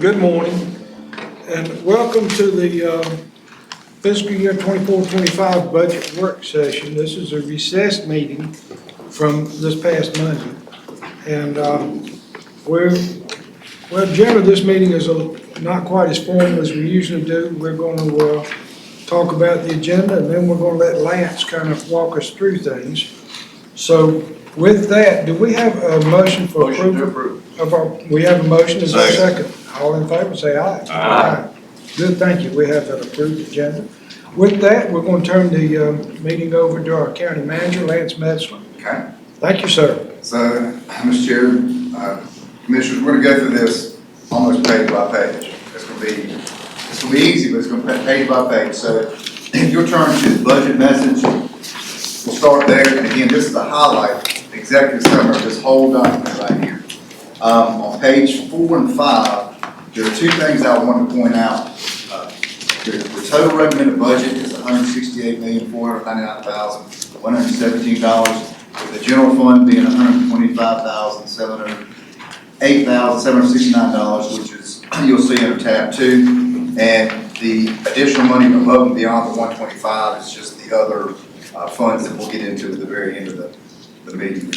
Good morning, and welcome to the fiscal year 24-25 budget work session. This is a recessed meeting from this past Monday. And generally this meeting is not quite as formal as we usually do. We're going to talk about the agenda, and then we're going to let Lance kind of walk us through things. So with that, do we have a motion for approval? We have a motion, is there a second? All in favor, say aye. Aye. Good, thank you. We have that approved agenda. With that, we're going to turn the meeting over to our county manager, Lance Metzler. Okay. Thank you, sir. So, Mr. Chair, Commissioners, we're going to go through this almost page by page. It's going to be easy, but it's going to be page by page. So, if you'll turn to the budget message, we'll start there. And again, this is a highlight, executive summary of this whole document right here. On page 4 and 5, there are two things I want to point out. The total recommended budget is $168,499,117, with the general fund being $125,708,769, which is, you'll see under tab 2. And the additional money above and beyond the 125 is just the other funds that we'll get into at the very end of the meeting.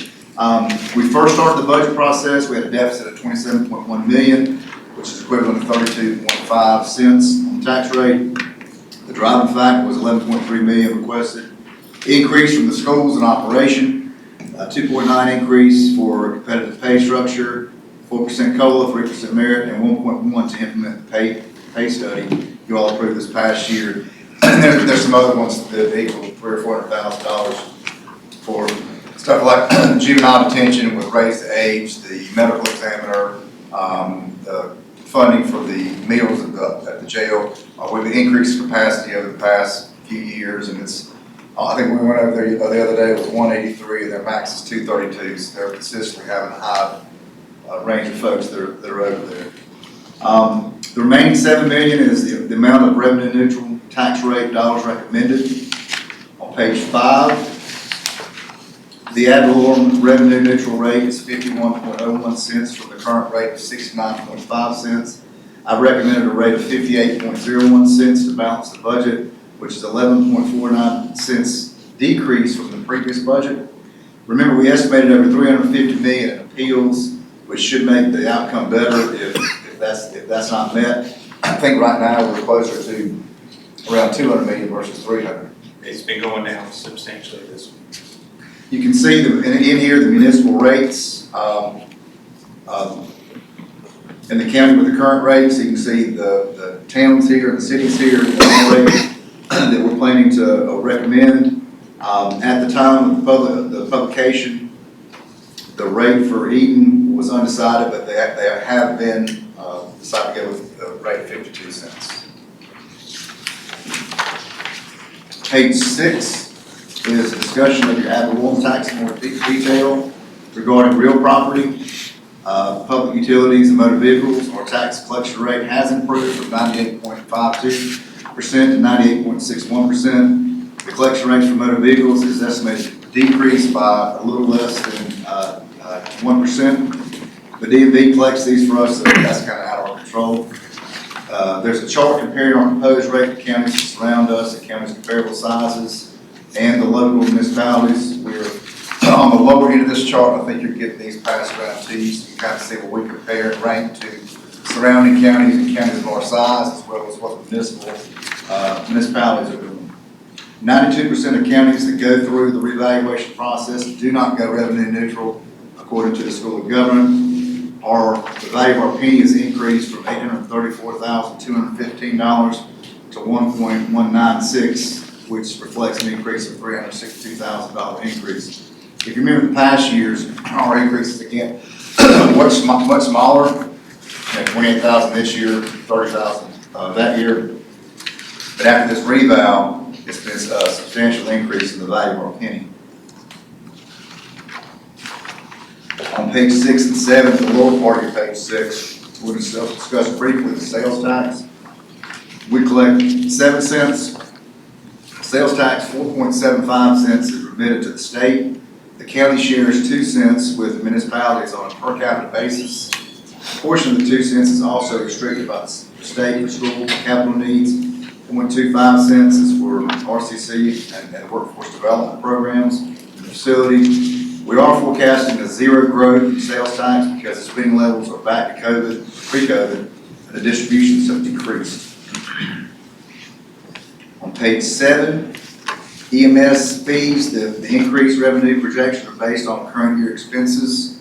We first started the budget process. We had a deficit of $27.1 million, which is equivalent to 32.5 cents on the tax rate. The driving factor was $11.3 million requested. Increase from the schools and operation, 2.9 increase for competitive pay structure, 4% COLA, 3% merit, and 1.1 to implement the pay study you all approved this past year. And there's some other ones that equal $300,000 or $400,000 for stuff like juvenile detention with raised age, the medical examiner, the funding for the meals at the jail. We've increased capacity over the past few years, and it's, I think we went over there the other day, it was 183, and their max is 232, so they're consistently having a high range of folks that are over there. The remaining $7 million is the amount of revenue neutral tax rate dollars recommended. On page 5, the ad valorem revenue neutral rate is 51.01 cents from the current rate of 69.5 cents. I recommended a rate of 58.01 cents to balance the budget, which is 11.49 cents decrease from the previous budget. Remember, we estimated over $350 million in appeals, which should make the outcome better if that's not met. I think right now we're closer to around $200 million versus $300. It's been going down substantially this week. You can see in here the municipal rates in the county with the current rates. You can see the towns here and the cities here and the rates that we're planning to recommend. At the time of the publication, the rate for Eaton was undecided, but they have been decided to go with the rate of 52 cents. Page 6 is a discussion of your ad valorem tax in more detail regarding real property, public utilities, and motor vehicles. Our tax collection rate has improved from 98.52% to 98.61%. The collection rate for motor vehicles is estimated to decrease by a little less than 1%. The DMV collects these for us, so that's kind of out of our control. There's a chart comparing our proposed rate to counties that surround us and counties comparable sizes and the local municipalities. We're on the lower end of this chart. I think you're getting these passed around to you, so you kind of see what we compare and rank to surrounding counties and counties of our size, as well as what the municipalities are doing. 92% of counties that go through the revaluation process do not go revenue neutral, according to the School of Government. The value of our penny has increased from $834,215 to $1.196, which reflects an increase of $362,000 increase. If you remember the past years, our increases again much smaller, 28,000 this year, 30,000 that year. But after this reval, it's been a substantial increase in the value of our penny. On page 6 and 7, the lower part of page 6, we're going to discuss briefly the sales tax. We collect 7 cents. Sales tax, 4.75 cents is remitted to the state. The county shares 2 cents with municipalities on a per capita basis. A portion of the 2 cents is also restricted by the state for school capital needs. 0.25 cents is for RCC and workforce development programs in the facility. We are forecasting a zero growth in sales tax because the spending levels are back to pre-COVID, and the distributions have decreased. On page 7, EMS fees, the increased revenue projections are based on current year expenses.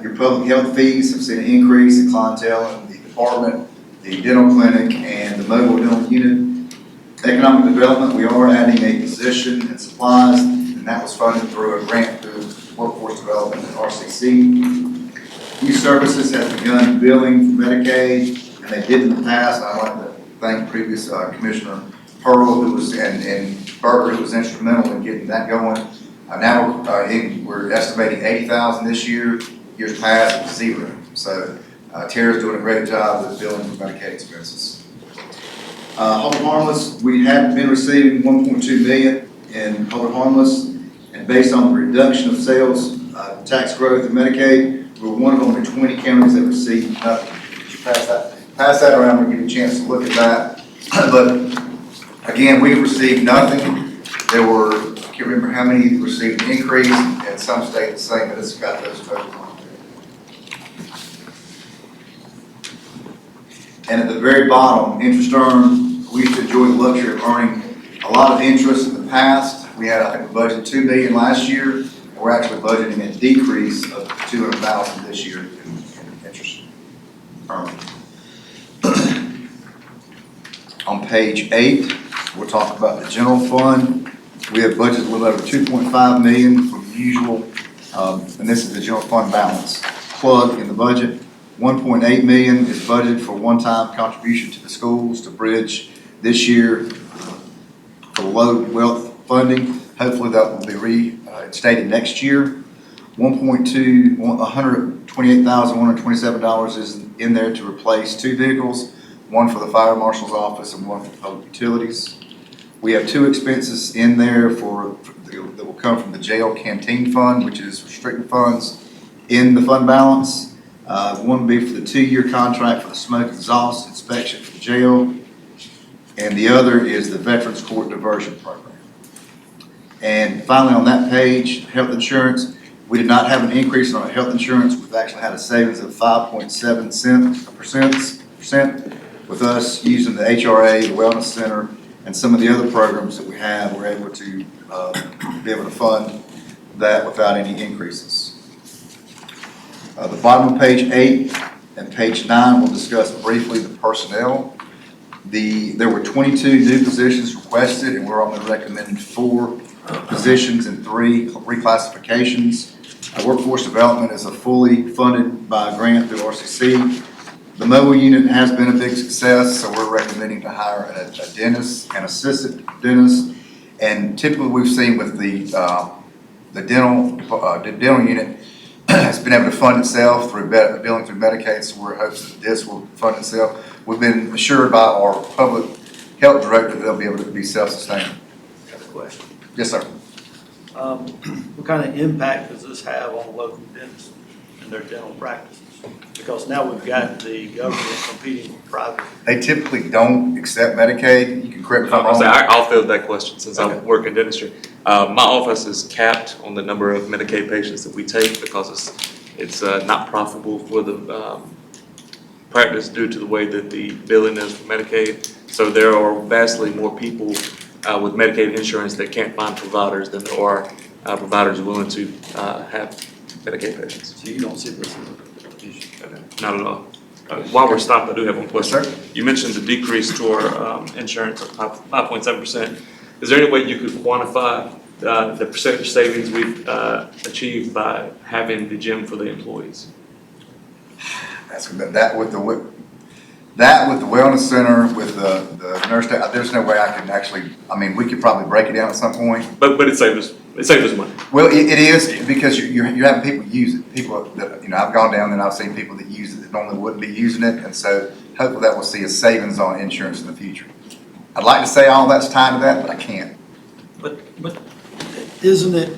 Your public health fees have seen an increase in clientele in the department, the dental clinic, and the mobile dental unit. Economic development, we are adding a position in supplies, and that was funded through a grant through workforce development at RCC. Youth services has begun billing for Medicaid, and they did in the past. I'd like to thank previous Commissioner Pearl, who was, and Berger, who was instrumental in getting that going. Now we're estimating $80,000 this year. Years past, it was zero. So Tara's doing a great job with billing for Medicaid expenses. Hold harmless, we had been receiving $1.2 million in hold harmless, and based on the reduction of sales tax growth in Medicaid, we're one of only 20 counties that received nothing. Did you pass that around and get a chance to look at that? But again, we received nothing. There were, I can't remember how many received an increase, and some stayed the same, but it's got those totals on there. And at the very bottom, interest earned, we used to enjoy the luxury of earning a lot of interest in the past. We had, I think, we budgeted $2 million last year, and we're actually budgeting a decrease of $200,000 this year in interest earned. On page 8, we'll talk about the general fund. We have budgeted a little over $2.5 million from the usual, and this is the general fund balance plug in the budget. $1.8 million is budgeted for one-time contribution to the schools to bridge this year for low wealth funding. Hopefully that will be reinstated next year. $128,127 is in there to replace 2 vehicles, one for the fire marshal's office and one for public utilities. We have 2 expenses in there that will come from the jail canteen fund, which is restricted funds in the fund balance. One will be for the 2-year contract for the smoke exhaust inspection for the jail, and the other is the Veterans Court Diversion Program. And finally, on that page, health insurance, we did not have an increase in our health insurance. We've actually had a savings of 5.7% with us using the HRA, the Wellness Center, and some of the other programs that we have. We're able to be able to fund that without any increases. The bottom of page 8 and page 9 will discuss briefly the personnel. There were 22 new positions requested, and we're only recommending 4 positions and 3 reclassifications. Workforce development is fully funded by a grant through RCC. The mobile unit has been a big success, so we're recommending to hire a dentist, an assistant dentist, and typically we've seen with the dental unit has been able to fund itself through billing through Medicaid, so we're hoping that this will fund itself. We've been assured by our public health director that they'll be able to be self-sustaining. Got a question. Yes, sir. What kind of impact does this have on local dentists and their dental practices? Because now we've got the government competing with private. They typically don't accept Medicaid. You can correct me if I'm wrong. I'll field that question since Okay. I work in dentistry. My office is capped on the number of Medicaid patients that we take because it's not profitable for the practice due to the way that the billing is for Medicaid. So there are vastly more people with Medicaid insurance that can't find providers than there are providers willing to have Medicaid patients. So you don't see this as an issue? Not at all. While we're stopped, I do have one question. Yes, sir. You mentioned the decrease to our insurance of 5.7%. Is there any way you could quantify the percentage savings we've achieved by having the gym for the employees? That with the wellness center, with the nurse, there's no way I can actually, I mean, we could probably break it down at some point. But it saved us money. Well, it is because you're having people use it. People that, I've gone down and I've seen people that use it that normally wouldn't be using it. And so hopefully that will see a savings on insurance in the future. I'd like to say all that's tied to that, but I can't. But isn't it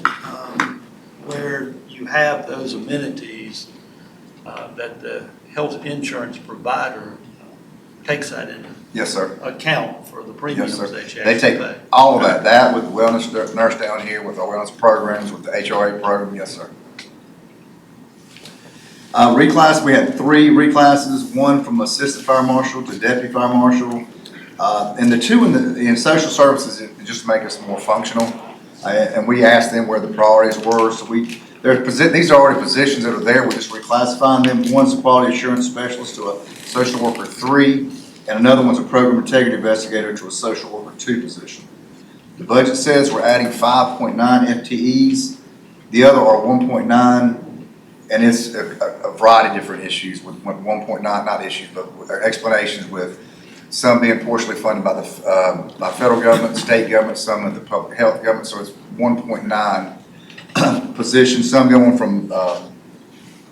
where you have those amenities that the health insurance provider takes that into Yes, sir. account for the premiums Yes, sir. that you They actually take pay. all of that with the wellness nurse down here, with our wellness programs, with the HRA program, yes, sir. We had 3 reclasses, one from assistant fire marshal to deputy fire marshal. And the 2 in social services, just to make us more functional. And we asked them where the priorities were, so these are already positions that are there, we're just reclassifying them. One's a quality assurance specialist to a social worker 3, and another one's a program integrity investigator to a social worker 2 position. The budget says we're adding 5.9 FTEs, the other are 1.9, and it's a variety of different issues with 1.9, not issues, but explanations with some being partially funded by the by federal government, state government, some of the public health government, so it's 1.9 positions, some going from,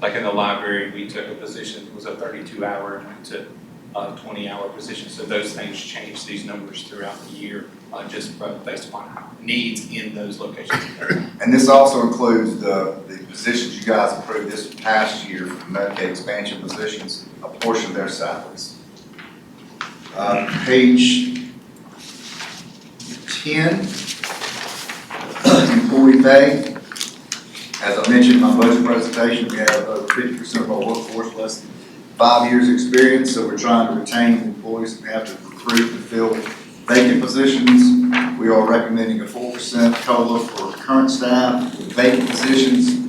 Like in the library, we took a position, it was a 32-hour, and went to a 20-hour position. So those things change these numbers throughout the year, just based upon needs in those locations. and this also includes the positions you guys approved this past year for Medicaid expansion positions, a portion of their salaries. Page 10, employee pay. As I mentioned in my budget presentation, we have over 50% of our workforce less than 5 years experience, so we're trying to retain employees. We have to recruit and fill vacant positions. We are recommending a 4% COLA for current staff. Vacant positions,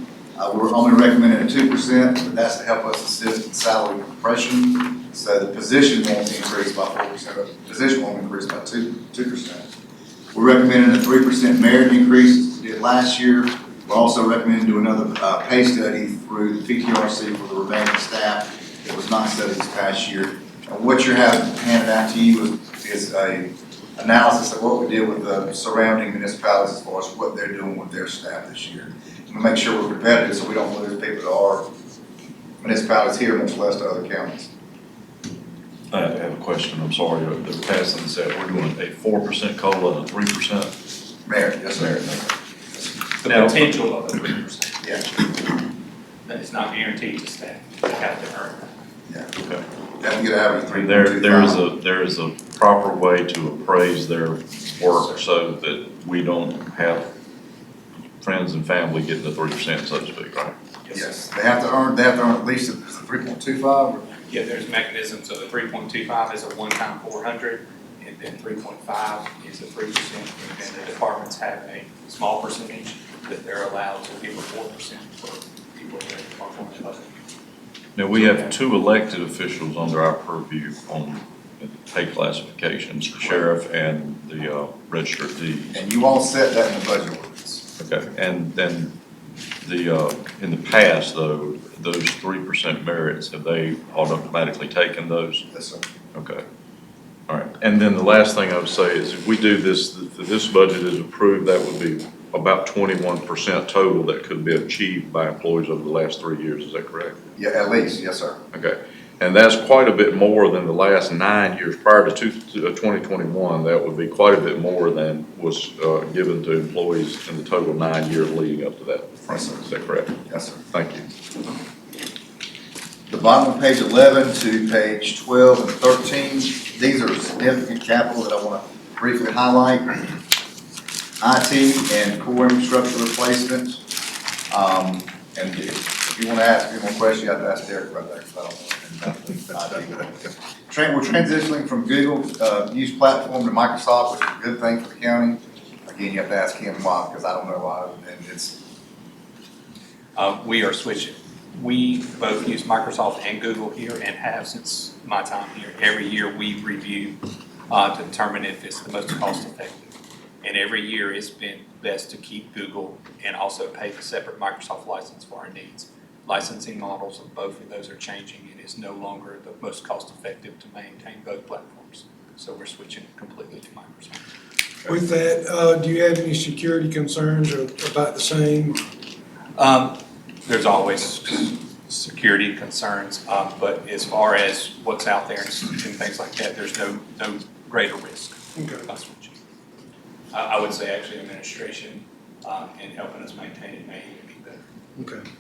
we're only recommending a 2%, but that's to help us assist in salary compression. So the position won't increase by 4%, the position won't increase by 2%. We're recommending a 3% merit increase as we did last year. We're also recommending do another pay study through the PTRC for the remaining staff that was not studied this past year. And what you're having handed out to you is a analysis of what we did with the surrounding municipalities as far as what they're doing with their staff this year. And to make sure we're competitive so we don't lose people to our municipalities here, much less to other counties. I have a question, I'm sorry, the passing said we're doing a 4% COLA and a 3% Merit, yes, sir. merit. The Now- potential of a 3%, Yeah, that is not guaranteed to staff, they have to earn that. yeah. Okay. Have to get average 3.25. There is a proper way to appraise their work so that we don't have friends and family getting the 3%, so to speak, right? Yes, they have to earn at least a 3.25 or. Yeah, there's mechanisms, so the 3.25 is a one-time 400, and then 3.5 is a 3%, and then the departments have a small percentage that they're allowed to give a 4% for people that are going above. Now, we have 2 elected officials under our purview on pay classifications, the sheriff and the register of deeds. And you all set that in the budget ordinance. Okay, and then in the past, though, those 3% merits, have they automatically taken those? Yes, sir. Okay, all right. And then the last thing I would say is if we do this, if this budget is approved, that would be about 21% total that could be achieved by employees over the last 3 years, is that correct? Yeah, at least, yes, sir. Okay, and that's quite a bit more than the last 9 years. Prior to 2021, that would be quite a bit more than was given to employees in the total 9 years leading up to that. Yes, sir. Is that correct? Yes, sir. Thank you. The bottom of page 11 to page 12 and 13, these are significant capital that I want to briefly highlight. IT and core infrastructure replacement. And if you want to ask any more questions, you have to ask Derek about that, 'cause I don't know. We're transitioning from Google use platform to Microsoft, which is a good thing for the county. Again, you have to ask him why, because I don't know why, and it's. We are switching. We both use Microsoft and Google here and have since my time here. Every year we review to determine if it's the most cost effective. And every year it's been best to keep Google and also pay the separate Microsoft license for our needs. Licensing models of both of those are changing. It is no longer the most cost effective to maintain both platforms. So we're switching completely to Microsoft. With that, do you have any security concerns or about the same? There's always security concerns, but as far as what's out there and things like that, there's no greater risk. Okay. by switching. I would say actually administration in helping us maintain it may even be better. Okay.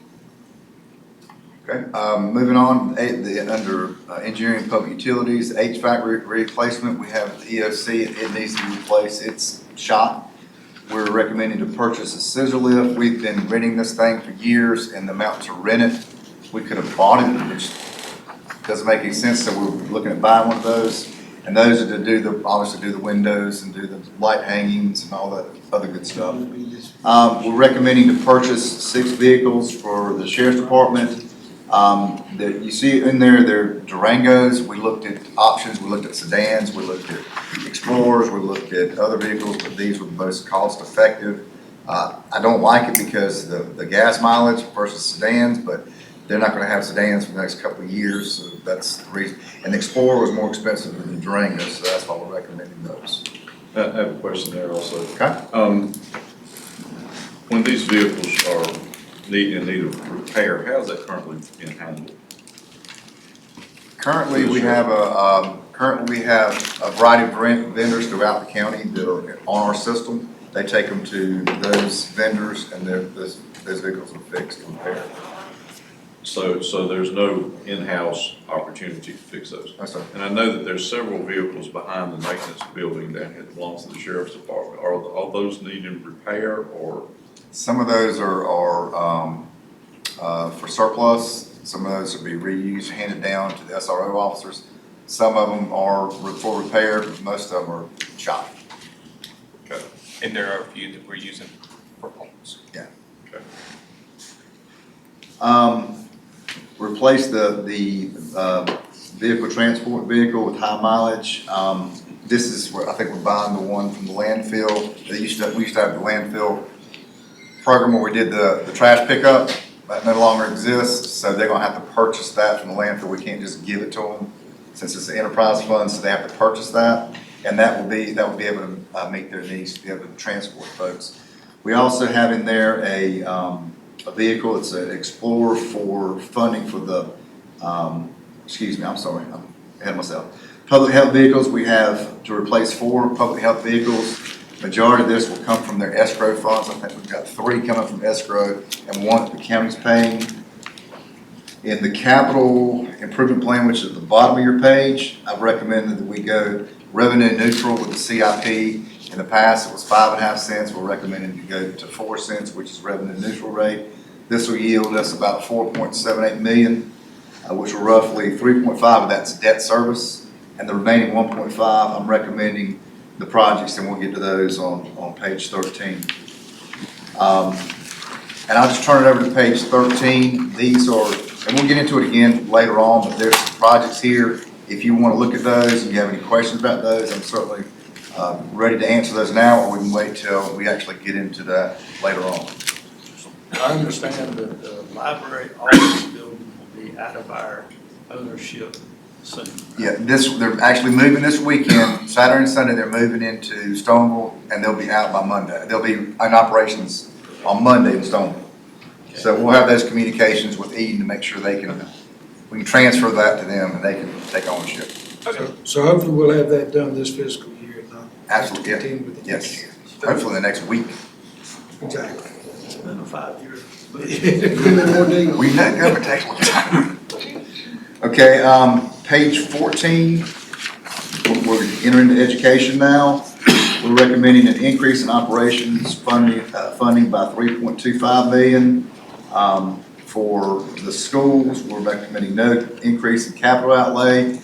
Okay, moving on, under engineering and public utilities, HVAC replacement, we have the EOC, it needs to be replaced, it's shot. We're recommending to purchase a scissor lift. We've been renting this thing for years, and the amount to rent it, we could have bought it, which doesn't make any sense, so we're looking at buying one of those. And those are to do obviously do the windows and do the light hangings and all that other good stuff. We're recommending to purchase 6 vehicles for the sheriff's department. That you see in there, they're Durangos. We looked at options, we looked at sedans, we looked at Explorers, we looked at other vehicles, but these were the most cost effective. I don't like it because the gas mileage versus sedans, but they're not gonna have sedans for the next couple of years, so that's the reason. And the Explorer was more expensive than the Durango, so that's why we're recommending those. I have a question there also. Okay? When these vehicles are in need of repair, how is that currently being handled? Currently, we have a variety of vendors throughout the county that are on our system. They take them to those vendors, and those vehicles are fixed and repaired. So there's no in-house opportunity to fix those? That's right. And I know that there's several vehicles behind the maintenance building down here that belongs to the sheriff's department. Are those needing repair or? Some of those are for surplus. Some of those will be reused, handed down to the SRO officers. Some of them are for repair, but most of them are shot. Okay. And there are a few that we're using for homes. Yeah. Okay. Replace the vehicle transport vehicle with high mileage. This is where I think we're buying the one from the landfill. We used to have the landfill program where we did the trash pickup. That no longer exists, so they're gonna have to purchase that from the landfill. We can't just give it to them since it's an enterprise fund, so they have to purchase that. And that will be able to meet their needs to be able to transport folks. We also have in there a vehicle, it's an Explorer for funding for the, excuse me, I'm sorry, I'm ahead of myself. Public health vehicles, we have to replace 4 public health vehicles. Majority of this will come from their escrow funds. I think we've got 3 coming from escrow and 1 that the county's paying. In the capital improvement plan, which is at the bottom of your page, I've recommended that we go revenue neutral with the CIP. In the past, it was 5.5 cents. We're recommending to go to 4 cents, which is revenue neutral rate. This will yield us about 4.78 million, which will roughly 3.5 of that's debt service. And the remaining 1.5, I'm recommending the projects, and we'll get to those on page 13. And I'll just turn it over to page 13. These are, and we'll get into it again later on, but there's some projects here. If you want to look at those and you have any questions about those, I'm certainly ready to answer those now, or we can wait till we actually get into that later on. I understand that the library office building will be out of our ownership soon. Yeah, they're actually moving this weekend, Saturday and Sunday, they're moving into Stoneville, and they'll be out by Monday. They'll be in operations on Monday in Stoneville. So we'll have those communications with Eden to make sure we can transfer that to them and they can take ownership. So hopefully we'll have that done this fiscal year, and not Absolutely, yeah. continue with the next Yes, year. hopefully the next week. Exactly. It's been a 5-year. Been more deals. We know government takes one time. Okay, page 14, we're entering into education now. We're recommending an increase in operations funding by 3.25 million. For the schools, we're recommending no increase in capital outlay.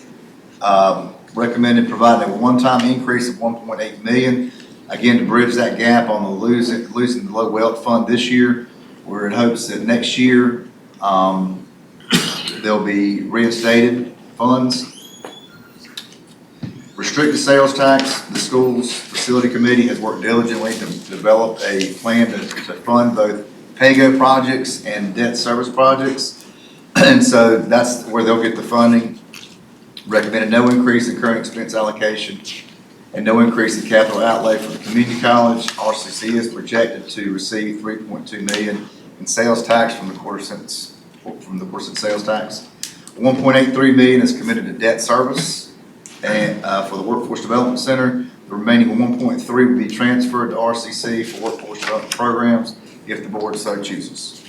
Recommended providing a one-time increase of 1.8 million. Again, to bridge that gap on the losing the low wealth fund this year. We're in hopes that next year, there'll be reinstated funds. Restricted sales tax, the school's facility committee has worked diligently to develop a plan to fund both PAYGO projects and debt service projects. And so that's where they'll get the funding. Recommended no increase in current expense allocation and no increase in capital outlay for the community college. RCC is projected to receive 3.2 million in sales tax from the quarter cent sales tax. 1.83 million is committed to debt service and for the Workforce Development Center. The remaining 1.3 will be transferred to RCC for workforce development programs if the board so chooses.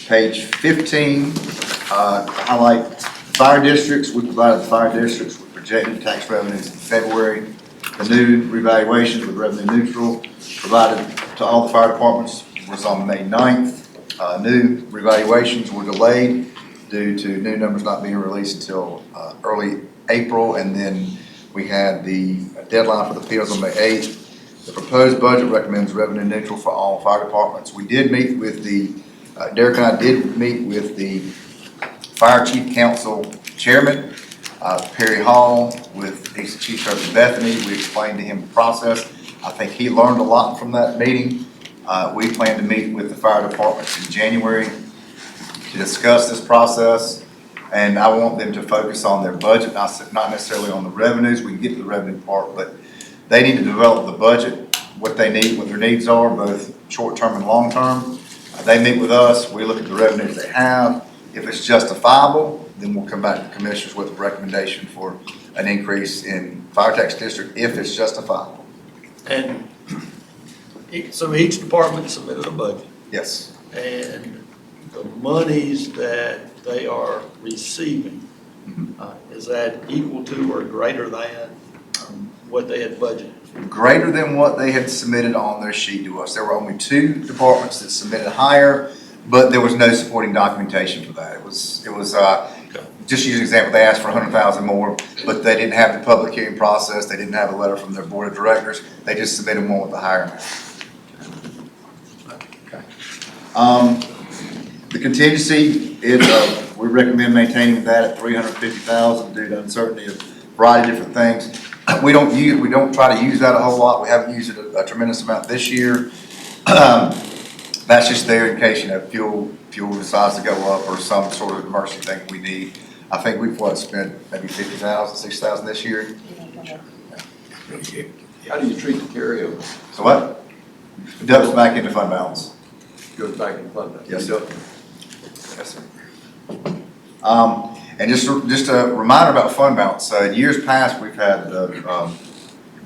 Page 15, highlight fire districts. We provided the fire districts with projected tax revenues in February. The new revaluations with revenue neutral provided to all the fire departments was on May 9th. New revaluations were delayed due to new numbers not being released until early April, and then we had the deadline for the appeals on May 8th. The proposed budget recommends revenue neutral for all fire departments. We did meet with Derek and I did meet with the Fire Chief Council Chairman, Perry Hall, with Chief Sergeant Bethany. We explained to him the process. I think he learned a lot from that meeting. We plan to meet with the fire departments in January to discuss this process, and I want them to focus on their budget, not necessarily on the revenues. We can get to the revenue part, but they need to develop the budget, what they need, what their needs are, both short-term and long-term. They meet with us, we look at the revenues they have. If it's justifiable, then we'll come back to the commissioners with a recommendation for an increase in fire tax district if it's justifiable. And so each department submitted a budget, Yes. and the monies that they are receiving, is that equal to or greater than what they had budgeted? Greater than what they had submitted on their sheet to us. There were only 2 departments that submitted higher, but there was no supporting documentation for that. It was just use an example, they asked for 100,000 more, but they didn't have the public hearing process, they didn't have a letter from their board of directors, they just submitted more with the higher amount. The contingency, we recommend maintaining that at 350,000 due to uncertainty of a variety of different things. We don't try to use that a whole lot. We haven't used it a tremendous amount this year. That's just there in case, fuel decides to go up or some sort of emergency thing we need. I think we've spent maybe 50,000, 60,000 this year. How do you treat the carryover? So what? It dumps back into fund balance. Goes back in fund balance? Yes, sir. Yes, sir. And just a reminder about fund balance. In years past, we've had the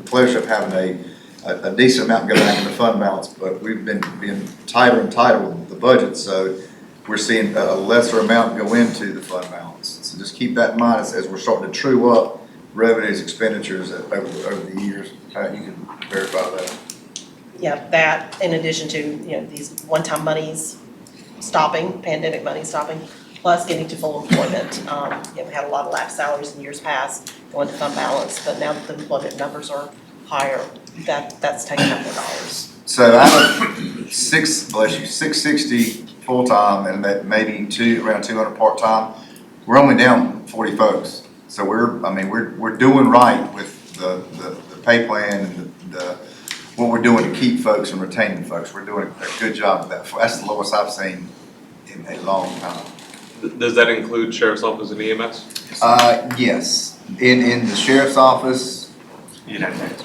pleasure of having a decent amount go back into fund balance, but we've been being tighter and tighter with the budget, so we're seeing a lesser amount go into the fund balance. So just keep that in mind as we're starting to true up revenues, expenditures over the years. You can verify that. Yeah, that in addition to, these one-time monies stopping, pandemic money stopping, plus getting to full employment. We had a lot of lapsed salaries in years past going to fund balance, but now that the employment numbers are higher, that's taking up more dollars. So out of 660 full-time and maybe around 200 part-time, we're only down 40 folks. So we're doing right with the pay plan and what we're doing to keep folks and retaining folks. We're doing a good job of that. That's the lowest I've seen in a long time. Does that include sheriff's office and EMS? Yes. In the sheriff's office, You'd have to ask.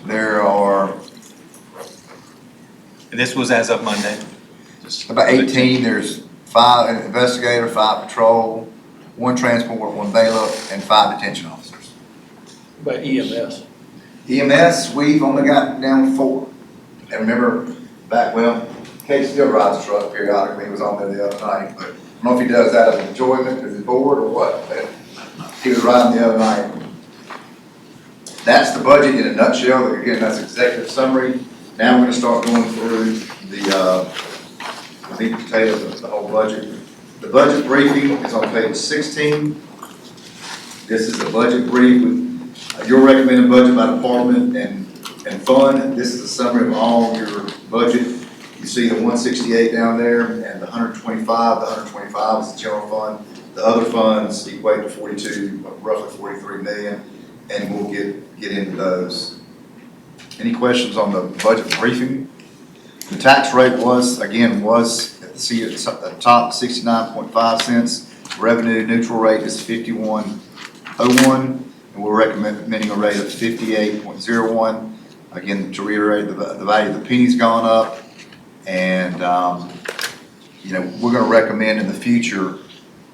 there are This was as of Monday. about 18. There's 5 investigator, 5 patrol, 1 transport, 1 bailiff, and 5 detention officers. By EMS. EMS, we've only got down 4. And remember back when, Case still rides a truck periodically, he was on there the other night, but I don't know if he does that as enjoyment, as a bored, or what, but he was riding the other night. That's the budget in a nutshell. Again, that's executive summary. Now we're gonna start going through the meat and potatoes of the whole budget. The budget briefing is on page 16. This is the budget brief with your recommended budget by department and fund. This is a summary of all your budget. You see the 168 down there and the 125. The 125 is the general fund. The other funds equate to 42, roughly 43 million, and we'll get into those. Any questions on the budget briefing? The tax rate was at the top 69.5 cents. Revenue neutral rate is 51.01, and we're recommending a rate of 58.01. Again, to reiterate, the value of the penny's gone up, and we're going to recommend in the future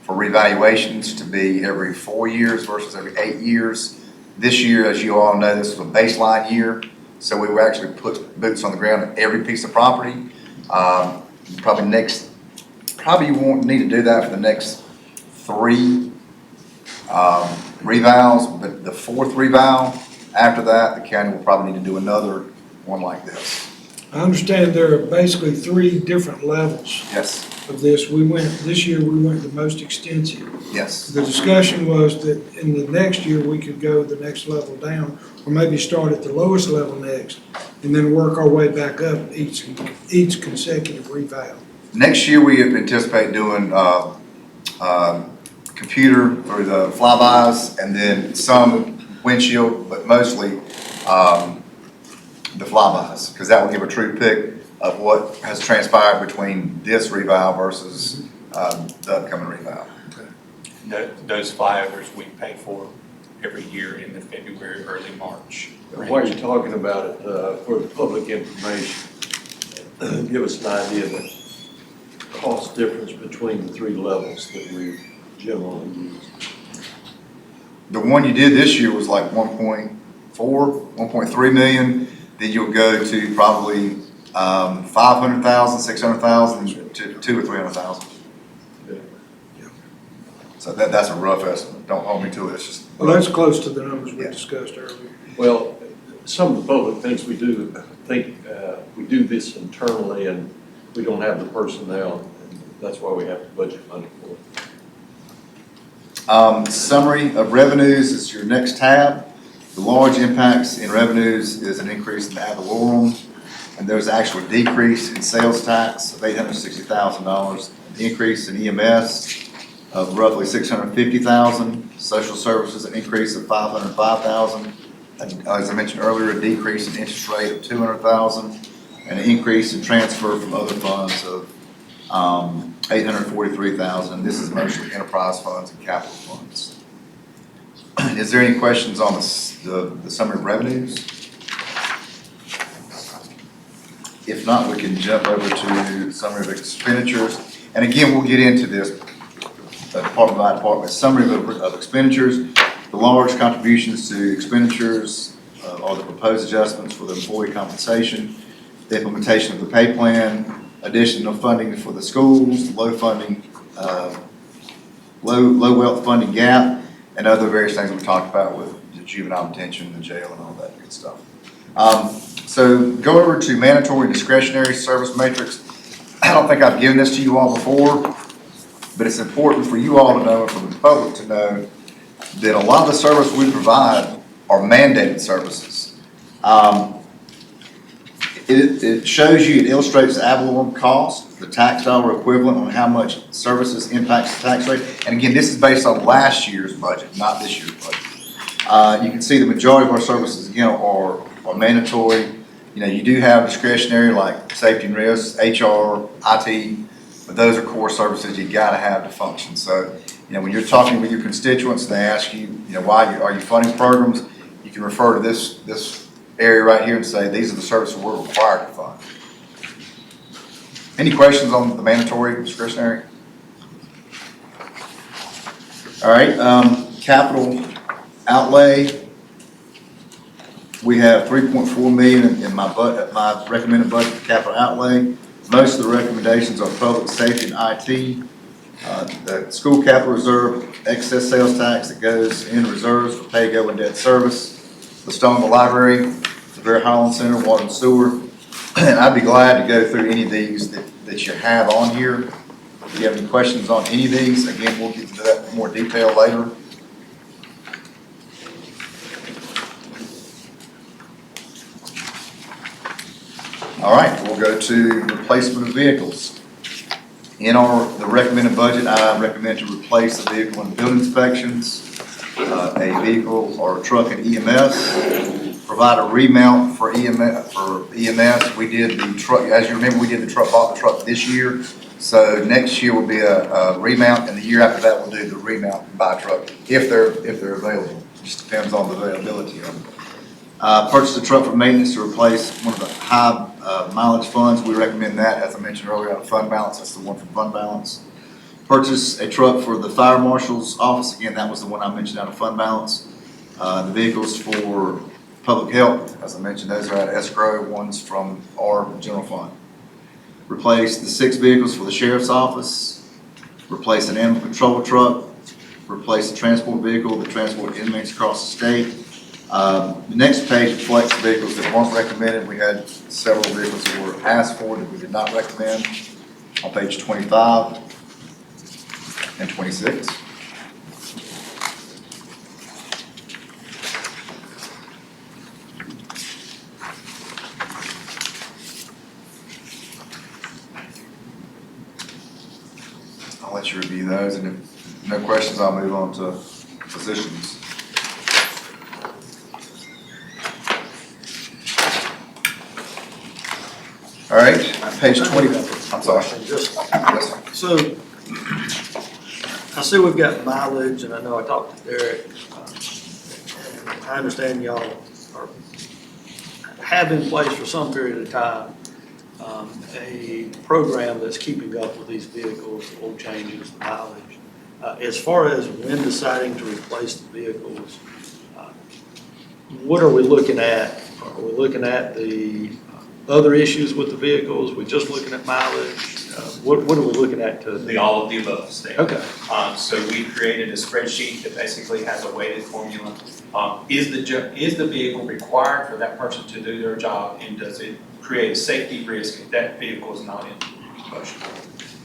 for revaluations to be every 4 years versus every 8 years. This year, as you all know, this was a baseline year, so we will actually put boots on the ground at every piece of property. Probably probably won't need to do that for the next 3 revals, but the 4th reval, after that, the county will probably need to do another one like this. I understand there are basically 3 different levels Yes, of this. This year, we went the most extensive. yes. The discussion was that in the next year, we could go the next level down, or maybe start at the lowest level next, and then work our way back up each consecutive revow. Next year, we anticipate doing computer through the flybys, and then some windshield, but mostly the flybys, because that will give a true pic of what has transpired between this revow versus the upcoming revow. Those flyovers we pay for every year in the February, early March. While you're talking about it, for the public information, give us an idea of the cost difference between the 3 levels that we generally use. The one you did this year was like 1.3 million. Then you'll go to probably 500,000, 600,000 to 200,000 or 300,000. Yeah. So that's a rough estimate. Don't hold me to it. It's just. Well, that's close to the numbers we Yeah. discussed earlier. Well, some of the public things we do, we do this internally and we don't have the personnel. And that's why we have to budget money for it. Summary of revenues is your next tab. The large impacts in revenues is an increase in the ad valorem, and there's actually a decrease in sales tax of $860,000, an increase in EMS of roughly $650,000, social services an increase of $505,000, and as I mentioned earlier, a decrease in interest rate of $200,000, and an increase in transfer from other funds of $843,000, and this is mostly enterprise funds and capital funds. Is there any questions on the summary of revenues? If not, we can jump over to summary of expenditures. And again, we'll get into this department by department. Summary of expenditures. The large contributions to expenditures are the proposed adjustments for the employee compensation, the implementation of the pay plan, additional funding for the schools, low wealth funding gap, and other various things we talked about with the juvenile detention, the jail, and all that good stuff. So go over to mandatory discretionary service matrix. I don't think I've given this to you all before, but it's important for you all to know and for the public to know that a lot of the service we provide are mandated services. It shows you, it illustrates the ad valorem cost, the tax dollar equivalent on how much services impacts the tax rate. And again, this is based on last year's budget, not this year's budget. You can see the majority of our services, again, are mandatory. You know, you do have discretionary like safety and risks, HR, IT, but those are core services you gotta have to function. So, you know, when you're talking with your constituents, they ask you, you know, are you funding programs? You can refer to this area right here and say, these are the services we're required to fund. Any questions on the mandatory discretionary? All right, capital outlay. We have $3.4 million in my recommended budget for capital outlay. Most of the recommendations are public safety and IT. The school capital reserve, excess sales tax that goes in reserves for pay-go and debt service. The Stoneville Library, the Bear Holland Center, water and sewer. And I'd be glad to go through any of these that you have on here. If you have any questions on any of these, again, we'll get into that in more detail later. All right, we'll go to replacement of vehicles. In the recommended budget, I recommend to replace a vehicle in building inspections, a vehicle or a truck in EMS, provide a remount for EMS. We did the truck, as you remember, we bought the truck this year. So next year will be a remount, and the year after that we'll do the remount and buy a truck if they're available. Just depends on the availability of them. Purchase a truck for maintenance to replace one of the high mileage funds. We recommend that, as I mentioned earlier, out of fund balance. That's the one from fund balance. Purchase a truck for the fire marshal's office. Again, that was the one I mentioned out of fund balance. The vehicles for public health, as I mentioned, those are out of escrow, ones from our general fund. Replace the 6 vehicles for the sheriff's office. replace an animal control truck, replace the transport vehicle that transport inmates across the state. The next page reflects vehicles that weren't recommended. We had several vehicles that were asked for that we did not recommend on page 25 and 26. I'll let you review those, and if no questions, I'll move on to positions. All right, page 20, I'm sorry. Just, Yes, sir. so, I see we've got mileage, and I know I talked to Derek. And I understand y'all have in place for some period of time, a program that's keeping up with these vehicles, the oil changes, the mileage. As far as when deciding to replace the vehicles, what are we looking at? Are we looking at the other issues with the vehicles? We're just looking at mileage? What are we looking at to? The all of the above statement. Okay. So we created a spreadsheet that basically has a weighted formula. Is the vehicle required for that person to do their job, and does it create a safety risk if that vehicle is not in motion?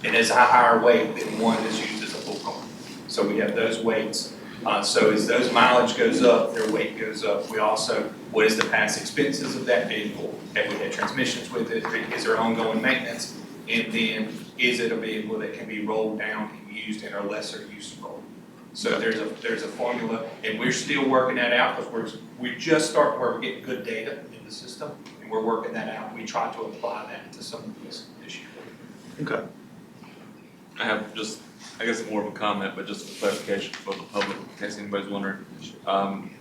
And it's a higher weight than one that's used as a full car. So we have those weights. So as those mileage goes up, their weight goes up. We also, what is the past expenses of that vehicle? Have we had transmissions with it? Is there ongoing maintenance? And then, is it a vehicle that can be rolled down and used in a lesser use role? So there's a formula, and we're still working that out, because we just start where we're getting good data in the system, and we're working that out. We try to apply that to some of these issues. Okay. I have just, I guess more of a comment, but just a clarification for the public, in case anybody's wondering.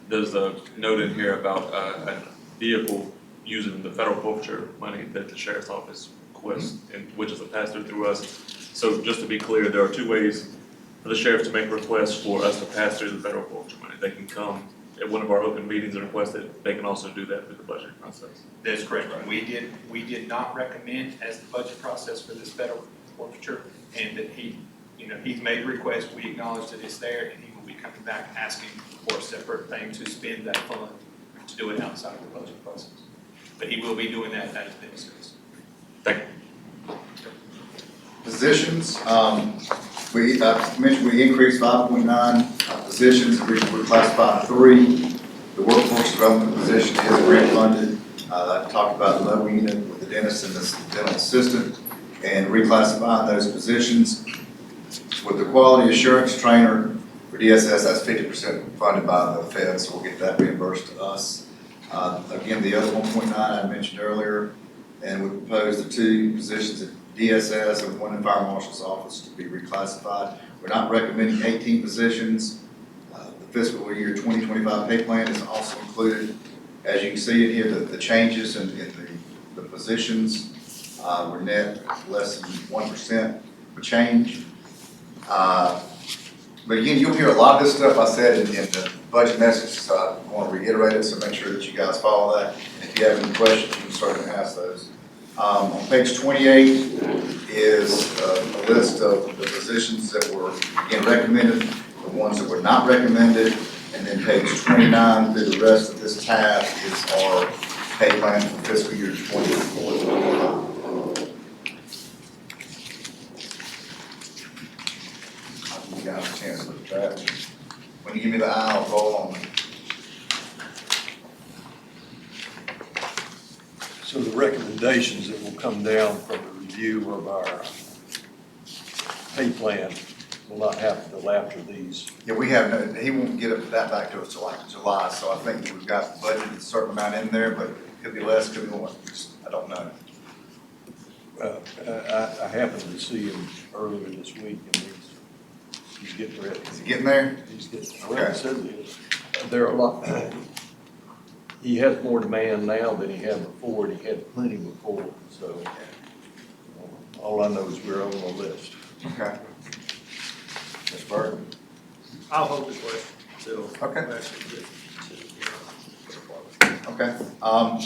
There's a note in here about a vehicle using the federal forfeiture money that the sheriff's office requests, and which is a pass-through through us. So just to be clear, there are two ways for the sheriff to make requests for us to pass through the federal forfeiture money. They can come at one of our open meetings and request it. They can also do that through the budget process. That's correct. We did not recommend as the budget process for this federal forfeiture, and that he's made a request, we acknowledge that it's there, and he will be coming back asking for a separate thing to spend that fund to do it outside of the budget process. But he will be doing that as business. Thank you. Positions, we mentioned we increased 5.9 positions, we classified 3. The workforce development position is grant funded. I talked about lowering it with the dentist and the dental assistant and reclassifying those positions. With the quality assurance trainer for DSS, that's 50% funded by the Fed, so we'll get that reimbursed to us. Again, the other 1.9 I mentioned earlier, and we proposed the 2 positions at DSS and 1 in Fire Marshal's office to be reclassified. We're not recommending 18 positions. The fiscal year 2025 pay plan is also included. As you can see in here, the changes in the positions were net less than 1% of change. But again, you'll hear a lot of this stuff I said in the budget message, so I want to reiterate it, so make sure that you guys follow that. And if you have any questions, you can certainly ask those. On page 28 is a list of the positions that were, again, recommended, the ones that were not recommended, and then page 29 through the rest of this tab is our pay plan for fiscal year 2024. You guys have a chance to look at that. When you give me the eye, I'll roll on it. So the recommendations that will come down from the review of our pay plan will not happen until after these. Yeah, we have no, he won't get that back to us till like July, so I think we've got budgeted a certain amount in there, but it could be less, could be more, I don't know. I happened to see him earlier this week, and he's getting ready. Is he getting there? He's getting, well, he said he is. There are a lot, he has more demand now than he had before, and he had plenty before, so all I know is we're on the list. Okay. Ms. Burke? I'll hold the question till. Okay. Actually Okay. All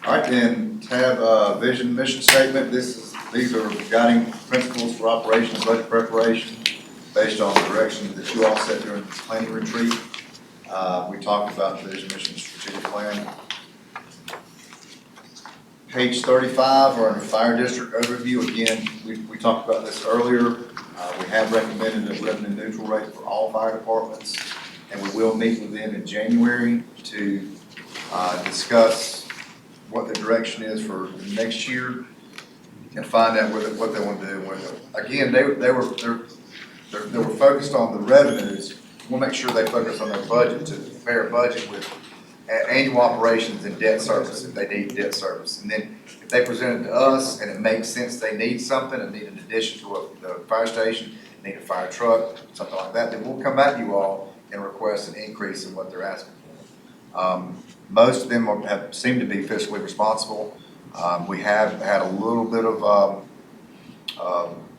right, then tab vision mission statement. This is these are guiding principles for operation and budget preparation based on the direction that you all set during the planning retreat. We talked about the vision, mission, strategic plan. Page 35 are under fire district overview. Again, we talked about this earlier. We have recommended a revenue neutral rate for all fire departments, and we will meet with them in January to discuss what the direction is for next year and find out what they want to do. Again, they were focused on the revenues. We'll make sure they focus on their budget to prepare a budget with annual operations and debt service if they need debt service. And then if they present it to us and it makes sense, they need something and need an addition to the fire station, need a fire truck, something like that, then we'll come back to you all and request an increase in what they're asking for. Most of them seem to be fiscally responsible. We have had a little bit of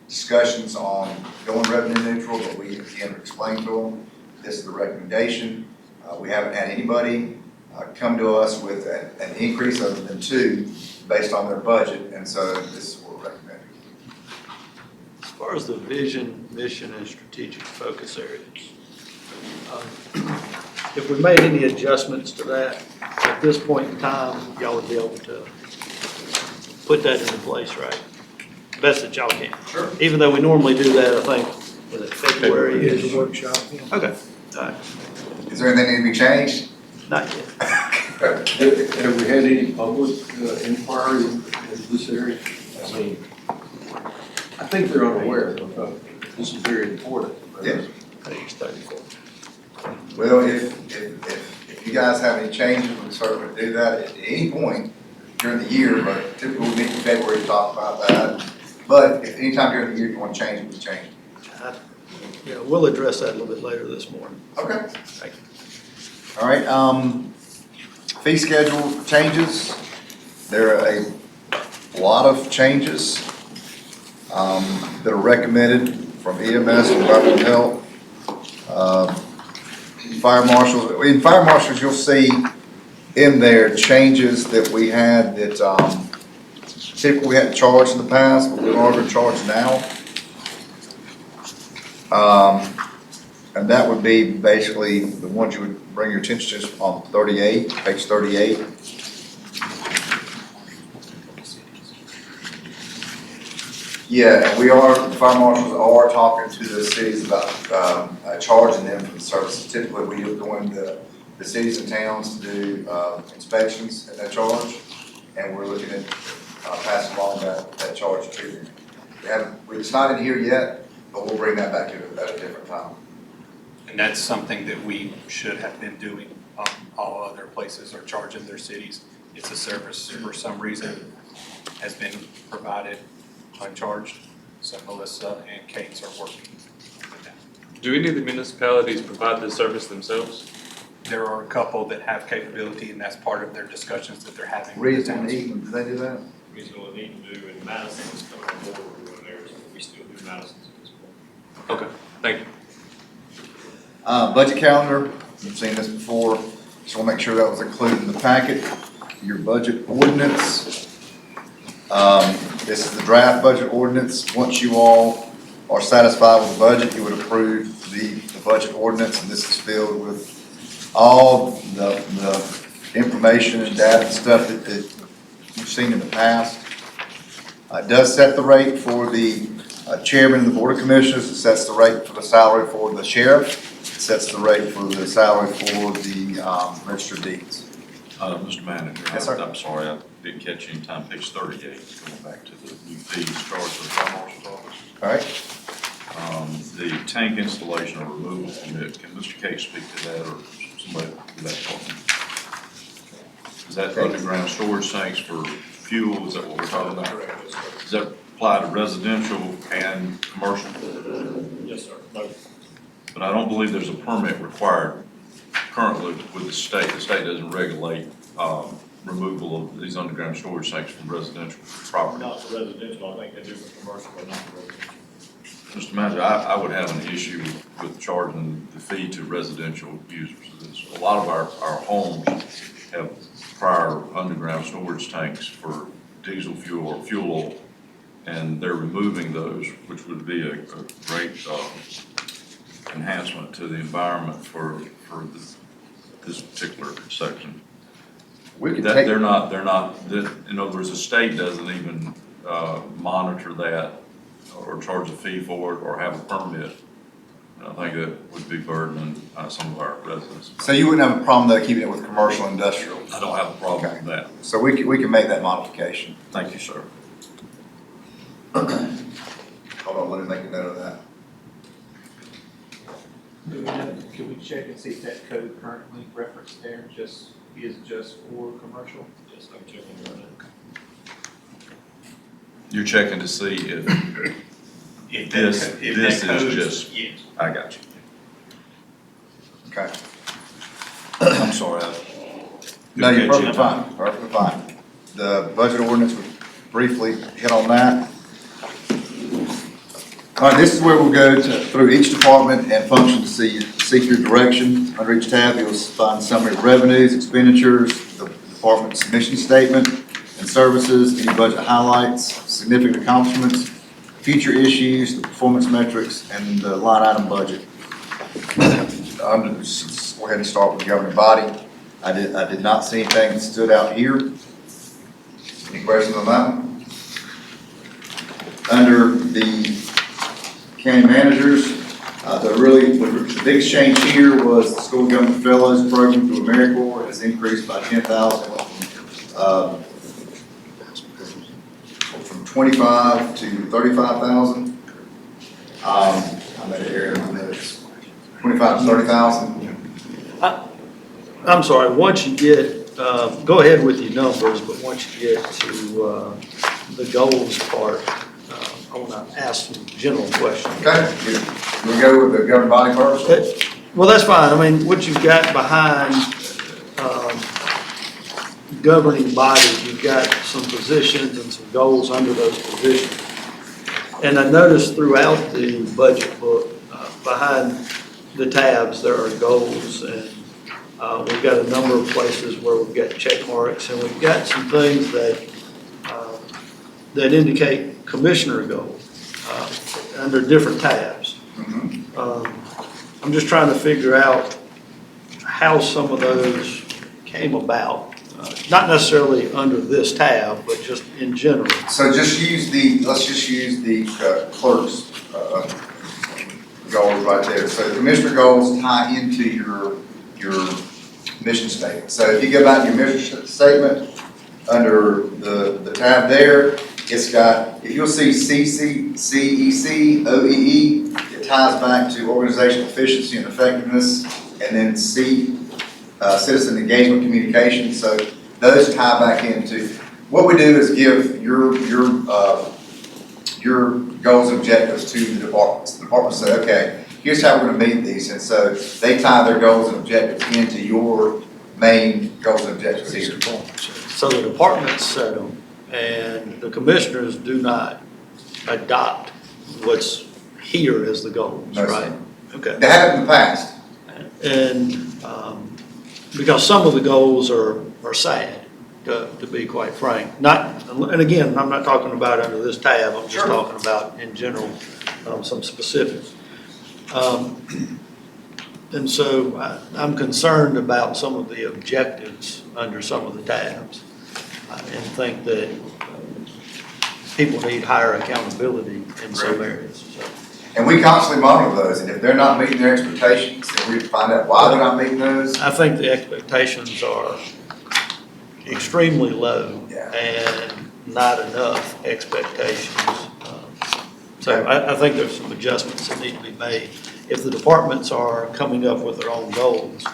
discussions on going revenue neutral, but we again explained to them, this is the recommendation. We haven't had anybody come to us with an increase other than 2 based on their budget, and so this is what we're recommending. As far as the vision, mission, and strategic focus areas, if we made any adjustments to that, at this point in time, y'all would be able to put that into place, right? Best that y'all can. Sure. Even though we normally do that, I think, was it February? It's a workshop. Okay, all right, Is there anything that need to be changed? not yet. Have we had any public inquiry in this area? I mean, I think they're unaware of this is very important. Yes. Page 34. Well, if you guys have any changes, we can certainly do that at any point during the year, but typically we meet in February to talk about that. But if anytime during the year you want to change it, we change it. Yeah, we'll address that a little bit later this morning. Okay. Thank you. All right, fee schedule changes. There are a lot of changes that are recommended from EMS, environmental health, fire marshals. In fire marshals, you'll see in there changes that we had that typically we hadn't charged in the past, but we're going to charge now. And that would be basically the ones you would bring your attention to on 38, page 38. Yeah, and the fire marshals are talking to the cities about charging them for the services. Typically, we go into the cities and towns to do inspections at that charge, and we're looking at passing along that charge to them. It's not in here yet, but we'll bring that back to it at a different time. And that's something that we should have been doing. All other places are charging their cities. It's a service for some reason has been provided uncharged. So Melissa and Kate are working with that. Do any of the municipalities provide this service themselves? There are a couple that have capability, and that's part of their discussions that they're having. with the Reason towns. and Eaton, do they do that? Reasonable need to do, and Madison is coming on board with doing theirs, but we still do Madison's at this point. Okay, thank you. Budget calendar, you've seen this before, just want to make sure that was included in the packet. Your budget ordinance. This is the draft budget ordinance. Once you all are satisfied with the budget, you would approve the budget ordinance, and this is filled with all the information and data and stuff that you've seen in the past. It does set the rate for the chairman of the board of commissioners. It sets the rate for the salary for the sheriff. It sets the rate for the salary for the registered deeds. Mr. Manager, Yes, sir. I'm sorry, I didn't catch you in time, page 38, going back to the new fees charged to the fire marshal's office. All right. The tank installation or removal permit, can Mr. Case speak to that, or somebody with that talking? Is that underground storage tanks for fuel, is that what we're talking about? Does that apply to residential and commercial? Yes, sir. Both. But I don't believe there's a permit required currently with the state. The state doesn't regulate removal of these underground storage tanks from residential property. Not for residential, I think they do for commercial, but not for residential. Mr. Manager, I would have an issue with charging the fee to residential users of this. A lot of our homes have prior underground storage tanks for diesel fuel or fuel oil. and they're removing those, which would be a great, enhancement to the environment for this particular section. We could That, take, they're not, in other words, the state doesn't even, monitor that or charge a fee for it or have a permit. And I think that would be burdening, some of our residents. so you wouldn't have a problem though keeping it with commercial industrial? I don't have a problem with that. So we can make that modification. Thank you, sir. Hold on, let me make a note of that. Can we check and see if that code currently referenced there is just for commercial? Just, I'm checking right now. You're checking to see if, If This- that co- if this that is code's- just- Yes. I got you. Okay. I'm sorry. No, you're perfectly fine, perfectly fine. The budget ordinance, we briefly hit on that. All right, this is where we'll go through each department and function to seek your direction. Under each tab, you'll find summary of revenues, expenditures, the department's mission statement and services, any budget highlights, significant accomplishments, future issues, the performance metrics, and the line item budget. Let's go ahead and start with the governing body. I did not see anything that stood out here. Any questions on that one? Under the county managers, the biggest change here was the school government fellows program through AmeriCorps has increased by 10,000, from 25 to 35,000. I'm at an area of minutes, 25 to 30,000. I'm sorry, once you get, go ahead with your numbers, but once you get to the goals part, I want to ask some general questions. Okay, we go with the governing body first? Well, that's fine. I mean, what you've got behind governing body, you've got some positions and some goals under those positions. And I noticed throughout the budget book, behind the tabs, there are goals, and we've got a number of places where we've got check marks, and we've got some things that indicate commissioner goals under different tabs. I'm just trying to figure out how some of those came about, not necessarily under this tab, but just in general. So let's just use the clerk's goals right there. So the commissioner goals tie into your mission statement. So if you go back to your mission statement, under the tab there, it's got, if you'll see CEC, OEE, it ties back to organizational efficiency and effectiveness, and then C, citizen engagement communication. So those tie back into, what we do is give your goals and objectives to the departments. The departments say, okay, here's how we're gonna meet these, and so they tie their goals and objectives into your main goals and objectives here. So the departments set them, and the commissioners do not adopt what's here as the goals, No, sir. right? Okay. They have it in the past. And, because some of the goals are sad, to be quite frank. Not, and again, I'm not talking about under this tab, I'm just Sure. talking about in general, some specifics. And so I'm concerned about some of the objectives under some of the tabs. And think that people need higher accountability in some areas, so. And we constantly monitor those, and if they're not meeting their expectations, then we find out why they're not meeting those. I think the expectations are extremely low Yeah. and not enough expectations. So I think there's some adjustments that need to be made. If the departments are coming up with their own goals,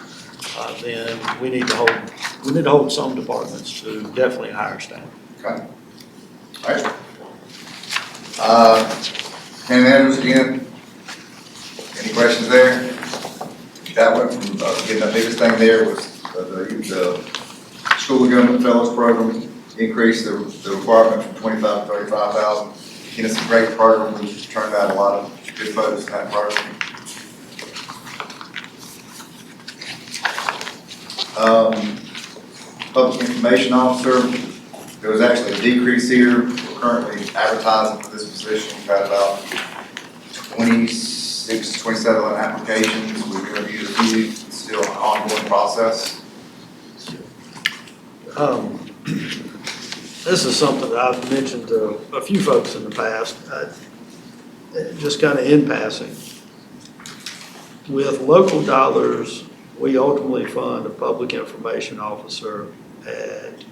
then we need to hold some departments to definitely higher standards. Okay. All right. County managers again, any questions there? That one, again, the biggest thing there was the school government fellows program increased the requirement from 25 to 35,000. And it's a great program. We've turned out a lot of good folks in that program. Public information officer, there was actually a decrease here. currently advertising for this position. We've got about 26, 27 applications. We've interviewed a few, it's still an ongoing process. This is something that I've mentioned to a few folks in the past, just kind of in passing. With local dollars, we ultimately fund a public information officer at,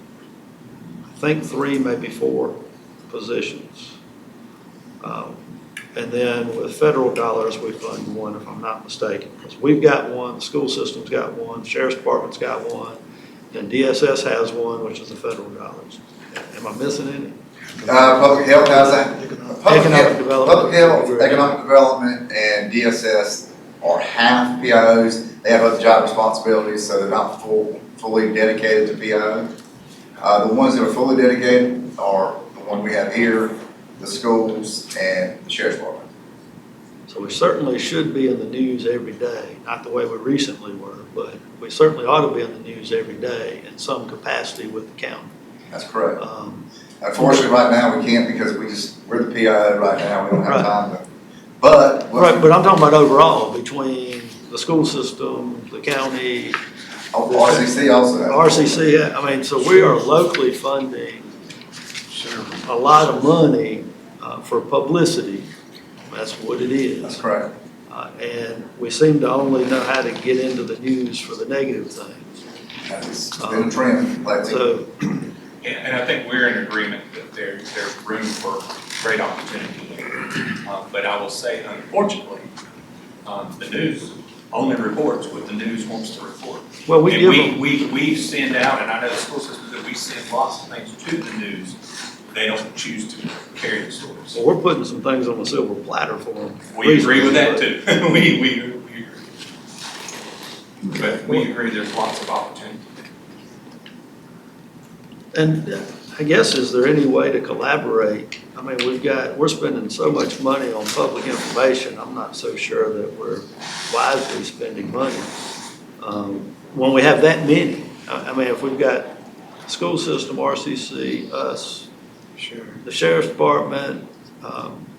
I think, 3, maybe 4 positions. And then with federal dollars, we fund 1, if I'm not mistaken. Because we've got 1, the school system's got 1, sheriff's department's got 1, and DSS has 1, which is the federal dollars. Am I missing any? Public health has that. Economic development. Public health, economic development, and DSS are half PIOs. They have other job responsibilities, so they're not fully dedicated to PIO. The ones that are fully dedicated are the one we have here, the schools, and the sheriff's department. So we certainly should be in the news every day, not the way we recently were, but we certainly ought to be in the news every day in some capacity with the county. That's correct. Unfortunately, right now, we can't because we're the PIO right now. We don't have Right. time to, but. Right, but I'm talking about overall, between the school system, the county, RCC also. RCC, I mean, so we are locally funding a lot of money for publicity. That's what it That's is. correct. And we seem to only know how to get into the news for the negative things. It's been a trend lately. So, And I think we're in agreement that there's room for great opportunity here. But I will say, unfortunately, the news only reports what the news wants to report. well, we And give them, we send out, and I know the school system, that we send lots of things to the news. They don't choose to carry the stories. well, we're putting some things on the silver platter for them. We agree with that too. We agree. But we agree there's lots of opportunity. And I guess, is there any way to collaborate? I mean, we're spending so much money on public information, I'm not so sure that we're wisely spending money. When we have that many, I mean, if we've got school system, RCC, us, Sure. the sheriff's department,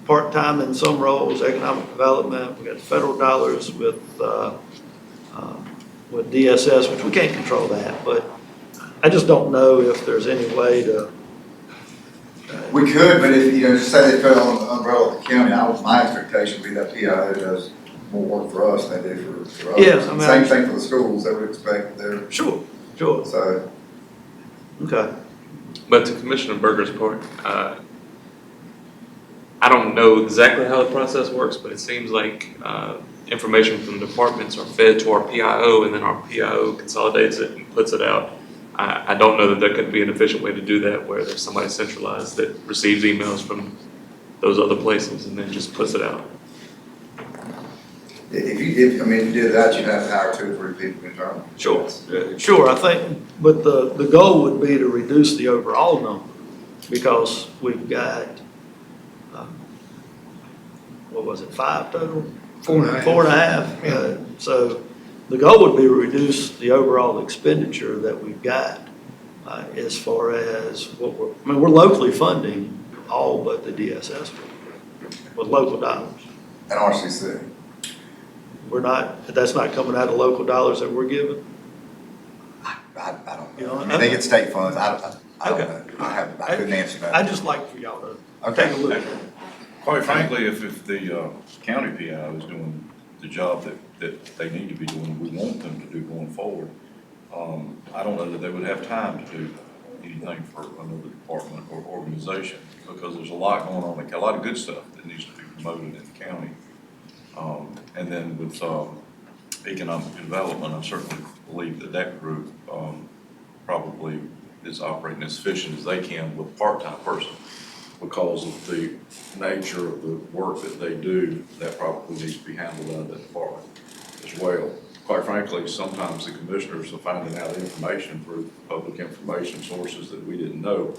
part-time in some roles, economic development, we got federal dollars with DSS, which we can't control that, but I just don't know if there's any way to. We could, but if, just say they fell on the umbrella of the county, my expectation would be that PIO does more work for us than they do for others. Yeah, I mean, Same thing for the schools, they would expect their, Sure. so. Okay. But to Commissioner Berger's point, I don't know exactly how the process works, but it seems like information from departments are fed to our PIO, and then our PIO consolidates it and puts it out. I don't know that there could be an efficient way to do that where there's somebody centralized that receives emails from those other places and then just puts it out. If you did that, you'd have to hire 2 or 3 people internally. Sure, I think, but the goal would be to reduce the overall number because we've got, what was it, 5 total? 4.5. 4.5. Yeah. So the goal would be to reduce the overall expenditure that we've got as far as we're locally funding all but the DSS with local dollars. And RCC. That's not coming out of local dollars that we're giving? I don't You know. don't I mean, they know? get state funds. I don't Okay. know. I couldn't answer that. I'd just like for y'all to Okay. take a look at it. Quite frankly, if the county PI is doing the job that they need to be doing, we want them to do going forward, I don't know that they would have time to do anything for another department or organization, because there's a lot going on, a lot of good stuff that needs to be promoted in the county. And then with economic development, I certainly believe that group probably is operating as efficient as they can with a part-time person. Because of the nature of the work that they do, that probably needs to be handled out of that department as well. Quite frankly, sometimes the commissioners are finding out information through public information sources that we didn't know.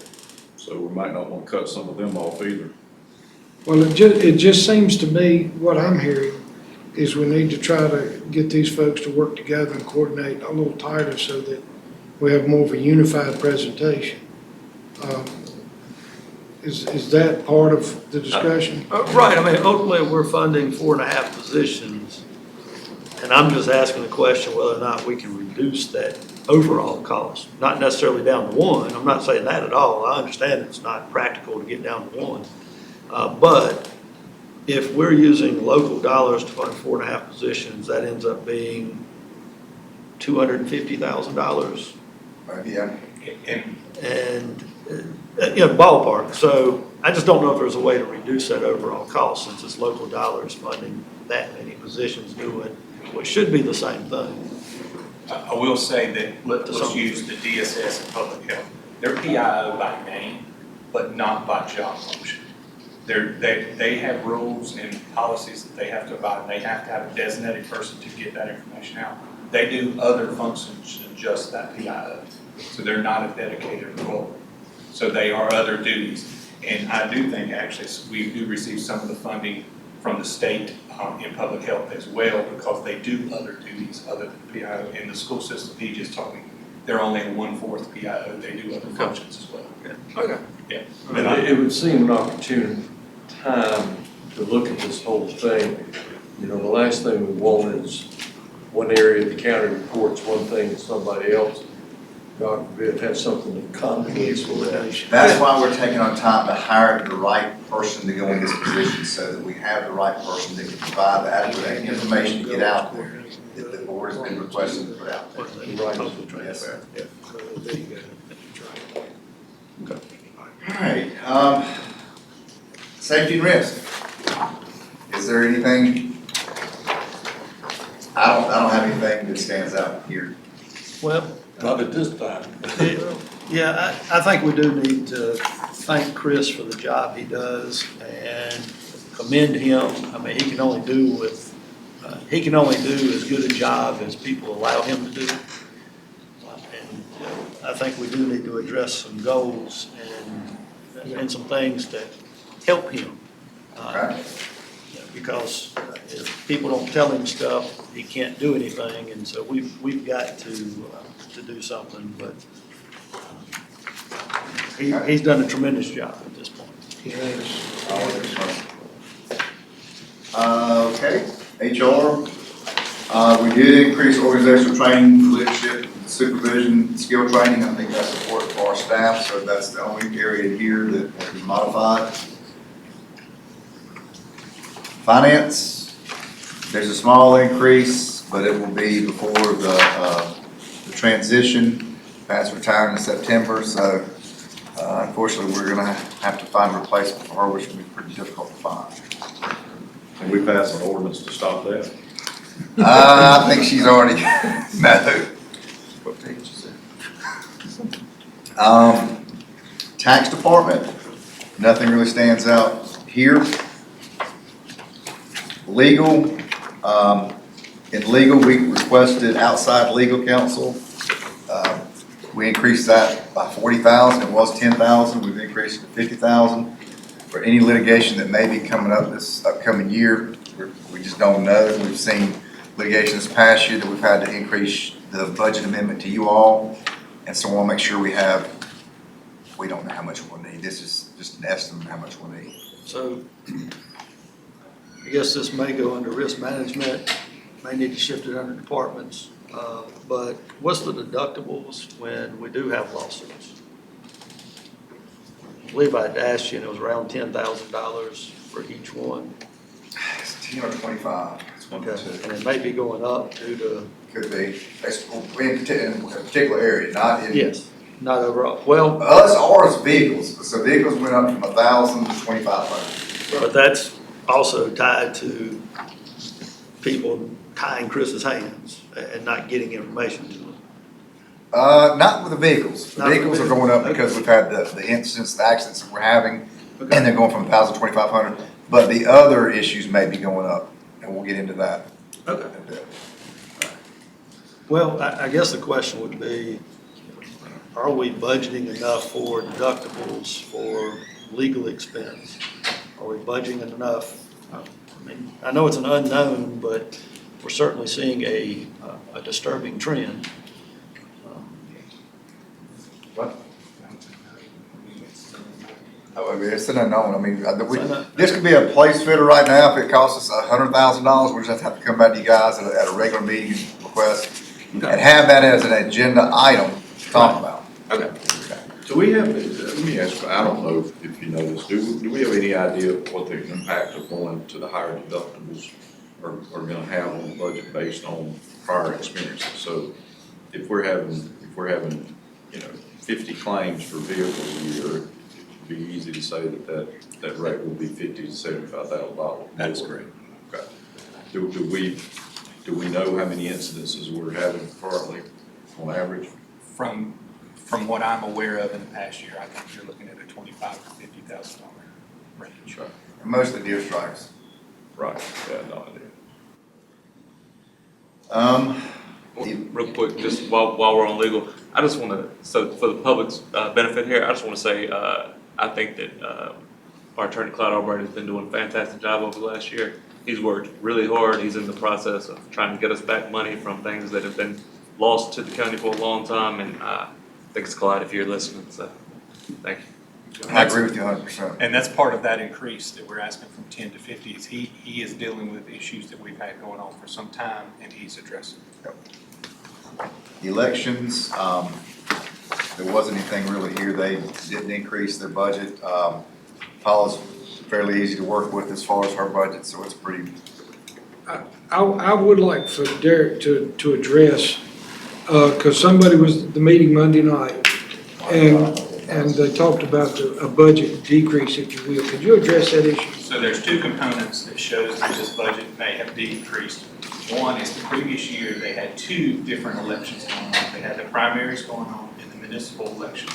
So we might not want to cut some of them off either. Well, it just seems to me, what I'm hearing is we need to try to get these folks to work together and coordinate a little tighter so that we have more of a unified presentation. Is that part of the discussion? Right, I mean, ultimately, we're funding 4.5 positions, and I'm just asking the question whether or not we can reduce that overall cost, not necessarily down to one. I'm not saying that at all. I understand it's not practical to get down to one. But if we're using local dollars to fund 4.5 positions, that ends up being $250,000. Yeah. And And, ballpark. So I just don't know if there's a way to reduce that overall cost since it's local dollars funding that many positions doing what should be the same thing. I will say that, But to let's some- use the DSS and public health. They're PIO by name, but not by job function. They have rules and policies that they have to abide, and they have to have a designated person to get that information out. They do other functions than just that PIO, so they're not a dedicated role. So they are other duties, and I do think actually we do receive some of the funding from the state in public health as well, because they do other duties other than PIO. In the school system, he just told me, they're only a 1/4 PIO, they do other functions as well. Okay. Yeah. And it would seem an opportune time to look at this whole thing. You know, the last thing we want is one area of the county reports one thing and somebody else, God forbid, has something that conflicts with that. That's why we're taking our time to hire the right person to go in this position, so that we have the right person that can provide the adequate information to get out there that the board has been requesting to put out there. Right. Yes, sir. There you go. All right, safety and risk. Is there anything? I don't have anything that stands out here. Well, Not at this time. yeah, I think we do need to thank Chris for the job he does and commend him. I mean, he can only do as good a job as people allow him to do. And I think we do need to address some goals and some things that help him. Right. Because if people don't tell him stuff, he can't do anything, and so we've got to do something, but he's done a tremendous job at this point. Okay, HR, we did increase organizational training, leadership, supervision, skill training. I think that's important for our staff, so that's the only area here that we modified. Finance, there's a small increase, but it will be before the transition. Pat's retiring in September, so unfortunately, we're gonna have to find a replacement for her, which will be pretty difficult to find. And we passed an ordinance to stop that. I think she's already, no. What page is Tax department, nothing really stands out here. Legal, in legal, we requested outside legal counsel. We increased that by 40,000, it was 10,000, we've increased it to 50,000. For any litigation that may be coming up this upcoming year, we just don't know. We've seen litigation this past year that we've had to increase the budget amendment to you all. And so we'll make sure we don't know how much we'll need. This is just an estimate of how much we'll need. So I guess this may go under risk management, may need to shift it under departments. But what's the deductibles when we do have lawsuits? I believe I'd asked you, and it was around $10,000 for each one. It's 10 or 25. It's one or two. And it may be going up due to, Could be. It's in a particular area, not in. yes, not overall. Well, Us, ours vehicles. So vehicles went up from 1,000 to 2,500. but that's also tied to people tying Chris's hands and not getting information to them. Not with the vehicles. The Not with vehicles are vehicles. going up because we've had the incidents, the accidents that we're having, Okay. and they're going from 1,000 to 2,500. But the other issues may be going up, and we'll get into that. Okay. Well, I guess the question would be, are we budgeting enough for deductibles for legal expense? Are we budgeting enough? I mean, I know it's an unknown, but we're certainly seeing a disturbing trend. I mean, it's an unknown. I mean, It's an- this could be a place fitter right now. If it costs us $100,000, we just have to come back to you guys at a regular meeting request and have that as an agenda item to talk about. Okay. Do we have, let me ask, I don't know if you know this, do we have any idea of what the impact of going to the higher deductibles are gonna have on the budget based on prior experiences? So if we're having, 50 claims for vehicles a year, it'd be easy to say that rate will be $50,000 to $75,000. That is correct. Okay. Do we know how many incidences we're having currently on average? From what I'm aware of in the past year, I think you're looking at a $25,000 to $50,000 range. Okay. And mostly deer strikes. Right, yeah, no idea. Real quick, just while we're on legal, I just want to, so for the public's benefit here, I just want to say, I think that our attorney Clyde Albright has been doing a fantastic job over the last year. He's worked really hard. He's in the process of trying to get us back money from things that have been lost to the county for a long time, and thanks, Clyde, if you're listening, so, thank you. I agree with you 100%. And that's part of that increase that we're asking from 10 to 50 is he is dealing with issues that we've had going on for some time and he's addressing. Elections, there wasn't anything really here. They didn't increase their budget. Paula's fairly easy to work with as far as her budget, so it's pretty, I would like for Derek to address, because somebody was at the meeting Monday night, and they talked about a budget decrease, if you will. Could you address that issue? So there's two components that shows that this budget may have decreased. One is the previous year, they had two different elections going on. They had the primaries going on and the municipal election.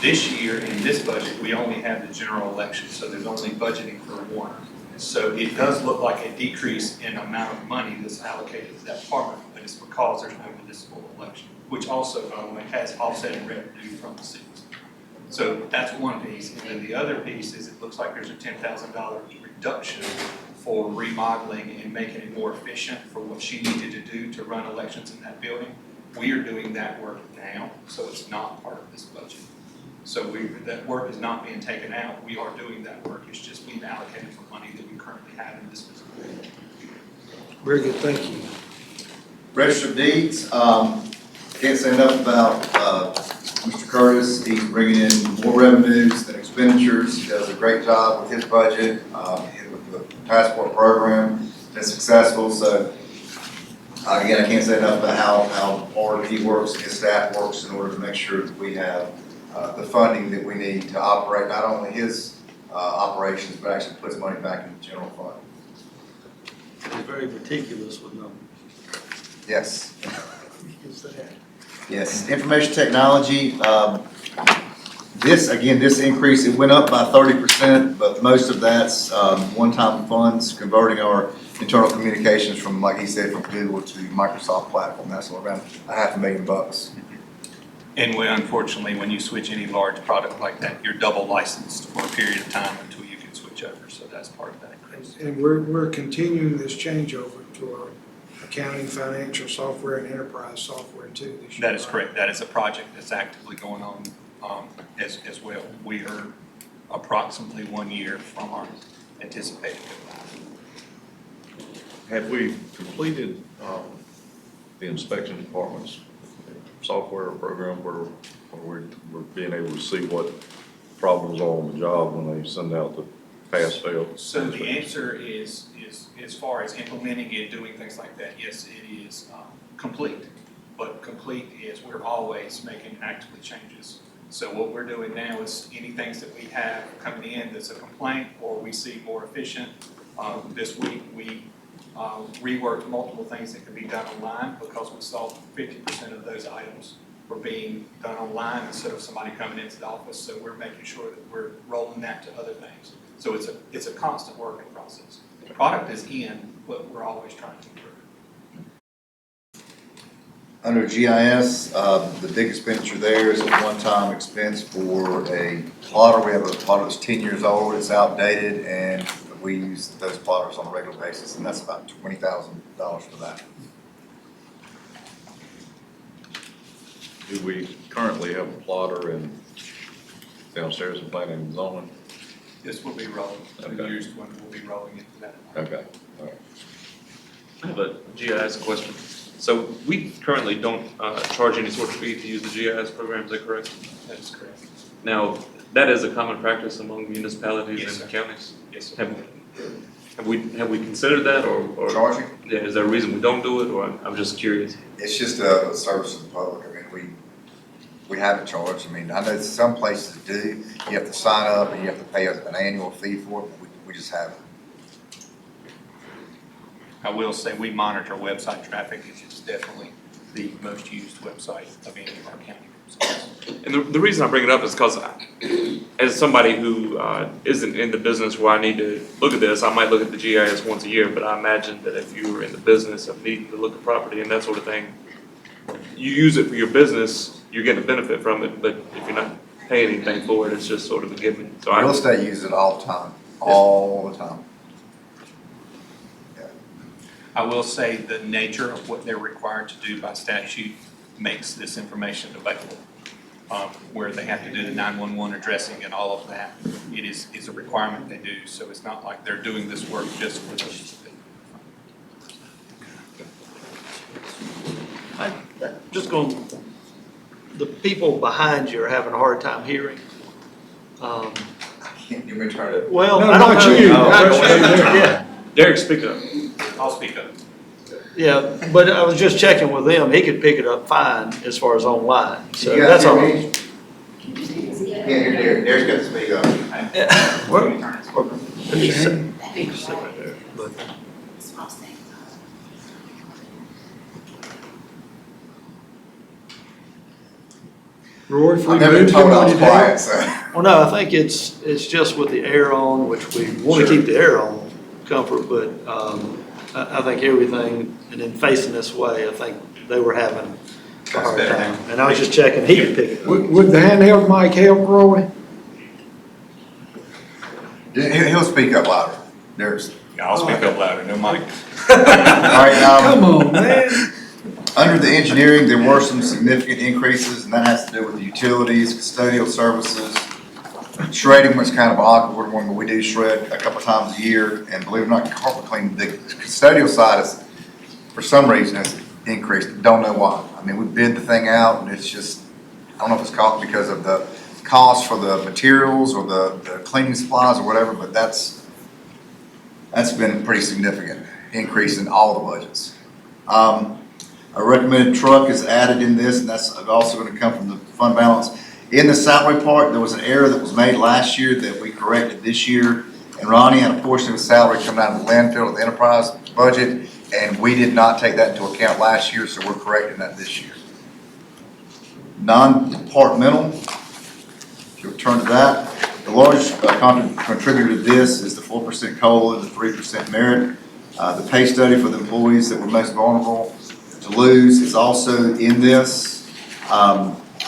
This year, in this budget, we only have the general election, so there's only budgeting for one. So it does look like a decrease in amount of money that's allocated to that department, but it's because there's no municipal election, which also, by the way, has offsetting revenue from the cities. So that's one piece, and then the other piece is it looks like there's a $10,000 reduction for remodeling and making it more efficient for what she needed to do to run elections in that building. We are doing that work now, so it's not part of this budget. So that work is not being taken out, we are doing that work, it's just being allocated for money that we currently have in this fiscal year. Very good, thank you. Register of Deeds, can't say enough about Mr. Curtis. He's bringing in more revenues than expenditures. He does a great job with his budget. The passport program is successful. So again, I can't say enough about how hard he works and his staff works in order to make sure that we have the funding that we need to operate not only his operations, but actually puts money back in the general fund. He's very meticulous with numbers. Yes. Is that? Yes, information technology, this increase, it went up by 30%, but most of that's one-time funds, converting our internal communications from, like he said, from Google to Microsoft platform. That's around $500,000. And unfortunately, when you switch any large product like that, you're double licensed for a period of time until you can switch over, so that's part of that increase. And we're continuing this changeover to our accounting, financial software, and enterprise software too this year. That is correct. That is a project that's actively going on as well. We are approximately 1 year from our anticipated go live. Have we completed the inspection department's software program where we're being able to see what problems are on the job when they send out the pass-fail? So the answer is as far as implementing it, doing things like that, yes, it is complete. But complete is we're always making actively changes. So what we're doing now is any things that we have coming in that's a complaint or we see more efficient. This week we reworked multiple things that could be done online because we saw 50% of those items were being done online instead of somebody coming into the office. So we're making sure that we're rolling that to other things. So it's a constant working process. The product is in, but we're always trying to improve. Under GIS, the big expenditure there is a one-time expense for a plotter. We have a plotter that's 10 years old, it's outdated, and we use those plotters on a regular basis, and that's about $20,000 for that. Do we currently have a plotter and downstairs in planning and zoning? This will be rolling, the Okay. used one will be rolling into that. Okay, all right. I have a GIS question. So we currently don't charge any sort of fee to use the GIS program, is that correct? That is correct. Now, that is a common practice among municipalities Yes, and sir. counties. Yes, sir. Have we considered that or? Charging? Yeah, is there a reason we don't do it, or I'm just curious? It's just a service to the public. I mean, we haven't charged. I mean, I know some places do. You have to sign up and you have to pay an annual fee for it, but we just haven't. I will say we monitor website traffic. It's definitely the most used website of any of our county websites. And the reason I bring it up is because as somebody who isn't in the business where I need to look at this, I might look at the GIS once a year, but I imagine that if you were in the business of needing to look at property and that sort of thing, you use it for your business, you're getting a benefit from it, but if you're not paying anything for it, it's just sort of a given. So Real I, estate uses it all the time, all the time. I will say the nature of what they're required to do by statute makes this information available. Where they have to do the 911 addressing and all of that, it's a requirement they do, so it's not like they're doing this work just for this. Just going, the people behind you are having a hard time hearing. You may try to. Well, No, I don't not know. you, Oh, not you. Yeah, Derek, speak up. I'll speak up. yeah, but I was just checking with them, he could pick it up fine as far as online, so You guys that's all. hear me? Can't hear Derek. Derek's got to speak up. He said- he said right there, but- Roy, if we I've never been moved told him I on was your quiet, so. Well, no, I think it's just with the air on, which we want to Sure. keep the air on comfort, but I think everything, and then facing this way, I think they were having a hard That's better. time. And I was just checking, he could pick it up. Would the handheld mic help, Roy? He'll speak up louder. Derek's. Yeah, I'll speak up louder, no mic. All right, Come on, man. under the engineering, there were some significant increases, and that has to do with the utilities, custodial services. Shredding was kind of an awkward one, but we do shred a couple times a year, and believe it or not, carpet cleaning, the custodial side is, for some reason, has increased, don't know why. I mean, we bid the thing out, and it's just, I don't know if it's caught because of the cost for the materials or the cleaning supplies or whatever, but that's been a pretty significant increase in all the budgets. A recommended truck is added in this, and that's also gonna come from the fund balance. In the salary part, there was an error that was made last year that we corrected this year. And Ronnie had a portion of his salary coming out of the landfill of the enterprise budget, and we did not take that into account last year, so we're correcting that this year. Non-departmental, if you return to that, the largest contributor to this is the 4% COLA, the 3% merit. The pay study for the employees that were most vulnerable to lose is also in this.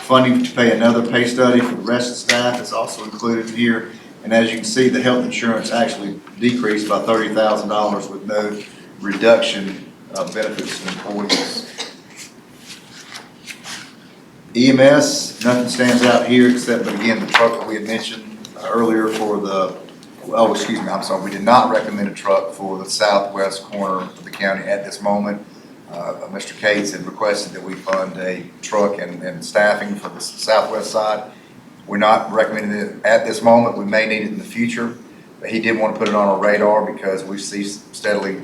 Funding to pay another pay study for the rest of the staff is also included in here. And as you can see, the health insurance actually decreased by $30,000 with no reduction of benefits to employees. EMS, nothing stands out here except, but again, the truck that we had mentioned earlier for the, oh, excuse me, I'm sorry, we did not recommend a truck for the southwest corner of the county at this moment. Mr. Cates had requested that we fund a truck and staffing for the southwest side. We're not recommending it at this moment. We may need it in the future, but he did want to put it on our radar because we see steadily,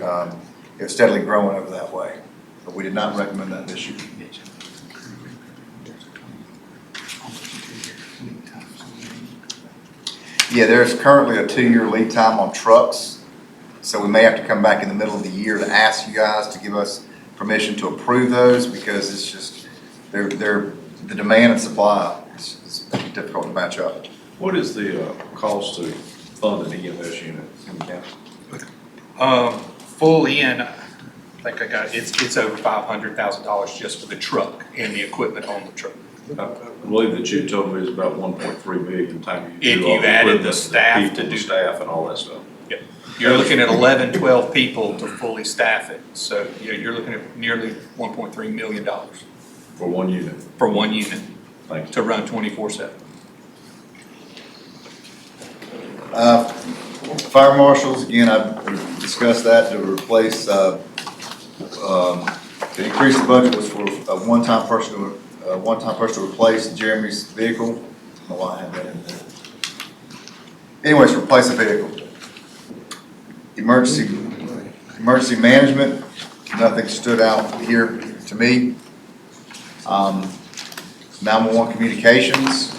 it's steadily growing over that way. But we did not recommend that this year. Yeah, there's currently a 2-year lead time on trucks, so we may have to come back in the middle of the year to ask you guys to give us permission to approve those because it's just, they're the demand and supply is difficult to match up. What is the cost to fund an EMS unit in the county? Full in, I think I got, it's over $500,000 just for the truck and the equipment on the truck. I believe that you told me it's about 1.3 million time you If do all you the added the equipment, staff people, to the do- staff and all that stuff. You're looking at 11, 12 people to fully staff it, so you're looking at nearly $1.3 million For one unit. for one unit Thank you. to run 24/7. Fire marshals, again, I discussed that to replace, to increase the budget was for a one-time person to replace Jeremy's vehicle. I don't know why I have that in there. Anyways, replace a vehicle. Emergency management, nothing stood out here to me. 911 communications,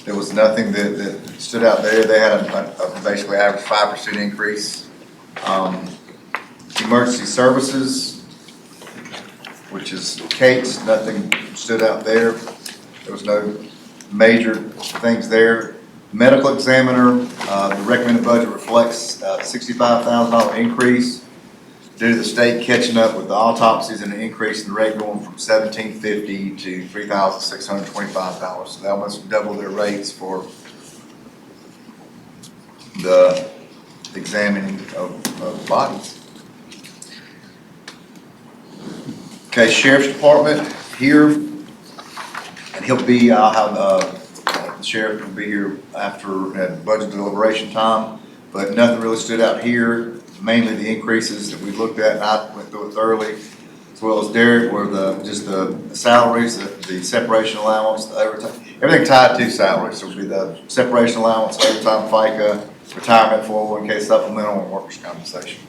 there was nothing that stood out there. They had a basically average 5% increase. Emergency services, which is Kate's, nothing stood out there. There was no major things there. Medical examiner, the recommended budget reflects a $65,000 increase due to the state catching up with the autopsies and an increase in the rate going from $1,750 to $3,625. So they almost double their rates for the examining of bodies. Okay, Sheriff's Department here, and he'll be, I'll have, the sheriff will be here after at budget deliberation time, but nothing really stood out here. Mainly the increases that we looked at, and I went through it thoroughly, as well as Derek, were just the salaries, the separation allowance, the overtime, everything tied to salaries. So it would be the separation allowance, overtime, FICA, retirement, 401k supplemental, and workers' compensation.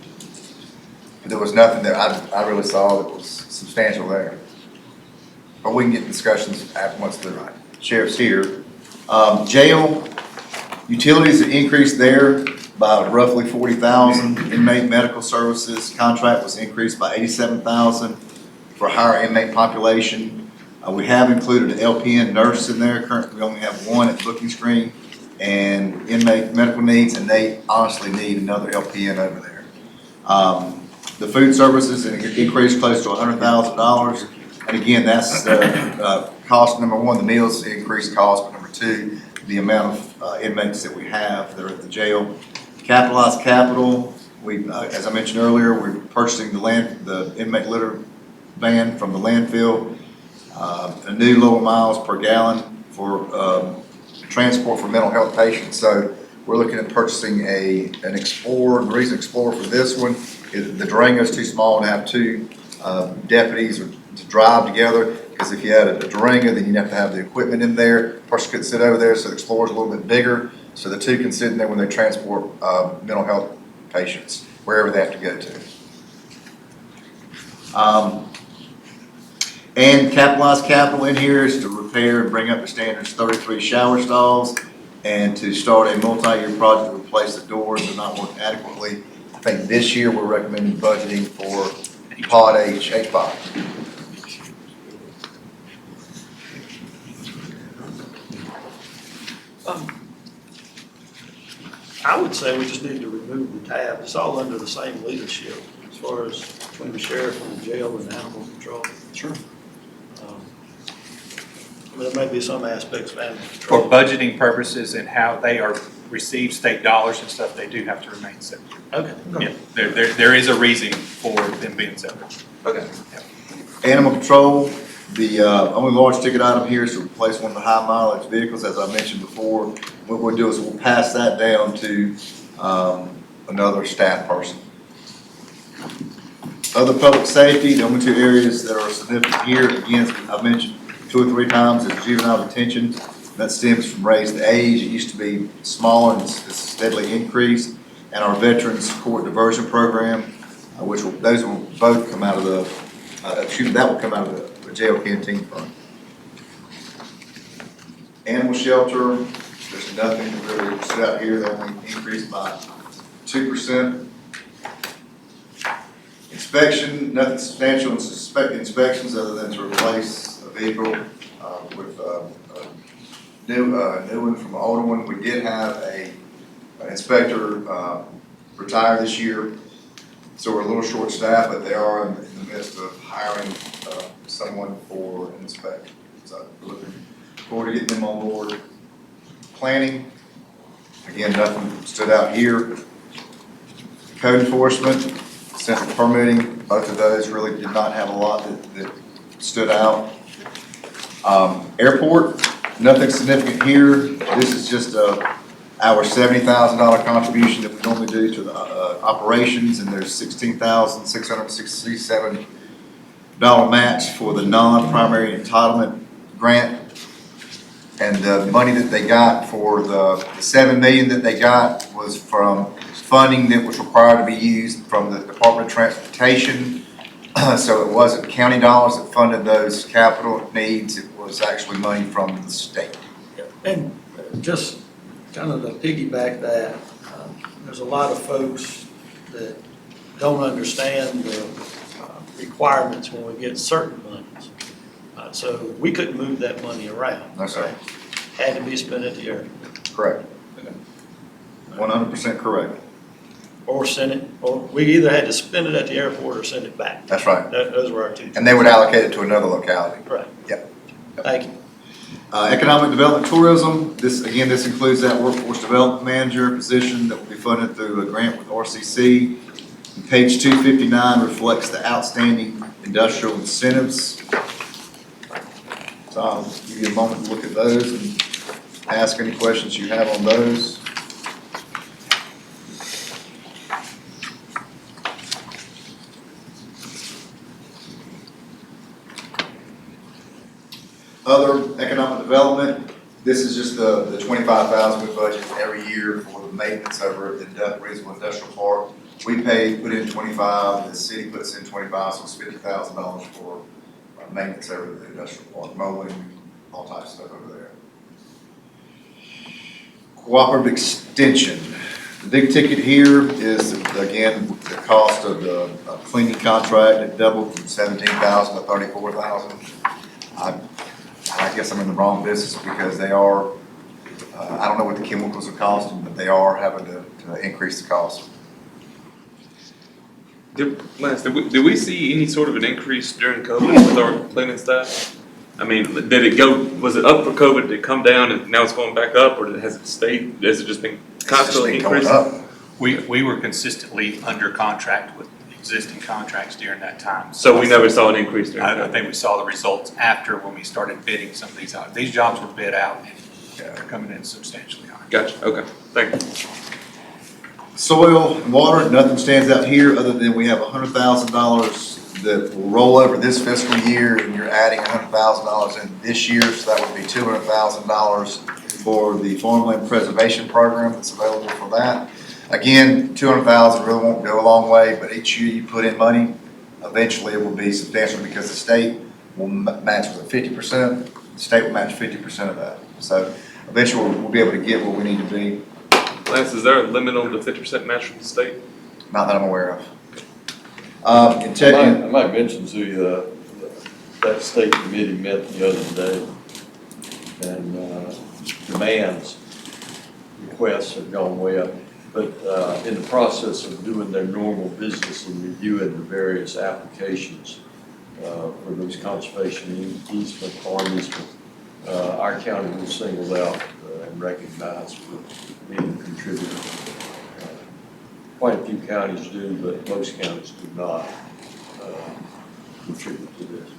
But there was nothing that I really saw that was substantial there. But we can get discussions after once the sheriff's here. Jail, utilities have increased there by roughly 40,000. Inmate medical services contract was increased by 87,000 for a higher inmate population. We have included an LPN nurse in there. Currently, we only have one at booking screen and inmate medical needs, and they honestly need another LPN over there. The food services increased close to $100,000. And again, that's cost number one, the meals increased cost, but number two, the amount of inmates that we have that are at the jail. Capitalized capital, we, as I mentioned earlier, we're purchasing the inmate litter van from the landfill, a new lower miles per gallon for transport for mental health patients. So we're looking at purchasing an Explorer. The reason Explorer for this one is the Durango's too small to have two deputies to drive together, because if you had a Durango, then you'd have to have the equipment in there. Person couldn't sit over there, so the Explorer's a little bit bigger. So the two can sit in there when they transport mental health patients, wherever they have to go to. And capitalized capital in here is to repair and bring up to standards 33 shower stalls, and to start a multi-year project to replace the doors that are not working adequately. I think this year we're recommending budgeting for Pod H5. I would say we just need to remove the tab. It's all under the same leadership as far as between the sheriff and the jail and animal control. Sure. There may be some aspects of animal For control. budgeting purposes and how they are receive state dollars and stuff, they do have to remain separate. Okay. Yeah, there is a reason for them being separate. Okay. Animal control, the only large ticket item here is to replace one of the high mileage vehicles, as I mentioned before. What we'll do is we'll pass that down to another staff person. Other public safety, the only two areas that are significant here, again, I've mentioned 2 or 3 times, is juvenile detention. That stems from raised age. It used to be smaller and it's steadily increased. And our Veterans Court Diversion Program, those will both come out of the, that will come out of the jail canteen fund. Animal shelter, there's nothing really stood out here. They only increased by 2%. Inspection, nothing substantial in inspections other than to replace a vehicle with a new one from an older one. We did have an inspector retire this year, so we're a little short staffed, but they are in the midst of hiring someone for an inspection. So we're looking forward to getting them on board. Planning, again, nothing stood out here. Code enforcement, central permitting, both of those really did not have a lot that stood out. Airport, nothing significant here. This is just our $70,000 contribution that we normally do to the operations, and there's $16,667 match for the non-primary entitlement grant. And the money that they got for the $7 million that they got was from funding that was required to be used from the Department of Transportation. So it wasn't county dollars that funded those capital needs, it was actually money from the state. And just kind of to piggyback that, there's a lot of folks that don't understand the requirements when we get certain monies. So we couldn't move that money around. No, sir. Had to be spent at the airport. Correct. 100% correct. Or send it, or we either had to spend it at the airport or send it back. That's right. Those were our two. And they would allocate it to another locality. Right. Yep. Thank you. Economic development tourism, this includes that workforce development manager position that will be funded through a grant with RCC. And page 259 reflects the outstanding industrial incentives. So I'll give you a moment to look at those and ask any questions you have on those. Other economic development, this is just the 25,000 we budget every year for the maintenance over at the Reedsville Industrial Park. We put in 25, the city puts in 25, so it's $50,000 for maintenance over the industrial park, mowing, all types of stuff over there. Cooperative extension. The big ticket here is, again, the cost of the cleaning contract. It doubled from $17,000 to $34,000. I guess I'm in the wrong business because they are, I don't know what the chemicals are costing, but they are having to increase the cost. Lance, did we see any sort of an increase during COVID with our cleaning staff? I mean, did it go, was it up for COVID, did it come down and now it's going back up, or has it stayed, has it just been constantly It's just been increasing? going up. We were consistently under contract with existing contracts during that time. So we never saw an increase during I COVID? think we saw the results after when we started bidding some of these out. These jobs were bid out and they're coming in substantially higher. Gotcha, okay, thank you. Soil and water, nothing stands out here other than we have $100,000 that will roll over this fiscal year, and you're adding $100,000 in this year, so that would be $200,000 for the farmland preservation program that's available for that. Again, $200,000 really won't go a long way, but each year you put in money, eventually it will be substantial because the state will match with 50%. The state will match 50% of that. So eventually we'll be able to get where we need to be. Lance, is there a limit on the 50% match from the state? Not that I'm aware of. I might mention to you, that state committee met the other day, and demands, requests have gone way up. But in the process of doing their normal business and reviewing the various applications for those conservation easement, farm easement, our county was singled out and recognized for being a contributor. Quite a few counties do, but most counties do not contribute to this.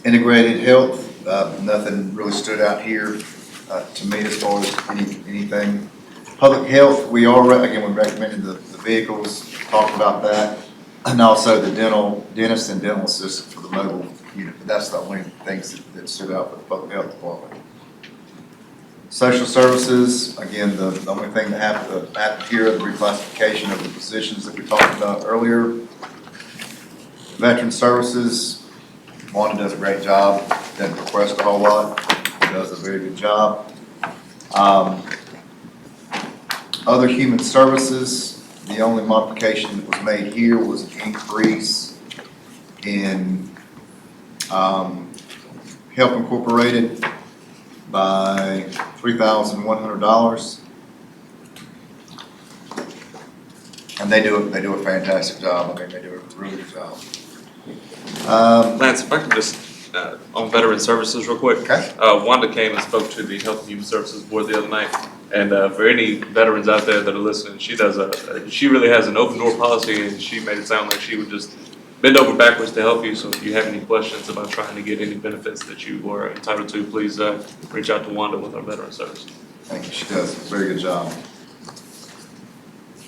Integrated health, nothing really stood out here to me as far as anything. Public health, we recommended the vehicles, talked about that, and also the dentist and dental assistant for the mobile unit. But that's the only things that stood out for the public health department. Social services, again, the only thing that happened here, the reclassification of the positions that we talked about earlier. Veteran services, Wanda does a great job, doesn't request a whole lot, does a very good job. Other human services, the only modification that was made here was an increase in Health Incorporated by $3,100. And they do a fantastic job. I mean, they do a really good job. Lance, if I could just, on veteran services real quick. Okay. Wanda came and spoke to the Health and Human Services Board the other night. And for any veterans out there that are listening, she really has an open door policy, and she made it sound like she would just bend over backwards to help you, so if you have any questions about trying to get any benefits that you were entitled to, please reach out to Wanda with our Veteran Service. Thank you, she does a very good job.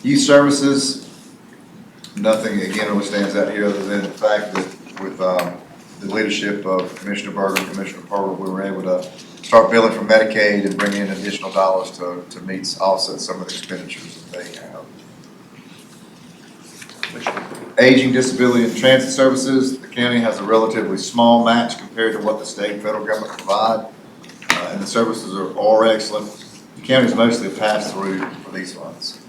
Youth Services, nothing again really stands out here other than the fact that with the leadership of Commissioner Berger and Commissioner Parker, we were able to start billing for Medicaid and bring in additional dollars to meet, offset some of the expenditures that they have. Aging, Disability, and Transit Services, the county has a relatively small match compared to what the state and federal government provide, and the services are excellent. The county is mostly a pass-through for these funds.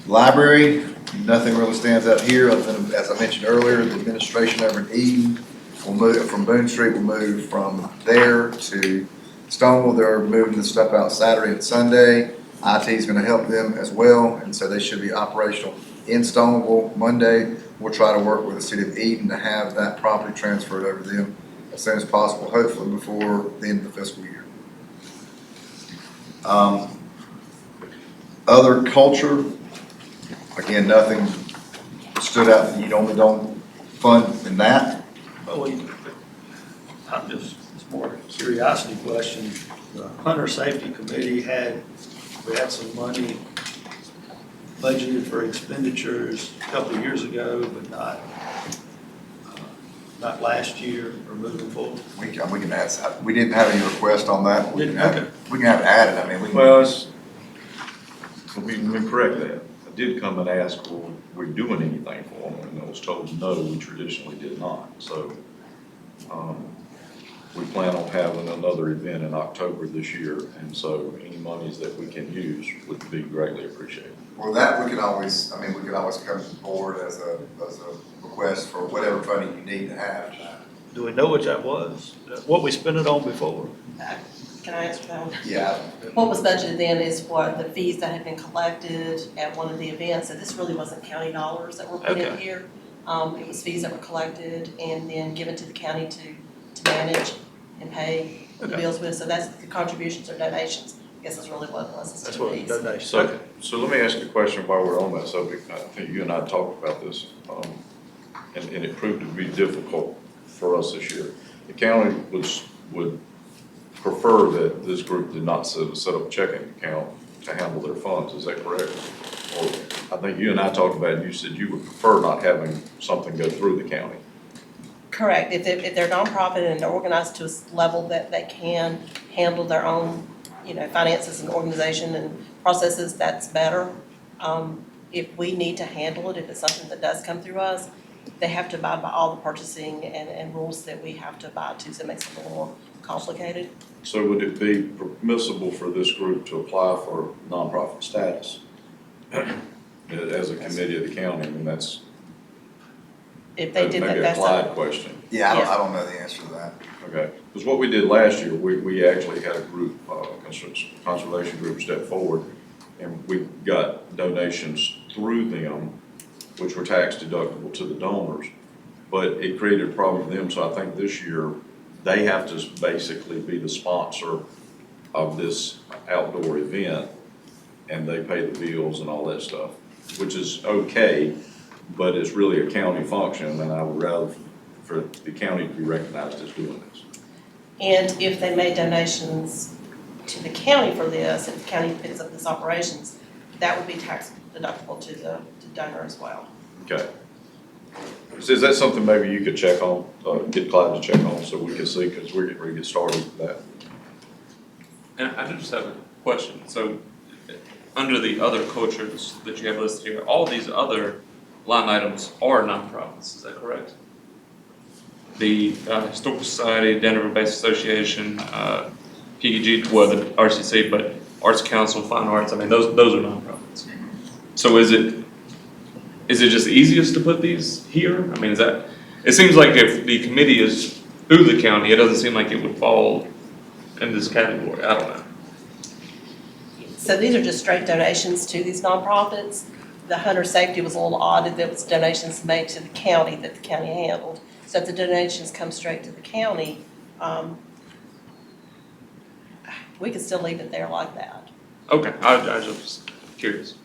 Library, nothing really stands out here, other than, as I mentioned earlier, the administration over in Eden will move from Boone Street, will move from there to Stonewall. They're moving the stuff out Saturday and Sunday. IT is going to help them as well, and so they should be operational in Stonewall Monday. We'll try to work with the city of Eden to have that property transferred over to them as soon as possible, hopefully before the end of the fiscal year. Other culture, again, nothing stood out that you normally don't fund in that. Well, I'm just, it's more a curiosity question. The Hunter Safety Committee we had some money budgeted for expenditures a couple of years ago, but not last year or moving forward. We can add, we didn't have any request on that. We can have it added. I mean, we can. Well, let me correct that. I did come and ask, well, we're doing anything for them, and I was told, no, we traditionally did not. So, we plan on having another event in October this year, and so any monies that we can use would be greatly appreciated. Well, that we could always, we could always come to the board as a request for whatever funding you need to have. Do we know what that was? What we spent it on before? Can I answer that one? Yeah. What was budgeted then is what the fees that had been collected at one of the events, so this really wasn't county dollars that were put in Okay. here. It was fees that were collected and then given to the county to manage and pay the Okay. bills with, so that's the contributions or donations, I guess is really what it was. That's what fees. donations. So let me ask you a question while we're on that subject. I think you and I talked about this, and it proved to be difficult for us this year. The county would prefer that this group did not set up a checking account to handle their funds. Is that correct? Or I think you and I talked about it, and you said you would prefer not having something go through the county. Correct, if they're nonprofit and they're organized to a level that they can handle their own, finances and organization and processes, that's better. If we need to handle it, if it's something that does come through us, they have to abide by all the purchasing and rules that we have to abide to, so it makes it a little more complicated. So would it be permissible for this group to apply for nonprofit status as a committee of the county? I mean, that's If they did that, maybe a that's Clyde question. Yeah, Yes. I don't know the answer to that. Okay, because what we did last year, we actually had a group, conservation group step forward, and we got donations through them, which were tax deductible to the donors, but it created a problem for them, so I think this year, they have to basically be the sponsor of this outdoor event, and they pay the bills and all that stuff, which is okay, but it's really a county function, and I would rather for the county to be recognized as doing this. And if they made donations to the county for this, if the county picks up this operations, that would be tax deductible to the donor as well. Okay. So is that something maybe you could check on, get Clyde to check on so we can see, because we're getting ready to get started with that. And I do just have a question. So, under the other cultures that you have listed here, all these other line items are nonprofits, is that correct? The Historical Society, Denver Bass Association, PEG, well, the RCC, but Arts Council, Fine Arts, I mean, those are nonprofits. So is it just easiest to put these here? I mean, it seems like if the committee is through the county, it doesn't seem like it would fall in this category, I don't know. So these are just straight donations to these nonprofits. The Hunter Safety was a little odd, that was donations made to the county that the county handled. So if the donations come straight to the county, we could still leave it there like that. Okay, I was just curious.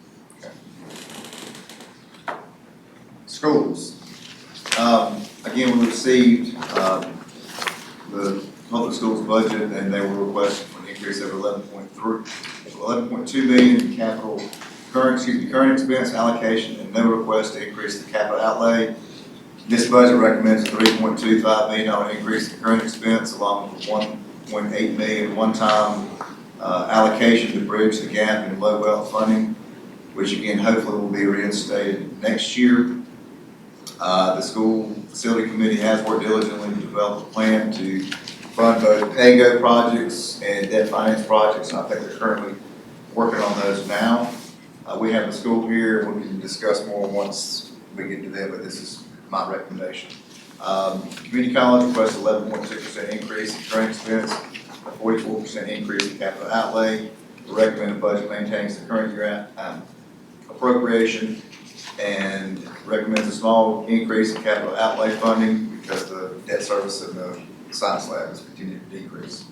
Schools. Again, we received, the public schools budget, and they were requesting for an increase of 11.2 million in current expense allocation, and no request to increase the capital outlay. This budget recommends a $3.25 million increase in current expense, along with $1.8 million one-time allocation to bridge the gap in low wealth funding, which again, hopefully will be reinstated next year. The school facility committee has worked diligently to develop a plan to fund both PAYGO projects and debt finance projects, and I think they're currently working on those now. We have the school here, and we can discuss more once we get to them, but this is my recommendation. Community college requests 11.6% increase in current expense, a 44% increase in capital outlay. The recommended budget maintains the current year appropriation and recommends a small increase in capital outlay funding because the debt service and the science lab has continued to decrease.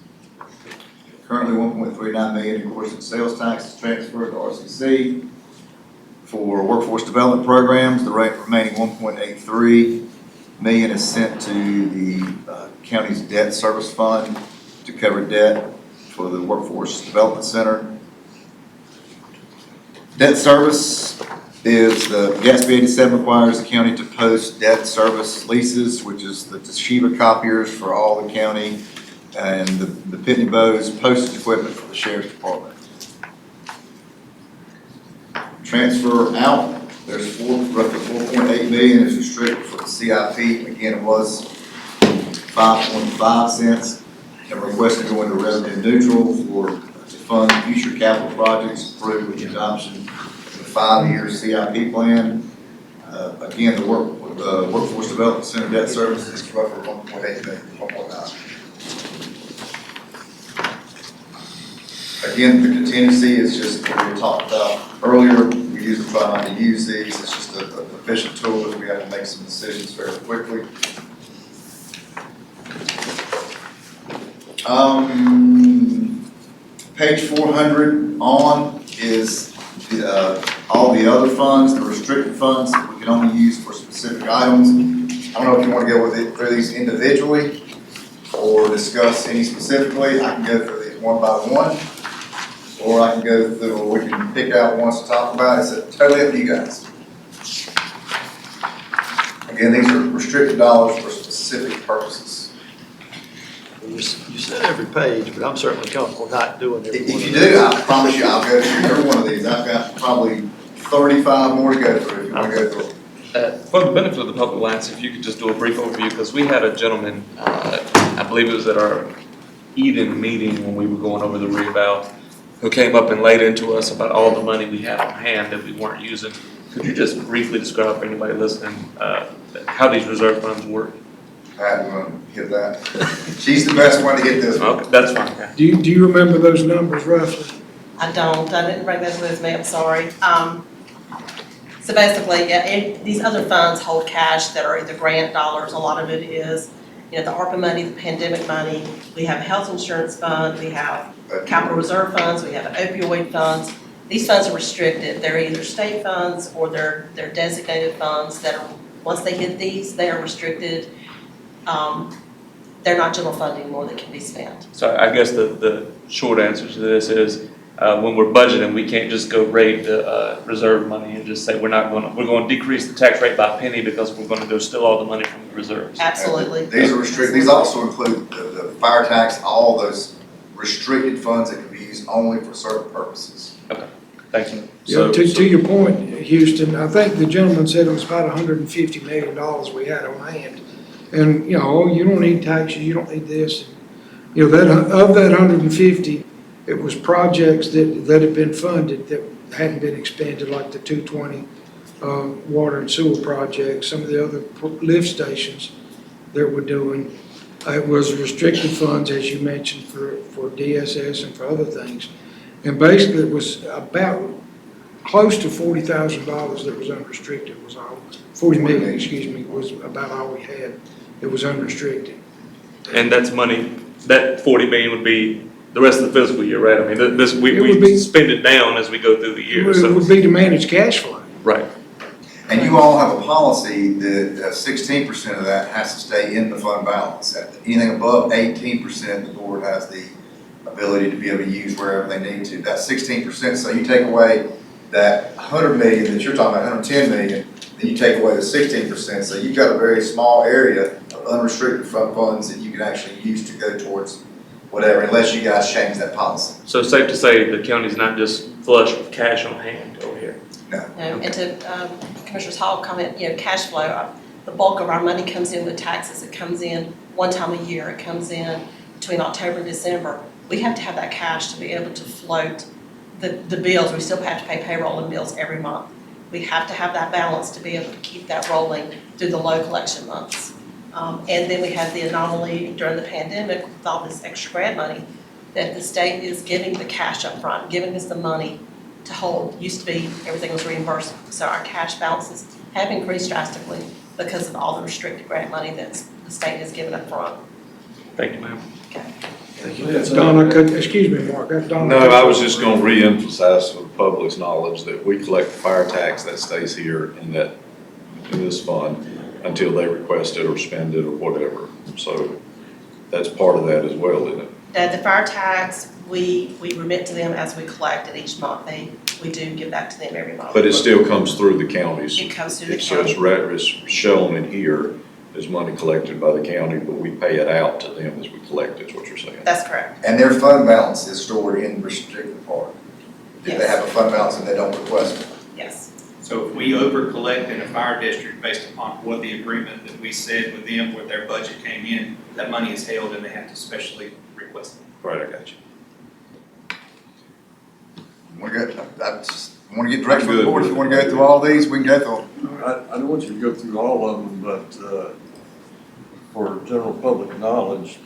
Currently, $1.39 million in course and sales tax is transferred to RCC. For workforce development programs, the remaining $1.83 million is sent to the county's debt service fund to cover debt for the Workforce Development Center. Debt service is the Gatsby 87 requires the county to post debt service leases, which is the Toshiba copiers for all the county, and the Pitney Bowes postage equipment for the sheriff's department. Transfer out, there's roughly 4.8 million is restricted for the CIP. Again, it was 5.5 cents. And request to go into revenue neutral to fund future capital projects approved with the adoption of the 5-year CIP plan. Again, the Workforce Development Center debt service is roughly 1.8 million, 1.9. Again, the contingency is just what we talked about earlier. We usually try not to use these. It's just an efficient tool if we have to make some decisions very quickly. Page 400 on is all the other funds, the restricted funds that we can only use for specific items. I don't know if you want to go with it through these individually or discuss any specifically. I can go through these one by one, or I can go through, or we can pick out ones to talk about. It's totally up to you guys. Again, these are restricted dollars for specific purposes. You said every page, but I'm certainly comfortable not doing every one. If you do, I promise you, I'll go through every one of these. I've got probably 35 more to go through if you want to go through them. For the benefit of the public, Lance, if you could just do a brief overview, because we had a gentleman, I believe it was at our Eden meeting when we were going over the reeval, who came up and laid into us about all the money we had on hand that we weren't using. Could you just briefly describe for anybody listening how these reserve funds work? I'm gonna hit that. She's the best one to hit this one. Okay, that's fine. Yeah. Do you remember those numbers roughly? I didn't bring those with me, I'm sorry. So basically, yeah, these other funds hold cash that are either grant dollars, a lot of it is, the ARPA money, the pandemic money. We have a health insurance fund, we have capital reserve funds, we have opioid funds. These funds are restricted. They're either state funds or they're designated funds that are, once they hit these, they are restricted. They're not general fund anymore that can be spent. So I guess the short answer to this is when we're budgeting, we can't just go raid the reserve money and just say we're going to decrease the tax rate by a penny because we're going to go steal all the money from the reserves. Absolutely. These are restricted. These also include the fire tax, all those restricted funds that can be used only for certain purposes. Okay, thank you. Yeah, to your point, Houston, I think the gentleman said it was about $150 million we had on hand. And, you don't need taxes, you don't need this. Of that 150, it was projects that had been funded that hadn't been expended, like the 220 water and sewer projects, some of the other lift stations that we're doing. It was restricted funds, as you mentioned, for DSS and for other things. And basically, it was about close to $40,000 that was unrestricted was all. 40 million, excuse me, was about all we had. It was unrestricted. And that's money, that 40 million would be the rest of the fiscal year, right? I mean, we It would be- spend it down as we go through the year. It So would be to manage cash flow. right. And you all have a policy that 16% of that has to stay in the fund balance. Anything above 18%, the board has the ability to be able to use wherever they need to. That's 16%, so you take away that 100 million that you're talking about, 110 million, then you take away the 16%, so you've got a very small area of unrestricted fund funds that you can actually use to go towards whatever, unless you guys change that policy. So it's safe to say the county's not just flush with cash on hand over here? And to Commissioner's Hall comment, cash flow, the bulk of our money comes in with taxes. It comes in one time a year. It comes in between October and December. We have to have that cash to be able to float the bills. We still have to pay payroll and bills every month. We have to have that balance to be able to keep that rolling through the low collection months. And then we have the anomaly during the pandemic with all this extra grant money that the state is giving the cash up front, giving us the money to hold. Used to be everything was reimbursed, so our cash balances have increased drastically because of all the restricted grant money that the state has given up front. Thank you, ma'am. Donna, excuse me, Mark, that's Donna. No, I was just gonna reemphasize for the public's knowledge that we collect the fire tax that stays here in this fund until they request it or spend it or whatever. So that's part of that as well, isn't it? The fire tax, we remit to them as we collect it each month. We do give that to them every month. But it still comes through the counties. It comes through the So it's county. it's shown in here as money collected by the county, but we pay it out to them as we collect it, is what you're saying. That's correct. And their fund balance is stored in the restricted part. If they Yes. have a fund balance and they don't request it. Yes. So if we over-collect in a fire district based upon what the agreement that we said with them, where their budget came in, that money is held and they have to specially request it. Right, I got you. I just want to get direction from the I'm good board. If with you want it. to go through all these, we can go through them. I don't want you to go through all of them, but for general public knowledge,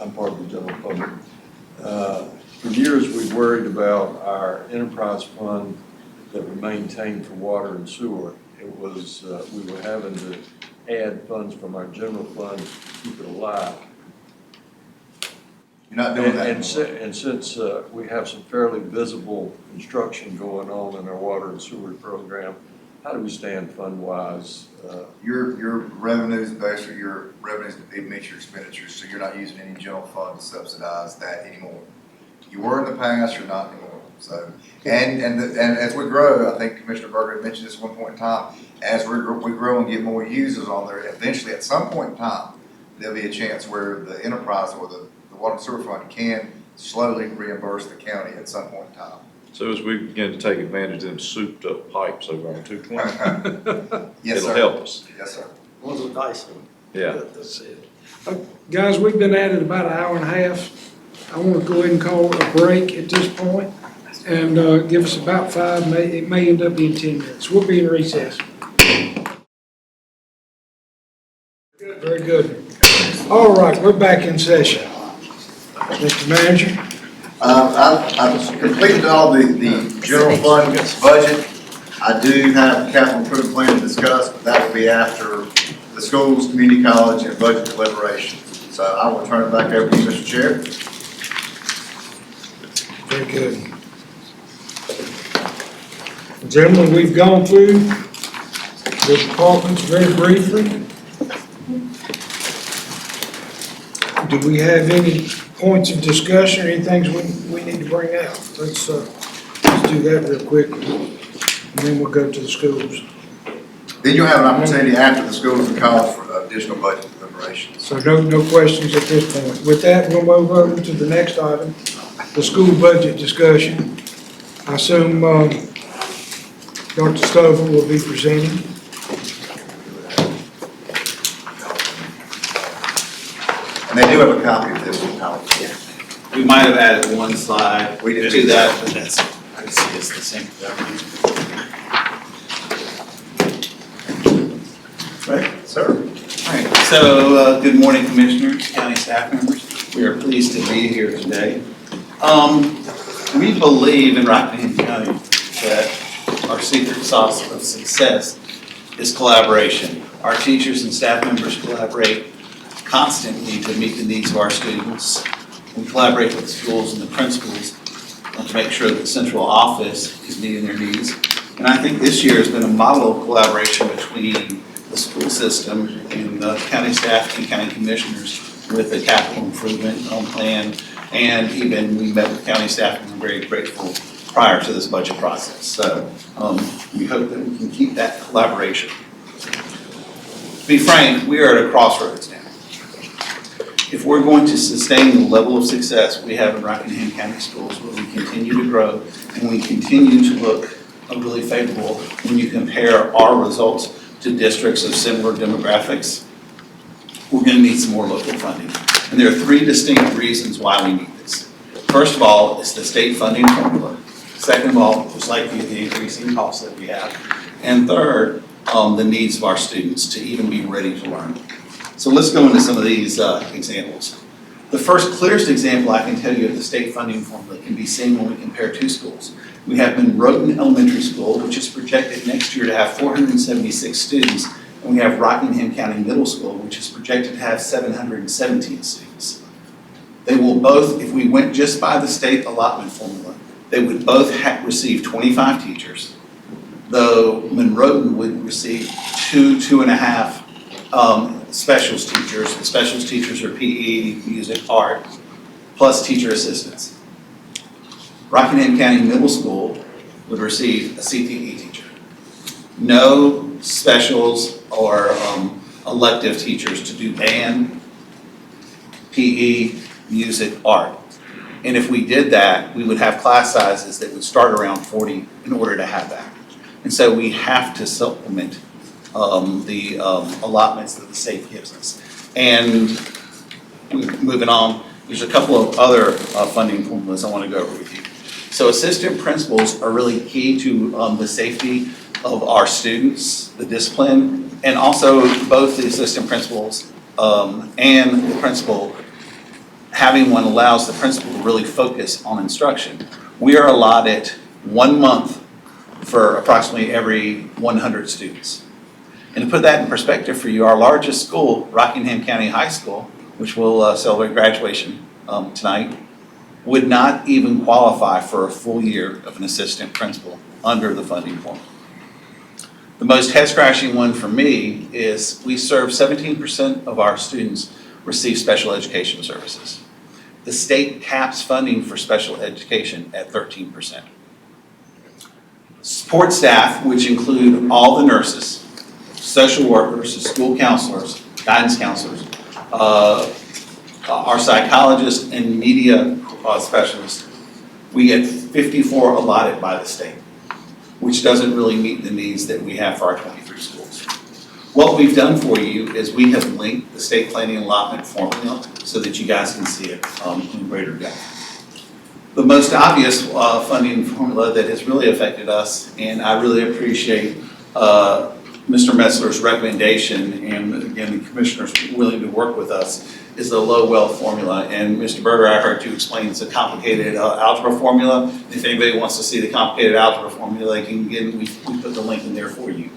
I'm part of the general public. For years, we've worried about our enterprise fund that we maintain for water and sewer. It was, we were having to add funds from our general fund to keep it alive. You're not doing that And anymore. and since we have some fairly visible construction going on in our water and sewer program, how do we stand fund-wise? Your revenues, basically your revenues to meet your expenditures, so you're not using any general fund to subsidize that anymore. You were in the past, you're not anymore. So, and as we grow, I think Commissioner Berger mentioned this at one point in time, as we grow and get more users on there, eventually at some point in time, there'll be a chance where the enterprise or the water and sewer fund can slowly reimburse the county at some point in time. So as we begin to take advantage of them souped up pipes over on 220, Yes, it'll sir. help us. Yes, sir. One's a nice one. Yeah. That's it. Guys, we've been at it about an hour and a half. I want to go ahead and call a break at this point and give us about 5, it may end up being 10 minutes. We'll be in recess. Very good. All right, we're back in session. Mr. Manager? I've completed all the general fund budget. I do have capital improvement plan to discuss, but that will be after the schools, community college, and budget deliberation. So I will turn it back over to you, Mr. Chair. Very good. Gentlemen, we've gone through the departments very briefly. Do we have any points of discussion or any things we need to bring out? Let's do that real quickly, and then we'll go to the schools. Then you'll have an opportunity after the schools and college for additional budget deliberations. So no questions at this point. With that, we'll move over to the next item, the school budget discussion. I assume Dr. Stover will be presenting. And they do have a copy of this in PowerPoint. We might have added one slide We did. to that, but that's, I see it's the same. Right, sir. So, good morning, Commissioners, county staff members. We are pleased to be here today. We believe in Rockingham County that our secret sauce of success is collaboration. Our teachers and staff members collaborate constantly to meet the needs of our students. We collaborate with the schools and the principals to make sure that the central office is meeting their needs. And I think this year has been a model of collaboration between the school system and the county staff and county commissioners with the capital improvement plan. And even we met with county staff and we're very grateful prior to this budget process. So we hope that we can keep that collaboration. To be frank, we are at a crossroads now. If we're going to sustain the level of success we have in Rockingham County Schools, where we continue to grow and we continue to look really favorable when you compare our results to districts of similar demographics, we're going to need some more local funding. And there are three distinct reasons why we need this. First of all, it's the state funding formula. Second of all, just like the increasing costs that we have. And third, the needs of our students to even be ready to learn. So let's go into some of these examples. The first clearest example I can tell you of the state funding formula can be seen when we compare two schools. We have Monroe Elementary School, which is projected next year to have 476 students, and we have Rockingham County Middle School, which is projected to have 717 students. They will both, if we went just by the state allotment formula, they would both receive 25 teachers, though Monroe would receive 2.5 specials teachers. The specials teachers are PE, music, art, plus teacher assistants. Rockingham County Middle School would receive a CTE teacher. No specials or elective teachers to do band, PE, music, art. And if we did that, we would have class sizes that would start around 40 in order to have that. And so we have to supplement the allotments that the state gives us. And moving on, there's a couple of other funding formulas I want to go over with you. So assistant principals are really key to the safety of our students, the discipline, and also both the assistant principals and the principal, having one allows the principal to really focus on instruction. We are allotted 1 month for approximately every 100 students. And to put that in perspective for you, our largest school, Rockingham County High School, which will celebrate graduation tonight, would not even qualify for a full year of an assistant principal under the funding formula. The most head-scratching one for me is we serve 17% of our students receive special education services. The state caps funding for special education at 13%. Support staff, which include all the nurses, social workers, school counselors, guidance counselors, our psychologists and media specialists, we get 54 allotted by the state, which doesn't really meet the needs that we have for our 23 schools. What we've done for you is we have linked the state planning allotment formula so that you guys can see it in greater depth. The most obvious funding formula that has really affected us, and I really appreciate Mr. Metzler's recommendation, and again, the commissioners willing to work with us, is the low wealth formula. And Mr. Berger, I heard you explain it's a complicated algebra formula. If anybody wants to see the complicated algebra formula, they can get, we put the link in there for you.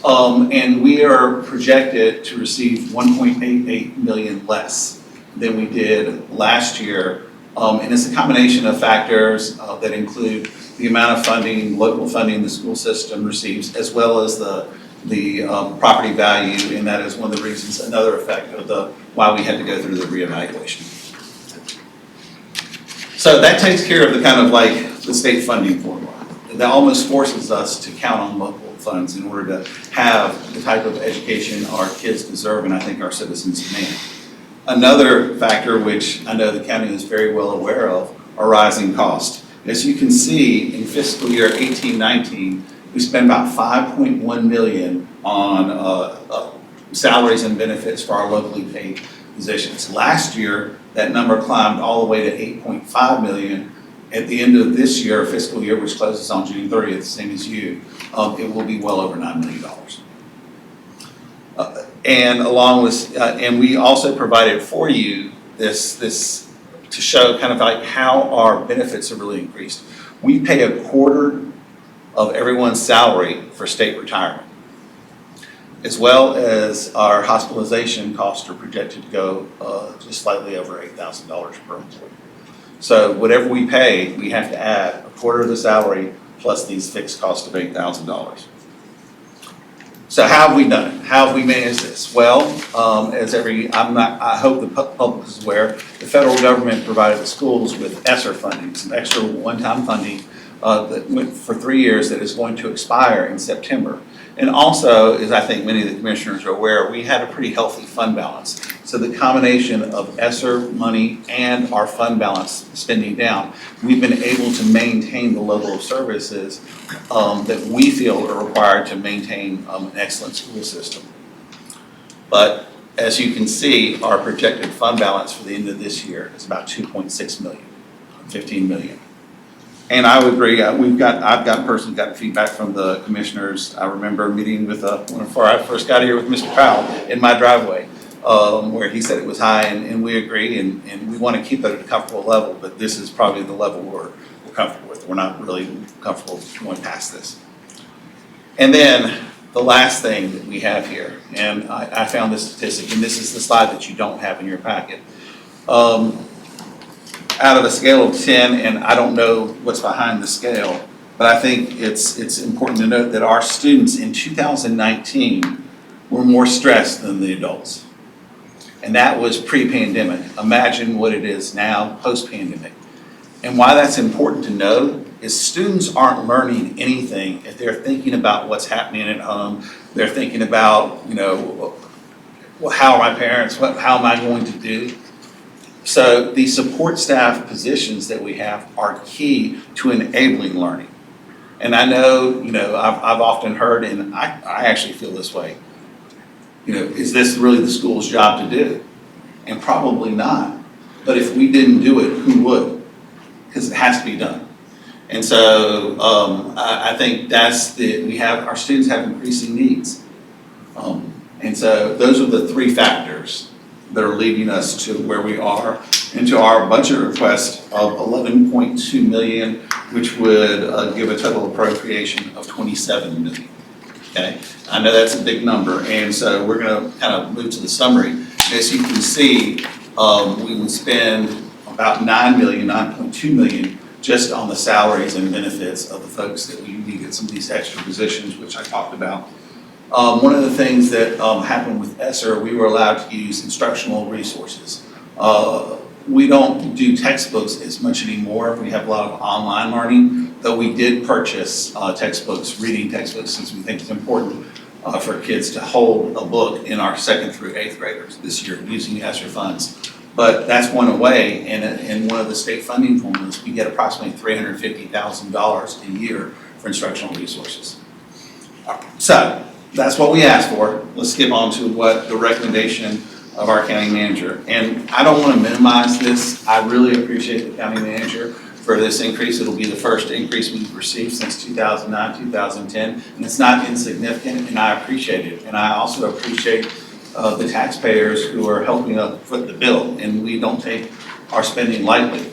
And we are projected to receive 1.88 million less than we did last year. And it's a combination of factors that include the amount of funding, local funding the school system receives, as well as the property value, and that is one of the reasons, another effect of why we had to go through the reevaluation. So that takes care of the kind of like the state funding formula. That almost forces us to count on local funds in order to have the type of education our kids deserve and I think our citizens demand. Another factor, which I know the county is very well aware of, are rising costs. As you can see, in fiscal year 18-19, we spent about $5.1 million on salaries and benefits for our locally paid positions. Last year, that number climbed all the way to $8.5 million. At the end of this year, fiscal year, which closes on June 30th, same as you, it will be well over $9 million. And along with, and we also provided for you this to show kind of like how our benefits have really increased. We pay a quarter of everyone's salary for state retirement, as well as our hospitalization costs are projected to go just slightly over $8,000 per employee. So whatever we pay, we have to add a quarter of the salary plus these fixed costs of $8,000. So how have we done it? How have we managed this? Well, I hope the public is aware, the federal government provided the schools with ESSER funding, some extra one-time funding that went for 3 years that is going to expire in September. And also, as I think many of the commissioners are aware, we had a pretty healthy fund balance. So the combination of ESSER money and our fund balance spending down, we've been able to maintain the level of services that we feel are required to maintain an excellent school system. But as you can see, our projected fund balance for the end of this year is about 2.6 million, 15 million. And I would agree, I've personally gotten feedback from the commissioners. I remember meeting with, before I first got here with Mr. Powell in my driveway, where he said it was high, and we agree, and we want to keep it at a comfortable level, but this is probably the level we're comfortable with. We're not really comfortable going past this. And then the last thing that we have here, and I found this statistic, and this is the slide that you don't have in your packet. Out of a scale of 10, and I don't know what's behind the scale, but I think it's important to note that our students in 2019 were more stressed than the adults. And that was pre-pandemic. Imagine what it is now, post-pandemic. And why that's important to know is students aren't learning anything if they're thinking about what's happening at home. They're thinking about, well, how are my parents, how am I going to do? So the support staff positions that we have are key to enabling learning. And I know, I've often heard, and I actually feel this way, is this really the school's job to do? And probably not. But if we didn't do it, who would? Because it has to be done. And so I think our students have increasing needs. And so those are the three factors that are leading us to where we are, into our budget request of $11.2 million, which would give a total appropriation of $27 million. Okay, I know that's a big number, and so we're going to kind of move to the summary. As you can see, we would spend about $9.2 million just on the salaries and benefits of the folks that we needed, some of these extra positions, which I talked about. One of the things that happened with ESSER, we were allowed to use instructional resources. We don't do textbooks as much anymore. We have a lot of online learning, though we did purchase textbooks, reading textbooks, since we think it's important for kids to hold a book in our 2nd through 8th graders this year using ESSER funds. But that's one away, and in one of the state funding formulas, we get approximately $350,000 a year for instructional resources. So that's what we asked for. Let's skip on to what the recommendation of our county manager. And I don't want to minimize this. I really appreciate the county manager for this increase. It'll be the first increase we've received since 2009, 2010, and it's not insignificant, and I appreciate it. And I also appreciate the taxpayers who are helping us foot the bill, and we don't take our spending lightly.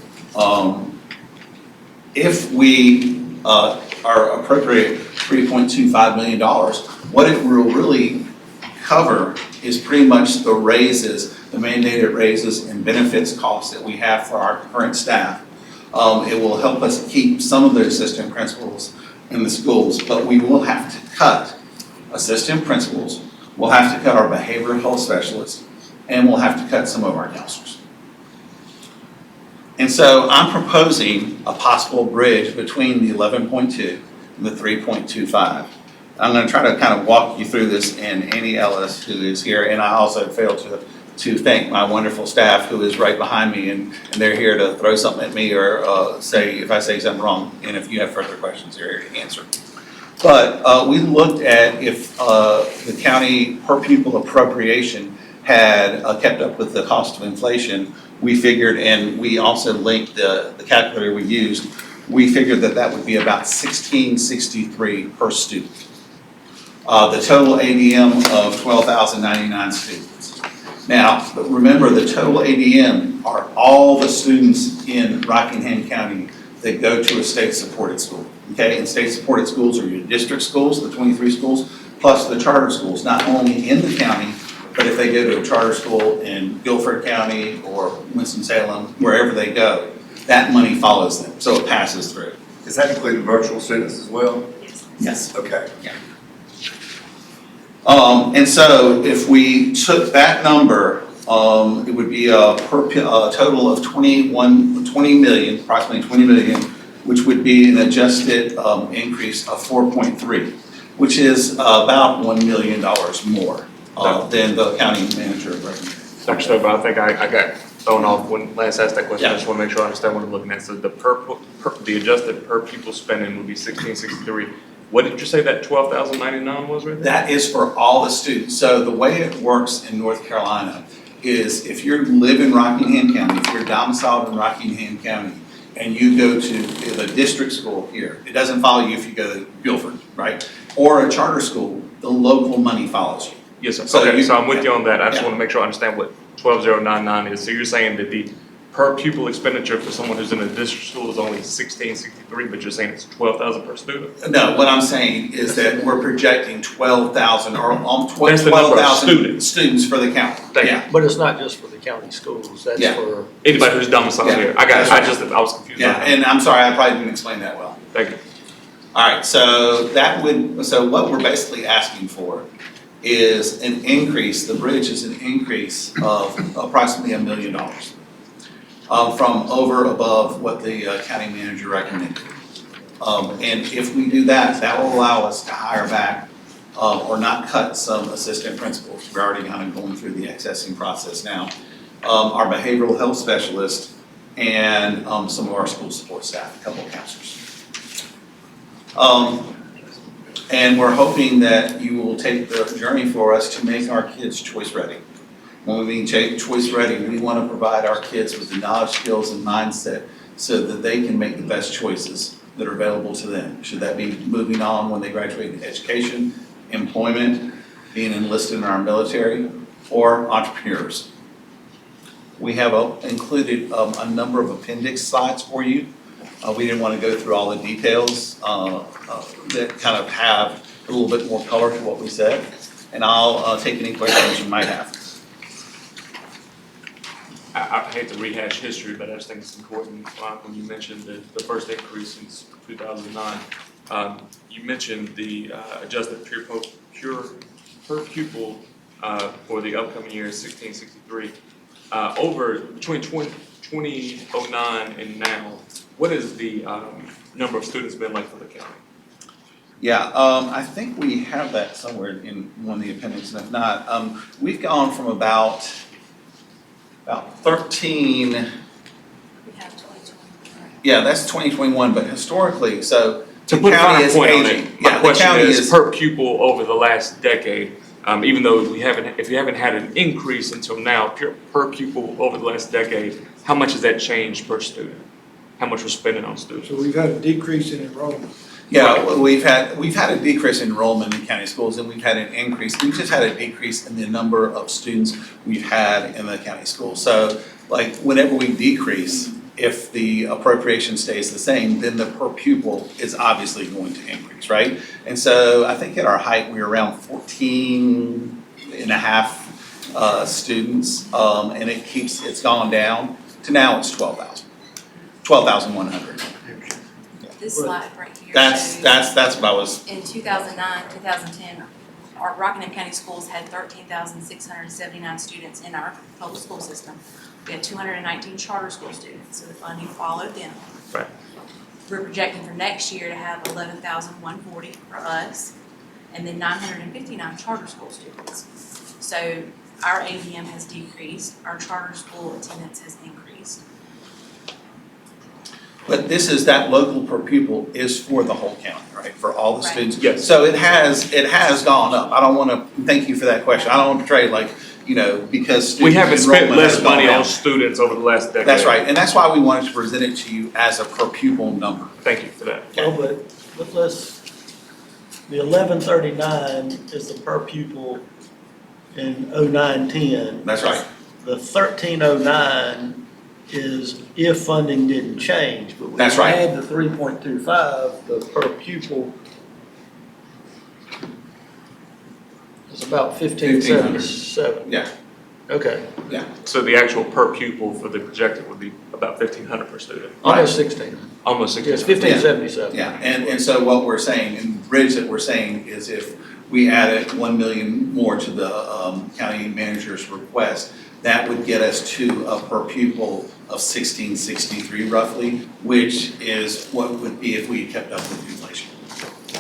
If we are appropriate $3.25 million, what it will really cover is pretty much the raises, the mandated raises and benefits costs that we have for our current staff. It will help us keep some of the assistant principals in the schools, but we will have to cut assistant principals, we'll have to cut our behavioral health specialists, and we'll have to cut some of our counselors. And so I'm proposing a possible bridge between the 11.2 and the 3.25. I'm going to try to kind of walk you through this, and Annie Ellis, who is here, and I also failed to thank my wonderful staff who is right behind me, and they're here to throw something at me or say if I say something wrong, and if you have further questions, they're here to answer. But we looked at if the county per pupil appropriation had kept up with the cost of inflation. We figured, and we also linked the calculator we used, we figured that would be about $1,663 per student. The total ADM of 12,099 students. Now, remember, the total ADM are all the students in Rockingham County that go to a state-supported school. Okay, and state-supported schools are your district schools, the 23 schools, plus the charter schools, not only in the county, but if they go to a charter school in Guilford County or Winston-Salem, wherever they go, that money follows them, so it passes through. Is that including virtual students as well? Yes. Okay. And so if we took that number, it would be a total of 20 million, approximately 20 million, which would be an adjusted increase of 4.3, which is about $1 million more than the county manager recommended. Dr. Stover, I think I got thrown off when Lance asked that question. I just want to make sure I understand what I'm looking at. So the adjusted per pupil spending would be 1663. What did you say that 12,099 was right there? That is for all the students. So the way it works in North Carolina is if you live in Rockingham County, if you're domiciled in Rockingham County, and you go to the district school here, it doesn't follow you if you go to Guilford, right? Or a charter school, the local money follows you. Yes, sir. So Okay, so I'm with you on that. I just Yeah. want to make sure I understand what 12,099 is. So you're saying that the per pupil expenditure for someone who's in a district school is only 1663, but you're saying it's 12,000 per student? No, what I'm saying is that we're projecting 12,000 or That's the number of 12,000 students for the county. Thank you. Yeah. But it's not just for the county schools, that's Yeah. for. Anybody who's domiciled Yeah, here. I got it. that's I was confused. Yeah, and I'm sorry, I probably didn't explain that well. Thank you. All right, so what we're basically asking for is an increase, the bridge is an increase of approximately $1 million from over above what the county manager recommended. And if we do that, that will allow us to hire back or not cut some assistant principals. We're already kind of going through the accessing process now. Our behavioral health specialist and some of our school support staff, a couple of counselors. And we're hoping that you will take the journey for us to make our kids choice ready. When we mean choice ready, we want to provide our kids with the knowledge, skills, and mindset so that they can make the best choices that are available to them. Should that be moving on when they graduate in education, employment, being enlisted in our military, or entrepreneurs. We have included a number of appendix slides for you. We didn't want to go through all the details that kind of have a little bit more color to what we said. And I'll take any questions you might have. I hate to rehash history, but I just think it's important when you mentioned the first increase since 2009. You mentioned the adjusted per pupil for the upcoming year is 1663. Between 2009 and now, what is the number of students been like for the county? Yeah, I think we have that somewhere in one of the appendix, and if not, we've gone from about 13. We have 2021. Yeah, that's 2021, but historically, so To the put a county finer is point on aging. it, Yeah, my the question county is per pupil over the last decade, even though if you haven't had an increase until now, per pupil over the last decade, how much has that changed per student? How much we're spending on students? So we've had a decrease in enrollment. Yeah, well, we've had a decrease in enrollment in county schools, and we've had an increase, we've just had a decrease in the number of students we've had in the county schools. So, like, whenever we decrease, if the appropriation stays the same, then the per pupil is obviously going to increase, right? And so I think at our height, we were around 14 and a half students, and it's gone down to now it's 12,100. This slide right here That's shows what I was. in 2009, 2010, our Rockingham County Schools had 13,679 students in our public school system. We had 219 charter school students, so the funding followed them. Right. We're projecting for next year to have 11,140 for us, and then 959 charter school students. So our ADM has decreased, our charter school attendance has increased. But that local per pupil is for the whole county, right, for all the Right. students? Yes. So it has gone up. I don't wanna, thank you for that question. I don't want to portray like, because We student haven't spent enrollment has less gone money down. on students over the last decade. That's right, and that's why we wanted to present it to you as a per pupil number. Thank you for that. Well, but let's, the 1139 is the per pupil in 09-10. That's right. The 1309 is if funding didn't change, but when That's you right. add the 3.25, the per pupil is about 1577. Yeah. Okay, So the actual per pupil for the projected would be about 1,500 per student, almost 16. almost Yes, 1,600. 1577. Yeah, and so what we're saying, and the bridge that we're saying is if we added 1 million more to the county manager's request, that would get us to a per pupil of 1663 roughly, which is what would be if we kept up with inflation.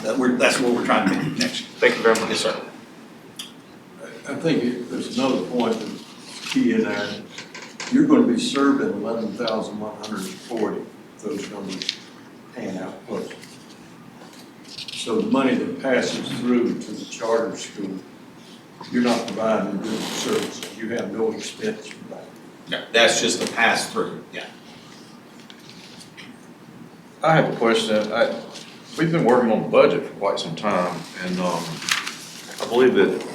That's what we're trying to make the connection. Thank you very much. Yes, sir. I think there's another point that's key in there. You're gonna be serving 11,140, those numbers pan out close. So the money that passes through to the charter school, you're not providing good service, you have no expense for that. Yeah, that's just a pass through, yeah. I have a question. We've been working on the budget for quite some time, and I believe that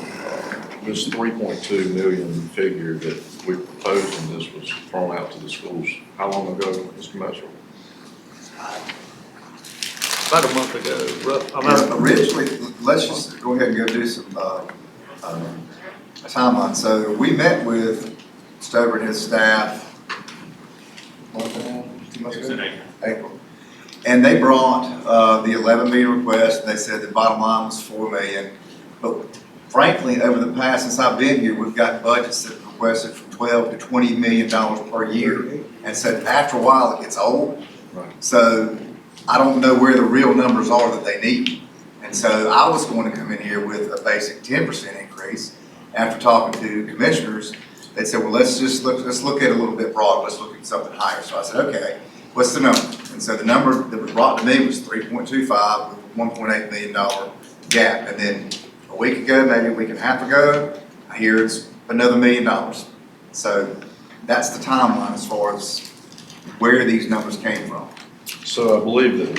this 3.2 million figure that we proposed in this was thrown out to the schools. How long ago, Mr. Mitchell? About a month ago, Originally, let's just go ahead and go do some, timeline. So we met with Stover and his staff, month and a half, 2 months ago? April. And they brought, the 11 million request, and they said the bottom line was 4 million. But frankly, over the past, since I've been here, we've got budgets that requested from 12 to 20 million dollars per year. And so after a while, it gets old. Right. So I don't know where the real numbers are that they need. And so I was going to come in here with a basic 10% increase. After talking to commissioners, they said, well, let's look at it a little bit broad, let's look at something higher. So I said, okay, what's the number? And so the number that was brought to me was 3.25 with $1.8 million gap. And then a week ago, maybe a week and a half ago, I hear it's another $1 million. So that's the timeline as far as where these numbers came from. So I believe that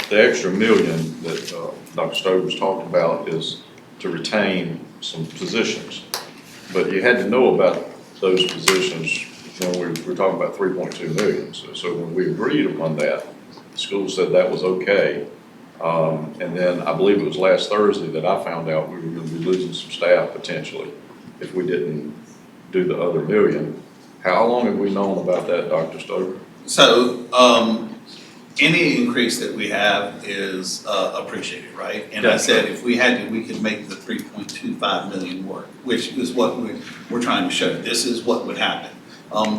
the extra million that Dr. Stover was talking about is to retain some positions. But you had to know about those positions when we were talking about 3.2 million. So when we agreed upon that, the school said that was okay. And then I believe it was last Thursday that I found out we were going to be losing some staff potentially if we didn't do the other million. How long have we known about that, Dr. Stover? So, any increase that we have is appreciated, right? And I said if we had to, we could make the 3.25 million work, which is what we're trying to show. This is what would happen.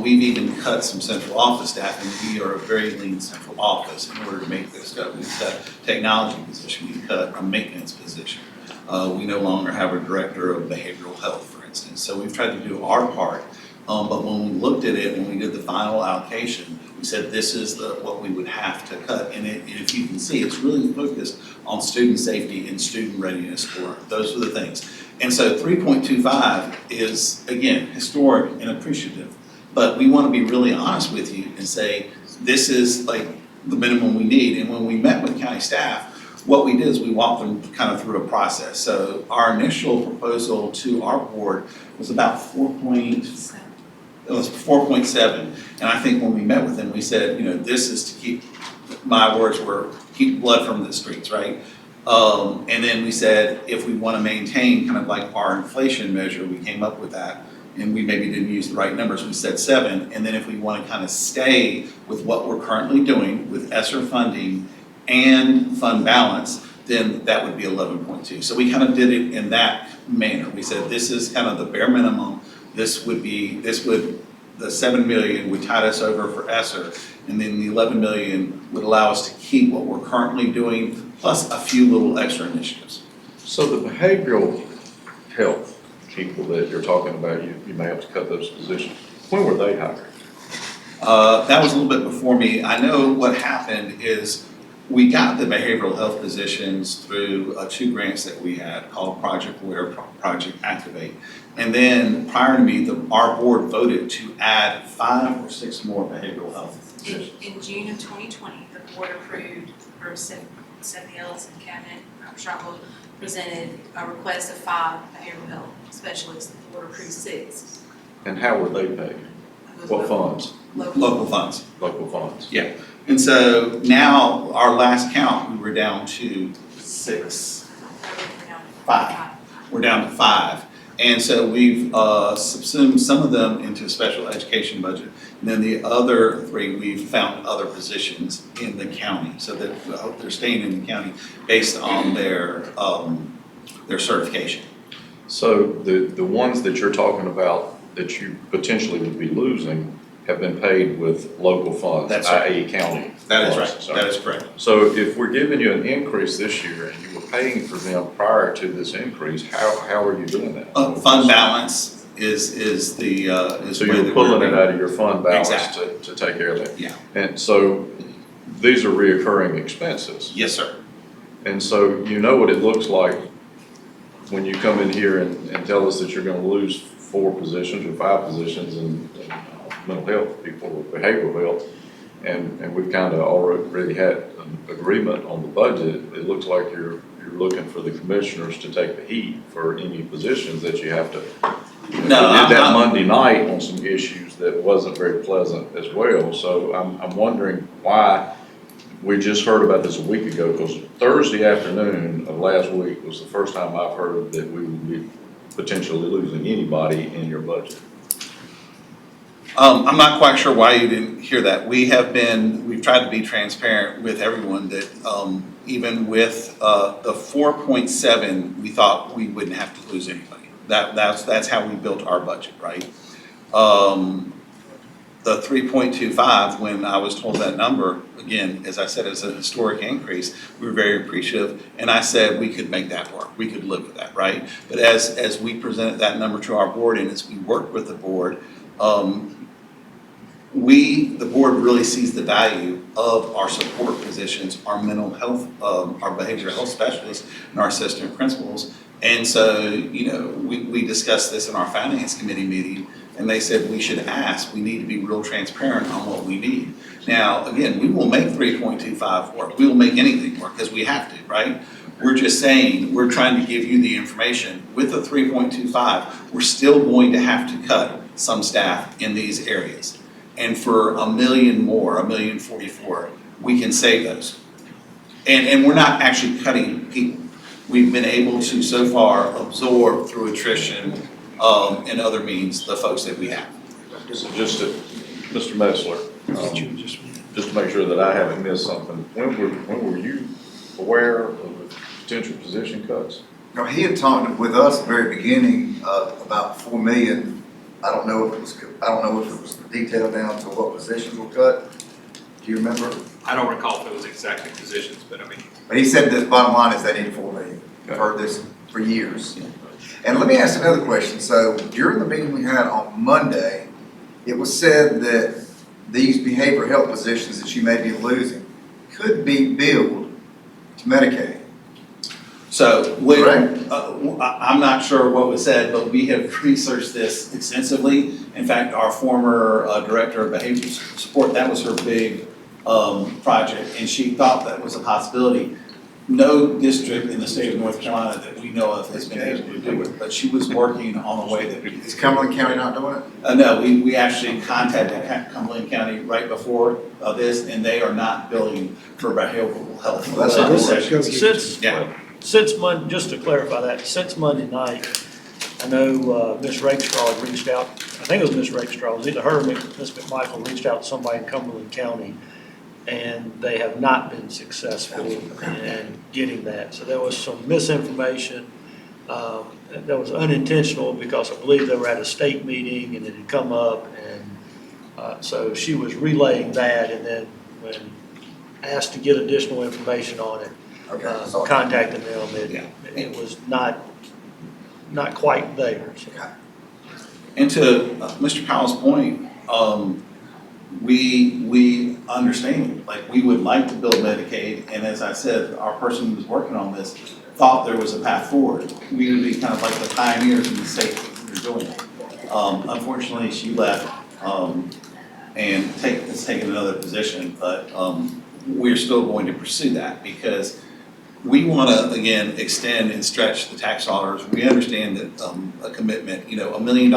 We've even cut some central office staff, and we are a very lean central office in order to make this go. We've cut technology position, we've cut a maintenance position. We no longer have a director of behavioral health, for instance. So we've tried to do our part. But when we looked at it, when we did the final allocation, we said this is what we would have to cut. And if you can see, it's really focused on student safety and student readiness for learn. Those are the things. And so 3.25 is, again, historic and appreciative. But we want to be really honest with you and say, this is like the minimum we need. And when we met with county staff, what we did is we walked them kind of through a process. So our initial proposal to our board was about 4.7. And I think when we met with them, we said, this is to keep, my words were, keep blood from the streets, right? And then we said, if we want to maintain kind of like our inflation measure, we came up with that. And we maybe didn't use the right numbers, we said 7. And then if we want to kind of stay with what we're currently doing with ESSER funding and fund balance, then that would be 11.2. So we kind of did it in that manner. We said, this is kind of the bare minimum. The 7 million would tide us over for ESSER, and then the 11 million would allow us to keep what we're currently doing, plus a few little extra initiatives. So the behavioral health people that you're talking about, you may have to cut those positions. When were they hired? That was a little bit before me. I know what happened is we got the behavioral health positions through 2 grants that we had called Project Aware, Project Activate. And then prior to me, our board voted to add 5 or 6 more behavioral health positions. In June of 2020, the board approved, or Stephanie Ellis and Cabinet, Sharpville presented a request of 5 behavioral health specialists. The board approved 6. And how were they paid? What funds? Local funds. Local funds. Yeah. And so now, our last count, we were down to 6. 5. We're down to 5. And so we've subsumed some of them into a special education budget. And then the other 3, we've found other positions in the county, so that they're staying in the county based on their certification. So the ones that you're talking about that you potentially would be losing have been paid with local funds, That's right. i.e. county. That is funds. right, So- that is correct. So if we're giving you an increase this year and you were paying for them prior to this increase, how are you doing that? Fund balance is the, is So the way you're that pulling we're- it out of your fund balance Exactly. to take care of that? Yeah. And so these are reoccurring expenses. Yes, sir. And so you know what it looks like when you come in here and tell us that you're gonna lose 4 positions or 5 positions in mental health people or behavioral health. And we've kind of already had an agreement on the budget. It looks like you're looking for the commissioners to take the heat for any positions that you have to. We did that Monday night on some issues that wasn't very pleasant as well. So I'm wondering why. We just heard about this a week ago, because Thursday afternoon of last week was the first time I've heard that we would be potentially losing anybody in your budget. I'm not quite sure why you didn't hear that. We've tried to be transparent with everyone that, even with, the 4.7, we thought we wouldn't have to lose anybody. That's how we built our budget, right? The 3.25, when I was told that number, again, as I said, it's a historic increase, we were very appreciative, and I said we could make that work, we could live with that, right? But as we presented that number to our board, and as we worked with the board, the board really sees the value of our support positions, our mental health, our behavioral health specialists, and our assistant principals. And so, we discussed this in our finance committee meeting, and they said we should ask, we need to be real transparent on what we need. Now, again, we will make 3.25 work, we will make anything work, because we have to, right? We're just saying, we're trying to give you the information. With the 3.25, we're still going to have to cut some staff in these areas. And for $1 million more, $1,044,000, we can save those. And we're not actually cutting people. We've been able to so far absorb through attrition and other means the folks that we have. So just to, Mr. Metzler, just to make sure that I haven't missed something, when were you aware of the potential position cuts? No, he had talked with us at the very beginning about 4 million. I don't know if it was detailed down to what positions were cut. Do you remember? I don't recall if it was exactly positions, but I mean, But he said the bottom line is they need 4 million. I've heard this for years. And let me ask another question. So during the meeting we had on Monday, it was said that these behavioral health positions that you may be losing could be billed to Medicaid. So, Correct. I'm not sure what was said, but we have researched this extensively. In fact, our former director of behavioral support, that was her big project, and she thought that was a possibility. No district in the state of North Carolina that we know of has been able to do it, but she was working on a way that we could. Is Cumberland County not doing it? No, we actually contacted Cumberland County right before this, and they are not billing for behavioral health. Well, that's a good sessions. Go. Since Monday, just to clarify that, since Monday night, I know Ms. Rakestraw had reached out, I think it was Ms. Rakestraw, it was either her or Ms. McMichael reached out to somebody in Cumberland County, and they have not been successful in getting that. So there was some misinformation that was unintentional, because I believe they were at a state meeting and it had come up, and so she was relaying that, and then when asked to get additional information on it, contacting them, it was not quite there. So. And to Mr. Powell's point, we understand, like, we would like to build Medicaid, and as I said, our person who was working on this thought there was a path forward. We would be kind of like the pioneers in the state that are doing it. Unfortunately, she left, and has taken another position, but we're still going to pursue that, because we want to, again, extend and stretch the tax dollars. We understand that a commitment, $1 million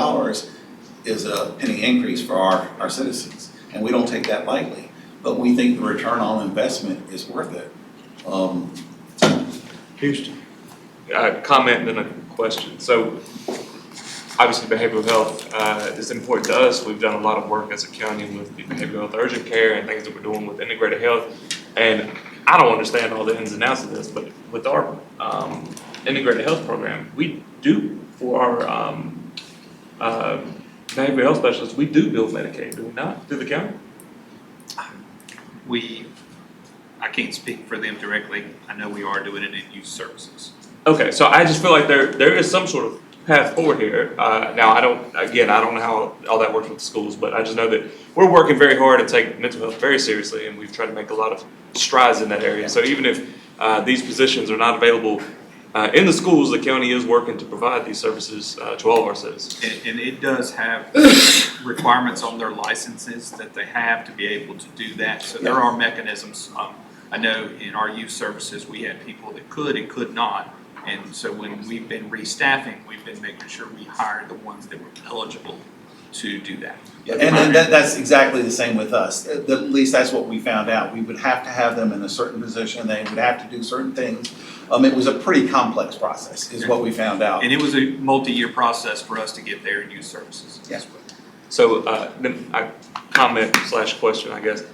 is a penny increase for our citizens, and we don't take that lightly. But we think the return on investment is worth it. Houston. A comment and then a question. So obviously behavioral health is important to us. We've done a lot of work as a county with the behavioral health urgent care and things that we're doing with integrated health. And I don't understand all the ins and outs of this, but with our integrated health program, we do for our behavioral health specialists, we do bill Medicaid, do we not, through the county? I can't speak for them directly. I know we are doing it in youth services. Okay, so I just feel like there is some sort of path forward here. Now, I don't know how all that works with the schools, but I just know that we're working very hard and take mental health very seriously, and we've tried to make a lot of strides in that area. So even if these positions are not available in the schools, the county is working to provide these services to all of our citizens. And it does have requirements on their licenses that they have to be able to do that. So there are mechanisms. I know in our youth services, we had people that could and could not. And so when we've been restaffing, we've been making sure we hire the ones that were eligible to do that. Yeah, and that's exactly the same with us. At least that's what we found out. We would have to have them in a certain position. They would have to do certain things. It was a pretty complex process, is what we found out. And it was a multi-year process for us to get there in youth services. Yes. So then I comment/question, I guess.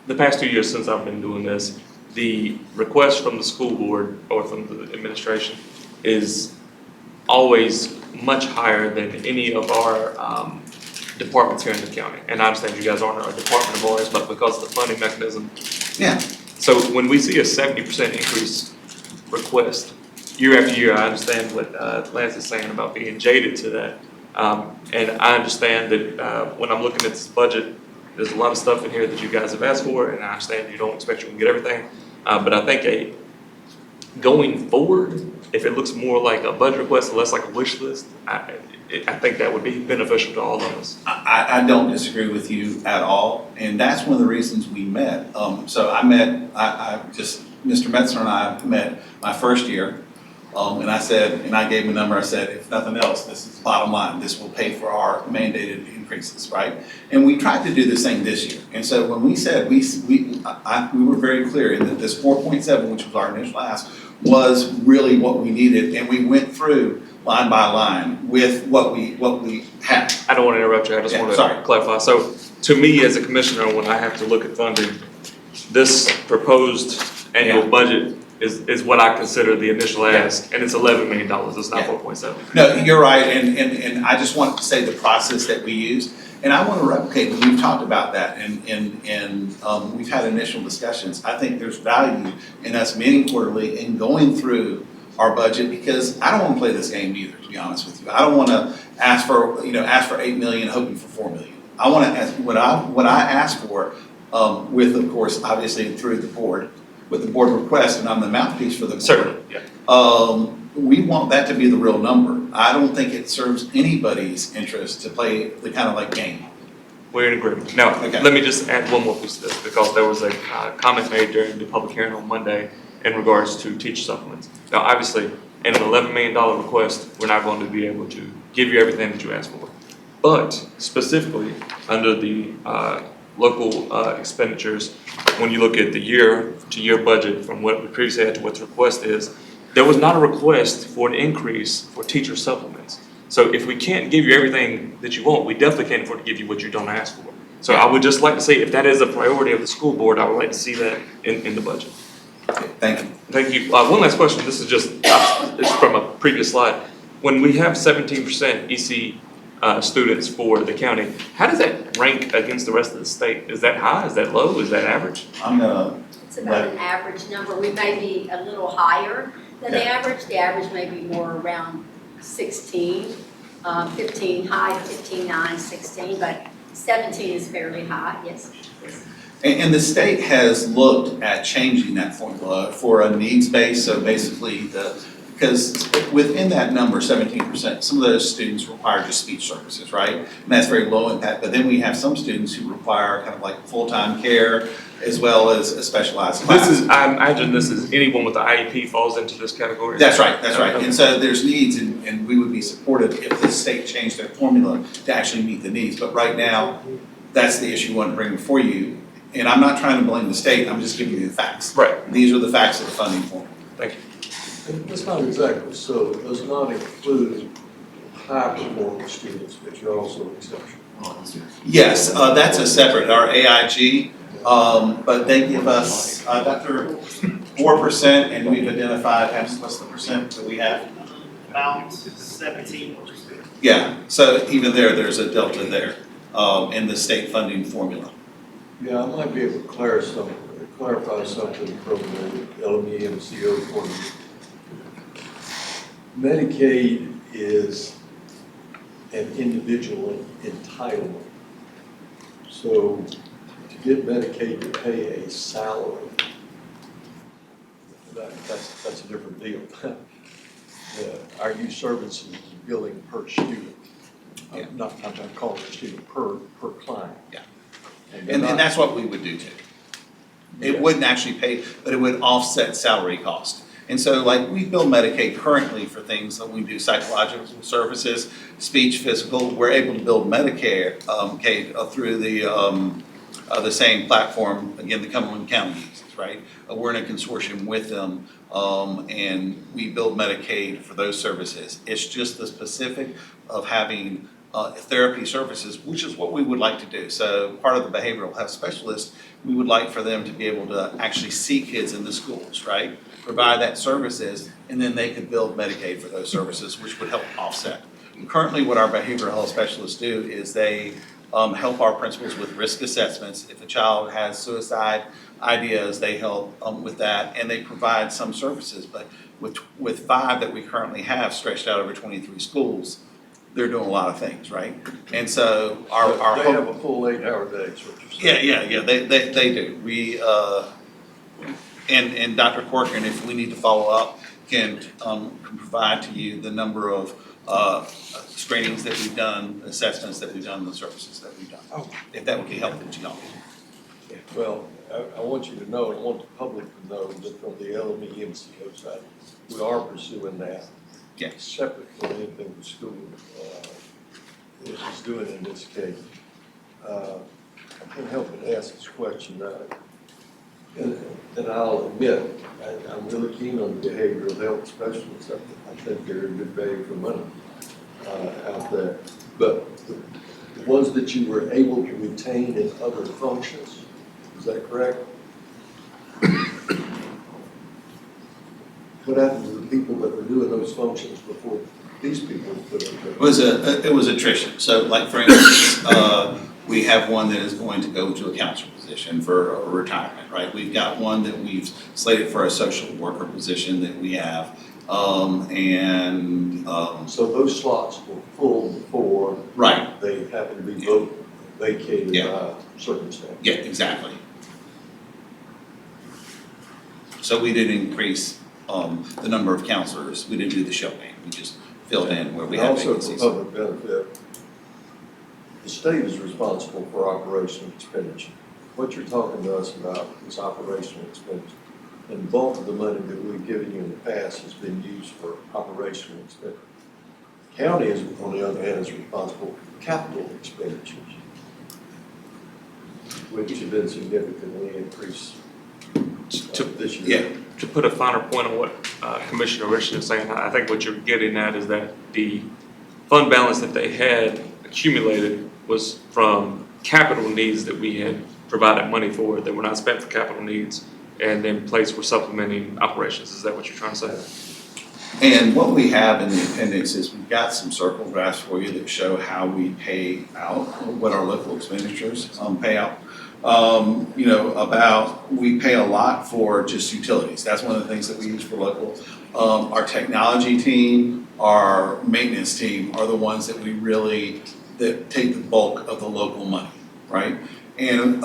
The past 2 years since I've been doing this, the request from the school board or from the administration is always much higher than any of our departments here in the county. And I understand you guys aren't a department of ours, but because of the funding mechanism. Yeah. So when we see a 70% increase request year after year, I understand what Lance is saying about being jaded to that. And I understand that when I'm looking at this budget, there's a lot of stuff in here that you guys have asked for, and I understand you don't expect you can get everything. But I think going forward, if it looks more like a budget request and less like a wish list, I think that would be beneficial to all of us. I don't disagree with you at all, and that's one of the reasons we met. So Mr. Metzner and I met my first year, and I gave him a number. I said, if nothing else, this is the bottom line. This will pay for our mandated increases, right? And we tried to do the same this year. And so when we said we were very clear in that this 4.7, which was our initial ask, was really what we needed, and we went through line by line with what we had. I don't want to interrupt you, I just want to clarify. So to me as a commissioner, when I have to look at funding, this proposed annual budget is what I consider the initial ask, and it's $11 million, it's not 4.7. No, you're right, and I just wanted to say the process that we use, and I want to replicate, and we've talked about that, and we've had initial discussions. I think there's value in us meeting quarterly and going through our budget, because I don't want to play this game either, to be honest with you. I don't want to ask for $8 million, hoping for $4 million. I want to ask what I ask for, with, of course, obviously through the board, with the board request, and I'm the mouthpiece for the board. Certainly, yeah. We want that to be the real number. I don't think it serves anybody's interest to play the kind of like game. We're in agreement. Now, Let me just add one more piece to this, because there was a comment made during the public hearing on Monday in regards to teacher supplements. Now, obviously, in an $11 million request, we're not going to be able to give you everything that you asked for. But specifically, under the local expenditures, when you look at the year-to-year budget from what we previously had to what the request is, there was not a request for an increase for teacher supplements. So if we can't give you everything that you want, we definitely can't afford to give you what you don't ask for. So I would just like to say, if that is a priority of the school board, I would like to see that in the budget. Okay, thank you. Thank you. One last question. This is just it's from a previous slide. When we have 17% EC students for the county, how does that rank against the rest of the state? Is that high? Is that low? Is that average? It's about an average number. We may be a little higher than the average. The average may be more around 16, 15 high, 15, 9, 16, but 17 is fairly high, yes. And the state has looked at changing that formula for a needs base, so basically because within that number, 17%, some of those students require just speech services, right? And that's very low impact, but then we have some students who require kind of like full-time care as well as a specialized class. I imagine this is anyone with the IEP falls into this category? That's right. And so there's needs, and we would be supportive if the state changed their formula to actually meet the needs. But right now, that's the issue I want to bring before you. And I'm not trying to blame the state, I'm just giving you the facts. Right. These are the facts of the funding formula. Thank you. That's not exactly so. It does not include high performing students, but you're also exceptional. Yes, that's a separate, our AIG, but they give us, Dr. 4%, and we've identified, what's the percent that we have? About 17%. Yeah, so even there's a delta there, in the state funding formula. Yeah, I might be able to clarify something from the LME MCO point of view. Medicaid is an individual entitlement. So to get Medicaid to pay a salary, that's a different deal. Our youth services is billing per student. Yeah. I'm not calling it student, per client. Yeah. And And that's what we would do too. It wouldn't actually pay, but it would offset salary cost. And so like we bill Medicaid currently for things that we do psychological services, speech, physical, we're able to build Medicare, through the same platform, again, the Cumberland County uses, right? We're in a consortium with them, and we build Medicaid for those services. It's just the specific of having therapy services, which is what we would like to do. So part of the behavioral health specialist, we would like for them to be able to actually see kids in the schools, right? Provide that services, and then they could build Medicaid for those services, which would help offset. And currently, what our behavioral health specialists do is they help our principals with risk assessments. If a child has suicide ideas, they help with that, and they provide some services. But with 5 that we currently have stretched out over 23 schools, they're doing a lot of things, right? And so our They have a full 8-hour day, is what you're saying. yeah, they do. We, and Dr. Corcoran, if we need to follow up, can provide to you the number of screenings that we've done, assessments that we've done, the services that we've done. If that would be helpful to y'all. Well, I want you to know, and I want the public to know that from the LME MCO side, we are pursuing that. Yeah. Separate from anything the school is doing in this case. I can't help but ask this question, and I'll admit, I'm really keen on behavioral health specialists. I think they're a good value for money out there. But the ones that you were able to retain in other functions, is that correct? What happened to the people that were doing those functions before these people were put in there? It was attrition. So like for instance, we have one that is going to go to a counselor position for a retirement, right? We've got one that we've slated for a social worker position that we have. So those slots were full before. Right. They happened to be both vacated by circumstance. Yeah, exactly. So we didn't increase the number of counselors. We didn't do the shell game. We just filled in where we had vacancies. Also, for public benefit, the state is responsible for operational expenditure. What you're talking to us about is operational expenditure. And the bulk of the money that we've given you in the past has been used for operational expenditure. County is, on the other hand, is responsible for capital expenditures, which have been significantly increased this year. Yeah. To put a finer point on what Commissioner Richardson is saying, I think what you're getting at is that the fund balance that they had accumulated was from capital needs that we had provided money for that were not spent for capital needs, and then placed for supplementing operations. Is that what you're trying to say? And what we have in the appendix is we've got some circle graphs for you that show how we pay out, what our local expenditures pay out. We pay a lot for just utilities. That's one of the things that we use for local. Our technology team, our maintenance team are the ones that that take the bulk of the local money, right? And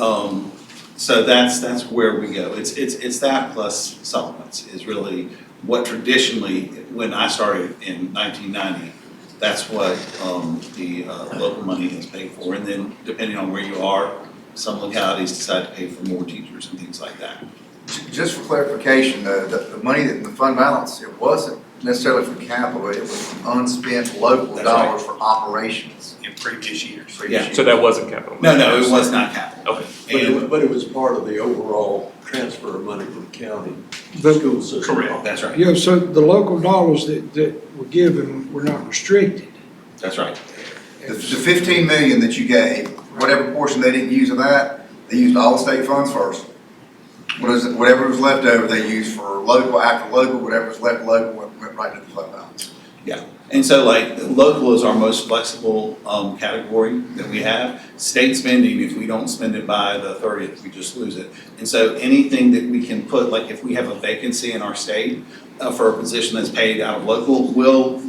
so that's where we go. It's that plus supplements is really what traditionally, when I started in 1990, that's what the local money is paid for. And then depending on where you are, some localities decide to pay for more teachers and things like that. Just for clarification, the money that in the fund balance, it wasn't necessarily for capital, it was unspent local That's dollars for operations. in previous years. Yeah. So that wasn't capital? No, it was not capital. Okay. But it was part of the overall transfer of money from county The- school system. Correct. That's right, Yeah, so the local dollars that were given were not restricted. that's right. The 15 million that you gave, whatever portion they didn't use of that, they used all the state funds first. Whatever was left over, they used for local, after local, whatever was left local went right to the fund balance. And so like, local is our most flexible, category that we have. State spending, if we don't spend it by the 30th, we just lose it. And so anything that we can put, like if we have a vacancy in our state, for a position that's paid out of local, we'll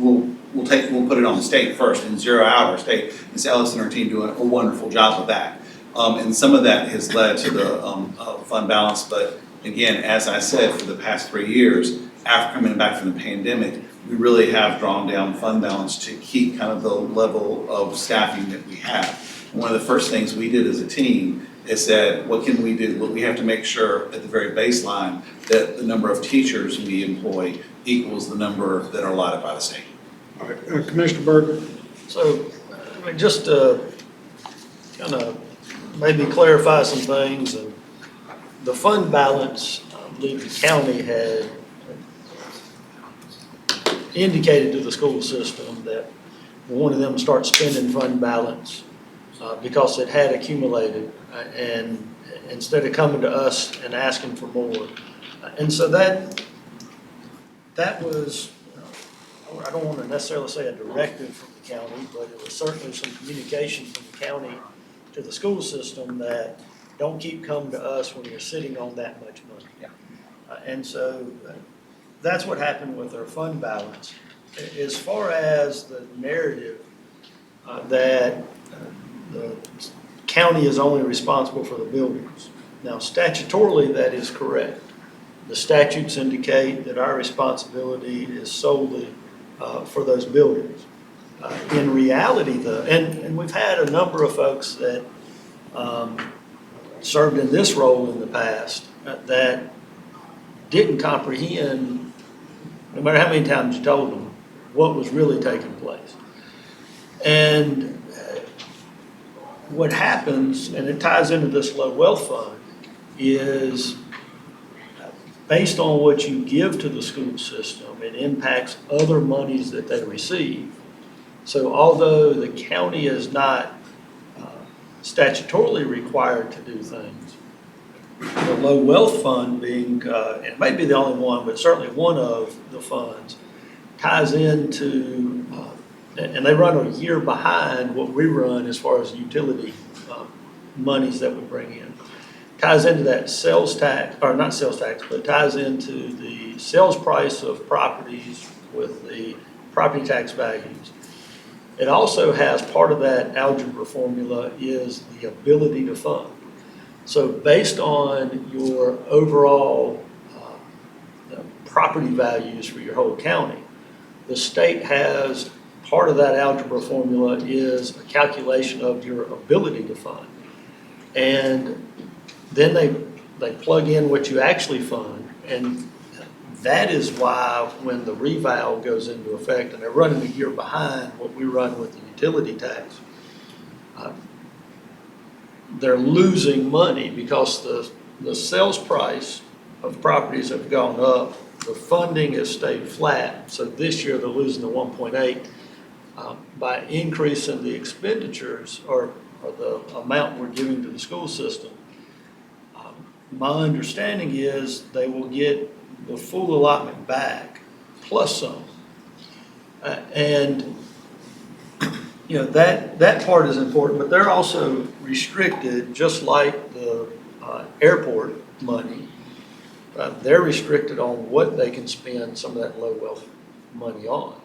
put it on the state first and zero out our state. Ms. Ellis and her team doing a wonderful job of that. And some of that has led to the, fund balance, but again, as I said, for the past 3 years, after coming back from the pandemic, we really have drawn down fund balance to keep kind of the level of staffing that we have. And one of the first things we did as a team is said, what can we do? Well, we have to make sure at the very baseline that the number of teachers we employ equals the number that are allotted by the state. All right, Commissioner Berger? So, I mean, just to kind of maybe clarify some things, and the fund balance, I believe the county had indicated to the school system that we wanted them to start spending fund balance because it had accumulated, and instead of coming to us and asking for more. And so that was, I don't want to necessarily say a directive from the county, but it was certainly some communication from the county to the school system that don't keep coming to us when you're sitting on that much money. And so that's what happened with our fund balance. As far as the narrative that the county is only responsible for the buildings. Now, statutorily, that is correct. The statutes indicate that our responsibility is solely for those buildings. In reality, though, and we've had a number of folks that served in this role in the past that didn't comprehend, no matter how many times you told them, what was really taking place. And what happens, and it ties into this low wealth fund, is based on what you give to the school system, it impacts other monies that they receive. So although the county is not statutorily required to do things, the low wealth fund being, it may be the only one, but certainly one of the funds, ties into, and they run a year behind what we run as far as utility monies that we bring in. Ties into that sales tax, or not sales tax, but ties into the sales price of properties with the property tax values. It also has part of that algebra formula is the ability to fund. So based on your overall property values for your whole county, the state has part of that algebra formula is a calculation of your ability to fund. And then they plug in what you actually fund, and that is why when the reval goes into effect, and they're running a year behind what we run with the utility tax, they're losing money because the sales price of properties have gone up, the funding has stayed flat, so this year they're losing the 1.8. By increasing the expenditures or the amount we're giving to the school system, my understanding is they will get the full allotment back plus some. And you know, that part is important, but they're also restricted, just like the airport money. They're restricted on what they can spend some of that low wealth money on.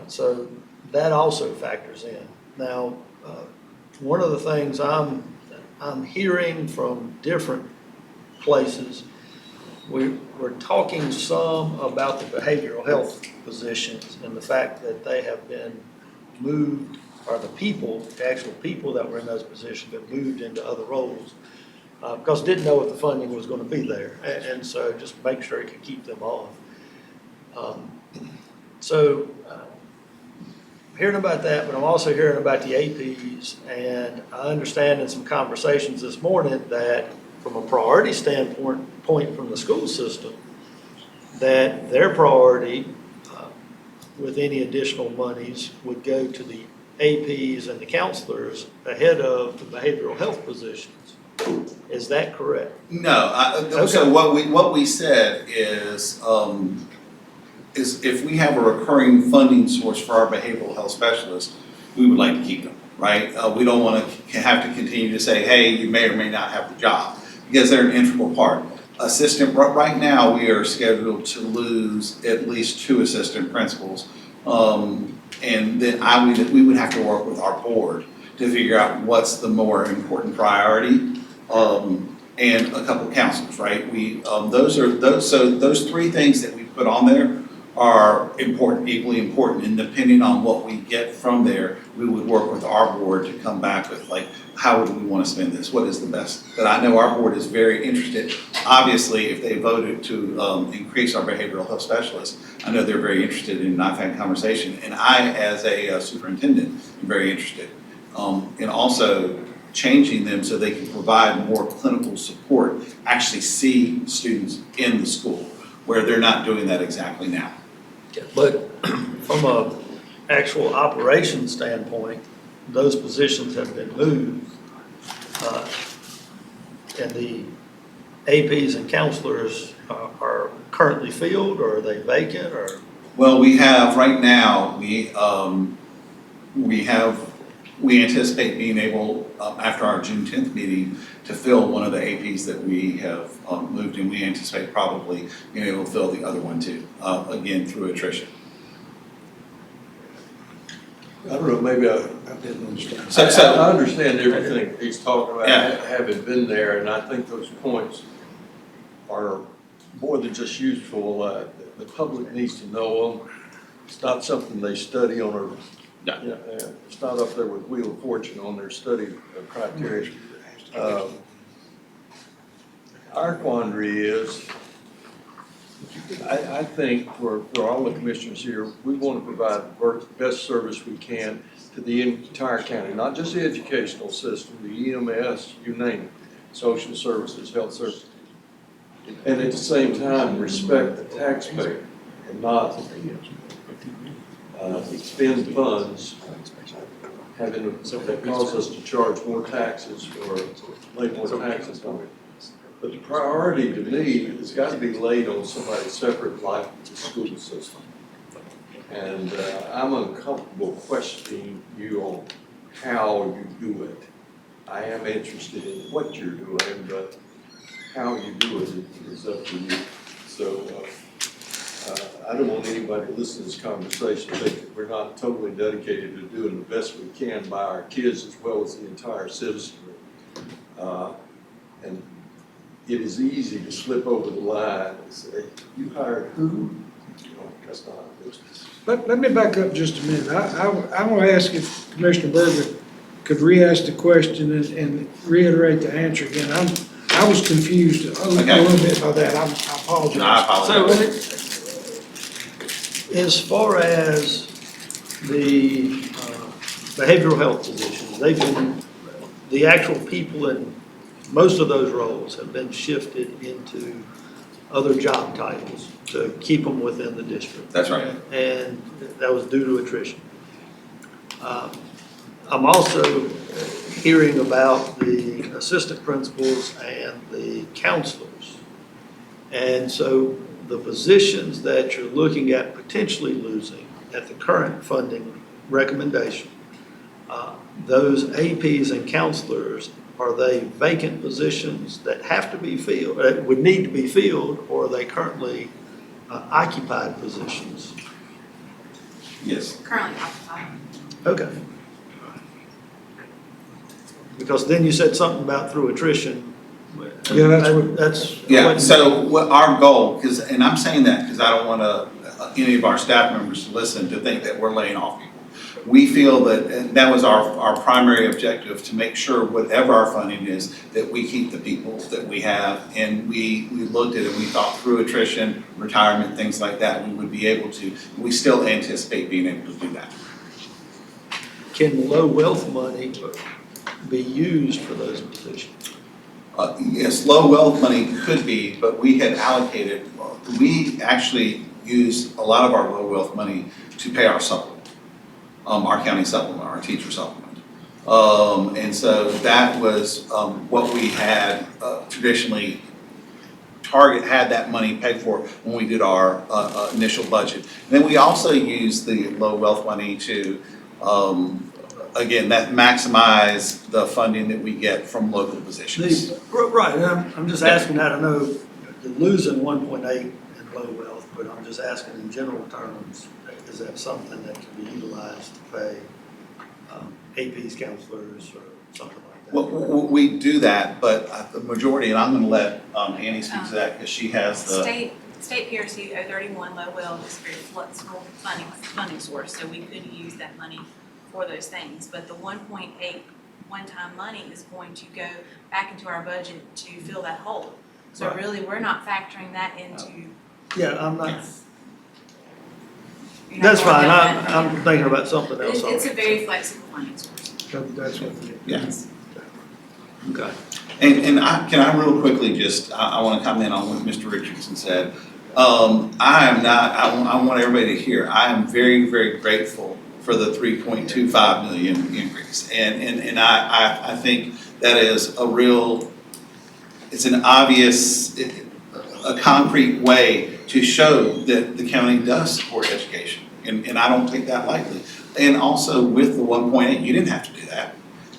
So that also factors in. Now, one of the things I'm hearing from different places, we're talking some about the behavioral health positions and the fact that they have been moved, or the actual people that were in those positions have moved into other roles because didn't know if the funding was going to be there. And so just make sure you can keep them on. So hearing about that, but I'm also hearing about the APs, and I understand in some conversations this morning that from a priority standpoint from the school system, that their priority with any additional monies would go to the APs and the counselors ahead of the behavioral health positions. Is that correct? No, so what we said is if we have a recurring funding source for our behavioral health specialists, we would like to keep them, right? We don't want to have to continue to say, hey, you may or may not have the job, because they're an integral part. Right now, we are scheduled to lose at least 2 assistant principals. And then we would have to work with our board to figure out what's the more important priority. And a couple counselors, right? Those 3 things that we put on there are important, equally important, and depending on what we get from there, we would work with our board to come back with like, how would we want to spend this? What is the best? But I know our board is very interested. Obviously, if they voted to increase our behavioral health specialists, I know they're very interested, and I've had conversation, and I, as a superintendent, am very interested. And also changing them so they can provide more clinical support, actually see students in the school, where they're not doing that exactly now. But from a actual operation standpoint, those positions have been moved. And the APs and counselors are currently filled, or are they vacant, or? Well, we have, right now, we anticipate being able, after our June 10th meeting, to fill one of the APs that we have moved, and we anticipate probably being able to fill the other one too, again, through attrition. I don't know, maybe I didn't understand. I understand everything he's talking about, Yeah. having been there, and I think those points are more than just useful. The public needs to know them. It's not something they study on it's not up there with Wheel of Fortune on their study criteria. Our quandary is, I think for all the commissioners here, we want to provide the best service we can to the entire county, not just the educational system, the EMS, you name it, social services, health services. And at the same time, respect the taxpayer and not expend funds that cause us to charge more taxes or lay more taxes on it. But the priority to me has got to be laid on somebody separate like the school system. And I'm uncomfortable questioning you on how you do it. I am interested in what you're doing, but how you do it is up to you. So I don't want anybody to listen to this conversation and think that we're not totally dedicated to doing the best we can by our kids as well as the entire citizenry. And it is easy to slip over the line and say, you hired who? That's not our business. Let me back up just a minute. I want to ask if Commissioner Berger could re-ask the question and reiterate the answer again. I was confused a little bit by that. I apologize. No, I apologize. As far as the behavioral health positions, the actual people in most of those roles have been shifted into other job titles to keep them within the district. That's right. And that was due to attrition. I'm also hearing about the assistant principals and the counselors. And so the positions that you're looking at potentially losing at the current funding recommendation, those APs and counselors, are they vacant positions that have to be filled, would need to be filled, or are they currently occupied positions? Yes. Currently occupied. Okay. Because then you said something about through attrition. Yeah, that's what. That's. Yeah, so what our goal, and I'm saying that because I don't want any of our staff members to listen to think that we're laying off people. We feel that, and that was our primary objective, to make sure whatever our funding is, that we keep the people that we have. And we looked at it, we thought through attrition, retirement, things like that, we would be able to, we still anticipate being able to do that. can low wealth money be used for those positions? Yes, low wealth money could be, but we had allocated, we actually use a lot of our low wealth money to pay our supplement, our county supplement, our teacher supplement. And so that was what we had traditionally had that money paid for when we did our initial budget. Then we also used the low wealth money to, again, that maximize the funding that we get from local positions. Right, and I'm just asking that, I know you're losing 1.8 in low wealth, but I'm just asking in general terms, is that something that can be utilized to pay APs, counselors, or something like that? Well, we do that, but the majority, and I'm gonna let Annie speak to that, because she has the. State PRC 031 low wealth is a very flexible funding source, so we could use that money for those things. But the 1.8 one-time money is going to go back into our budget to fill that hole. So Right. really, we're not factoring that into. Yeah, I'm not, You're not that's going fine, down that I'm thinking about something else. It's a very flexible funding source. That's what. Yes. Okay. And can I real quickly just, I want to comment on what Mr. Richardson said. I want everybody to hear, I am very, very grateful for the 3.25 million increase. And I think that is a real, it's an obvious, a concrete way to show that the county does support education. And I don't take that lightly. And also with the 1.8, you didn't have to do that.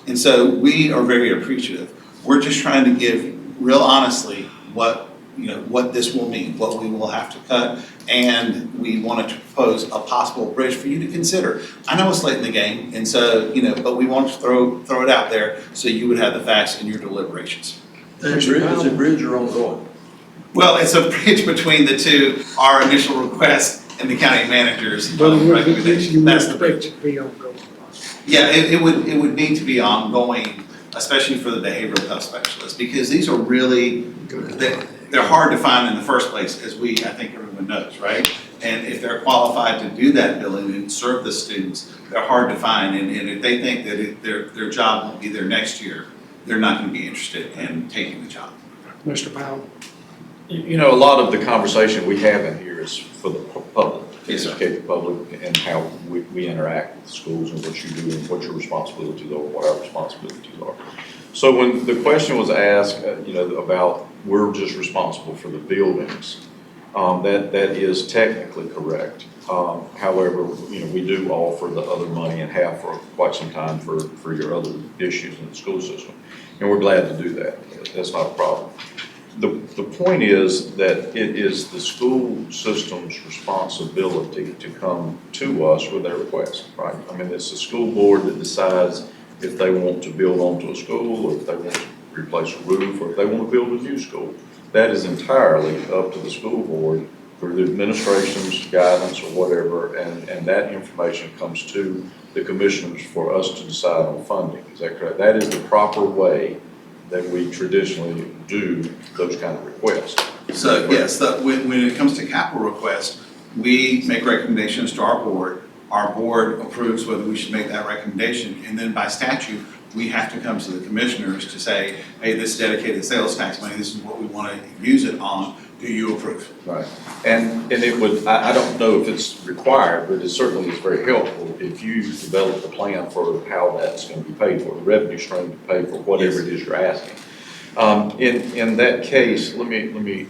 And so we are very appreciative. We're just trying to give real honestly what this will mean, what we will have to cut, and we wanted to propose a possible bridge for you to consider. I know it's late in the game, and so, but we want to throw it out there so you would have the facts in your deliberations. Is it bridge or ongoing? Well, it's a bridge between the two, our initial request and the county manager's But it would recommendation. you would That's the bridge. expect it to be ongoing. Yeah, it would need to be ongoing, especially for the behavioral health specialists, because these are really, they're hard to find in the first place, as I think everyone knows, right? And if they're qualified to do that billing and serve the students, they're hard to find, and if they think that their job won't be there next year, they're not gonna be interested in taking the job. Mr. Powell? A lot of the conversation we have in here is for the public. Yes, sir. Educate the public and how we interact with the schools and what you do and what your responsibilities are, what our responsibilities are. So when the question was asked, about we're just responsible for the buildings, that is technically correct. However, we do offer the other money and have for quite some time for your other issues in the school system. And we're glad to do that. That's not a problem. The point is that it is the school system's responsibility to come to us with their request, right? I mean, it's the school board that decides if they want to build onto a school, or if they want to replace a roof, or if they want to build a new school. That is entirely up to the school board for the administration's guidance or whatever, and that information comes to the commissioners for us to decide on funding. Is that correct? That is the proper way that we traditionally do those kind of requests. So yes, when it comes to capital requests, we make recommendations to our board. Our board approves whether we should make that recommendation, and then by statute, we have to come to the commissioners to say, hey, this dedicated sales tax money, this is what we want to use it on. Do you approve? Right. And it would, I don't know if it's required, but it certainly is very helpful if you develop a plan for how that's going to be paid for, the revenue stream to pay for whatever it is you're asking. In that case, let me,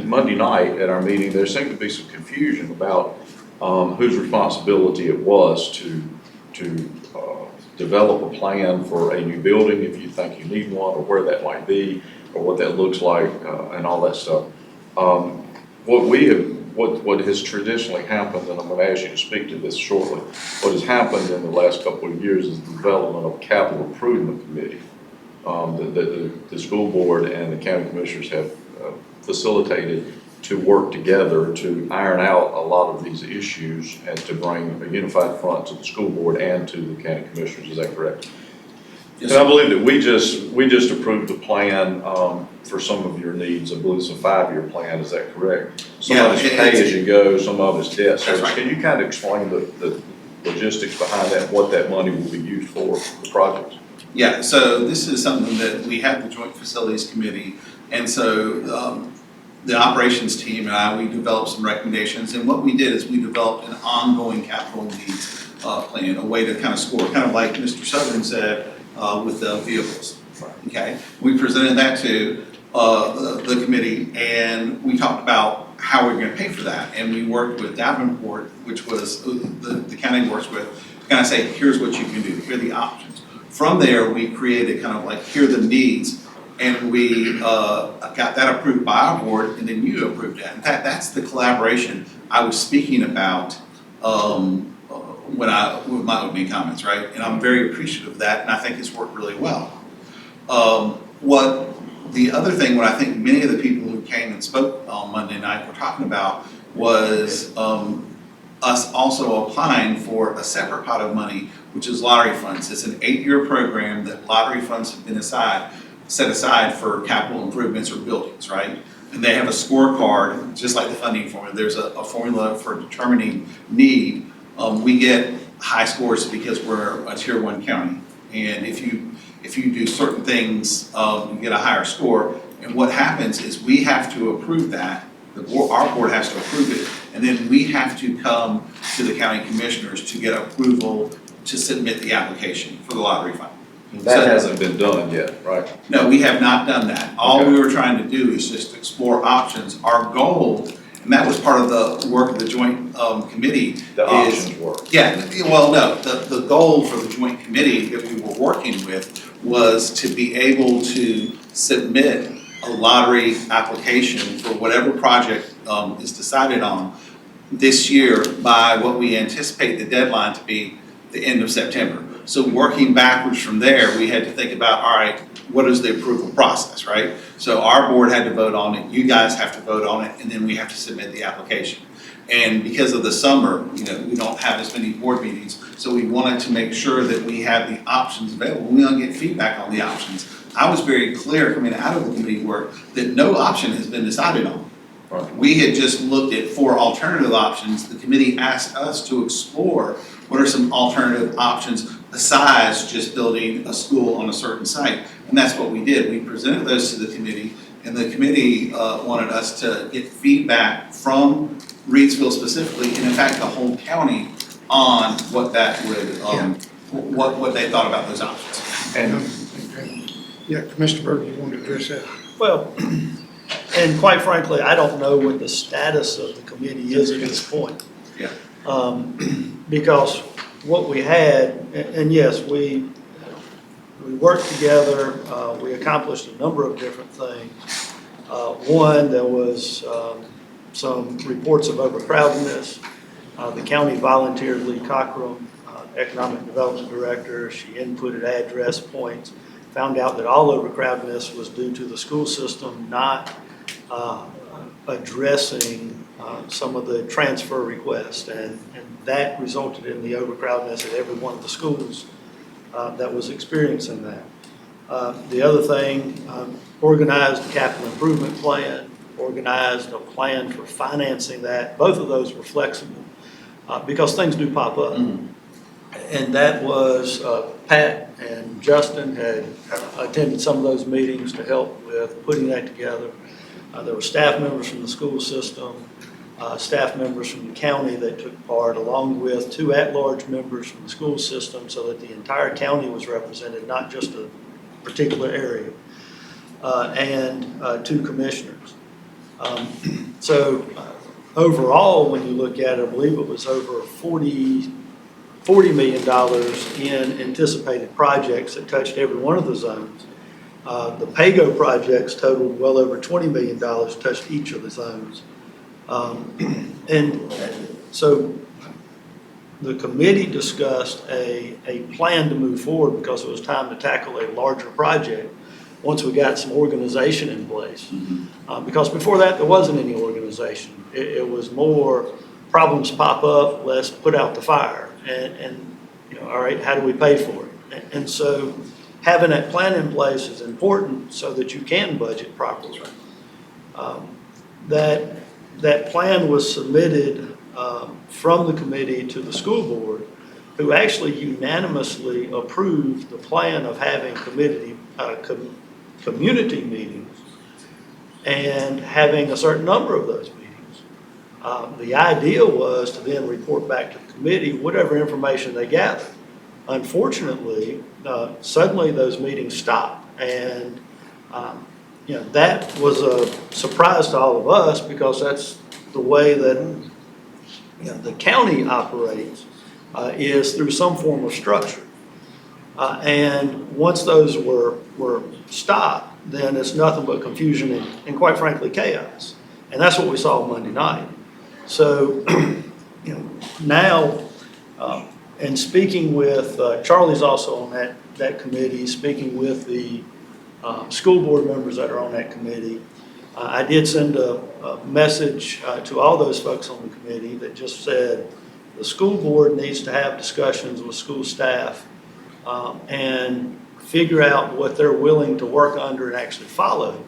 Monday night at our meeting, there seemed to be some confusion about whose responsibility it was to develop a plan for a new building, if you think you need one, or where that might be, or what that looks like, and all that stuff. What has traditionally happened, and I'm going to ask you to speak to this shortly, what has happened in the last couple of years is the development of a capital improvement committee. The school board and the county commissioners have facilitated to work together to iron out a lot of these issues and to bring a unified front to the school board and to the county commissioners. Is that correct? Yes, and I believe that we just approved the plan for some of your needs. I believe it's a 5-year plan. Is that correct? Some of it's pay as you go, some of it's debt service. Right. Can you kind of explain logistics behind that, what that money will be used for the projects? Yeah, so this is something that we have the Joint Facilities Committee, and so the operations team and I, we developed some recommendations, and what we did is we developed an ongoing capital needs plan, a way to kind of score, kind of like Mr. Southern said with the vehicles. Okay, we presented that to the committee, and we talked about how we're gonna pay for that, and we worked with Davenport, which was the county works with, to kind of say, here's what you can do, here are the options. From there, we created kind of like, here are the needs, and we got that approved by our board, and then you approved that. In fact, that's the collaboration I was speaking about with my opening comments, right? And I'm very appreciative of that, and I think it's worked really well. The other thing, what I think many of the people who came and spoke on Monday night were talking about was us also applying for a separate pot of money, which is lottery funds. It's an 8-year program that lottery funds have been set aside for capital improvements or buildings, right? And they have a scorecard, just like the funding formula. There's a formula for determining need. We get high scores because we're a tier 1 county. And if you do certain things, you get a higher score. And what happens is we have to approve that. Our board has to approve it. And then we have to come to the county commissioners to get approval to submit the application for the lottery fund. That hasn't been done yet, right? No, we have not done that. All we were trying to do is just explore options. Our goal, and that was part of the work of the joint committee. The options were. Yeah, well, no, the goal for the joint committee that we were working with was to be able to submit a lottery application for whatever project is decided on this year by what we anticipate the deadline to be the end of September. So working backwards from there, we had to think about, all right, what is the approval process, right? So our board had to vote on it, you guys have to vote on it, and then we have to submit the application. And because of the summer, we don't have as many board meetings, so we wanted to make sure that we have the options available. We want to get feedback on the options. I was very clear coming out of the committee work that no option has been decided on. Right. We had just looked at 4 alternative options. The committee asked us to explore what are some alternative options besides just building a school on a certain site. And that's what we did. We presented those to the committee, and the committee wanted us to get feedback from Reidsville specifically, and in fact the whole county, on what that would, what they thought about those options. And, yeah, Commissioner Burke, you want to address that? Well, and quite frankly, I don't know what the status of the committee is at this point. Yeah. Because what we had, and yes, we worked together, we accomplished a number of different things. One, there was some reports of overcrowdedness. The county volunteered Lee Cockrum, Economic Development Director. She inputted address points, found out that all overcrowdedness was due to the school system not addressing some of the transfer requests, and that resulted in the overcrowdedness at every one of the schools that was experiencing that. The other thing, organized a capital improvement plan, organized a plan for financing that. Both of those were flexible because things do pop up. Mm-hmm. And that was, Pat and Justin had attended some of those meetings to help with putting that together. There were staff members from the school system, staff members from the county that took part, along with 2 at-large members from the school system, so that the entire county was represented, not just a particular area, and 2 commissioners. Overall, when you look at it, I believe it was over $40 million in anticipated projects that touched every one of the zones. The PAYGO projects totaled well over $20 million, touched each of the zones. And so the committee discussed a plan to move forward because it was time to tackle a larger project once we got some organization in place. Mm-hmm. Because before that, there wasn't any organization. It was more problems pop up, let's put out the fire. And all right, how do we pay for it? And so having that plan in place is important so that you can budget properly. That plan was submitted from the committee to the school board who actually unanimously approved the plan of having community meetings and having a certain number of those meetings. The idea was to then report back to the committee whatever information they gathered. Unfortunately, suddenly those meetings stopped, and that was a surprise to all of us because that's the way that the county operates, is through some form of structure. And once those were stopped, then it's nothing but confusion and quite frankly, chaos. And that's what we saw Monday night. So, now, and speaking with, Charlie's also on that committee, speaking with the school board members that are on that committee. I did send a message to all those folks on the committee that just said the school board needs to have discussions with school staff and figure out what they're willing to work under and actually follow,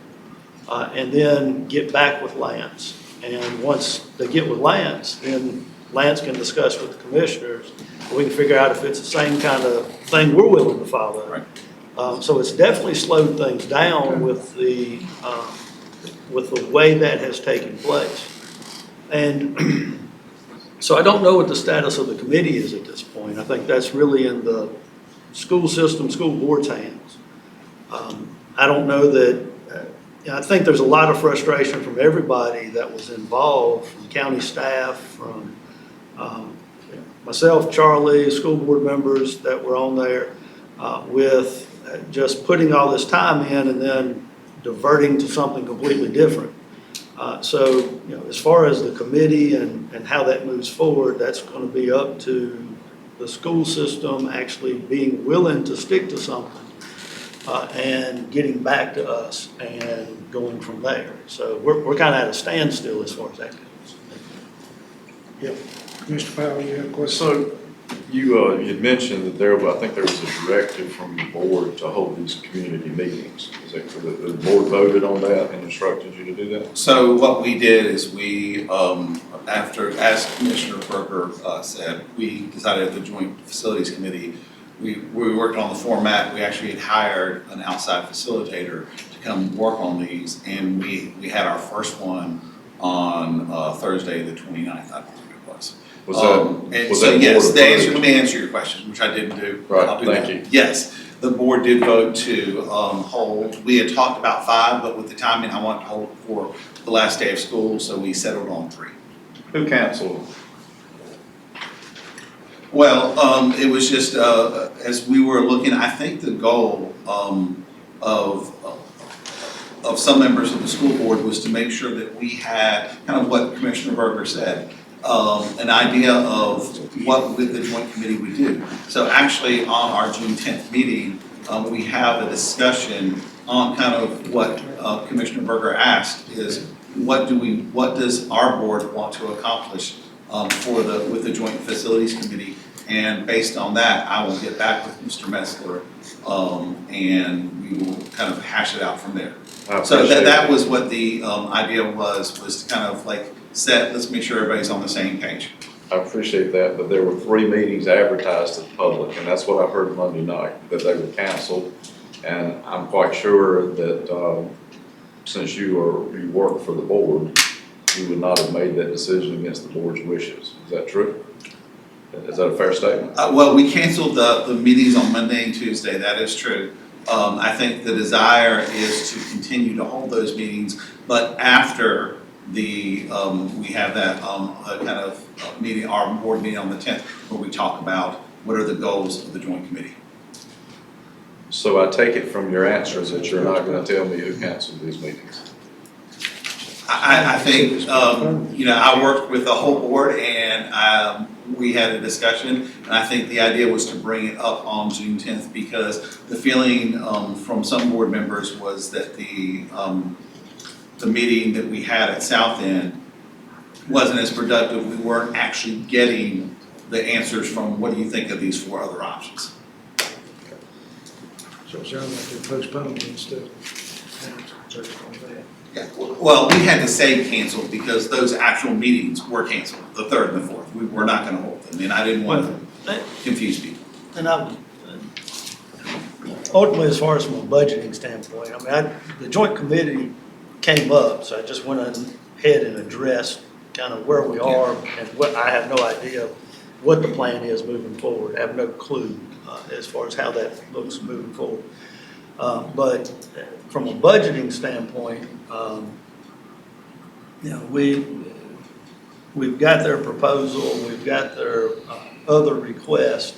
and then get back with Lance. And once they get with Lance, then Lance can discuss with the commissioners. We can figure out if it's the same kind of thing we're willing to follow. Right. So it's definitely slowed things down with the way that has taken place. And so I don't know what the status of the committee is at this point. I think that's really in the school system, school board's hands. I don't know that, I think there's a lot of frustration from everybody that was involved, from county staff, from myself, Charlie, school board members that were on there, with just putting all this time in and then diverting to something completely different. So, as far as the committee and how that moves forward, that's going to be up to the school system actually being willing to stick to something and getting back to us and going from there. So we're kind of at a standstill as far as that goes. Yep. Mr. Powell, you have a question? So you had mentioned that I think there was a directive from the board to hold these community meetings. Is that correct? The board voted on that and instructed you to do that? So what we did is we, as Commissioner Berger said, we decided at the Joint Facilities Committee, we worked on the format. We actually had hired an outside facilitator to come work on these, and we had our first one on Thursday, the 29th, I believe it was. Was that Yes, board let me answer your question, which I didn't do. Right, I'll do thank that. you. Yes, the board did vote to hold. We had talked about 5, but with the timing, I wanted to hold for the last day of school, so we settled on 3. Who canceled? Well, it was just, as we were looking, I think the goal of some members of the school board was to make sure that we had kind of what Commissioner Berger said, an idea of what the joint committee would do. So actually, on our June 10th meeting, we have a discussion on kind of what Commissioner Berger asked is, what does our board want to accomplish with the Joint Facilities Committee? And based on that, I will get back with Mr. Metzler, and we will kind of hash it out from there. So that was what the idea was to kind of like let's make sure everybody's on the same page. I appreciate that, but there were 3 meetings advertised to the public, and that's what I heard Monday night, that they were canceled. And I'm quite sure that since you work for the board, you would not have made that decision against the board's wishes. Is that true? Is that a fair statement? Well, we canceled the meetings on Monday and Tuesday, that is true. I think the desire is to continue to hold those meetings, but after we have that kind of meeting, our board meeting on the 10th, where we talk about what are the goals of the joint committee. So I take it from your answers that you're not going to tell me who canceled these meetings. I think, I worked with the whole board and we had a discussion, and I think the idea was to bring it up on June 10th because the feeling from some board members was that the meeting that we had at South End wasn't as productive. We weren't actually getting the answers from what do you think of these 4 other options. So it sounds like they're postponing instead. Yeah, well, we had to say canceled because those actual meetings were canceled, the 3rd and the 4th. We were not gonna hold them, and I didn't want to. confuse people. And ultimately, as far as from a budgeting standpoint, the joint committee came up, so I just went ahead and addressed kind of where we are and what, I have no idea what the plan is moving forward. I have no clue as far as how that looks moving forward. But from a budgeting standpoint, we've got their proposal, we've got their other request.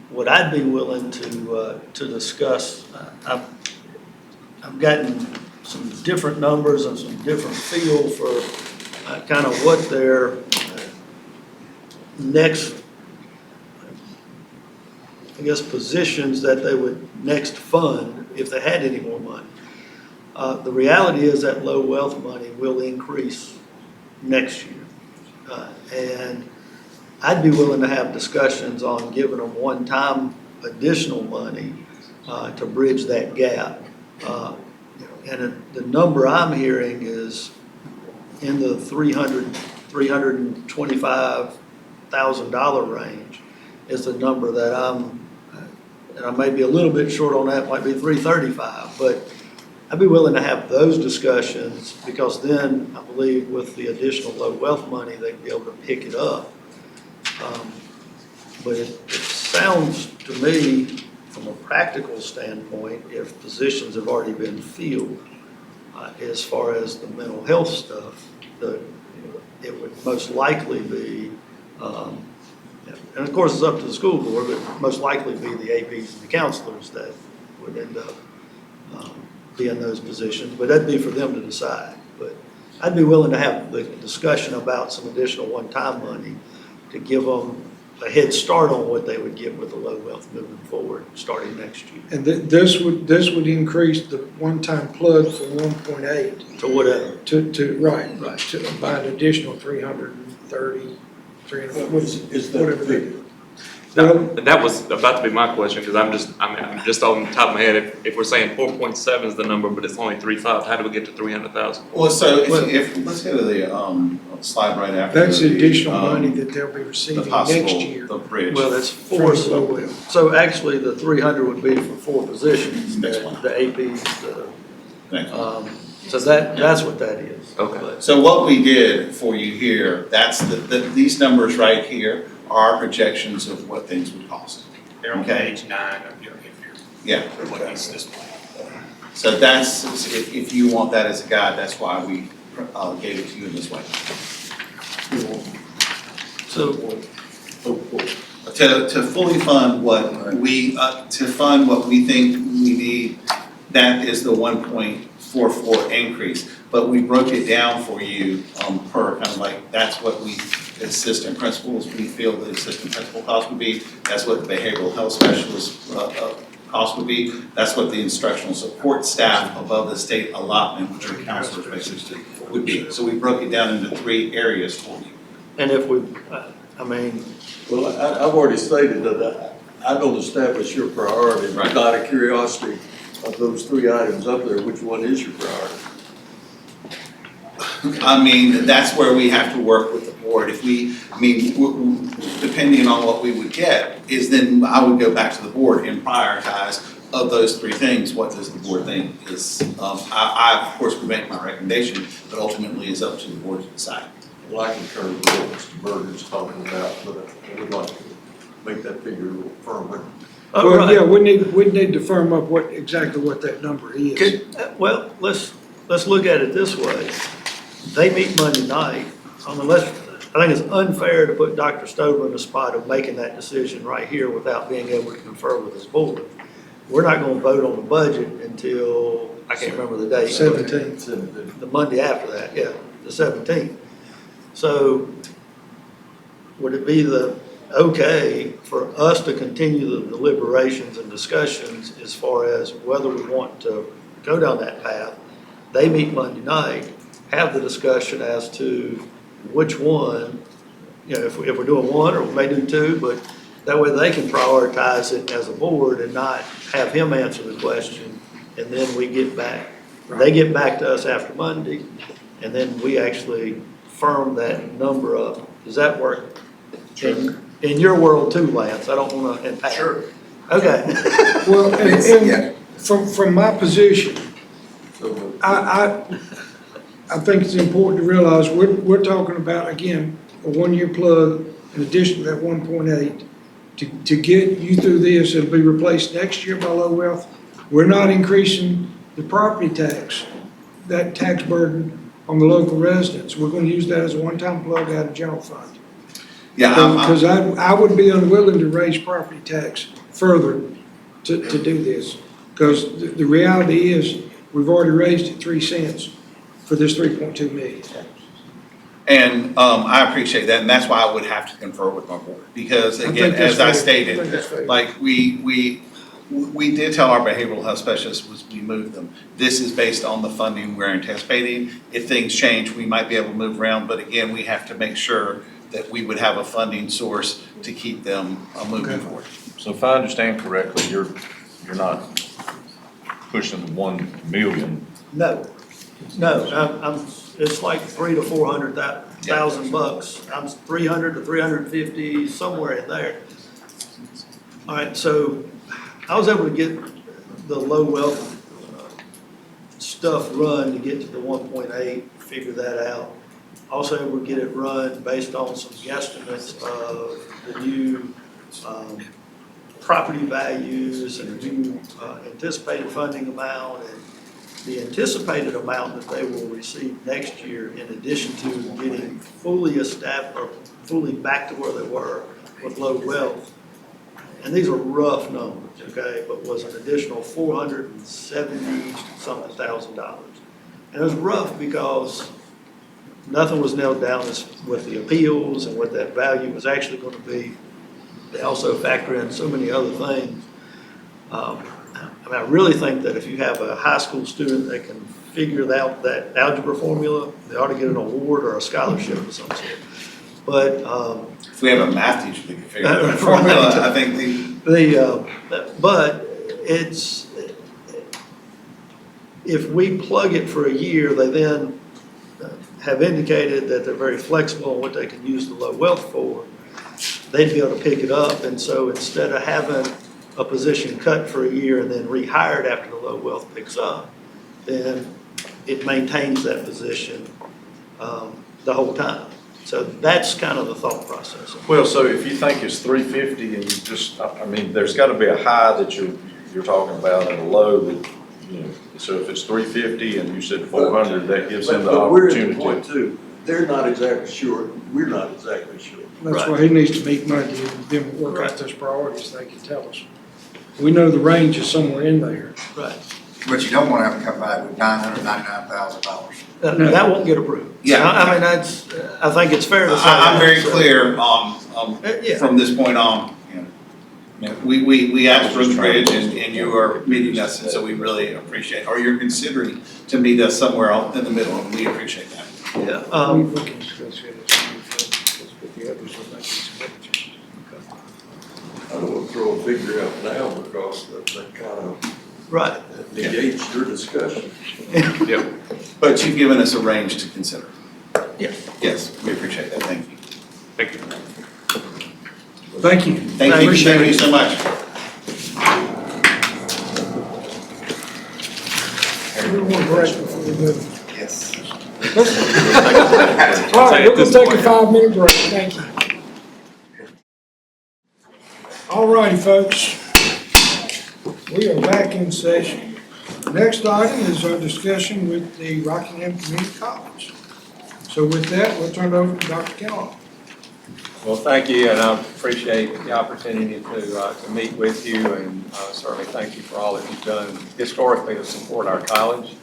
What I'd be willing to discuss, I've gotten some different numbers and some different feel for kind of what their next, I guess, positions that they would next fund if they had any more money. The reality is that low wealth money will increase next year. And I'd be willing to have discussions on giving them one-time additional money to bridge that gap. And the number I'm hearing is in the $325,000 range is the number that and I may be a little bit short on that, might be 335, but I'd be willing to have those discussions because then I believe with the additional low wealth money, they'd be able to pick it up. But it sounds to me, from a practical standpoint, if positions have already been filled, as far as the mental health stuff, it would most likely be, and of course it's up to the school board, but most likely be the APs and the counselors that would end up be in those positions, but that'd be for them to decide. But I'd be willing to have the discussion about some additional one-time money to give them a head start on what they would get with the low wealth moving forward, starting next year. And this would increase the one-time plug from 1.8 To whatever. Right, to by an additional 330, 300, Is that whatever they figure? do. That was about to be my question, because I'm just on the top of my head, if we're saying 4.7 is the number, but it's only 3.5, how do we get to 300,000? Well, so if let's go to the slide right after. That's the additional um, money that they'll be the receiving next possible, year. the bridge. Well, that's four, so actually the 300 would be for 4 positions, the Next one. APs, Next one. so that's what that is. Okay. But- So what we did for you here, that's these numbers right here are our projections of what things would cost. They're on Okay. page 9 of your, Yeah. what he's displaying. So that's, if you want that as a guide, that's why we gave it to you in this way. So, To fully fund what we, think we need, that is the 1.44 increase. But we broke it down for you per kind of like, that's what we, assistant principals, we feel the assistant principal cost would be. That's what the behavioral health specialist cost would be. That's what the instructional support staff above the state allotment, which are counselors basically, would be. So we broke it down into 3 areas for you. and if we, Well, I've already stated that I don't establish your priority, Right. but out of curiosity, of those 3 items up there, which one is your priority? I mean, that's where we have to work with the board. If we, depending on what we would get, is then I would go back to the board and prioritize of those 3 things, what does the board think is, I of course would make my recommendation, but ultimately it's up to the board to decide. Well, I concur with what Mr. Berger's talking about, but I would like to make that figure a little firmer. Well, yeah, we need to firm up exactly what that number is. well, let's look at it this way. They meet Monday night, I think it's unfair to put Dr. Stover in the spot of making that decision right here without being able to confer with his board. We're not gonna vote on the budget until, I can't remember the date. 17th. The Monday after that, yeah, the 17th. So would it be okay for us to continue the deliberations and discussions as far as whether we want to go down that path? They meet Monday night, have the discussion as to which one, if we're doing one or we may do 2, but that way they can prioritize it as a board and not have him answer the question. And then we get back, they get back to us after Monday, and then we actually firm that number up. Does that work In your world too, Lance, I don't wanna impact. Sure. Okay. Well, Yeah. and from my position, I think it's important to realize, we're talking about, again, a one-year plug in addition to that 1.8. To get you through this and be replaced next year by low wealth, we're not increasing the property tax, that tax burden on the local residents. We're gonna use that as a one-time plug out of general fund. Yeah, Because I would be unwilling to raise property tax further to do this. Because the reality is, we've already raised it 3 cents for this 3.2 million. and I appreciate that, and that's why I would have to confer with my board. Because I think again, that's as I fair. I stated, think that's fair. like, we did tell our behavioral health specialists was we moved them. This is based on the funding we're anticipating. If things change, we might be able to move around, but again, we have to make sure that we would have a funding source to keep them moving forward. So if I understand correctly, you're not pushing the 1 million. No, it's like $300,000 to $400,000. I'm 300 to 350, somewhere in there. All right, so I was able to get the low wealth stuff run to get to the 1.8, figure that out. Also able to get it run based on some guesstimates of the new property values and the new anticipated funding amount and the anticipated amount that they will receive next year, in addition to getting fully established or fully back to where they were with low wealth. And these are rough numbers, okay, but was an additional $470-something thousand. And it was rough because nothing was nailed down with the appeals and what that value was actually going to be. They also factor in so many other things. I really think that if you have a high school student that can figure out that algebra formula, they ought to get an award or a scholarship of some sort. But If we have a math teacher that can figure out the formula, I think but it's, if we plug it for a year, they then have indicated that they're very flexible on what they can use the low wealth for. They'd be able to pick it up, and so instead of having a position cut for a year and then rehired after the low wealth picks up, then it maintains that position the whole time. So that's kind of the thought process. Well, so if you think it's 350 and you just, I mean, there's got to be a high that you're talking about and a low that, you know, so if it's 350 and you said 400, that gives them the But we're at the opportunity. point too, they're not exactly sure, we're not exactly sure. That's why he needs to meet Monday and then work out those priorities, they can tell us. We know the range is somewhere in there. Right. But you don't want to have to come back with $999,000. That won't get approved. Yeah. I mean, I think it's fair to say. I'm very that. clear Yeah. from this point on. You know, we asked for the bridge and you are meeting us, and so we really appreciate, or you're considering to meet us somewhere in the middle, and we appreciate that. Yeah, We can discuss it as with the others will make expenditures. I don't want to throw a figure out now because that kind of right. negates your discussion. Yep. But you've given us a range to consider. Yeah. Yes, we appreciate that, thank you. Thank you. Thank you. Thank you so much. We want to break before we move. Yes. All right, we're gonna take a 5-minute break, thank you. All righty, folks. We are back in session. Next item is our discussion with the Rockingham Community College. So with that, we'll turn it over to Dr. Kellogg. Well, thank you, and I appreciate the opportunity to meet with you, and certainly thank you for all that you've done historically to support our college.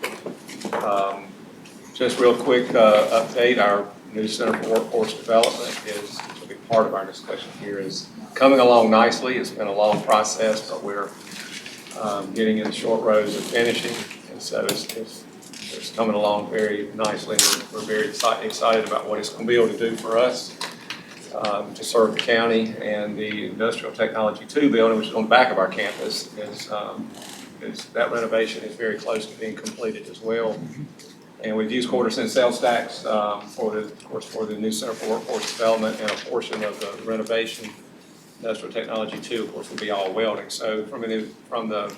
Just real quick update, our new Center for Workforce Development is a big part of our discussion here, is coming along nicely. It's been a long process, but we're getting in the short rows of finishing, and so it's coming along very nicely. We're very excited about what it's going to be able to do for us. To serve the county, and the Industrial Technology 2 building, which is on the back of our campus, is that renovation is very close to being completed as well. And we've used quarter cent sales tax for the new Center for Workforce Development, and a portion of the renovation. Industrial Technology 2, of course, will be all welding. So from the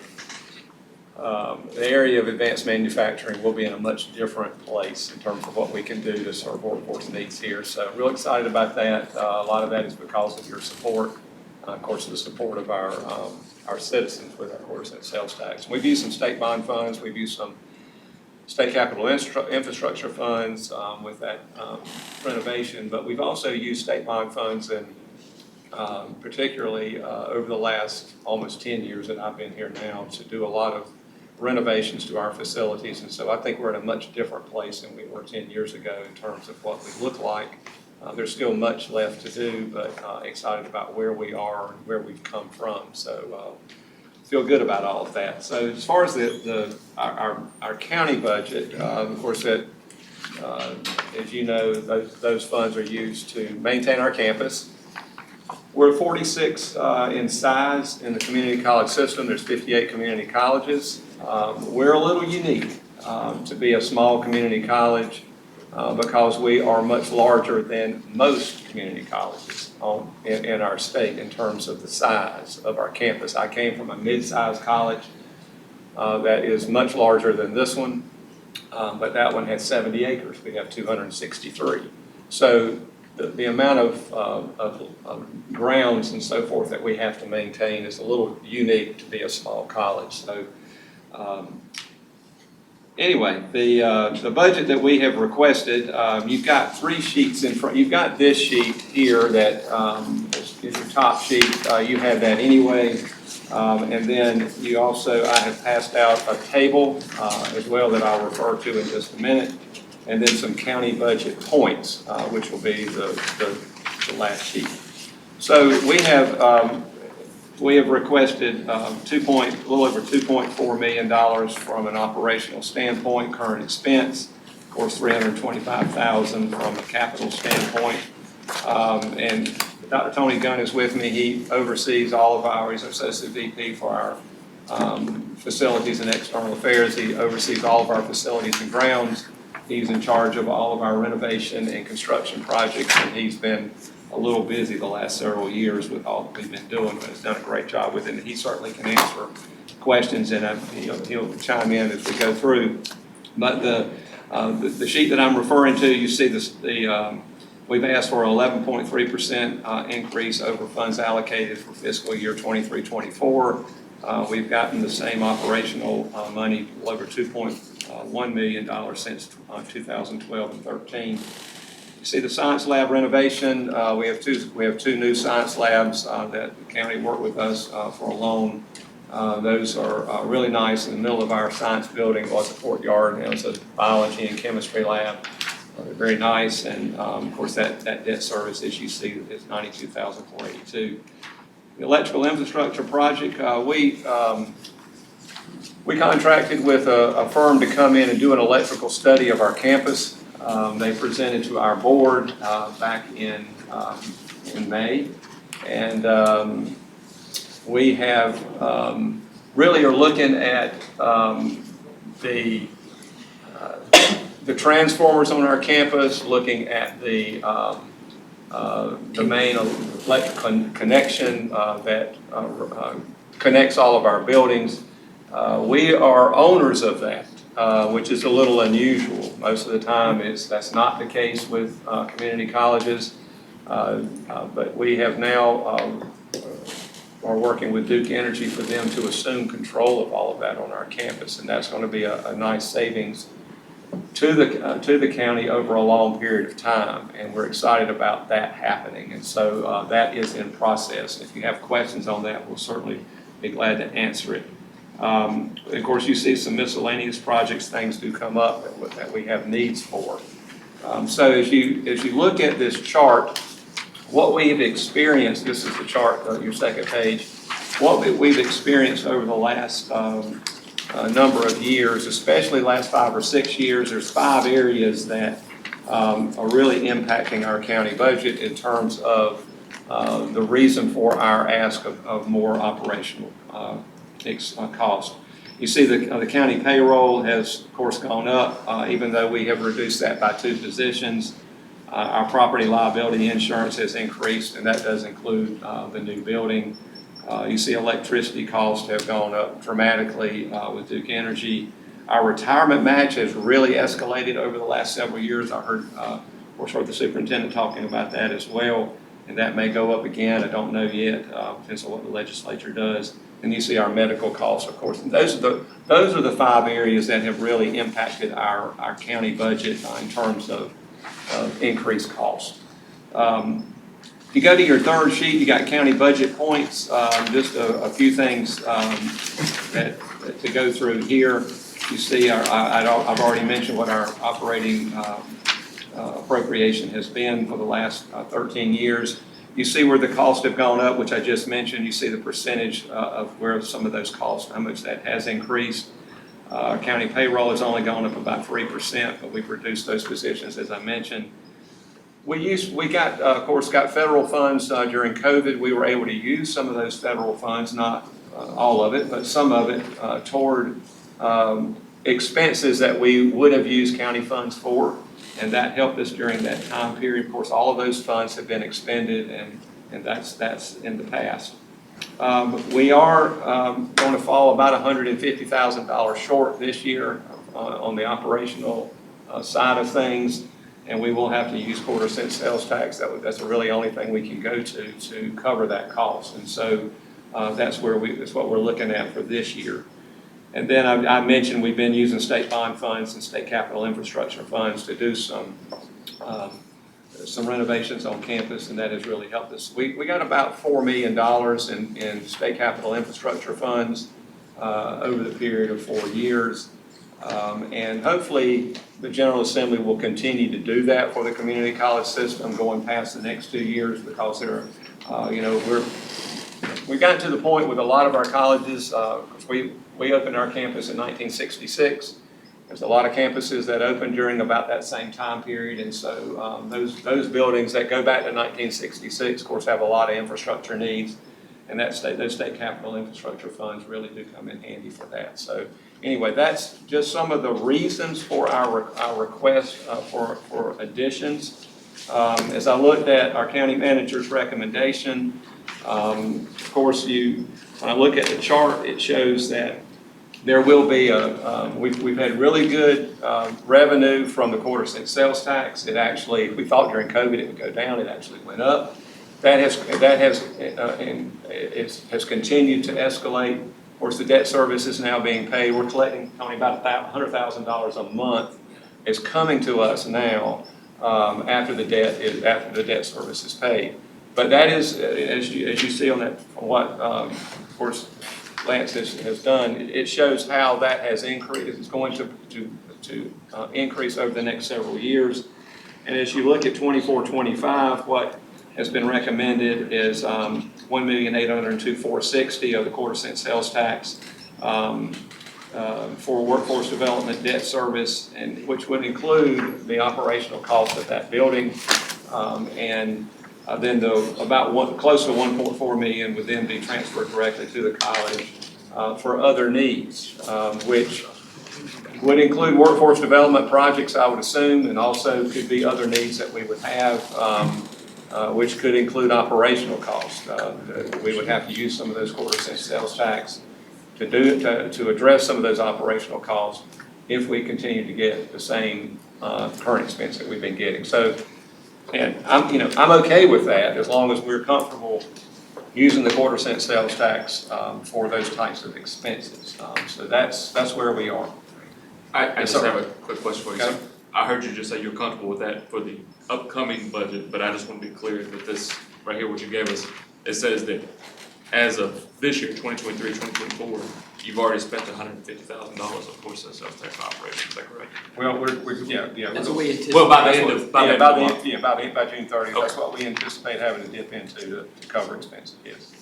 area of advanced manufacturing, we'll be in a much different place in terms of what we can do to serve workforce needs here. So real excited about that. A lot of that is because of your support, of course, the support of our citizens with our quarter cent sales tax. We've used some state bond funds. We've used some state capital infrastructure funds with that renovation, but we've also used state bond funds and particularly over the last almost 10 years that I've been here now to do a lot of renovations to our facilities. And so I think we're in a much different place than we were 10 years ago in terms of what we look like. There's still much left to do, but excited about where we are and where we've come from. So feel good about all of that. So as far as our county budget, of course, that as you know, those funds are used to maintain our campus. We're 46 in size in the community college system. There's 58 community colleges. We're a little unique to be a small community college because we are much larger than most community colleges in our state in terms of the size of our campus. I came from a mid-sized college that is much larger than this one, but that one has 70 acres. We have 263. So the amount of grounds and so forth that we have to maintain is a little unique to be a small college. So anyway, the budget that we have requested, you've got 3 sheets in front. You've got this sheet here that is your top sheet. You have that anyway. And then you also, I have passed out a table as well that I'll refer to in just a minute. And then some county budget points, which will be the last sheet. So we have requested a little over $2.4 million from an operational standpoint, current expense. Of course, $325,000 from a capital standpoint. And Dr. Tony Gunn is with me. He oversees all of he's our associate VP for our facilities and external affairs. He oversees all of our facilities and grounds. He's in charge of all of our renovation and construction projects, and he's been a little busy the last several years with all that we've been doing, but has done a great job with it. And he certainly can answer questions, and he'll chime in as we go through. But the sheet that I'm referring to, you see we've asked for an 11.3% increase over funds allocated for fiscal year 23-24. We've gotten the same operational money, over $2.1 million since 2012 and 13. You see the science lab renovation. We have two new science labs that the county worked with us for a loan. Those are really nice in the middle of our science building. Was a courtyard, and it's a biology and chemistry lab. They're very nice, and of course that debt service, as you see, is $92,482. The electrical infrastructure project, we contracted with a firm to come in and do an electrical study of our campus. They presented to our board back in May, and we have really are looking at the transformers on our campus, looking at the main electrical connection that connects all of our buildings. We are owners of that, which is a little unusual. Most of the time that's not the case with community colleges, but we have now are working with Duke Energy for them to assume control of all of that on our campus, and that's going to be a nice savings to the county over a long period of time, and we're excited about that happening. And so that is in process. If you have questions on that, we'll certainly be glad to answer it. Of course, you see some miscellaneous projects. Things do come up that we have needs for. So as you look at this chart, what we've experienced, this is the chart, your second page, what we've experienced over the last number of years, especially last 5 or 6 years, there's 5 areas that are really impacting our county budget in terms of the reason for our ask of more operational cost. You see the county payroll has, of course, gone up, even though we have reduced that by 2 positions. Our property liability insurance has increased, and that does include the new building. You see electricity costs have gone up dramatically with Duke Energy. Our retirement match has really escalated over the last several years. I heard, of course, the superintendent talking about that as well, and that may go up again. I don't know yet. Depends on what the legislature does. And you see our medical costs, of course. And those are the 5 areas that have really impacted our county budget in terms of increased costs. If you go to your third sheet, you got county budget points. Just a few things that to go through here. You see, I've already mentioned what our operating appropriation has been for the last 13 years. You see where the costs have gone up, which I just mentioned. You see the percentage of where some of those costs, how much that has increased. County payroll has only gone up about 3%, but we've reduced those positions, as I mentioned. We got, of course, got federal funds during COVID. We were able to use some of those federal funds, not all of it, but some of it toward expenses that we would have used county funds for. And that helped us during that time period. Of course, all of those funds have been expended, and that's in the past. We are going to fall about $150,000 short this year on the operational side of things, and we will have to use quarter-cent sales tax. That's the really only thing we can go to cover that cost. And so that's what we're looking at for this year. And then I mentioned we've been using state bond funds and state capital infrastructure funds to do some renovations on campus, and that has really helped us. We got about $4 million in state capital infrastructure funds over the period of 4 years. And hopefully the General Assembly will continue to do that for the community college system going past the next 2 years, because they're, we've gotten to the point with a lot of our colleges, we opened our campus in 1966. There's a lot of campuses that opened during about that same time period, and so those buildings that go back to 1966, of course, have a lot of infrastructure needs, and those state capital infrastructure funds really do come in handy for that. So anyway, that's just some of the reasons for our request for additions. As I looked at our county manager's recommendation, of course, when I look at the chart, it shows that there will be we've had really good revenue from the quarter-cent sales tax. It actually, we thought during COVID it would go down, it actually went up. That has continued to escalate. Of course, the debt service is now being paid. We're collecting only about $100,000 a month is coming to us now after the debt service is paid. But that is, as you see on that, what of course Lance has done, it shows how that has increased. It's going to increase over the next several years. And as you look at 24-25, what has been recommended is $1,802,460 of the quarter-cent sales tax for workforce development, debt service, and which would include the operational cost of that building, and then close to $1.4 million would then be transferred directly to the college for other needs, which would include workforce development projects, I would assume, and also could be other needs that we would have, which could include operational costs. We would have to use some of those quarter-cent sales tax to address some of those operational costs if we continue to get the same current expense that we've been getting. So, and I'm okay with that as long as we're comfortable using the quarter-cent sales tax for those types of expenses. So that's where we are. I just have a quick question for you. Okay. So I heard you just say you're comfortable with that for the upcoming budget, but I just want to be clear with this right here, what you gave us. It says that as of this year, 2023, 2024, you've already spent $150,000 of course in sales tax operations. Is that correct? Well, yeah. That's what we anticipate. Well, by the end of by June 30th. Okay. That's what we anticipate having to dip into to cover expenses. Yes.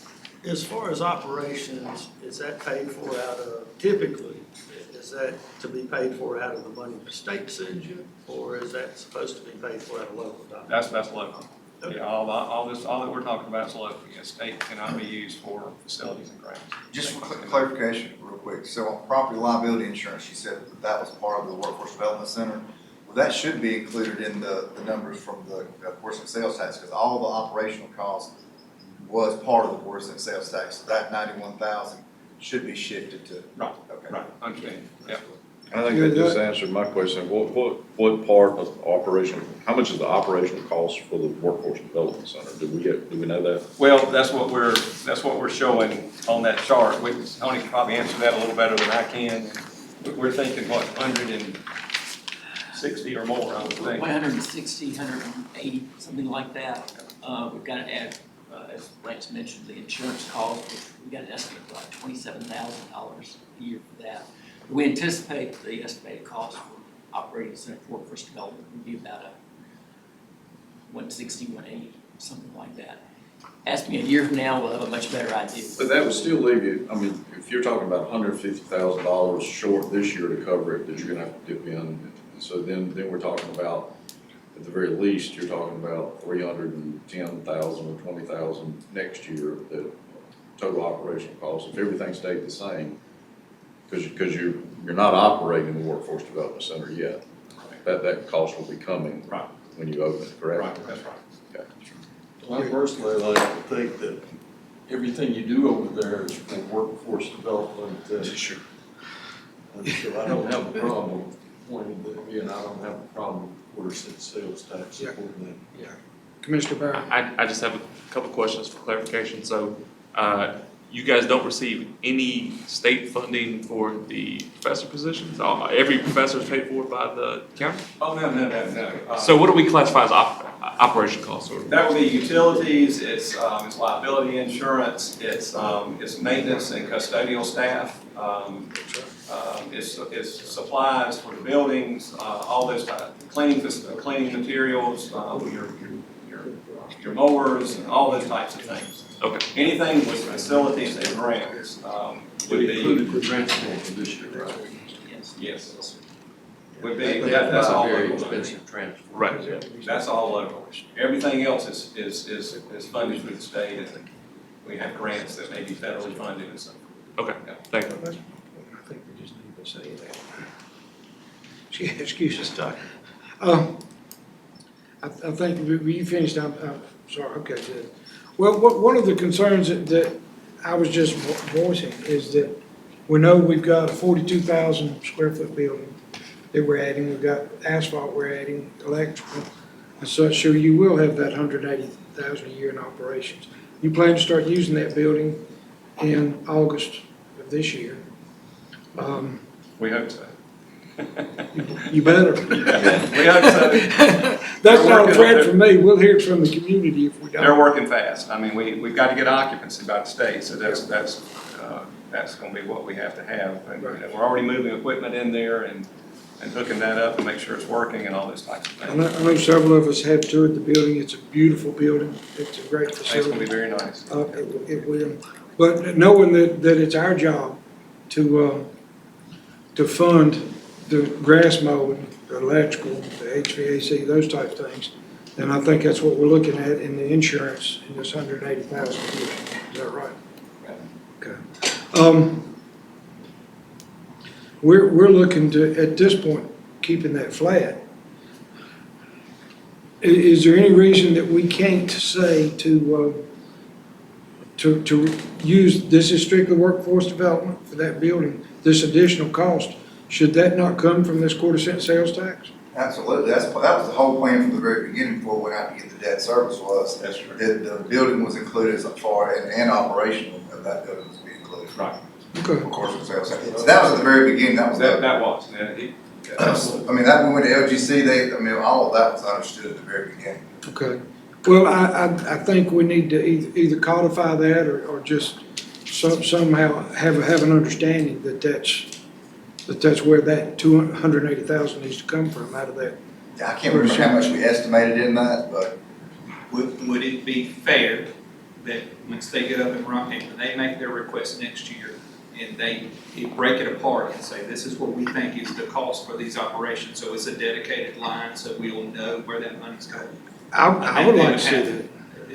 As far as operations, is that paid for out of, typically, is that to be paid for out of the money the state sends you, or is that supposed to be paid for out of local dollars? That's local. Yeah, all that we're talking about is local, yes, state cannot be used for facilities and grounds. Just for clarification, real quick, so on property liability insurance, you said that was part of the Workforce Development Center. Well, that should be included in the numbers from the portion sales tax, because all the operational costs was part of the portion sales tax. So that 91,000 should be shifted to. Right, Okay. right, understand, yeah. I think that just answered my question. What part of operation, how much is the operational cost for the Workforce Development Center? Do we know that? Well, that's what we're showing on that chart. Tony can probably answer that a little better than I can. We're thinking, what, 160 or more, I would think. 160, 180, something like that. We've got to add, as Lance mentioned, the insurance cost, which we've got an estimate of like $27,000 a year for that. We anticipate the estimated cost for operating Center for Workforce Development would be about 160, 180, something like that. Ask me a year from now, we'll have a much better idea. But that would still leave you, I mean, if you're talking about $150,000 short this year to cover it, that you're gonna have to dip in. And so then we're talking about, at the very least, you're talking about 310,000 or 20,000 next year, the total operational cost, if everything stayed the same. Because you're not operating the Workforce Development Center yet. That cost will be coming Right. when you open it, correct? Right, that's right. Okay. Well, I personally like to think that everything you do over there is for workforce development. Sure. And so I don't have a problem pointing that, and I don't have a problem with sales tax supporting that. Commissioner Barron? I just have a couple questions for clarification. So, you guys don't receive any state funding for the professor positions? Every professor is paid for by the county? Oh, no. So what do we classify as operation costs? That would be utilities, it's liability insurance, it's maintenance and custodial staff, it's supplies for the buildings, all those cleaning materials, your mowers, and all those types of things. Okay. Anything with facilities and grants would be. Included the transport this year, right? Yes. Would be, that's all Very local. expensive transport. Right. That's all local. Everything else is funded through the state, and we have grants that may be federally funded and stuff. Okay, thank you. I think we just need to say that. Excuse us, Doc. I think you finished, I'm sorry, okay, good. Well, one of the concerns that I was just voicing is that we know we've got a 42,000 square foot building that we're adding, we've got asphalt we're adding, electrical and such, so you will have that 180,000 a year in operations. You plan to start using that building in August of this year. We hope so. You better. We hope so. That's not a threat from me, we'll hear it from the community if we don't. They're working fast. I mean, we've got to get occupancy by the state, so that's gonna be what we have to have. And you know, we're already moving equipment in there and hooking that up and make sure it's working and all those types of I things. know several of us have toured the building, it's a beautiful building, it's a great It's gonna be facility. very nice. It will, but knowing that it's our job to fund the grass mowing, the electrical, the HVAC, those type of things, then I think that's what we're looking at in the insurance in this 180,000 a year. Is that right? Okay. We're looking to, at this point, keeping that flat. Is there any reason that we can't say to use, this is strictly workforce development for that building, this additional cost, should that not come from this quarter-cent sales tax? Absolutely, that was the whole plan from the very beginning before we went out to get the debt service was. That's true. The building was included as far, and operational of that building was being included. Right. Okay. Of course, it sales tax. So that was at the very beginning, that was. That was. I mean, that, we went to LGC, all of that was understood at the very beginning. Okay. Well, I think we need to either codify that or just somehow have an understanding that that's where that 280,000 needs to come from out of that. I can't remember how much we estimated in that, but. Would it be fair that once they get up and running, when they make their request next year, and they break it apart and say, this is what we think is the cost for these operations, so it's a dedicated line, so we'll know where that money's going? I would like to see that.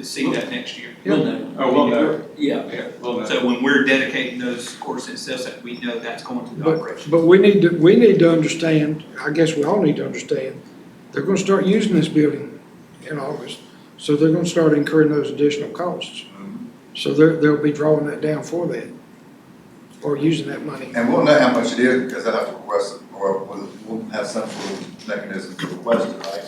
See that next year. We'll know. Oh, we'll know. Yeah. Yeah, we'll know. So when we're dedicating those quarter cent sales tax, we know that's going to the operation. But we need to understand, I guess we all need to understand, they're gonna start using this building in August. So they're gonna start incurring those additional costs. So they'll be drawing that down for that, or using that money. And we'll know how much it is because they'll have to request it, or we'll have some sort of mechanism to request it, right?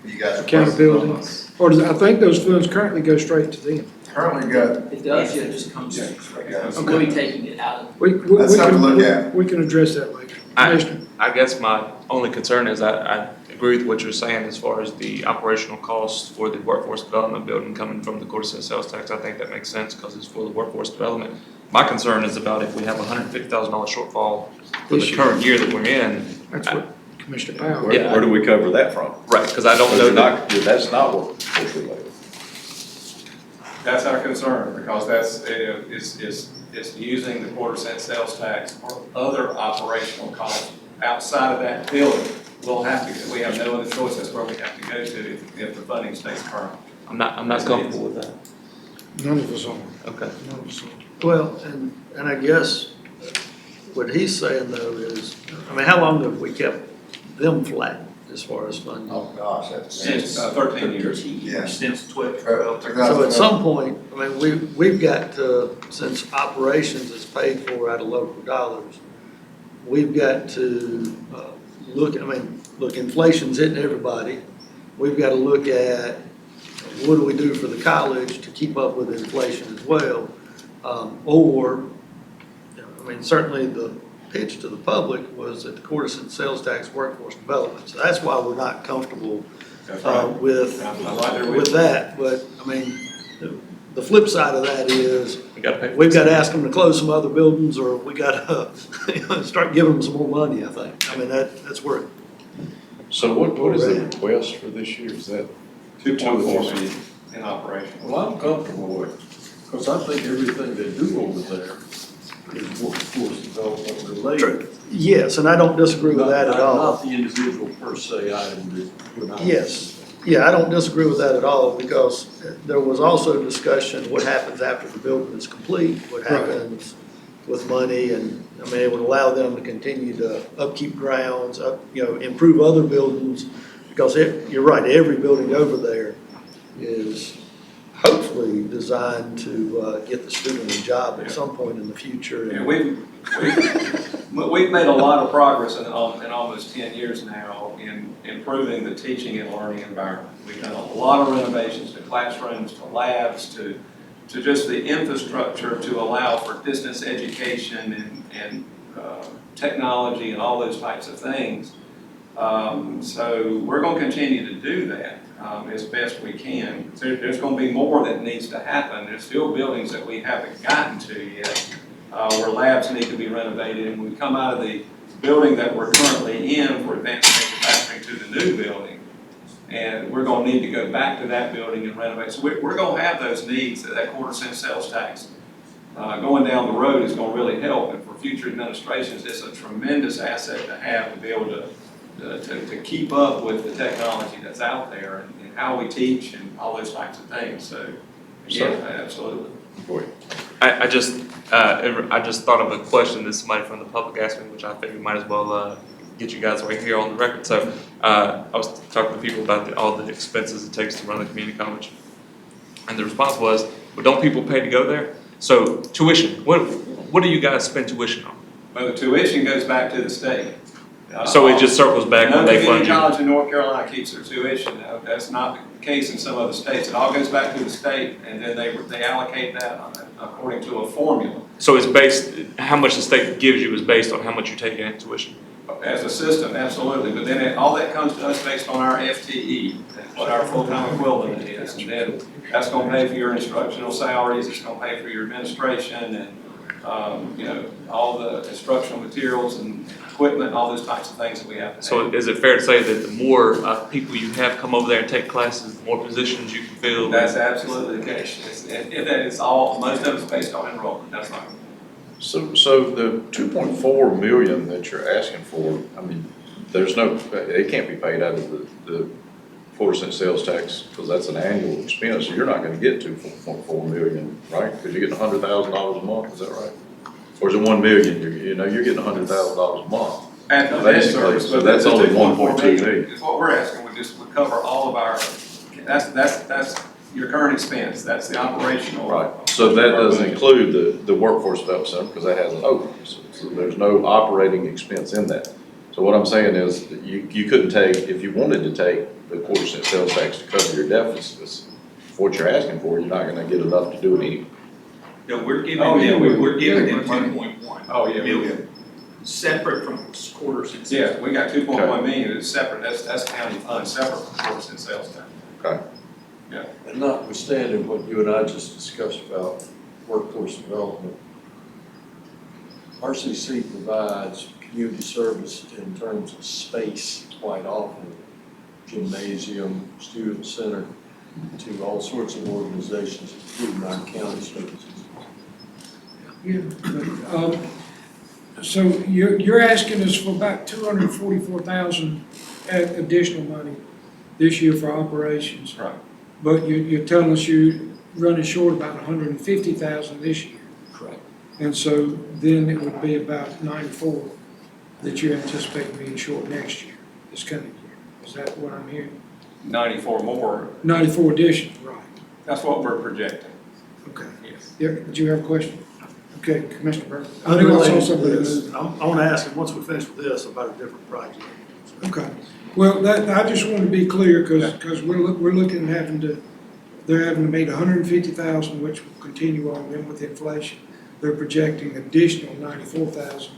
You guys request it. Accountability. Or I think those funds currently go straight to them. Currently got, It does, yeah, it just comes Yeah. straight. Yeah. So we'll be taking it out of. That's something to look at. We can address that later. Commissioner? I guess my only concern is I agree with what you're saying as far as the operational costs for the workforce development building coming from the quarter cent sales tax. I think that makes sense because it's for the workforce development. My concern is about if we have a $150,000 shortfall for This the year. current year that we're in. That's what Commissioner Powell. Where do we cover that from? Right, because I don't know that. That's not workforce related. That's our concern, because that's, it's using the quarter cent sales tax or other operational costs outside of that building. We have no other choice, that's where we have to go to if the funding stays current. I'm not comfortable with that. None of us are. Okay. None of us are. Well, and I guess what he's saying though is, I mean, how long have we kept them flat as far as funding? oh gosh, that's. Since 13 years. Yeah. Since 12. So at some point, I mean, we've got to, since operations is paid for out of local dollars, we've got to look, inflation's hitting everybody. We've got to look at what do we do for the college to keep up with inflation as well? Certainly the pitch to the public was that the quarter cent sales tax workforce development. So that's why we're not comfortable That's right. with I'm right there with you. that. But, I mean, the flip side of that is We gotta pay. we've got to ask them to close some other buildings, or we got to start giving them some more money, I think. I mean, that's where, So what is the request for this year? Is that? 2.4 million in operation. Well, I'm comfortable with it, because I think everything they do over there is workforce development related. yes, and I don't disagree with that at all. Not the individual per se item that we're not. Yes, yeah, I don't disagree with that at all, because there was also discussion, what happens after the building is complete, what happens with money, and, I mean, it would allow them to continue to upkeep grounds, improve other buildings, because you're right, every building over there is hopefully designed to get the student a job at some point in the future. And we've made a lot of progress in almost 10 years now in improving the teaching and learning environment. We've done a lot of renovations to classrooms, to labs, to just the infrastructure to allow for distance education and technology and all those types of things. So we're going to continue to do that as best we can. There's going to be more that needs to happen. There's still buildings that we haven't gotten to yet where labs need to be renovated. And we come out of the building that we're currently in for advanced manufacturing to the new building. And we're going to need to go back to that building and renovate. So we're going to have those needs, that quarter cent sales tax going down the road is going to really help. And for future administrations, it's a tremendous asset to have to be able to keep up with the technology that's out there and how we teach and all those types of things. So, yeah, absolutely. I just thought of a question that somebody from the public asked me, which I figured might as well get you guys right here on the record. So I was talking to people about all the expenses it takes to run a community college, and the response was, "Well, don't people pay to go there?" So tuition, what do you guys spend tuition on? Well, the tuition goes back to the state. So it just circles back when they fund you? No community college in North Carolina keeps their tuition. That's not the case in some other states. It all goes back to the state, and then they allocate that according to a formula. So it's based, how much the state gives you is based on how much you take in tuition? As a system, absolutely, but then all that comes to us based on our FTE, that's what our full-time equivalent is, and then that's gonna pay for your instructional salaries, it's gonna pay for your administration, and, all the instructional materials and equipment, all those types of things that we have to So have. is it fair to say that the more people you have come over there and take classes, the more positions you can fill? That's absolutely the case. It's all, most of it's based on enrollment, that's right. So the 2.4 million that you're asking for, I mean, it can't be paid out of the quarter-cent sales tax, because that's an annual expense, so you're not gonna get to 4.4 million, right? Because you're getting $100,000 a month, is that right? Or is it 1 million, you're getting $100,000 a month? At the debt Basically, service, so but that's the only 2.4 1.2 million million. is what we're asking, would cover all of our, that's your current expense, that's the operational. Right, so that doesn't include the workforce development center, because that hasn't opened, so there's no operating expense in that. So what I'm saying is, that you couldn't take, if you wanted to take the quarter-cent sales tax to cover your deficits, for what you're asking for, you're not gonna get enough to do it anyway. No, we're giving Oh, yeah, them, we're giving them money. 2.1 Oh, yeah. million, separate from quarters and. Yeah, we got 2.1 million, it's separate, that's county fund, separate from quarter-cent sales tax. Okay. And notwithstanding what you and I just discussed about workforce development, RCC provides community service in terms of space quite often, gymnasium, student center, to all sorts of organizations, including our county services. Yeah, but, so you're asking us for about 244,000 additional money this year for operations. Right. But you're telling us you're running short about 150,000 this year. Correct. And so then it would be about 94 that you anticipate being short next year, this coming year. Is that what I'm hearing? 94 more, 94 additions, right. that's what we're projecting, Okay. yes. Yeah, did you have a question? Okay, Commissioner Burke. I think I saw Unrelated to somebody this, move. I want to ask him, once we finish with this, about a different project. Okay, well, I just want to be clear, because we're looking at they're having to meet 150,000, which will continue on, then with inflation, they're projecting additional 94,000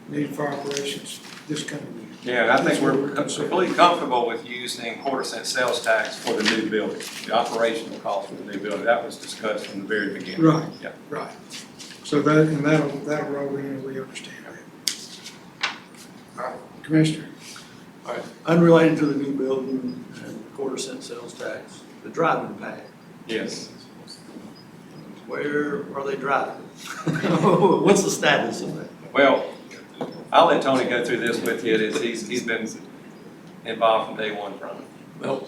needed for operations this coming year. Yeah, and I think That's what we're considering. completely comfortable with using quarter-cent sales tax for the new building, the operational cost for the new building, that was discussed from the very beginning. Right, Yeah. right. So that'll roll in, and we understand that. All right, Commissioner. All right, unrelated to the new building and quarter-cent sales tax, the driving pad, Yes. where are they driving? What's the status of that? Well, I'll let Tony go through this with you, he's been involved from day one from it. Well,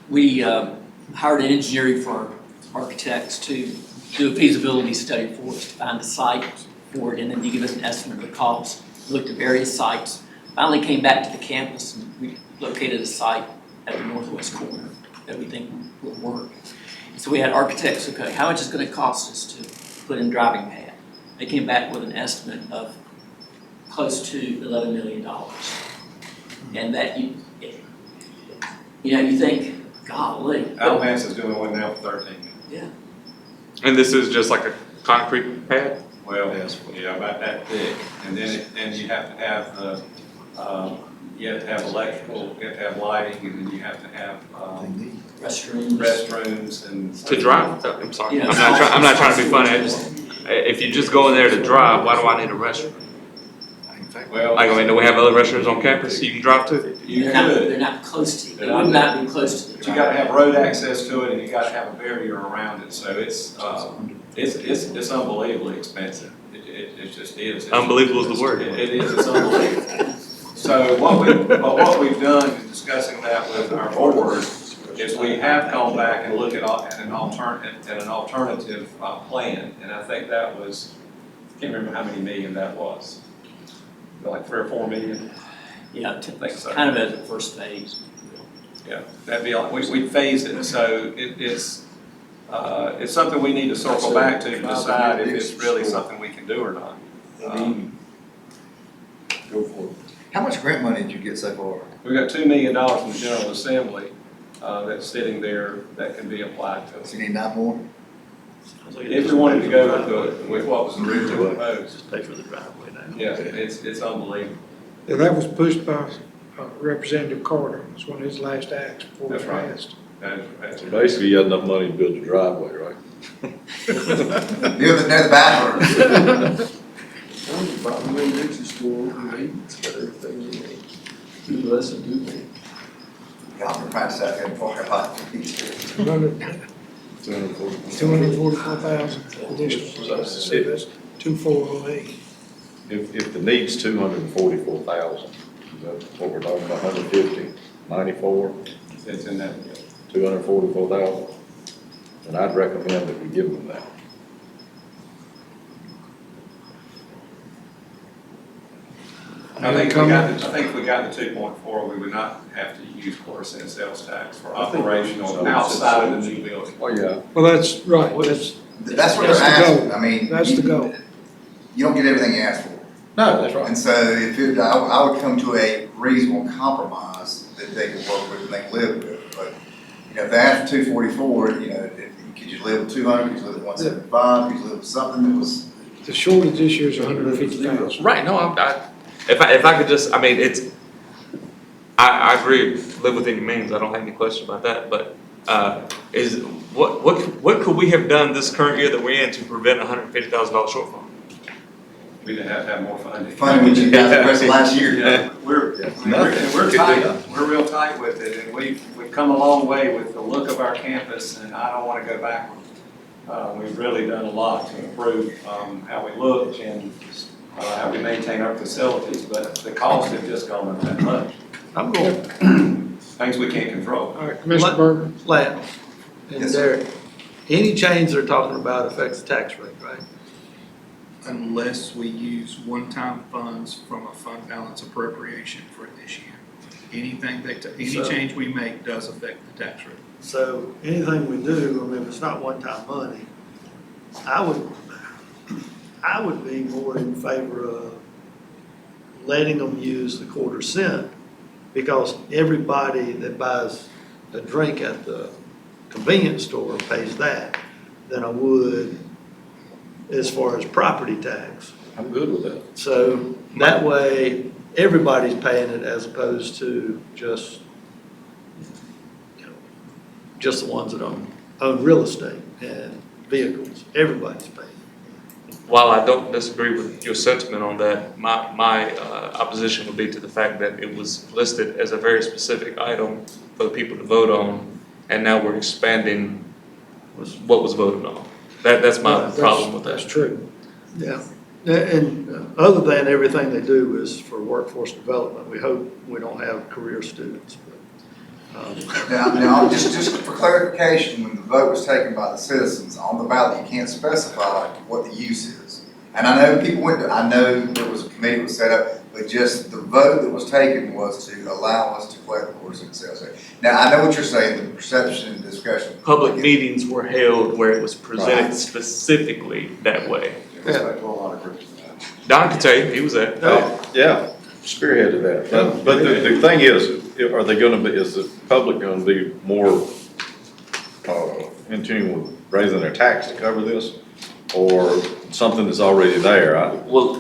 we hired an engineering firm, architects, to do a feasibility study for us, to find a site for it, and then to give us an estimate of the cost. We looked at various sites, finally came back to the campus, and we located a site at the northwest corner that we think will work. So we had architects, okay, how much is it going to cost us to put in driving pad? They came back with an estimate of close to $11 million. And that you think, golly. Alabama is doing one now for 13 million. Yeah. And this is just like a concrete pad? Well, yeah, about that thick, and then you have to have you have to have electrical, you have to have lighting, and then you have to have, restrooms and. To drive? I'm sorry. Yeah. I'm not trying to be funny. If you just go in there to drive, why do I need a restroom? Well, Like, I mean, do we have other restrooms on campus you can drive to? you They're could, not close to, they would not be close to the but you gotta driveway. have road access to it, and you gotta have a barrier around it, so it's unbelievably expensive. It just is. Unbelievable is the word. It is, it's unbelievable. So what we've done in discussing that with our board is we have gone back and looked at an alternative plan, and I think that was, I can't remember how many million that was. Like 3 or 4 million? Yeah, think so. kind of as the first phase. Yeah, that'd be, we phased it, so it's something we need to circle back to decide if it's really something we can do or not. Go for it. How much grant money did you get so far? We've got $2 million from the General Assembly that's sitting there that can be applied to us. So you need 9 more? If we wanted to go with what was originally proposed, Just pay for the driveway now. yeah, it's unbelievable. Yeah, that was pushed by Representative Carter. It was one of his last acts before it That's right. passed. So basically, you had enough money to build your driveway, right? Near the bathrooms. Bottom Ring Dixie School, it's got everything you need. Do less and do more. Y'all can practice that good for about 244,000 additional. So that's 2,408. If the need's 244,000, is that what we're talking about, 150, 94? It's in that. $244,000, and I'd recommend that we give them that. I think we got the 2.4, we would not have to use quarter cent sales tax for operational outside of the new building. Oh, yeah. Well, that's right, That's what they're That's the asking, goal. I mean. that's the goal. You don't get everything you ask for. No, that's right. And so if it, I would come to a reasonable compromise that they could work with and they can live with. But, you know, if they ask for 244, you know, could you live with 200, could you live with 175, could you live with something that was. The shortage this year is 150,000. Right, no, if I could just, I mean, I agree, live within your means, I don't have any question about that, but, what could we have done this current year that we're in to prevent a $150,000 shortfall? We didn't have to have more funding. Funding what you got the rest of last year. We're tight, we're real tight with it, and we've come a long way with the look of our campus, and I don't wanna go backward. We've really done a lot to improve, how we look and, how we maintain our facilities, but the costs have just gone up that much. I'm going, Things we can't control. All right, Commissioner Berger. Lance and Yes, sir. Derek, any change they're talking about affects the tax rate, right? Unless we use one-time funds from a fund balance appropriation for this year. Anything any change we make does affect the tax rate. So anything we do, I mean, if it's not one-time money, I would be more in favor of letting them use the quarter cent, because everybody that buys a drink at the convenience store pays that than I would as far as property tax. I'm good with that. So that way, everybody's paying it as opposed to just, you know, just the ones that own real estate and vehicles. Everybody's paying. While I don't disagree with your sentiment on that, my opposition would be to the fact that it was listed as a very specific item for the people to vote on, and now we're expanding what was voted on. That's my problem with that. That's true. Yeah, and other than everything they do is for workforce development, we hope we don't have career students. Now, just for clarification, when the vote was taken by the citizens on the ballot, you can't specify what the use is. And I know people I know there was a committee that was set up, but just the vote that was taken was to allow us to collect the quarter cent sales tax. Now, I know what you're saying, the perception and discussion. Public meetings were held where it was presented specifically that way. Don can tell you, he was there. Yeah, spearheaded that. But the thing is, are they gonna be, is the public gonna be more, in tune with raising their tax to cover this? Or something that's already there? Well,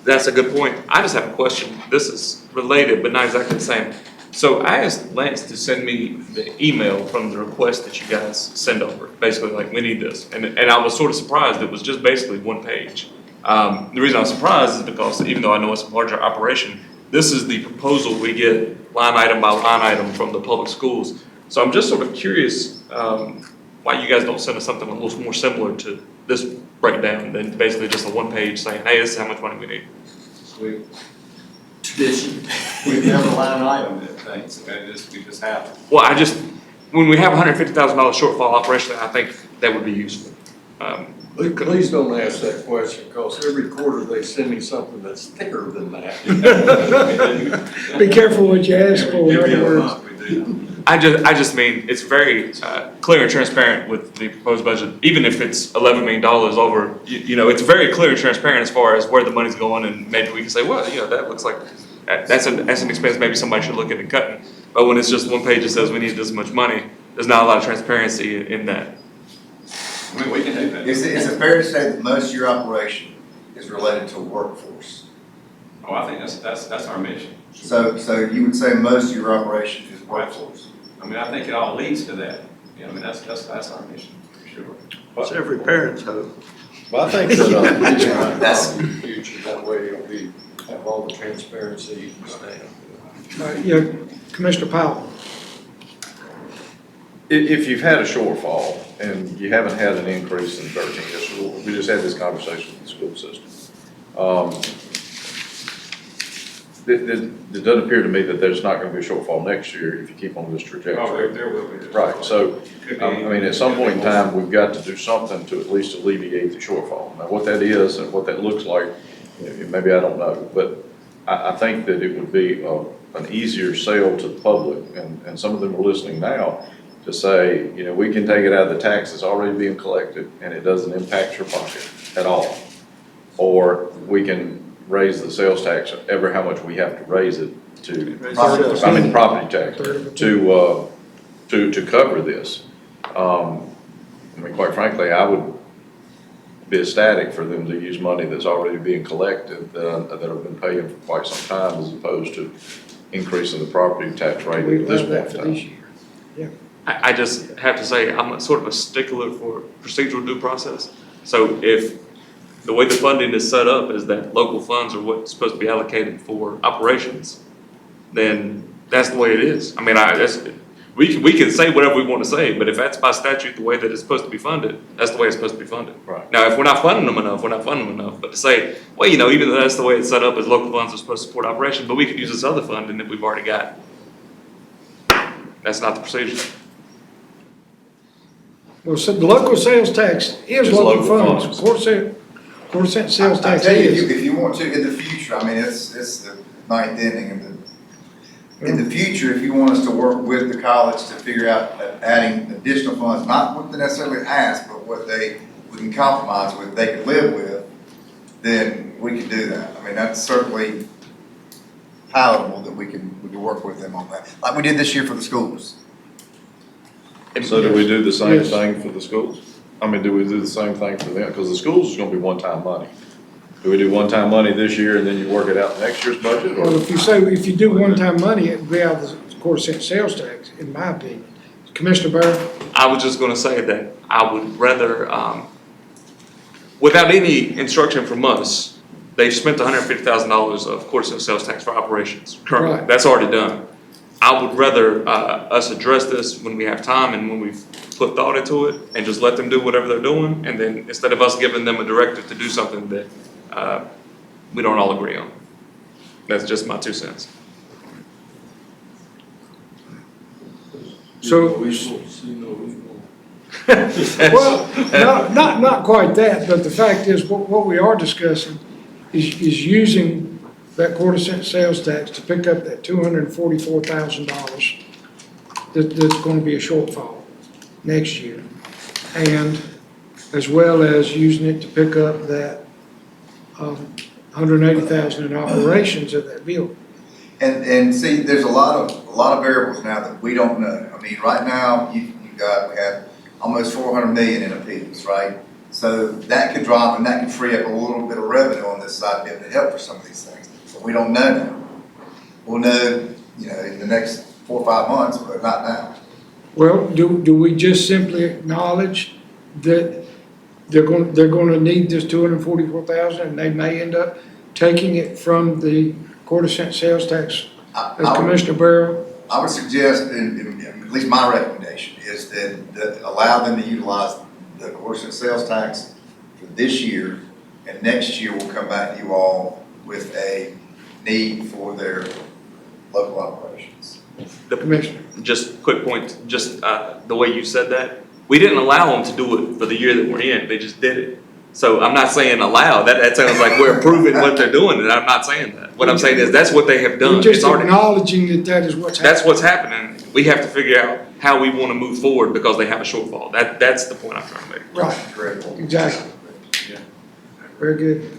that's a good point. I just have a question. This is related, but not exactly the same. So I asked Lance to send me the email from the request that you guys send over. Basically, like, we need this. And I was sort of surprised. It was just basically one page. The reason I was surprised is because even though I know it's a larger operation, this is the proposal we get line item by line item from the public schools. So I'm just sort of curious why you guys don't send us something a little more similar to this breakdown than basically just a one page saying, hey, this is how much money we need. Tradition. We've never line item that things, we just have. Well, when we have $150,000 shortfall operationally, I think that would be useful. Please don't ask that question, because every quarter they send me something that's thicker than that. Be careful what you ask for, in other words. I just mean, it's very clear and transparent with the proposed budget, even if it's $11 million over, you know, it's very clear and transparent as far as where the money's going, and maybe we can say, well, you know, that looks like, that's an expense maybe somebody should look at cutting. But when it's just one page that says we need this much money, there's not a lot of transparency in that. I mean, we can do that. Is it fair to say that most of your operation is related to workforce? Oh, I think that's our mission. So you would say most of your operation is workforce? I mean, I think it all leads to that. I mean, that's our mission, for sure. It's every parent's hope. Well, I think that, That's In the future, that way it'll have all the transparency and stuff. Yeah, Commissioner Powell. if you've had a shortfall and you haven't had an increase in 13, we just had this conversation with the school system. it doesn't appear to me that there's not gonna be a shortfall next year if you keep on this trajectory. there will be. Right, so, Could be- I mean, at some point in time, we've got to do something to at least alleviate the shortfall. Now, what that is and what that looks like, maybe I don't know, but I think that it would be an easier sale to the public, and some of them are listening now, to say, we can take it out of the tax that's already being collected, and it doesn't impact your pocket at all. Or we can raise the sales tax ever how much we have to raise it to, property tax, to cover this. I mean, quite frankly, I would be ecstatic for them to use money that's already being collected, that have been paying for quite some time, as opposed to increasing the property tax rate We at this love point that in for time. this year. I just have to say, I'm a sort of a stickler for procedural due process. So if the way the funding is set up is that local funds are what's supposed to be allocated for operations, then that's the way it is. I mean, we can say whatever we want to say, but if that's by statute the way that it's supposed to be funded, that's the way it's supposed to be funded. Right. Now, if we're not funding them enough, we're not funding them enough. But to say, well, even though that's the way it's set up, as local funds are supposed to support operations, but we could use this other funding that we've already got. That's not the procedure. Well, so the local sales tax is It's local local funds, funds. quarter cent sales I tax tell you, is. if you want to, in the future, I mean, it's the ninth inning, and in the future, if you want us to work with the college to figure out adding additional funds, not what they necessarily ask, but what we can compromise with, they can live with, then we can do that. I mean, that's certainly palatable that we can work with them on that, like we did this year for the schools. So do we do the same Yes. thing for the schools? I mean, do we do the same thing for them? Because the schools is gonna be one-time money. Do we do one-time money this year and then you work it out in next year's budget? Well, Or if you do one-time money, it'd be out of the quarter cent sales tax, in my opinion. Commissioner Barron? I was just gonna say that I would rather, without any instruction from us, they've spent $150,000 of quarter cent sales tax for operations currently. Right. That's already done. I would rather us address this when we have time and when we've put thought into it, and just let them do whatever they're doing, and then instead of us giving them a directive to do something that we don't all agree on. That's just my 2 cents. So, well, not quite that, but the fact is, what we are discussing is using that quarter cent sales tax to pick up that $244,000 that's gonna be a shortfall next year. And as well as using it to pick up that, $180,000 in operations of that building. And see, there's a lot of variables now that we don't know. I mean, right now, we have almost 400 million in appeals, right? So that could drop and that could free up a little bit of revenue on this side to be able to help for some of these things. But we don't know now. We'll know, in the next 4 or 5 months, but not now. Well, do we just simply acknowledge that they're gonna need this 244,000 and they may end up taking it from the quarter cent sales tax, as Commissioner Barrow? I would suggest, and at least my recommendation, is that allow them to utilize the quarter cent sales tax for this year, and next year we'll come back to you all with a need for their local operations. The Commissioner. Just quick point, just the way you said that, we didn't allow them to do it for the year that we're in, they just did it. So I'm not saying allow, that sounds like we're approving what they're doing, and I'm not saying that. What I'm saying is, that's what they have done. We're just It's already- acknowledging that is what's happening. That's what's happening. We have to figure out how we want to move forward because they have a shortfall. That's the point I'm trying to make. Right, Correct. exactly. Very good.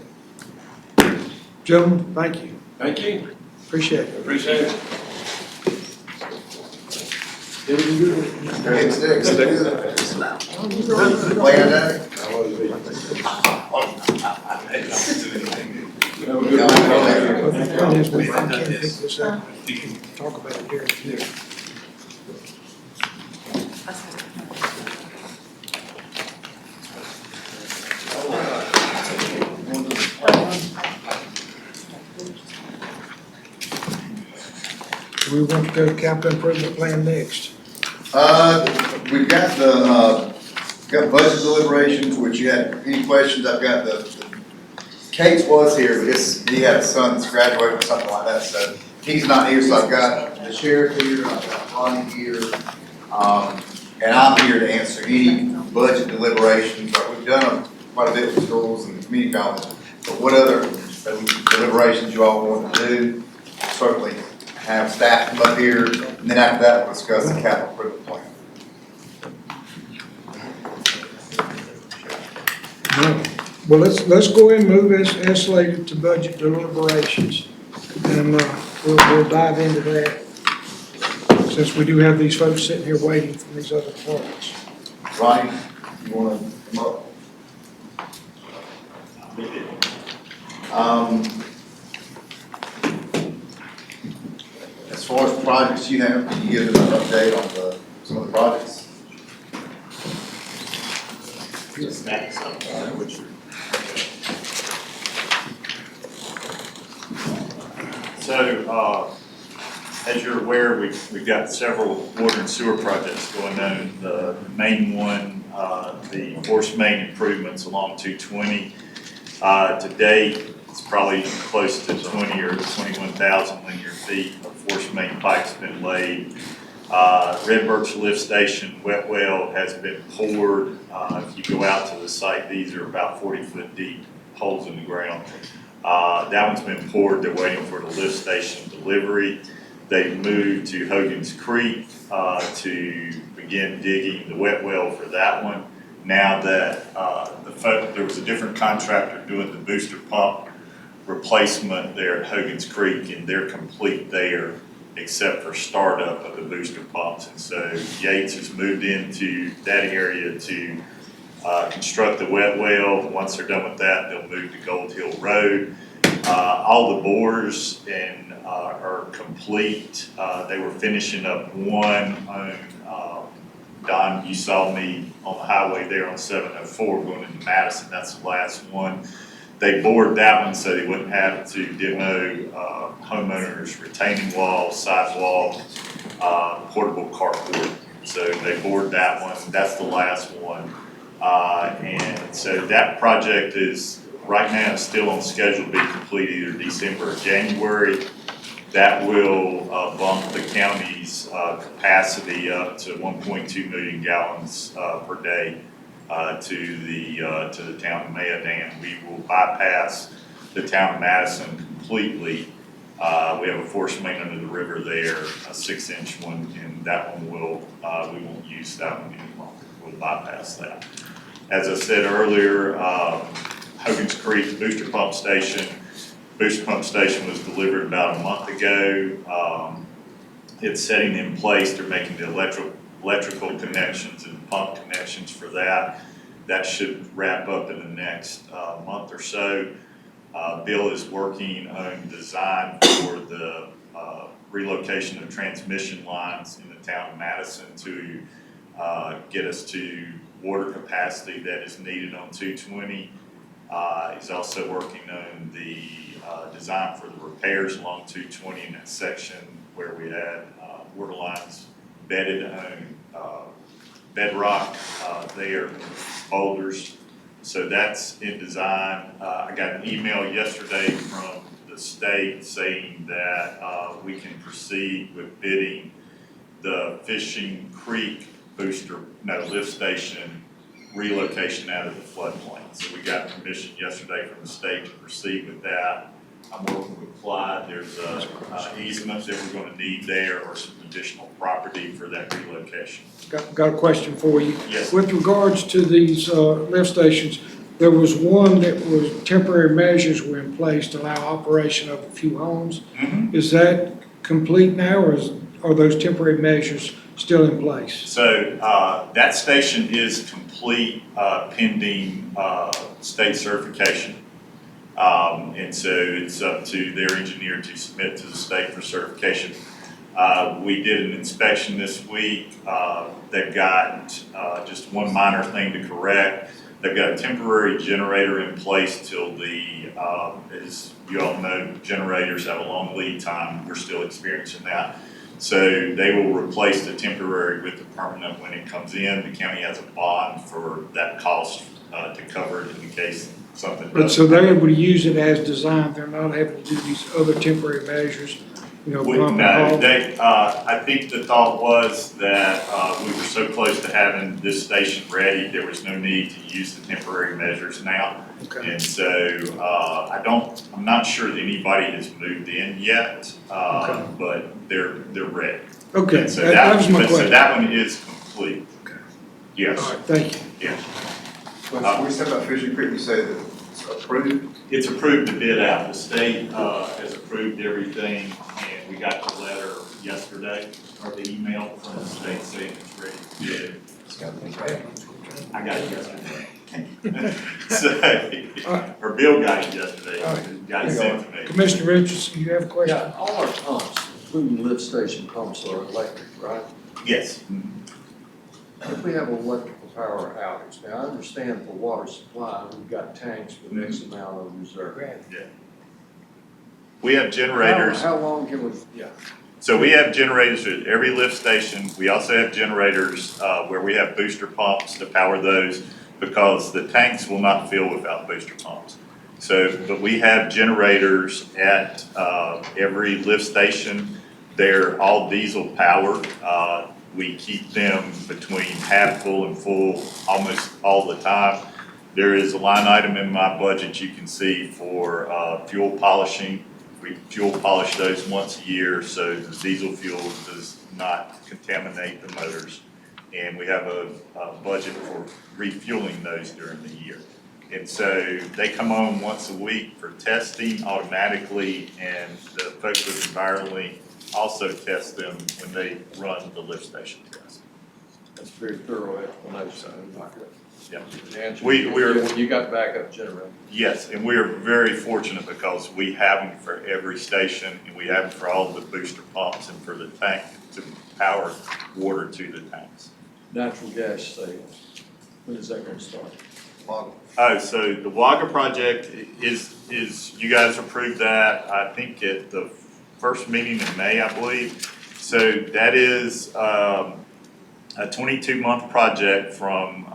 Gentlemen, thank you, Thank you. appreciate it. Appreciate it. It's Plan that. But the point is, we can't pick this up, talk about it here. We want to go to capital improvement plan next. We've got got budget deliberations, which you had any questions, I've got the Cates was here, but he had a son that's graduating or something like that, so he's not here, so I've got the sheriff here, I've got Ronnie here. And I'm here to answer any budget deliberations, but we've done quite a bit with schools and community colleges. But what other deliberations you all want to do, certainly have staff come up here, and then after that, we'll discuss the capital improvement plan. Well, let's go ahead and move as slated to budget deliberations. And we'll dive into that, since we do have these folks sitting here waiting from these other departments. Ronnie, you want to come up? As far as projects you have, can you give us an update on some of the projects? Just snap something, which So, as you're aware, we've got several water and sewer projects going on. The main one, the force main improvements along 220. To date, it's probably close to 20 or 21,000 linear feet of force main pipes been laid. Red Birch Lift Station wet well has been poured. If you go out to the site, these are about 40-foot deep holes in the ground. That one's been poured. They're waiting for the lift station delivery. They've moved to Hogan's Creek to begin digging the wet well for that one. Now that there was a different contractor doing the booster pump replacement there at Hogan's Creek, and they're complete there except for startup of the booster pumps. And so Yates has moved into that area to construct the wet well. Once they're done with that, they'll move to Gold Hill Road. All the bores are complete. They were finishing up one on, Don, you saw me on the highway there on 704 going into Madison. That's the last one. They bored that one so they wouldn't have to demo homeowners' retaining wall, sidewalk, portable carport. So they bored that one. That's the last one. And so that project is right now still on schedule to be complete either December or January. That will bump the county's capacity up to 1.2 million gallons per day to the town of Mayodan. We will bypass the town of Madison completely. We have a force main under the river there, a 6-inch one, and that one we won't use that one any longer. We'll bypass that. As I said earlier, Hogan's Creek Booster Pump Station. Booster Pump Station was delivered about a month ago. It's setting in place. They're making the electrical connections and pump connections for that. That should wrap up in the next month or so. Bill is working on design for the relocation of transmission lines in the town of Madison to get us to water capacity that is needed on 220. He's also working on the design for the repairs along 220 in that section where we had water lines bedded on bedrock there, boulders. So that's in design. I got an email yesterday from the state saying that we can proceed with bidding the Fishing Creek lift station relocation out of the floodplain. So we got permission yesterday from the state to proceed with that. I'm working with Clyde. There's a easement that we're going to need there or some additional property for that relocation. Got a question for you. Yes. With regards to these lift stations, there was one that was temporary measures were in place to allow operation of a few homes. Mm-hmm. Is that complete now, or are those temporary measures still in place? So that station is complete pending state certification. And so it's up to their engineer to submit to the state for certification. We did an inspection this week. They've got just one minor thing to correct. They've got a temporary generator in place till as you all know, generators have a long lead time. We're still experiencing that. So they will replace the temporary with the permanent when it comes in. The county has a bond for that cost to cover it in case something But does. so they're able to use it as designed, they're not having to do these other temporary measures, pump and No, haul? I think the thought was that, we were so close to having this station ready, there was no need to use the temporary measures now. Okay. And so, I'm not sure that anybody has moved in yet, Okay. but they're ready. Okay, And so that was my So question. that one is complete. Okay. Yes, All right, thank you. yes. When we said about Fishing Creek, you say that it's approved? It's approved to bid out. The state, has approved everything, and we got the letter yesterday, or the email from the state saying it's ready to bid. I got it yesterday. So, or Bill got it yesterday, All right. got it sent to me. Commissioner Richardson, you have a question? Yeah, all our pumps, including lift station pumps, are electric, right? Yes. If we have an electrical power outage, now I understand for water supply, we've got tanks with X amount of reserve. We have generators. How long can we, yeah, So we have generators at every lift station. We also have generators where we have booster pumps to power those because the tanks will not fill without booster pumps. So, but we have generators at every lift station. They're all diesel powered. We keep them between half full and full almost all the time. There is a line item in my budget you can see for fuel polishing. We fuel polish those once a year, so the diesel fuel does not contaminate the motors. And we have a budget for refueling those during the year. And so they come on once a week for testing automatically, and the folks with Envirolink also test them when they run the lift station test. that's very thorough explanation. Yeah. The answer, We're- you got backup generator. Yes, and we are very fortunate because we have them for every station, and we have them for all the booster pumps and for the tank to power water to the tanks. Natural gas sales, when is that gonna start? Oh, so the Wagga project is, you guys approved that, I think at the first meeting in May, I believe. So that is, a 22-month project from,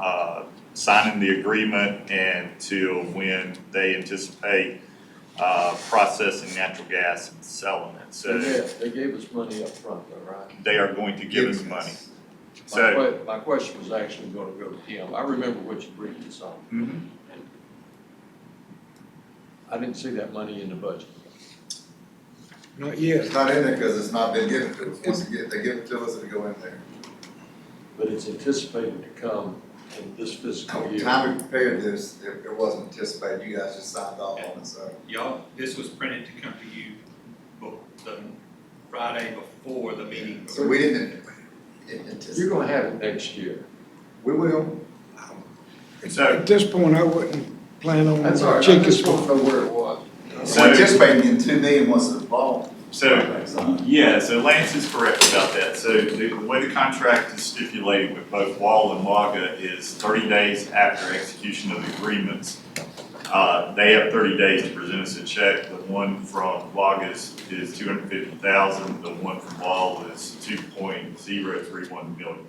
signing the agreement and till when they anticipate, processing natural gas and selling it. So They gave us money up front, though, right? they are going to give us money. My So, my question was actually gonna go to Kim. I remember what you briefed us on. mhm. I didn't see that money in the budget. Not yet. It's not in there because it's not been given to us. Once they give it to us, it'll go in there. But it's anticipated to come in this fiscal The year. time we prepared this, it wasn't anticipated. You guys just signed off on it, so. Y'all, this was printed to come to you the Friday before the meeting. So we didn't anticipate. You're gonna have it next year. We will. So, At this point, I wouldn't plan on That's all right. I chickens. just want to know where it was. We're anticipating getting 2 million once it's bought. so, yeah, so Lance is correct about that. So the way the contract is stipulated with both Wall and Wagga is 30 days after execution of the agreements. They have 30 days to present us a check. The one from Wagga is $250,000. The one from Wall is $2.031 million.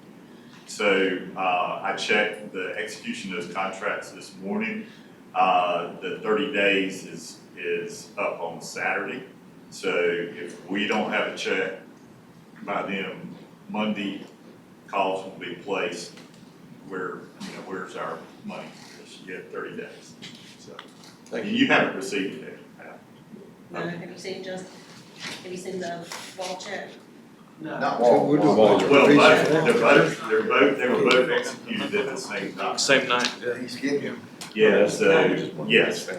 So, I checked the execution of those contracts this morning. The 30 days is up on Saturday. So if we don't have a check by then, Monday, calls will be placed where, where's our money? You have 30 days. So, Thank you. you haven't received it yet. No, have you seen the wall check? Not So we'll do a Wall. budget Well, revision for that. they were both executed at the same time. Same night. He's getting you. Yeah, so, yes, so,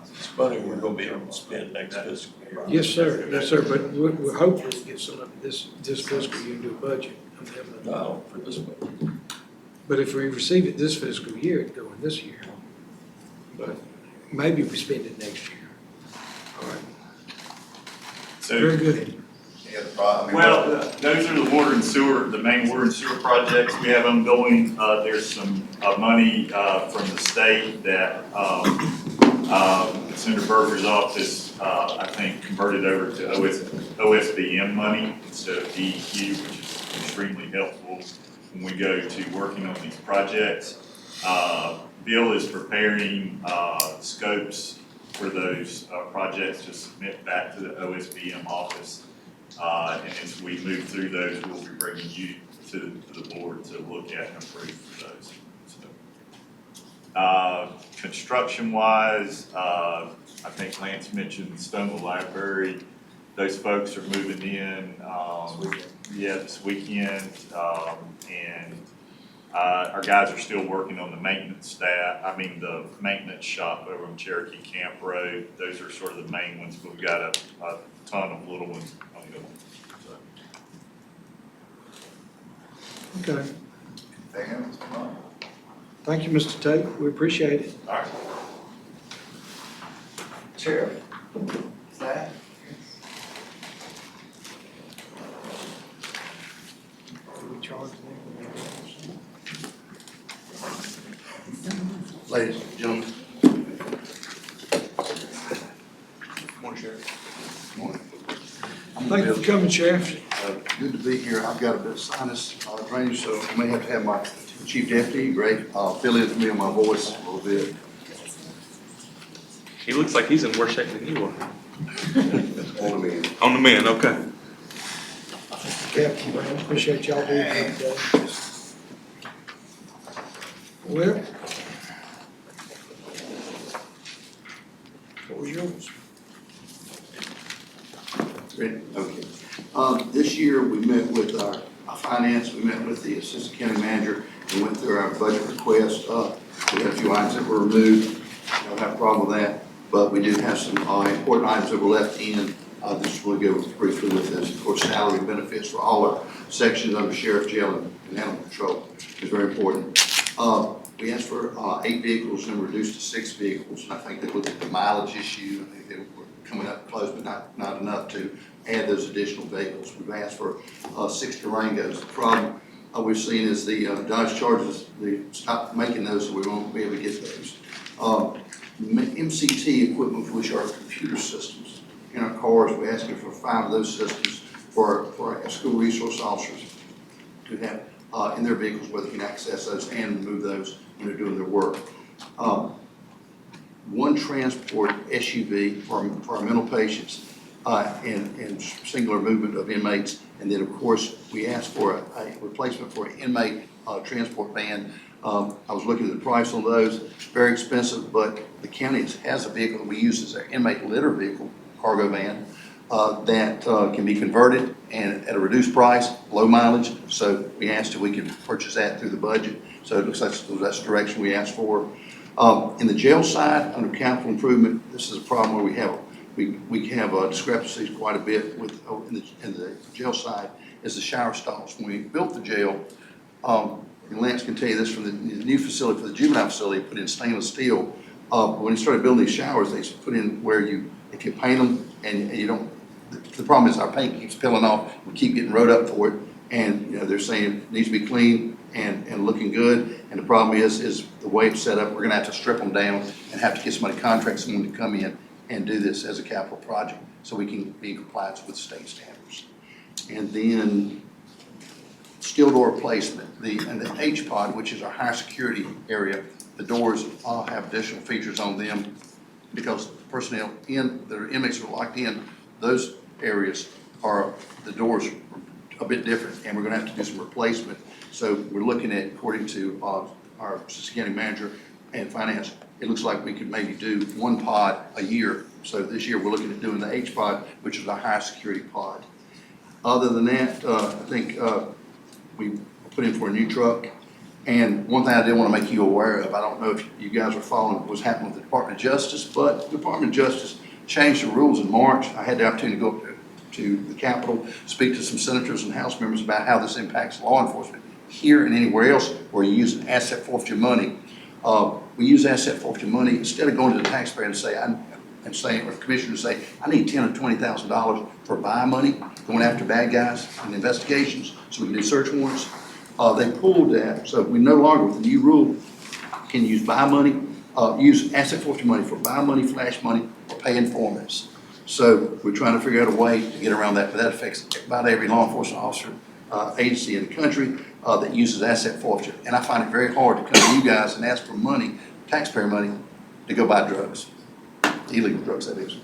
It's funny, we're gonna be able to spend next fiscal year. Yes, sir, yes, sir, but we're hoping to get some of this fiscal year into a budget. No, for this one. But if we receive it this fiscal year, it'd go in this year. But maybe we spend it next year. All right, so. very good. Any other problem? Well, those are the water and sewer, the main water and sewer projects. We have them going. There's some money from the state that Senator Berger's office, I think, converted over to OSBM money instead of DEQ, which is extremely helpful. when we go to working on these projects. Bill is preparing, scopes for those, projects to submit back to the OSBM office. And as we move through those, we'll be bringing you to the board to look at and approve for those. So, construction-wise, I think Lance mentioned Stoneville Library. Those folks are moving in, this weekend, and our guys are still working on the maintenance the maintenance shop over on Cherokee Camp Road. Those are sort of the main ones, but we've got a ton of little ones ongoing. So. Okay. Thank you, Mr. Tate. We appreciate it. All right. Chair. Zach? Do we charge them? Ladies and gentlemen. Morning, Sheriff. Morning. Thank you for coming, Sheriff. Good to be here. I've got a bit of sinus drainage, so I may have to have my chief deputy, Greg, fill in for me on my voice a little bit. He looks like he's in worse shape than you are. On the man. On the man, okay. Captain, I appreciate y'all being here today. Well, what was yours? Ready? Okay. This year, we met with our finance, we met with the assistant county manager, and went through our budget request. We had a few items that were removed. I don't have a problem with that, but we do have some important items that were left in. Just want to go briefly with this. Of course, salary benefits for all our sections under sheriff, jail, and animal control is very important. We asked for 8 vehicles and reduced to 6 vehicles, and I think they looked at the mileage issue. I think they were coming up close, but not enough to add those additional vehicles. We've asked for 6 Durangos. The problem we've seen is the Dodge Chargers, they stopped making those, so we won't be able to get those. MCT equipment, which are computer systems in our cars, we're asking for 5 of those systems for our school resource officers to have in their vehicles where they can access those and remove those when they're doing their work. 1 transport SUV for our mental patients and singular movement of inmates. And then, of course, we asked for a replacement for an inmate transport van. I was looking at the price on those, very expensive, but the county has a vehicle that we use as our inmate litter vehicle, cargo van, that can be converted and at a reduced price, low mileage. So we asked if we could purchase that through the budget. So it looks like that's the direction we asked for. In the jail side, under capital improvement, this is a problem where we have discrepancies quite a bit with in the jail side is the shower stalls. When we built the jail, and Lance can tell you this, from the new facility, for the juvenile facility, put in stainless steel. When you started building these showers, they put in where if you paint them and you don't, the problem is our paint keeps peeling off. We keep getting wrote up for it, and they're saying it needs to be clean and looking good. And the problem is the way it's set up, we're going to have to strip them down and have to get somebody contract someone to come in and do this as a capital project so we can be in compliance with state standards. And then steel door replacement, and the H-pod, which is our higher security area, the doors all have additional features on them because personnel the inmates are locked in, those areas the doors are a bit different, and we're going to have to do some replacement. So we're looking at, according to our assistant county manager and finance, it looks like we could maybe do 1 pod a year. So this year we're looking at doing the H-pod, which is our high security pod. Other than that, I think we put in for a new truck. And one thing I did want to make you aware of, I don't know if you guys are following what was happening with the Department of Justice, but the Department of Justice changed the rules in March. I had the opportunity to go up to the Capitol, speak to some senators and House members about how this impacts law enforcement here and anywhere else where you use asset forfeiture money. We use asset forfeiture money instead of going to the taxpayer and saying, or commissioner say, I need $10,000 or $20,000 for buy money, going after bad guys in investigations so we can do search warrants. They pulled that, so we no longer, with the new rule, can use buy money, use asset forfeiture money for buy money, flash money, or pay informants. So we're trying to figure out a way to get around that, but that affects about every law enforcement officer agency in the country. that uses asset forfeiture. And I find it very hard to come to you guys and ask for money, taxpayer money, to go buy drugs, illegal drugs, that is.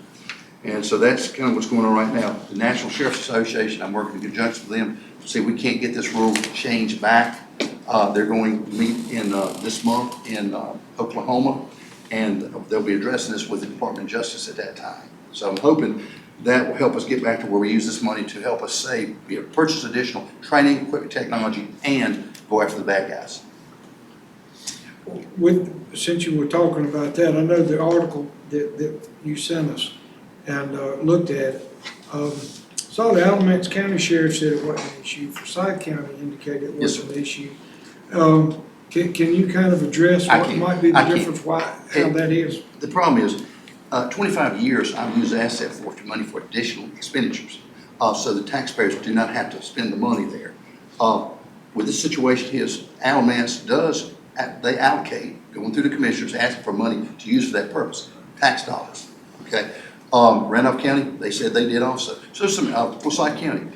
And so that's kind of what's going on right now. The National Sheriff's Association, I'm working in conjunction with them to see if we can't get this rule changed back. They're going to meet in this month in Oklahoma, and they'll be addressing this with the Department of Justice at that time. So I'm hoping that will help us get back to where we use this money to help us save, purchase additional training, equipment, technology, and go after the bad guys. Since you were talking about that, I know the article that you sent us and looked at, saw the Alamance County Sheriff said it wasn't an issue, Forsyth County indicated it wasn't an issue. Can you kind of address what might be the difference, how that is? The problem is, 25 years I've used asset forfeiture money for additional expenditures, so the taxpayers do not have to spend the money there. With this situation is, Alamance they allocate, going through the commissioners, asking for money to use for that purpose, tax dollars, okay? Randolph County, they said they did also. So some, Forsyth County,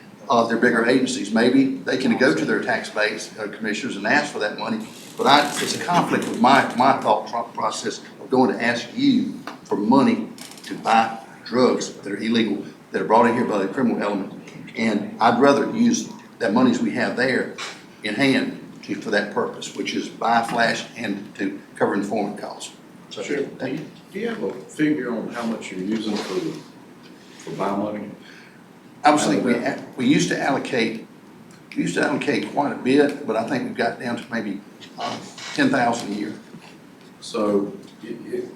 they're bigger agencies, maybe they can go to their tax base commissioners and ask for that money, but it's a conflict with my thought process of going to ask you for money to buy drugs that are illegal, that are brought in here by the criminal element. And I'd rather use that monies we have there in hand for that purpose, which is buy flash and to cover informant costs. So, Sheriff, do you have a figure on how much you're using for buy money? I was thinking we used to allocate quite a bit, but I think we've got down to maybe 10,000 a year. So,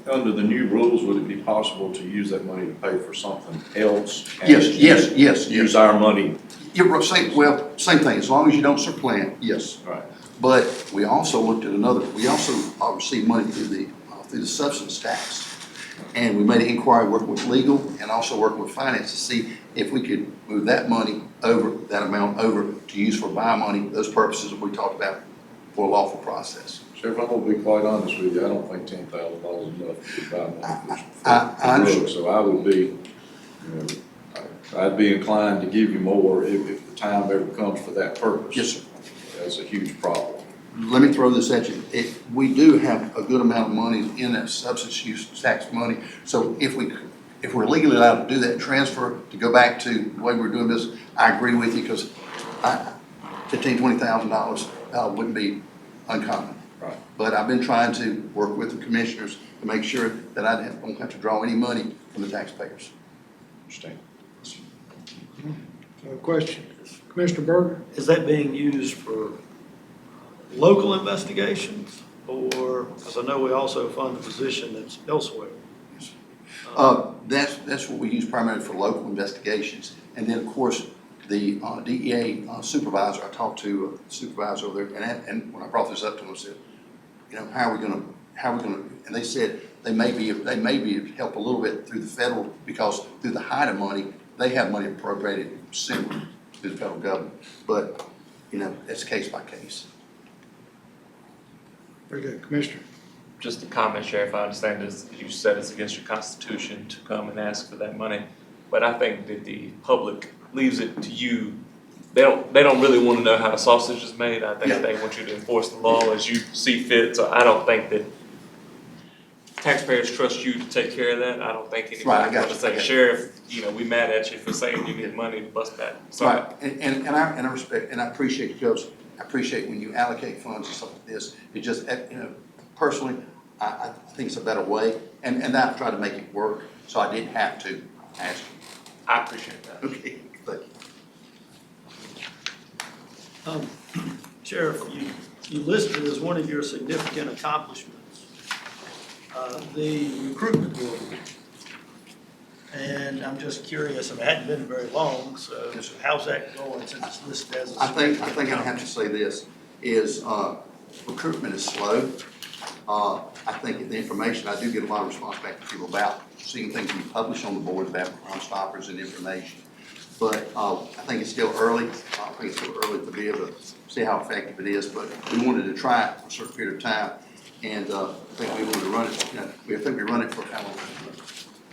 under the new rules, would it be possible to use that money to pay for something else? Yes. Use our money? Same thing, as long as you don't supplant, yes. Right. But we also looked at we also received money through the substance tax. And we made an inquiry working with legal and also working with finance to see if we could move that money over, that amount over to use for buy money, those purposes that we talked about for a lawful process. Sheriff, I'm gonna be quite honest with you, I don't think $10,000 is enough to buy money for drugs. So I would be, I'd be inclined to give you more if the time ever comes for that purpose. Yes, sir. That's a huge problem. Let me throw this at you. We do have a good amount of money in that substance use tax money. So if we're legally allowed to do that transfer to go back to the way we're doing this, I agree with you, because $15,000, $20,000 wouldn't be uncommon. Right. But I've been trying to work with the commissioners to make sure that I don't have to draw any money from the taxpayers. Understand. Question, Commissioner Berger? Is that being used for local investigations, or, because I know we also fund a position that's elsewhere? That's what we use primarily for local investigations. And then, of course, the DEA supervisor, I talked to a supervisor over there, and when I brought this up to them, I said, how are we gonna, and they said they may be help a little bit through the federal, because through the HIDTA money, they have money appropriated similar to the federal government. But, it's case by case. Very good, Commissioner. Just a comment, Sheriff, I understand this, you said it's against your constitution to come and ask for that money, but I think that the public leaves it to you. They don't really want to know how the sausage is made. I think they want you to enforce the law as you see fit, so I don't think that taxpayers trust you to take care of that. I don't think anybody's going to say, Sheriff, we mad at you for saying you need money to bust that. Sorry. Right, and I respect, and I appreciate, because I appreciate when you allocate funds and stuff like this. It just, personally, I think it's a better way, and I've tried to make it work, so I didn't have to ask you. I appreciate that. Okay, thank you. Sheriff, you listed as one of your significant accomplishments the recruitment board. And I'm just curious, it hadn't been very long, so how's that going since it's listed as a I think I have to say this, is recruitment is slow. I think the information, I do get a lot of response back from people about seeing things we publish on the board about Crime Stoppers and information. But I think it's still early. I think it's still early to be able to see how effective it is. But we wanted to try it for a certain period of time, and I think we wanted to run it. I think we run it for how long?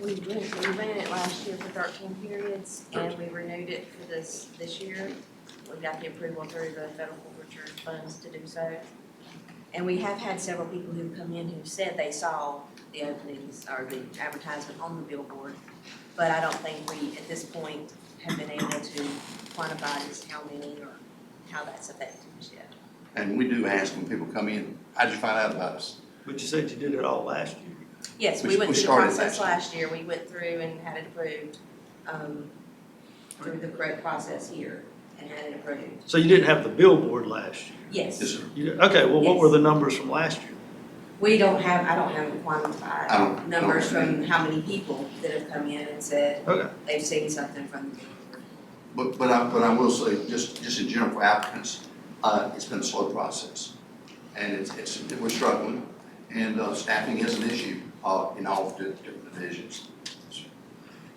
We ran it last year for 13 periods, and we renewed it for this year. We got the approval through the federal forfeiture funds to do so. And we have had several people who come in who said they saw the openings or the advertisement on the billboard. But I don't think we, at this point, have been able to quantify just how many or how that's affected us yet. And we do ask when people come in, how'd you find out about us? But you said you did it all last year. Yes, We we went through the started process last last year. year. We went through and had it approved, through the correct process here and had it approved. So you didn't have the billboard last year? Yes. Yes, sir. Okay, well, what Yes. were the numbers from last year? I don't have I quantified don't- numbers from how many people that have come in and said Okay. they've seen something from the billboard. But I will say, just in general for applicants, it's been a slow process. And we're struggling, and staffing is an issue in all different divisions.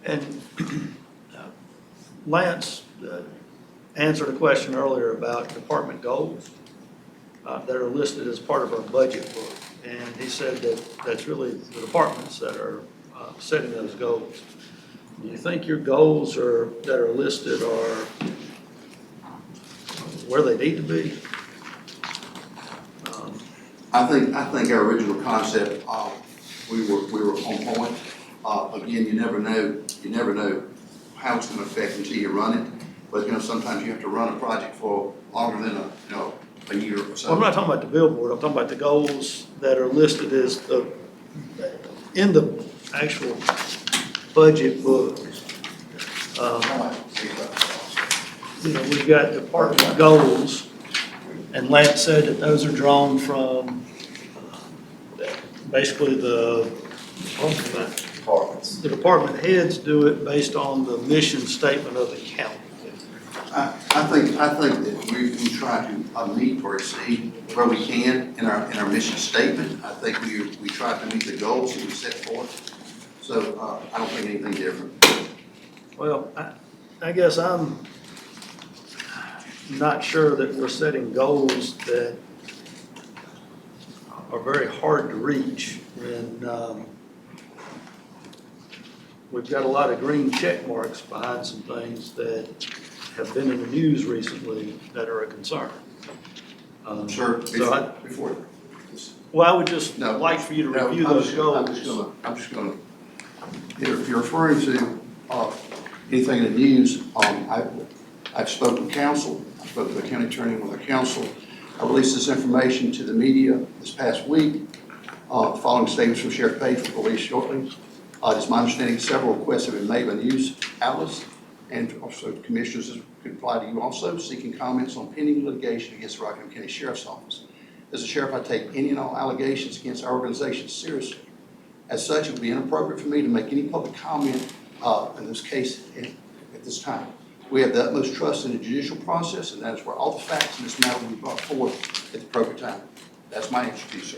And Lance answered a question earlier about department goals that are listed as part of our budget book. And he said that that's really the departments that are setting those goals. Do you think your goals that are listed are where they need to be? I think our original concept, we were on point. Again, you never know how it's gonna affect until you run it. But, sometimes you have to run a project for longer than a year or so. Well, I'm not talking about the billboard, I'm talking about the goals that are listed as in the actual budget book. We've got department goals, and Lance said that those are drawn from basically the department heads do it based on the mission statement of the county. I think that we try to meet or exceed where we can in our mission statement. I think we try to meet the goals that we set forth. So I don't think anything different. Well, I guess I'm not sure that we're setting goals that are very hard to reach. And we've got a lot of green check marks behind some things that have been in the news recently that are a concern. Sir, before. Well, I would just like for you to review those goals. I'm just gonna, if you're referring to anything in the news, I've spoken to council, I spoke to the county attorney with the council. I released this information to the media this past week. Following statements from Sheriff Page will be released shortly. It's my understanding several requests have been made by news outlets, and also commissioners could apply to you also, seeking comments on pending litigation against the Rockingham County Sheriff's Office. As a sheriff, I take any and all allegations against our organization seriously. As such, it would be inappropriate for me to make any public comment in this case at this time. We have the utmost trust in the judicial process, and that is where all the facts in this matter will be brought forward at the appropriate time. That's my answer to you, sir.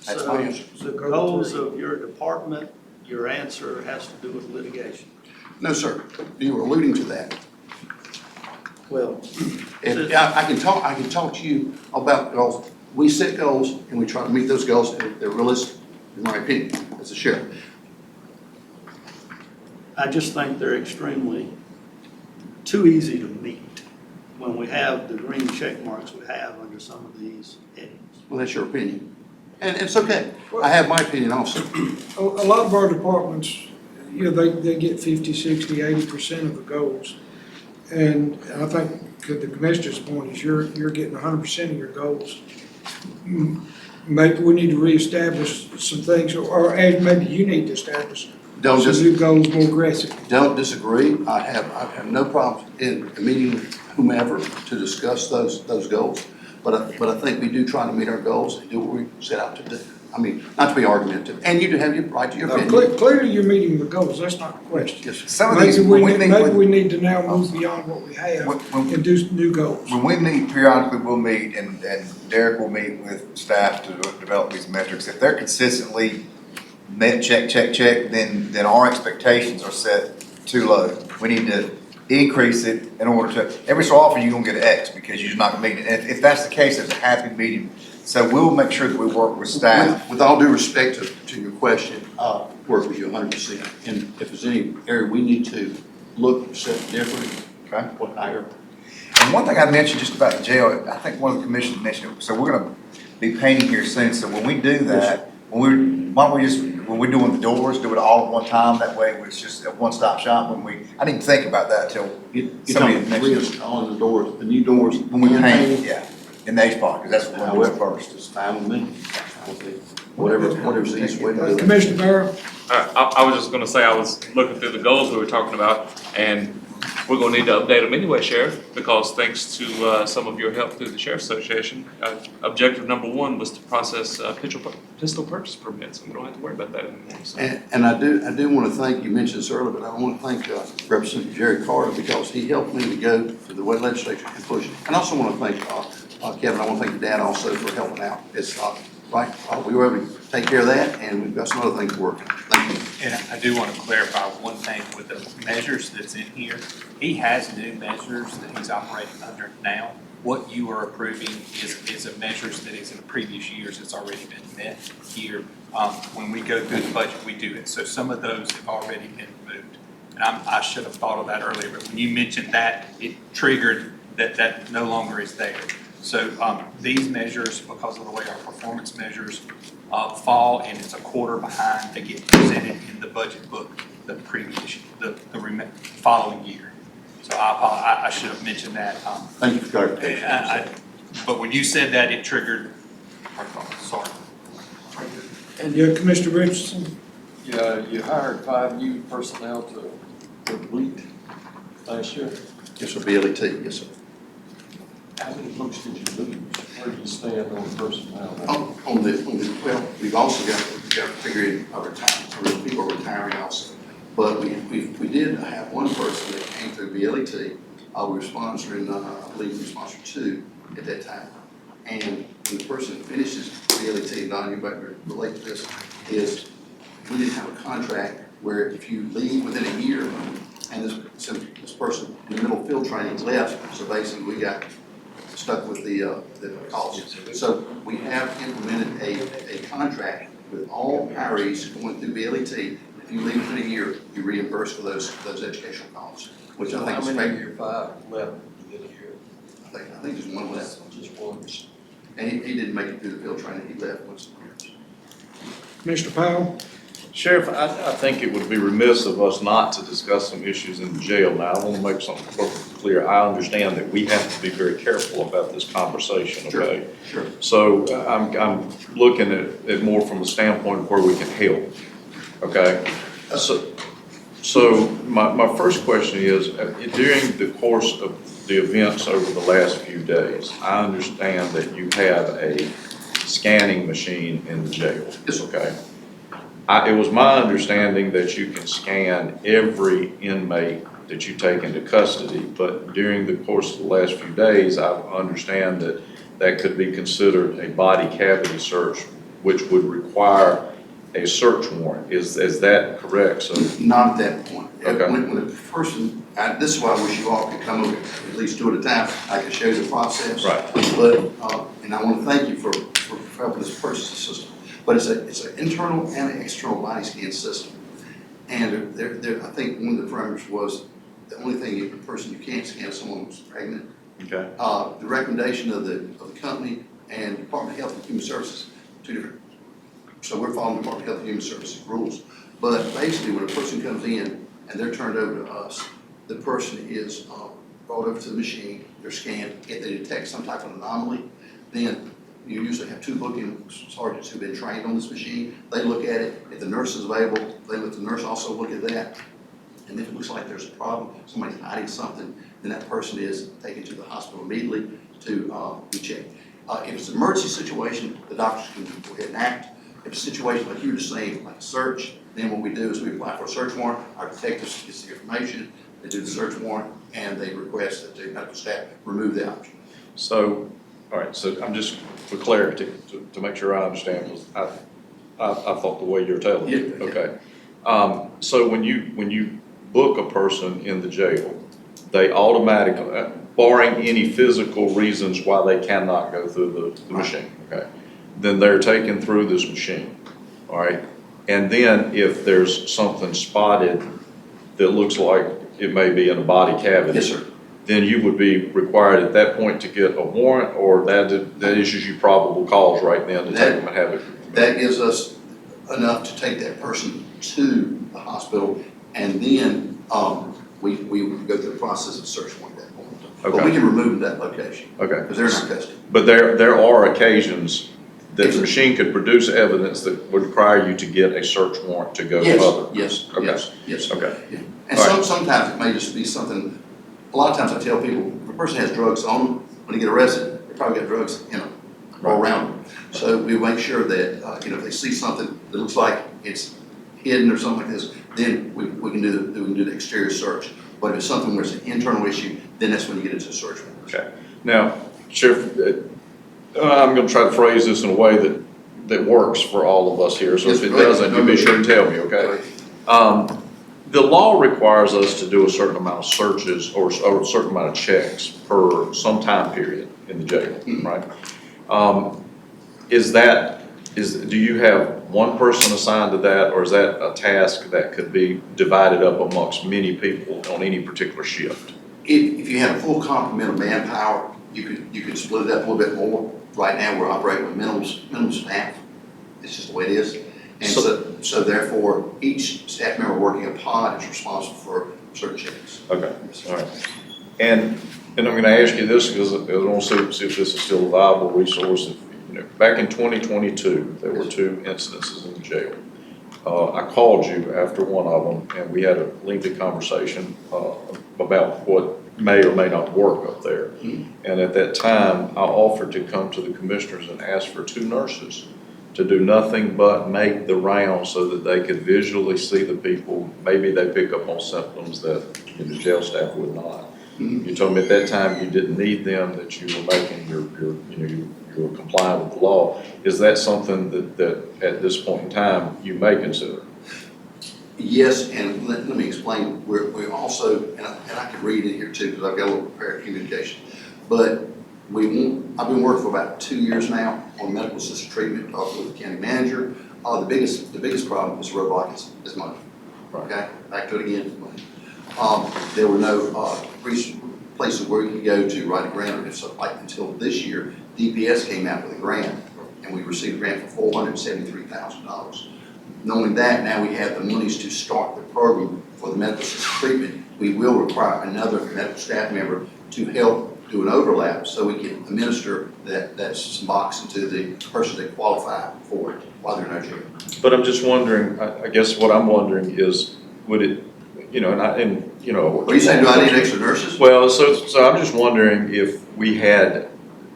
That's my answer. So the goals of your department, your answer has to do with litigation. No, sir. You were alluding to that. Well, I can talk to you about goals. We set goals and we try to meet those goals, and they're realistic, in my opinion, as a sheriff. I just think they're extremely too easy to meet when we have the green check marks we have under some of these headings. Well, that's your opinion. And it's okay. I have my opinion also. A lot of our departments, they get 50, 60, 80% of the goals. And I think the commissioner's point is you're getting 100% of your goals. Maybe we need to reestablish some things, or maybe you need to establish some new goals more aggressively. Don't disagree. I have no problem in meeting with whomever to discuss those goals. But I think we do try to meet our goals and do what we set out to do. I mean, not to be argumentative, and you do have your right to your opinion. Clearly, you're meeting the goals. That's not the question. Yes, Some of these, Maybe we need to now move beyond what we have and do new goals. When we meet periodically, we'll meet, and Derek will meet with staff to develop these metrics. If they're consistently met, check, then our expectations are set too low. We need to increase it in order to, every so often you're gonna get an X because you're just not gonna meet it. And if that's the case, there's a happy medium. So we'll make sure that we work with staff. With all due respect to your question, work with you 100%. And if there's any area we need to look, set different, Okay. what higher. And one thing I mentioned just about the jail, I think one of the commissioners mentioned it, so we're gonna be painting here soon, so when we do that, why don't we just, when we're doing the doors, do it all at one time, that way it's just a one-stop shop I didn't think about that till You're somebody talking had mentioned it. reinstalling the doors, the new doors. When we paint, yeah, in the H part, because that's what we're doing However, first. it's fine with me. Whatever's the easiest way to do it. Commissioner Barrow? I was just gonna say, I was looking through the goals we were talking about, and we're gonna need to update them anyway, Sheriff, because thanks to some of your help through the Sheriff's Association, objective number 1 was to process pistol purchase permits, and we don't have to worry about that anymore. So. And I do want to thank, you mentioned this earlier, but I want to thank Representative Jerry Carter because he helped me to go through the legislature and push. And I also want to thank Kevin, I want to thank your dad also for helping out. It's right, we were able to take care of that, and we've got some other things working. Thank you. And I do want to clarify one thing with the measures that's in here. He has new measures that he's operating under now. What you are approving is a measures that is in the previous years that's already been met here. When we go through the budget, we do it. So some of those have already been removed. And I should have thought of that earlier, but when you mentioned that, it triggered that no longer is there. So these measures, because of the way our performance measures fall, and it's a quarter behind, they get presented in the budget book the following year. So I should have mentioned that. Thank you for clarification. But when you said that, it triggered our thought. Sorry. And yeah, Commissioner Richardson? Yeah, you hired 5 new personnel to complete last year. Yes, sir, BLET, yes, sir. How many folks did you lose? Where do you stand on personnel? Well, we've also got to figure in retirement, people are retiring also. But we did have one person that came through BLET, we were sponsoring, I believe we sponsored 2 at that time. And when the person finishes BLET, Don, you might relate to this, is we didn't have a contract where if you leave within a year, and this person in the middle of field training left, so basically we got stuck with the cost. So we have implemented a contract with all retirees going through BLET. If you leave within a year, you reimburse for those educational costs, which I think is How many of fair. your 5 left within a year? I think there's one left. Just one. And he didn't make it through the field training, he left once. Commissioner Powell? Sheriff, I think it would be remiss of us not to discuss some issues in the jail. Now, I want to make something perfectly clear. I understand that we have to be very careful about this conversation, okay? Sure. So I'm looking at it more from the standpoint of where we can help, okay? So my first question is, during the course of the events over the last few days, I understand that you have a scanning machine in the jail, okay? It was my understanding that you can scan every inmate that you take into custody, but during the course of the last few days, I understand that that could be considered a body cavity search, which would require a search warrant. Is that correct? So Not at that point. Okay. When the person, this is why I wish you all could come over at least 2 at a time. I can show you the process. Right. But, and I want to thank you for helping us purchase the system. But it's an internal and an external body scan system. And I think one of the parameters was the only thing, the person you can't scan is someone who's pregnant. okay. The recommendation of the company and Department of Health and Human Services, 2 different. So we're following Department of Health and Human Services rules. But basically, when a person comes in and they're turned over to us, the person is brought over to the machine, they're scanned. If they detect some type of anomaly, then you usually have 2 booking sergeants who've been trained on this machine. They look at it. If the nurse is available, they let the nurse also look at that. And if it looks like there's a problem, somebody's hiding something, then that person is taken to the hospital immediately to be checked. If it's an emergency situation, the doctors can go ahead and act. If it's a situation like you were just saying, like a search, then what we do is we apply for a search warrant. Our detectives get the information, they do the search warrant, and they request that the medical staff remove the option. So, all right, so I'm just, for clarity, to make sure I understand, because I thought the way you're telling it. Yeah. Okay. So when you book a person in the jail, they automatically, barring any physical reasons why they cannot go through the machine, okay? Then they're taken through this machine, all right? And then if there's something spotted that looks like it may be in a body cavity. Yes, sir. then you would be required at that point to get a warrant, or that issues you probable cause right then to take them and have it? That gives us enough to take that person to the hospital, and then, we would go through the process of search warrant at that point. But we Okay. can remove that location, Okay. because they're not custody. But there are occasions that the machine could produce evidence that would require you to get a search warrant to go further? Yes, Okay. yes. Okay. And All right. sometimes it may just be something, a lot of times I tell people, if a person has drugs on them, when they get arrested, they probably got drugs in them, or around them. So we make sure that, if they see something that looks like it's hidden or something like this, then we can do the exterior search. But if it's something where it's an internal issue, then that's when you get into the search warrant. Okay. Now, Sheriff, I'm gonna try to phrase this in a way that works for all of us here, so if it doesn't, you be sure and tell me, okay? The law requires us to do a certain amount of searches or a certain amount of checks per some time period in the jail, right? Do you have one person assigned to that, or is that a task that could be divided up amongst many people on any particular shift? If you had a full complement of manpower, you could split it up a little bit more. Right now, we're operating with minimal staff. It's just the way it is. And so therefore, each staff member working a pod is responsible for certain checks. Okay, all right. And I'm gonna ask you this because I want to see if this is still a viable resource. Back in 2022, there were 2 incidences in the jail. I called you after one of them, and we had a lengthy conversation about what may or may not work up there. And at that time, I offered to come to the commissioners and ask for 2 nurses to do nothing but make the rounds so that they could visually see the people. Maybe they pick up on symptoms that the jail staff would not. You told me at that time you didn't need them, that you were making you were complying with the law. Is that something that at this point in time you may consider? Yes, and let me explain. We're also, and I can read it here too, because I've got a little prepared communication. But I've been working for about 2 years now on medical assisted treatment, talking with the county manager. The biggest problem is roadblock is money. Okay, back to it again, money. There were no places where you could go to write a grant, or so like until this year, DPS came out with a grant, and we received a grant for $473,000. Knowing that, now we have the monies to start the program for the medical assisted treatment. We will require another medical staff member to help do an overlap so we can administer that Suboxone to the person that qualified for it while they're in our jail. But I'm just wondering, I guess what I'm wondering is, would it, Are you saying, do I need extra nurses? Well, so I'm just wondering if we had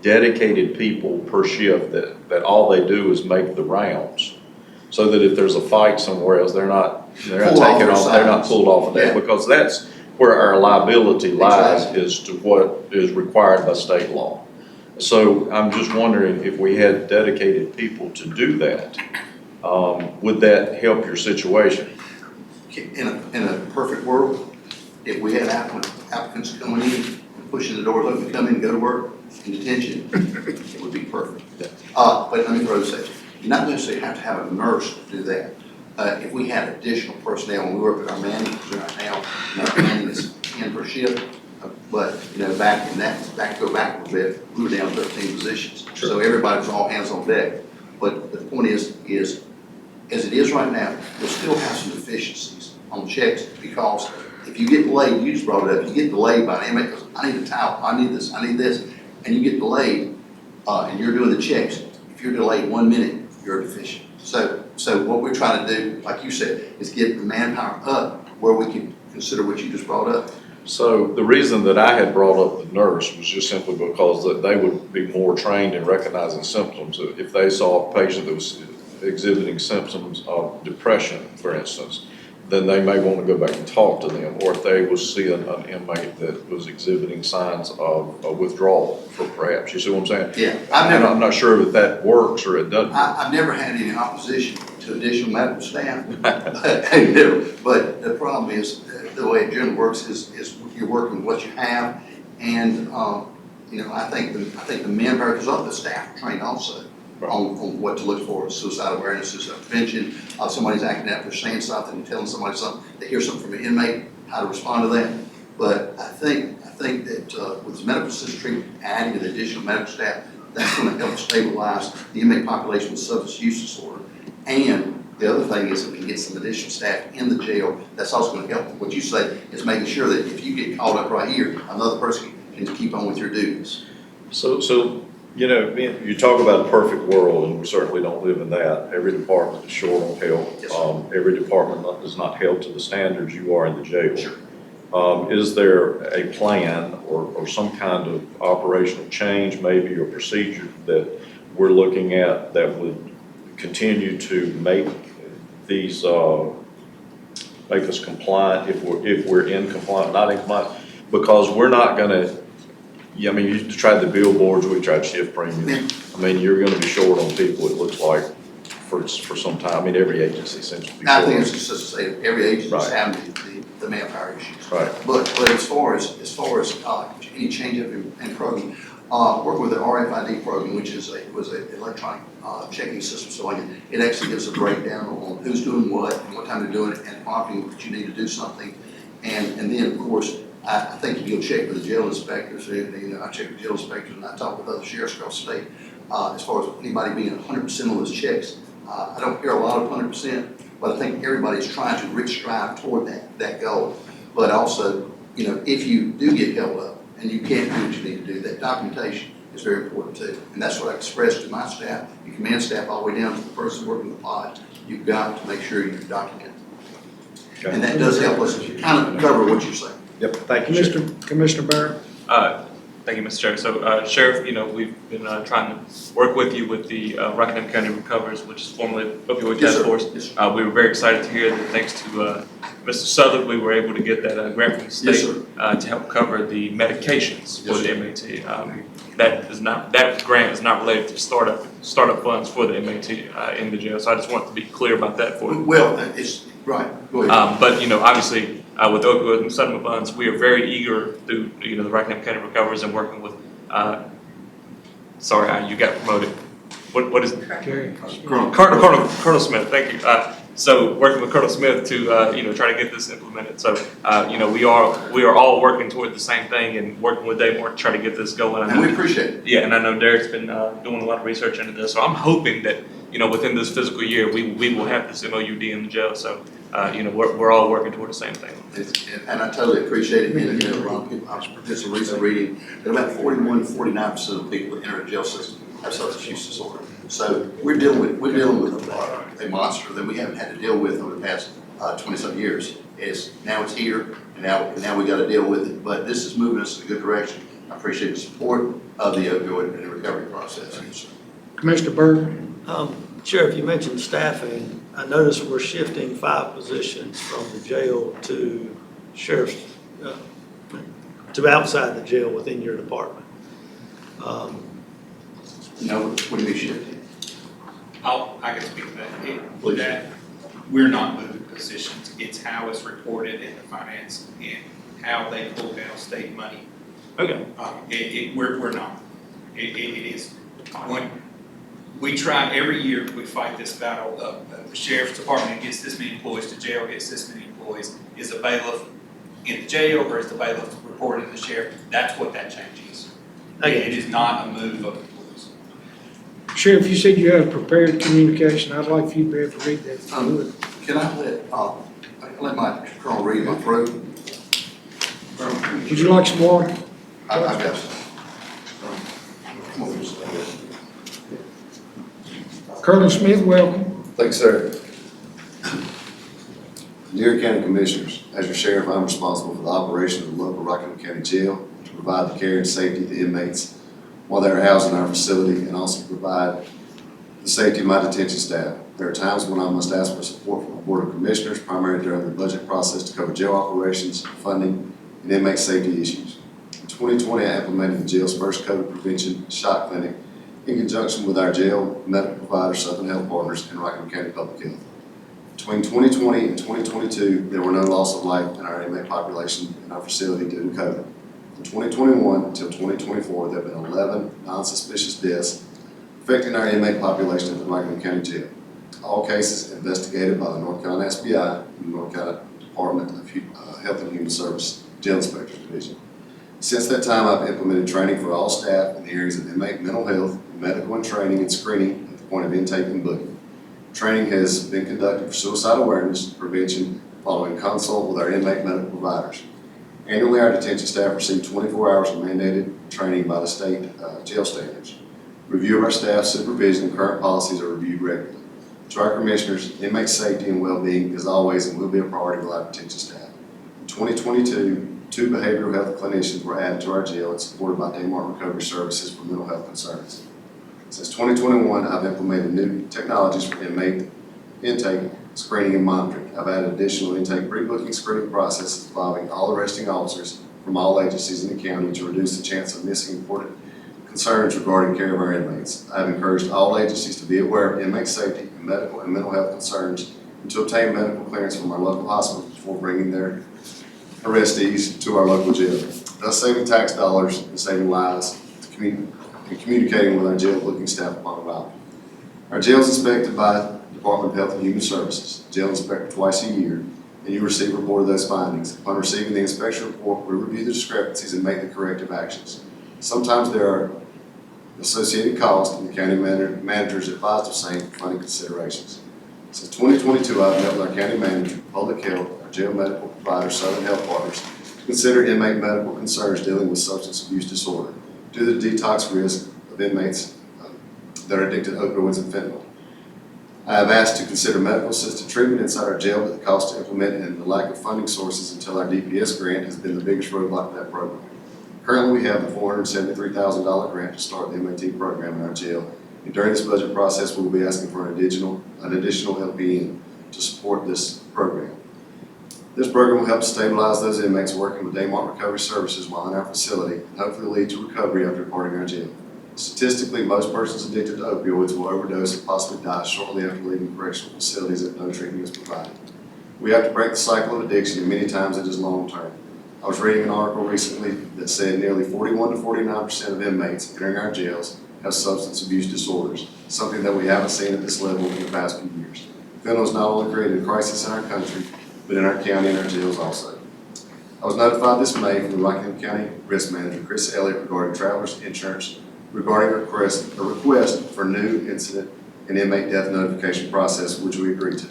dedicated people per shift that all they do is make the rounds, so that if there's a fight somewhere else, they're not pulled off of that, because that's where our liability lies as to what is required by state law. So I'm just wondering if we had dedicated people to do that, would that help your situation? In a perfect world, if we had applicants coming in and pushing the doors open, come in and go to work in detention, it would be perfect. But let me throw this at you. You not necessarily have to have a nurse to do that. If we had additional personnel, when we work with our manning, right now, and our manning is 10 per shift, but back go back a little bit, we were down 13 positions. Sure. So everybody was all hands on deck. But the point is as it is right now, we'll still have some deficiencies on checks, because if you get delayed, you just brought it up, you get delayed by an inmate, because I need a towel, I need this, and you get delayed, and you're doing the checks. If you're delayed 1 minute, you're deficient. So what we're trying to do, like you said, is get the manpower up where we can consider what you just brought up. So the reason that I had brought up the nurse was just simply because that they would be more trained in recognizing symptoms. If they saw a patient that was exhibiting symptoms of depression, for instance, then they may want to go back and talk to them. Or if they was seeing an inmate that was exhibiting signs of withdrawal, for perhaps, you see what I'm saying? Yeah. I'm not sure if that works or it doesn't. I've never had any opposition to additional medical staff, but the problem is, the way it generally works is you're working with what you have, and I think the manpower, because all the staff are trained also on what to look for: suicide awareness, suicide prevention. Somebody's acting out, they're saying something, telling somebody something, they hear something from an inmate, how to respond to that. But I think think that with the medical assistant treatment, adding an additional medical staff, that's gonna help stabilize the inmate population with substance use disorder. And the other thing is if we can get some additional staff in the jail, that's also gonna help. What you say is making sure that if you get called up right here, another person can keep on with your duties. So, you know, you talk about a perfect world, and we certainly don't live in that. Every department is short on help. Yes, sir. Every department is not held to the standards you are in the jail. Sure. Is there a plan or some kind of operational change maybe or procedure that we're looking at that would continue to make these, make us compliant if we're in compliant, not in compliant? Because we're not gonna, I mean, you tried the billboards, we tried shift premium. I mean, you're gonna be short on people, it looks like, for some time. I mean, every agency seems to be short. I think it's just to say, every agency is Right. having the manpower issues. Right. But as far as any change up in program, working with the RFID program, which was an electronic checking system, so it actually gives a breakdown on who's doing what and what time they're doing it and prompting that you need to do something. And then, of course, I think if you'll check with the jail inspectors, I check with jail inspectors and I talk with other sheriffs across the state, as far as anybody being 100% on those checks. I don't hear a lot of 100%, but I think everybody's trying to strive toward that goal. But also, if you do get held up and you can't do what you need to do, that documentation is very important too. And that's what I expressed to my staff, the command staff, all the way down to the person working the pod. You've got to make sure you document. Okay. And that does help us kind of cover what you're saying. Yep, thank you, Sheriff. Commissioner Barrett? Thank you, Mr. Chair. So, Sheriff, we've been trying to work with you with the Rockingham County Recovers, which is formerly Opioid Yes, Task sir. Force. Yes, sir. We were very excited to hear that thanks to Mr. Southern, we were able to get that grant from the Yes, state to help cover the medications for Yes, the MAT. That grant is not related to startup funds for the MAT in the jail. So I just want to be clear about that for you. Well, it's, right, go ahead. But obviously, with the opioid and settlement funds, we are very eager through the Rockingham County Recovers and working with. Sorry, you got promoted. What is it? Colonel Smith? Thank you. So working with Colonel Smith to try to get this implemented. So we are all working toward the same thing and working with Dave Moore to try to get this going. And we appreciate it. Yeah, and I know Derek's been doing a lot of research into this. So I'm hoping that within this fiscal year we will have this MOUD in the jail. So we're all working toward the same thing. And I totally appreciate it. And a lot of people, I did some recent reading, that about 41 to 49% of people that enter the jail system have substance use disorder. So we're dealing with a monster that we haven't had to deal with over the past 20-some years. Now it's here, and now we got to deal with it. But this is moving us in a good direction. I appreciate the support of the opioid and the recovery process. Commissioner Berger? Sheriff, you mentioned staffing. I noticed we're shifting 5 positions from the jail to sheriff's, to outside the jail within your department. What do you mean shifting? I can speak to that. That we're not moving positions. It's how it's reported in the finance and how they pull down state money. Okay. We're not. It is. When we try every year, we fight this battle of the sheriff's department gets this many employees, the jail gets this many employees. Is the bailiff in the jail or is the bailiff reporting to the sheriff? That's what that change is. It is not a move of employees. Sheriff, you said you had prepared communication. I'd like for you to be able to read that. If you would. Can I let my colonel read my throat? Would you like some water? I've got some. Come over just a little bit. Colonel Smith, welcome. Thanks, sir. Dear County Commissioners, as your sheriff, I'm responsible for the operation of the local Rockingham County Jail to provide the care and safety of the inmates while they're housed in our facility and also provide the safety of my detention staff. There are times when I must ask for support from the Board of Commissioners, primarily during the budget process to cover jail operations, funding, and inmate safety issues. In 2020, I implemented the jail's first COVID prevention shot clinic in conjunction with our jail medical provider, Southern Health Partners, and Rockingham County Public Health. Between 2020 and 2022, there were no loss of life in our inmate population in our facility due to COVID. From 2021 until 2024, there have been 11 non-suspicious deaths affecting our inmate population at the Rockingham County Jail. All cases investigated by the North Carolina SBI and the North Carolina Department of Health and Human Services Jail Inspectors Division. Since that time, I've implemented training for all staff in the areas of inmate mental health, medical and training and screening at the point of intake and booking. Training has been conducted for suicide awareness, prevention, following consult with our inmate medical providers. Annually, our detention staff receive 24 hours of mandated training by the state jail standards. Review of our staff's supervision and current policies are reviewed regularly. To our commissioners, inmate safety and well-being is always and will be a priority with our detention staff. In 2022, 2 behavioral health clinicians were added to our jail and supported by Daymar Recovery Services for mental health concerns. Since 2021, I've implemented new technologies for inmate intake, screening, and monitoring. I've added additional intake pre-booking screening processes involving all arresting officers from all agencies in the county to reduce the chance of missing important concerns regarding care of our inmates. I have encouraged all agencies to be aware of inmate safety and medical and mental health concerns and to obtain medical clearance from our local hospitals before bringing their arrestees to our local jail, thus saving tax dollars and saving lives and communicating with our jail booking staff upon arrival. Our jail is inspected by Department of Health and Human Services, jail inspector twice a year, and you receive a report of those findings. Upon receiving the inspection report, we review the discrepancies and make the corrective actions. Sometimes there are associated costs, and the county managers advised of same for funding considerations. Since 2022, I've met with our county manager, public health, our jail medical provider, Southern Health Partners, to consider inmate medical concerns dealing with substance abuse disorder due to the detox risk of inmates that are addicted to opioids and fentanyl. I have asked to consider medical assisted treatment inside our jail, but the cost to implement it and the lack of funding sources until our DPS grant has been the biggest roadblock to that program. Currently, we have the $473,000 grant to start the MAT program in our jail, and during this budget process, we will be asking for an additional LPN to support this program. This program will help stabilize those inmates working with Daymar Recovery Services while in our facility and hopefully lead to recovery after departing our jail. Statistically, most persons addicted to opioids will overdose and possibly die shortly after leaving correctional facilities if no treatment is provided. We have to break the cycle of addiction, and many times it is long-term. I was reading an article recently that said nearly 41 to 49% of inmates entering our jails have substance abuse disorders, something that we haven't seen at this level in the past few years. Fentanyl has not only created a crisis in our country, but in our county and our jails also. I was notified this May from the Rockingham County Risk Manager, Chris Elliott, regarding travelers insurance regarding a request for new incident and inmate death notification process, which we agreed to.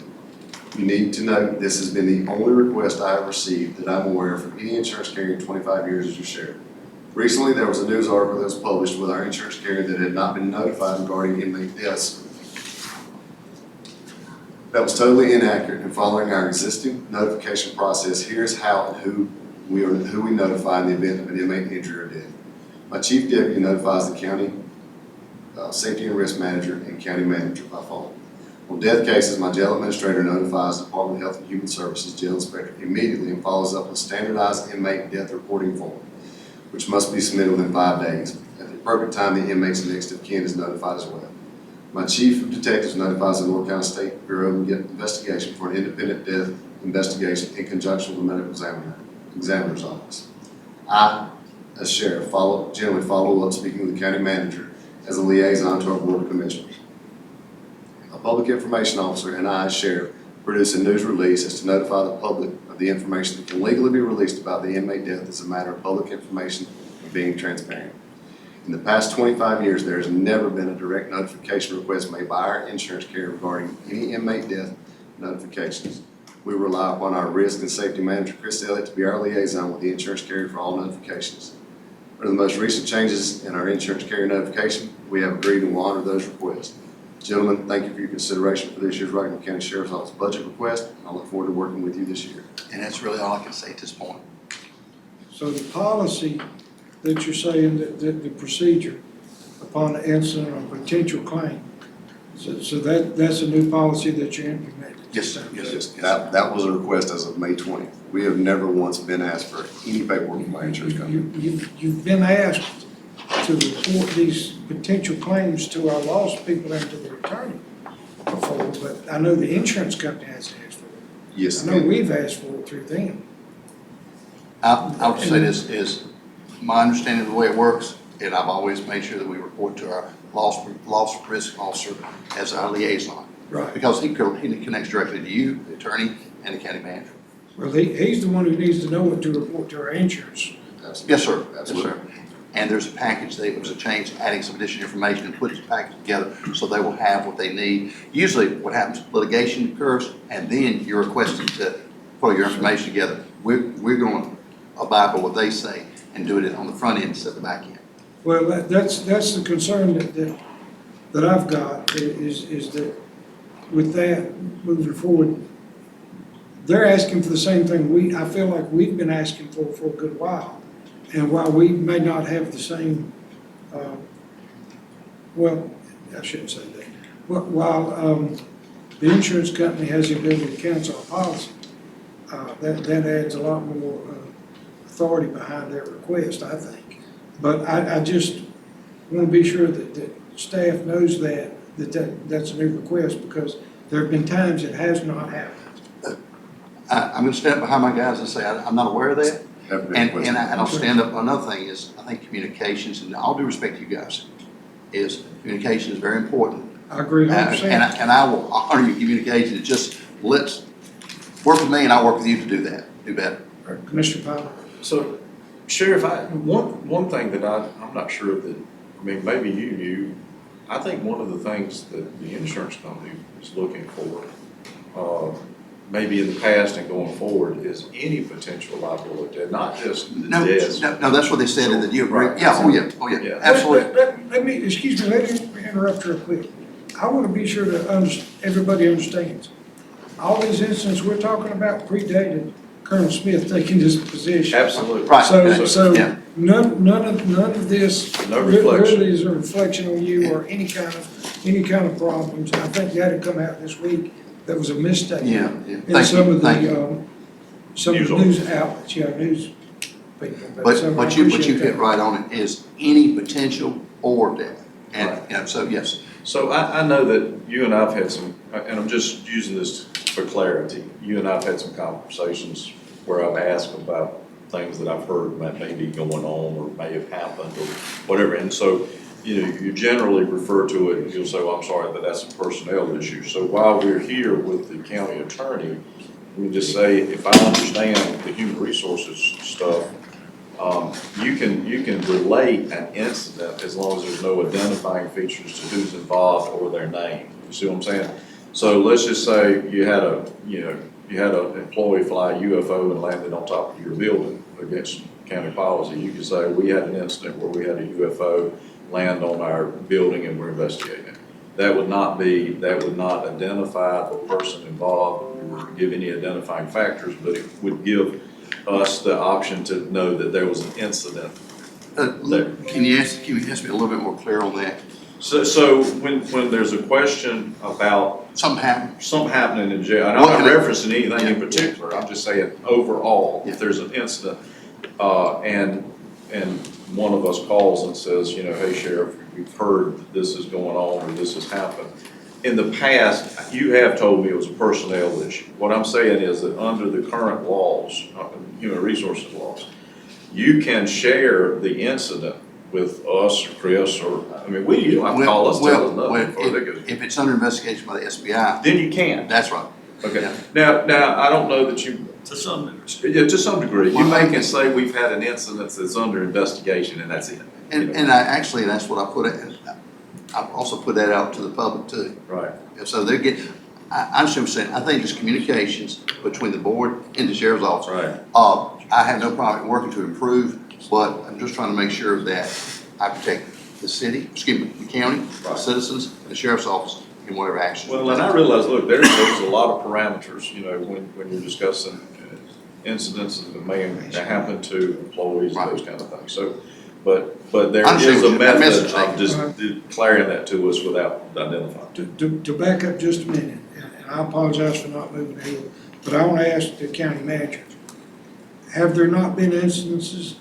You need to note this has been the only request I have received that I'm aware of from any insurance carrier in 25 years as your sheriff. Recently, there was a news article that was published with our insurance carrier that had not been notified regarding inmate deaths. That was totally inaccurate, and following our existing notification process, here's how and who we notify in the event of an inmate injury or death. My chief deputy notifies the county safety and risk manager and county manager by phone. On death cases, my jail administrator notifies the Department of Health and Human Services jail inspector immediately and follows up with standardized inmate death reporting form, which must be submitted within 5 days. At the appropriate time, the inmate's next of kin is notified as well. My chief of detectives notifies the North Carolina State Bureau of Investigation for an independent death investigation in conjunction with the medical examiner's office. I, as sheriff, generally follow up speaking with the county manager as a liaison to our board of commissioners. A public information officer and I, as sheriff, produce a news release as to notify the public of the information that can legally be released about the inmate death as a matter of public information and being transparent. In the past 25 years, there has never been a direct notification request made by our insurance carrier regarding any inmate death notifications. We rely upon our risk and safety manager, Chris Elliott, to be our liaison with the insurance carrier for all notifications. For the most recent changes in our insurance carrier notification, we have agreed and will honor those requests. Gentlemen, thank you for your consideration for this year's Rockingham County Sheriff's Office budget request. I look forward to working with you this year. And that's really all I can say at this point. So the policy that you're saying, that the procedure upon the incident or potential claim, so that's a new policy that you implemented? Yes, sir. Yes. That was a request as of May 20th. We have never once been asked for any paperwork from our insurance company. You've been asked to report these potential claims to our lost people and to the attorney before, but I know the insurance company has asked for it. Yes. I know we've asked for it through them. I would say this is my understanding of the way it works, and I've always made sure that we report to our loss risk officer as our liaison. Right. Because he connects directly to you, the attorney, and the county manager. Well, he's the one who needs to know what to report to our insurance Absolutely. Yes, sir. Yes, Absolutely. sir. And there's a package, there was a change, adding some additional information and putting this package together so they will have what they need. Usually what happens, litigation occurs, and then you're requested to pull your information together. We're going to abide by what they say and do it on the front end instead of the back end. Well, that's the concern that I've got, is that with that moving forward, they're asking for the same thing I feel like we've been asking for a good while. And while we may not have the same, well, I shouldn't say that. While the insurance company has the ability to cancel a policy, that adds a lot more authority behind their request, I think. But I just want to be sure that staff knows that's a new request, because there have been times it has not happened. I'm going to stand behind my guys and say I'm not aware of that. Have a big And question. I'll stand up, another thing is, I think communications, and all due respect to you guys, is communication is very important. I agree 100%. And I will honor your communication, just let's work with me and I'll work with you to do that, do better. Commissioner Powell? So, Sheriff, one thing that I'm not sure that, I mean, maybe you knew, I think one of the things that the insurance company is looking for, maybe in the past and going forward, is any potential liability, not just No, deaths. no, that's what they said, that you agree. Right. Yeah, oh yeah, absolutely. Let me, excuse me, let me interrupt real quick. I want to be sure that everybody understands. All these incidents we're talking about predated Colonel Smith taking this position. Absolutely. Right. So Yeah. none of this No reflection. really is a reflection on you or any kind of problems. And I think that had come out this week. That was a mistake. Yeah. In Thank some you, of thank you. the, some of the news outlets, news people. So I But you appreciate hit that. right on it, is any potential or death. And, so, yes. So I know that you and I've had some, and I'm just using this for clarity, you and I've had some conversations where I've asked about things that I've heard that may be going on or may have happened or whatever. And so, you generally refer to it, and you'll say, well, I'm sorry, but that's a personnel issue. So while we're here with the county attorney, let me just say, if I understand the human resources stuff, you can relate an incident as long as there's no identifying features to who's involved or their name. You see what I'm saying? So let's just say you had an employee fly a UFO and landed on top of your building against county policy. You could say, we had an incident where we had a UFO land on our building and we're investigating it. That would not identify the person involved or give any identifying factors, but it would give us the option to know that there was an incident. Can you ask me a little bit more clear on that? So when there's a question about something happening in jail, and I'm not referencing anything in particular, I'm just saying overall, if there's an incident, and one of us calls and says, hey, Sheriff, we've heard that this is going on or this has happened. In the past, you have told me it was a personnel issue. What I'm saying is that under the current laws, human resources laws, you can share the incident with us or Chris or, you don't have to call us, tell us nothing. If it's under investigation by the SBI. Then you can. That's right. Okay. Now, I don't know that you. To some degree. Yeah, to some degree. You can say we've had an incident that's under investigation and that's it. And that's what I put it, I also put that out to the public too. Right. And so they're getting, I understand what you're saying, I think it's communications between the board and the sheriff's office. Right. I have no problem in working to improve, but I'm just trying to make sure that I protect the city, the county, the citizens, and the sheriff's office in whatever action. Well, and I realize, look, there's a lot of parameters, when you're discussing incidences that may happen to employees and those kind of things. So, but there is a method of just declaring that to us without identifying. To back up just a minute, and I apologize for not moving ahead, but I want to ask the county manager, have there not been instances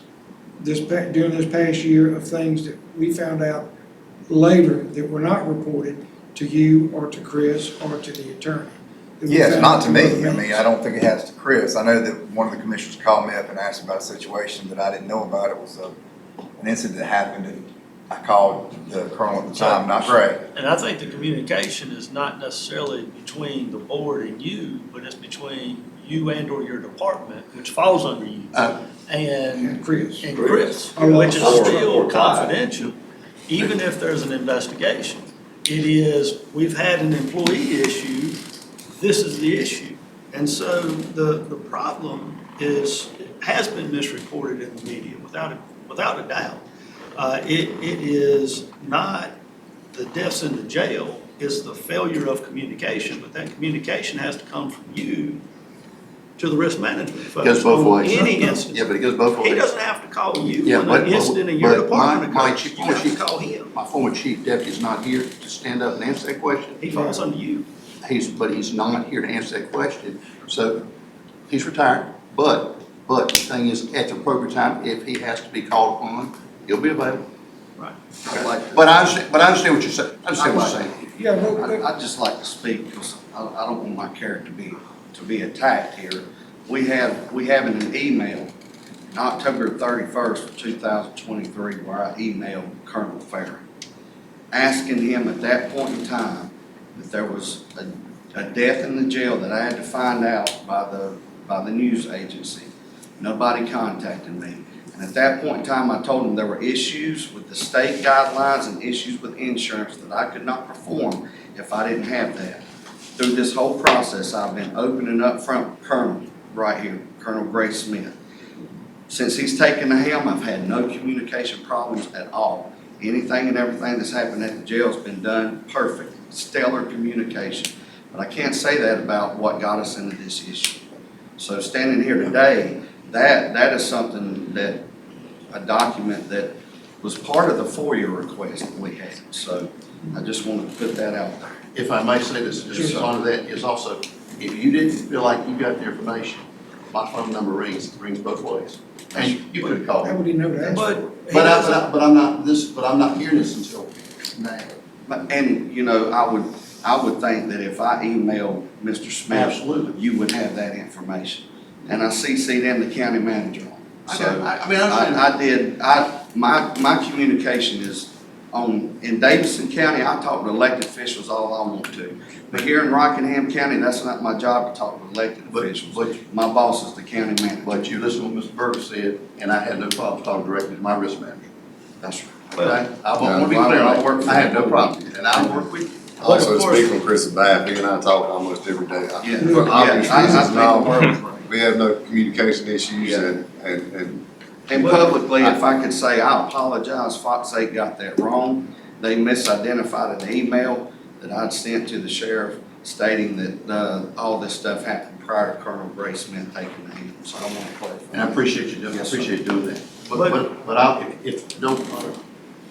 during this past year of things that we found out later that were not reported to you or to Chris or to the attorney? Yes, not to me. I don't think it has to Chris. I know that one of the commissioners called me up and asked about a situation that I didn't know about. It was an incident that happened, and I called the colonel at the time, not Ray. And I think the communication is not necessarily between the board and you, but it's between you and or your department, which falls under you, and Chris. Chris, Oh, which is or- still or Clyde. confidential, even if there's an investigation. It is, we've had an employee issue, this is the issue. And so the problem is, it has been misreported in the media, without a doubt. It is not the deaths in the jail, it's the failure of communication, but that communication has to come from you to the risk management folks. Goes both on ways. Any instance. Yeah, but it goes both ways. He doesn't have to call you Yeah, when but- an incident in your but department my occurs, chief- you have to call him. My former chief deputy is not here to stand up and answer that question. He falls under you. But he's not here to answer that question. So he's retired, but the thing is, at the appropriate time, if he has to be called upon, he'll be available. Right. But I understand what you're saying. I understand what you're saying. Yeah, but I'd just like to speak, because I don't want my character to be attacked here. We have an email, on October 31st, 2023, where I emailed Colonel Farron, asking him at that point in time if there was a death in the jail that I had to find out by the news agency. Nobody contacted me. And at that point in time, I told him there were issues with the state guidelines and issues with insurance that I could not perform if I didn't have that. Through this whole process, I've been open and upfront with Colonel right here, Colonel Grace Smith. Since he's taken the helm, I've had no communication problems at all. Anything and everything that's happened at the jail has been done perfect, stellar communication. But I can't say that about what got us into this issue. So standing here today, that is something that, a document that was part of the FOIA request that we had. So I just wanted to put that out there. If I may say this, just on that is also, if you didn't feel like you got the information, my phone number rings both ways. And you could have called how me. would he know that? But I'm not hearing this until now. And, you know, I would think that if I emailed Mr. Smith, Absolutely. you would have that information. And I CC'd in the county manager on it. So my communication is in Davidson County, I talk to elected officials all I want to. But here in Rockingham County, that's not my job to talk to elected officials. My boss is the county manager. But you listen to what Mr. Burger said, and I had no problem talking directly to my risk manager. That's right. Okay? I want to be clear on that. I have no problem, and I'll work with you. Also, to speak from Chris's behalf, he and I talk almost every day. Yeah. For obvious I reasons, think no, the world. we have no communication issues Yeah. and And publicly, if I could say, I apologize, Fox 8 got that wrong. They misidentified an email that I'd sent to the sheriff stating that all this stuff happened prior to Colonel Grace Smith taking the helm. So I want to clarify. And I appreciate you, I Yes, sir. appreciate you doing that. But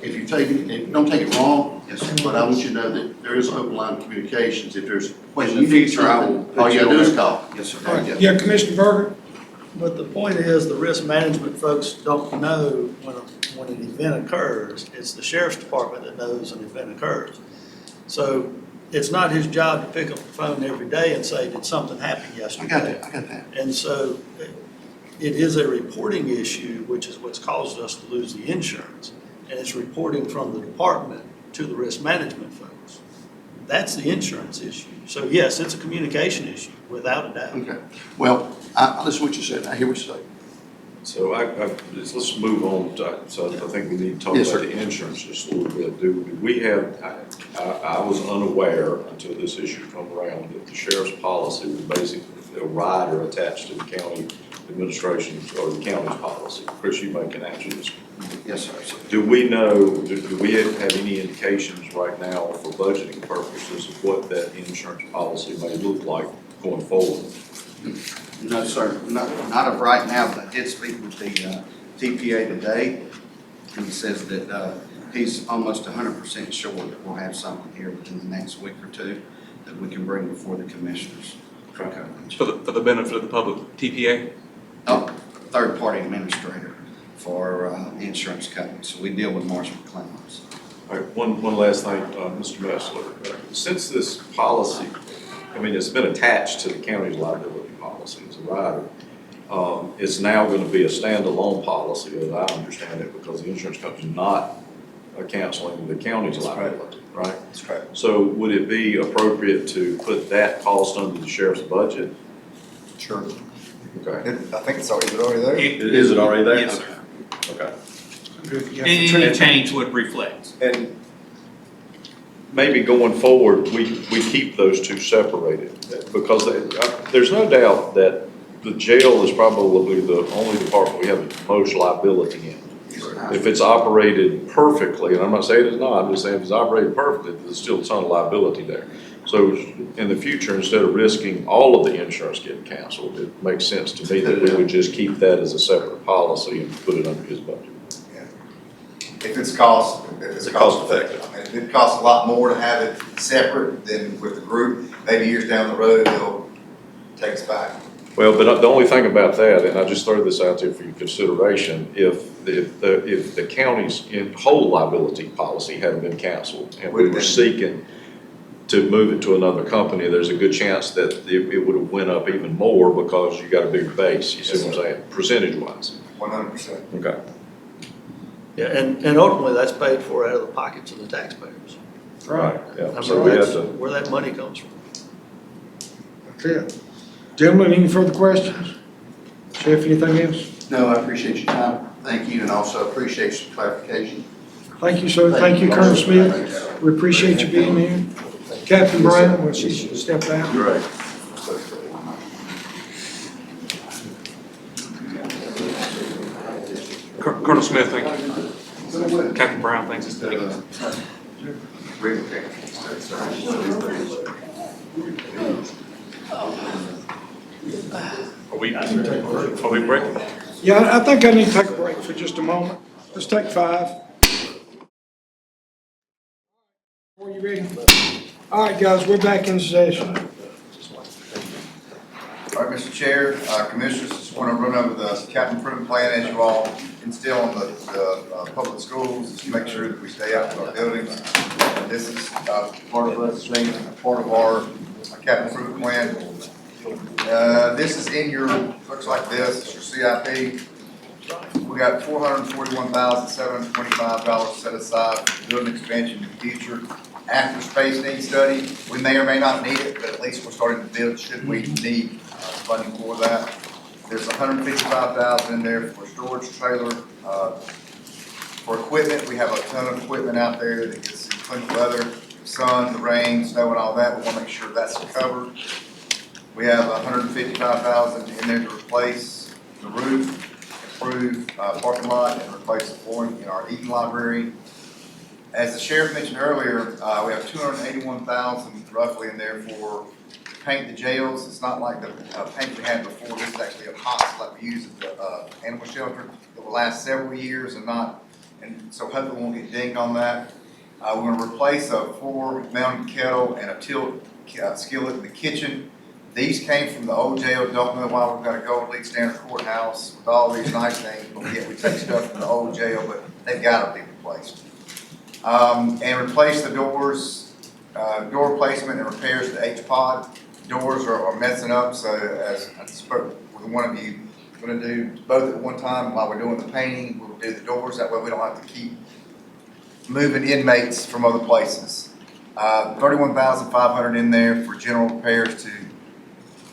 if you take it, don't take it wrong. Yes, sir. But I want you to know that there is an open line of communications. If there's a question, In the you need future, I will something, put all you you gotta do on is there. call. Yes, sir. All right, Yeah, Commissioner Berger? But the point is, the risk management folks don't know when an event occurs. It's the sheriff's department that knows an event occurs. So it's not his job to pick up the phone every day and say, did something happen I yesterday? got that, I got that. And so it is a reporting issue, which is what's caused us to lose the insurance. And it's reporting from the department to the risk management folks. That's the insurance issue. So yes, it's a communication issue, without a doubt. Okay. Well, I listen to what you said. I hear what you say. So let's move on so I think we need to talk Yes, about sir. the insurance just a little bit. Do we have, I was unaware until this issue come around that the sheriff's policy was basically a rider attached to the county administration or the county's policy. Chris, you may can answer this. Yes, sir. Do we know, do we have any indications right now for budgeting purposes of what that insurance policy may look like going forward? No, sir, not of right now, but I did speak with the TPA today. And he says that he's almost 100% sure that we'll have something here within the next week or two that we can bring before the commissioners for coverage. For the benefit of the public, TPA? Oh, third-party administrator for insurance companies. So we deal with Marsh McLennan's. All right, one last thing, Mr. Messler. Since this policy, I mean, it's been attached to the county's liability policy as a rider, it's now going to be a standalone policy, as I understand it, because the insurance company's not canceling the county's liability, right? That's correct. So would it be appropriate to put that cost under the sheriff's budget Sure. Okay. I think it's already, is it already there? Is it already there? Yes, sir. Okay. Any change would reflect. And maybe going forward, we keep those two separated, because there's no doubt that the jail is probably the only department we have the most liability in. If it's operated perfectly, and I'm not saying it's not, I'm just saying if it's operated perfectly, there's still a ton of liability there. So in the future, instead of risking all of the insurance getting canceled, it makes sense to me that we would just keep that as a separate policy and put it under his budget. If it's cost effective. I mean, if it costs a lot more to have it separate than with the group, maybe years down the road, they'll take us back. Well, but the only thing about that, and I just throw this out there for your consideration, if the county's whole liability policy hadn't been canceled and we were seeking to move it to another company, there's a good chance that it would have went up even more because you got a bigger base, you see what I'm saying, percentage-wise. 100%. Okay. Yeah, and ultimately, that's paid for out of the pockets of the taxpayers. Right, I yeah. mean, So we have that's to. where that money comes from. That's it. Gentlemen, any further questions? Sheriff, anything else? No, I appreciate your time. Thank you, and also appreciate some clarification. Thank you, sir. Thank you, Colonel Smith. We appreciate you being here. Captain Brown, will she step out? Right. Colonel Smith, thank you. Captain Brown, thanks. Are we breaking? Yeah, I think I need to take a break for just a moment. Let's take 5. Are you ready? All right, guys, we're back in session. All right, Mr. Chair, Commissioners, just want to run over the capital improvement plan as you all instill on the public schools, to make sure that we stay out of our buildings. And this is part of us thing, part of our capital improvement plan. This is in your, looks like this, it's your CIP. We got $441,725 set aside for building expansion in the future. After space needs study, we may or may not need it, but at least we're starting to build should we need funding for that. There's $155,000 in there for storage trailer. For equipment, we have a ton of equipment out there that gets inclement weather, the sun, the rain, snow and all that. We want to make sure that's covered. We have $155,000 in there to replace the roof, improve parking lot, and replace the flooring in our Eaton library. As the sheriff mentioned earlier, we have $281,000 roughly in there for paint the jails. It's not like the paint we had before. This is actually a epoxy like we use at the animal shelter that will last several years and so hopefully we won't get dinged on that. We're going to replace a floor mounted kettle and a tilt skillet in the kitchen. These came from the old jail. Don't know why we've got a gold lead standard courthouse with all these nice things, but yet we take stuff from the old jail, but they've got to be replaced. And replace the doors, door placement and repairs to H-Pod. Doors are messing up, so as I spoke with one of you, we're going to do both at one time while we're doing the painting. We'll do the doors, that way we don't have to keep moving inmates from other places. $31,500 in there for general repairs to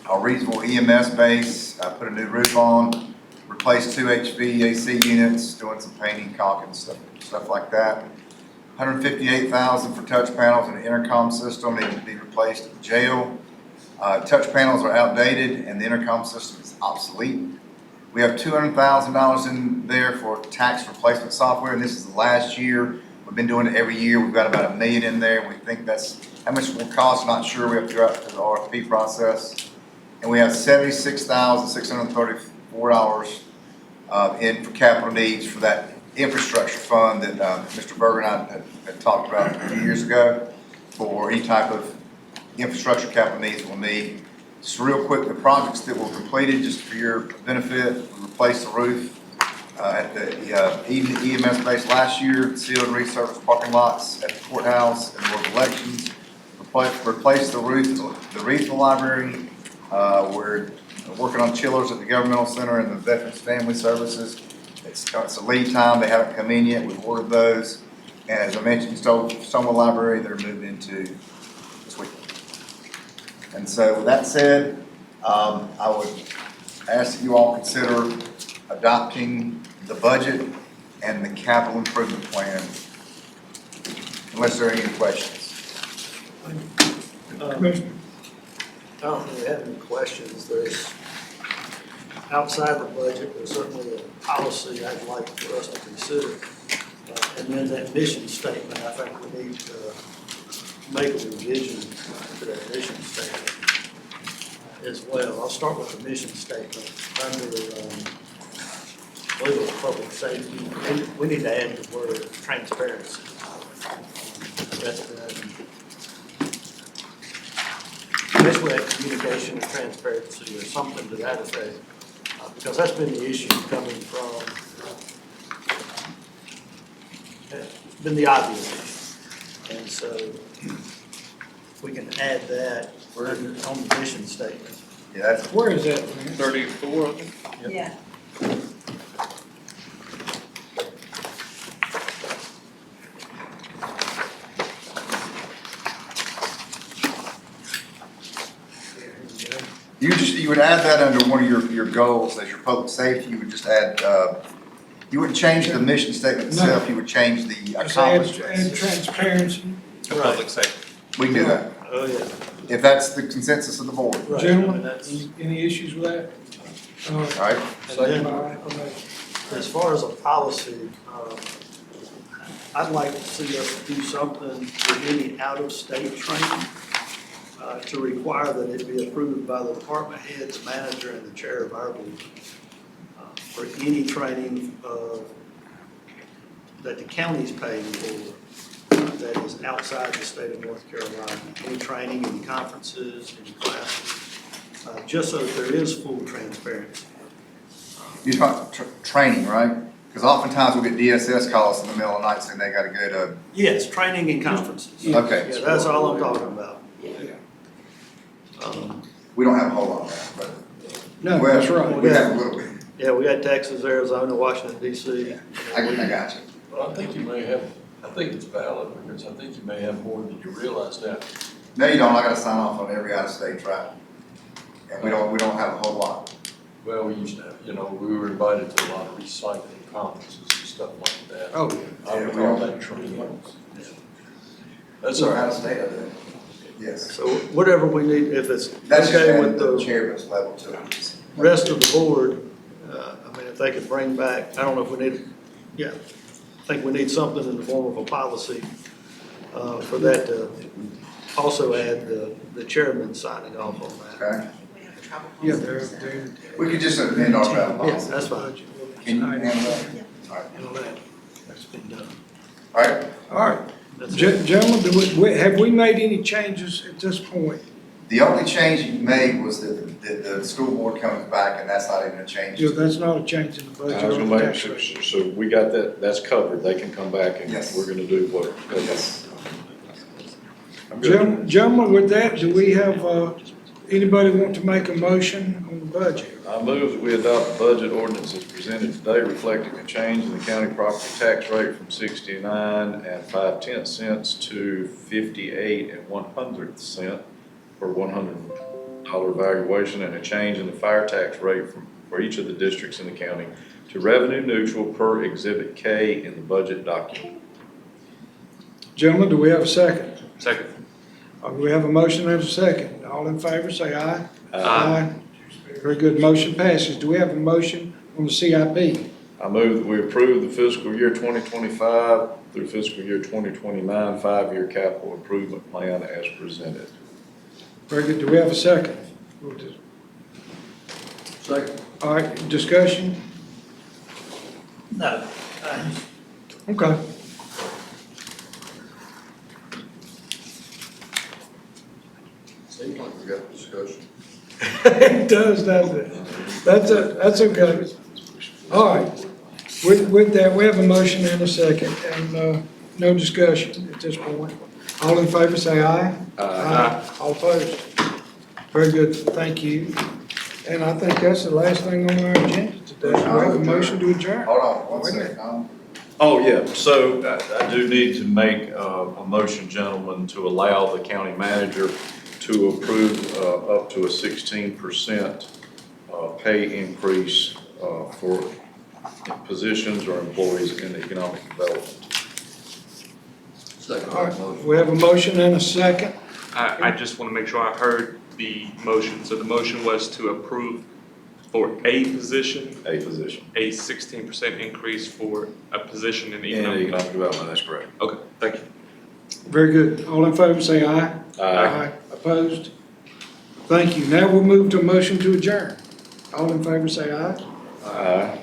our Reedsville EMS base, put a new roof on, replace 2 HVAC units, doing some painting, caulking, stuff like that. $158,000 for touch panels and the intercom system need to be replaced at the jail. Touch panels are outdated and the intercom system is obsolete. We have $200,000 in there for tax replacement software, and this is the last year. We've been doing it every year. We've got about $1 million in there. We think that's how much it will cost. Not sure. We have to go out to the RFP process. And we have $76,634 in for capital needs for that infrastructure fund that Mr. Berger and I had talked about a few years ago for any type of infrastructure capital needs we'll need. Just real quick, the projects that were completed, just for your benefit, we replaced the roof at the Eden EMS base last year, sealed and resurfaced parking lots at the courthouse and Board of Elections. Replaced the roof, the Reedsville Library. We're working on chillers at the Governmental Center and the Veterans Family Services. It's a lead time. They haven't come in yet. We've ordered those. And as I mentioned, Stonewall Library, they're moving into this week. And so with that said, I would ask that you all consider adopting the budget and the capital improvement plan, unless there are any questions. Commissioner? I don't really have any questions. There's, outside the budget, there's certainly a policy I'd like for us to consider. And then that mission statement, I think we need to make a revision to that mission statement as well. I'll start with the mission statement under, I believe it's public safety. We need to add the word transparency. That's been, basically that communication and transparency or something to that effect. Because that's been the issue coming from, it's been the obvious issue. And so we can add that on the mission statement. Yeah, that's. Where is that? 34, I think. Yeah. You would add that under one of your goals as your public safety. You would just add, you wouldn't change the mission statement itself, you would change the Just add accomplishments. transparency. To public safety. We can do that, Oh, yeah. if that's the consensus of the board. Right. Gentlemen, That's- any issues with that? All right? And then, as far as a policy, I'd like to see us do something with any out-of-state training to require that it be approved by the department head, the manager, and the chair of our board. For any training that the county's paying for that is outside the state of North Carolina. Any training, any conferences, any classes, just so that there is full transparency. You're talking training, right? Because oftentimes we'll get DSS calls in the middle of the night saying they gotta go to. Yes, training and conferences. Okay. Yeah, that's all I'm talking about. We don't have a whole lot of that, but. No, well, that's right. We have a little bit. Yeah, we got Texas, Arizona, Washington DC. I got you. Well, I think you may have, I think it's valid, because I think you may have more than you realize now. No, you don't. I gotta sign off on every out-of-state travel. And we don't have a whole lot. Well, we used to have, you know, we were invited to a lot of recycling conferences and stuff like that. Oh, I would call that training. That's all Out right. of state of it. Yes. So whatever we need, if it's That's just okay at with the the chairman's level to it. rest of the board, I mean, if they could bring back, I don't know if we need, yeah, I think we need something in the form of a policy for that to also add the chairman signing off on that. Okay? Yeah, they're. We could just amend our travel Yeah, policy. that's fine. Can you handle that? All right. You know that, that's been done. All right. All right. That's it. Gentlemen, have we made any changes at this point? The only change you made was that the school board comes back and that's not even a change. Yeah, that's not a change in the budget. I was or gonna the make, tax sure. rate. So we got that, that's covered, they can come back and Yes. we're gonna do what? Yes. I'm good. Gentlemen, with that, do we have, anybody want to make a motion on the budget? I move that we adopt the budget ordinance as presented today, reflecting a change in the county property tax rate from 69 5/10 to 58 1/100 for $100 valuation, and a change in the fire tax rate for each of the districts in the county to revenue neutral per Exhibit K in the budget document. Gentlemen, do we have a second? Second. We have a motion and a second. All in favor, say aye. Aye. Very good. Motion passes. Do we have a motion on the CIP? I move that we approve the fiscal year 2025 through fiscal year 2029 5-year capital improvement plan as presented. Very good. Do we have a second? Second. All right, discussion? No, Okay. Seems like we got discussion. It does, doesn't it? That's okay. All right. With that, we have a motion and a second, and no discussion at this point. All in favor, say aye. Aye. All opposed? Very good, thank you. And I think that's the last thing on our agenda today. We have a motion to adjourn. Hold on, one Wait a minute. second. Oh, yeah, so I do need to make a motion, gentlemen, to allow the county manager to approve up to a 16% pay increase for positions or employees in economic development. All right, we have a motion and a second. I just want to make sure I heard the motion. So the motion was to approve for a position, A position. a 16% increase for a position in In economic. economic development, that's correct. Okay, thank you. Very good. All in favor, say aye. Opposed? Thank you. Now we'll move to a motion to adjourn. All in favor, say aye. Aye.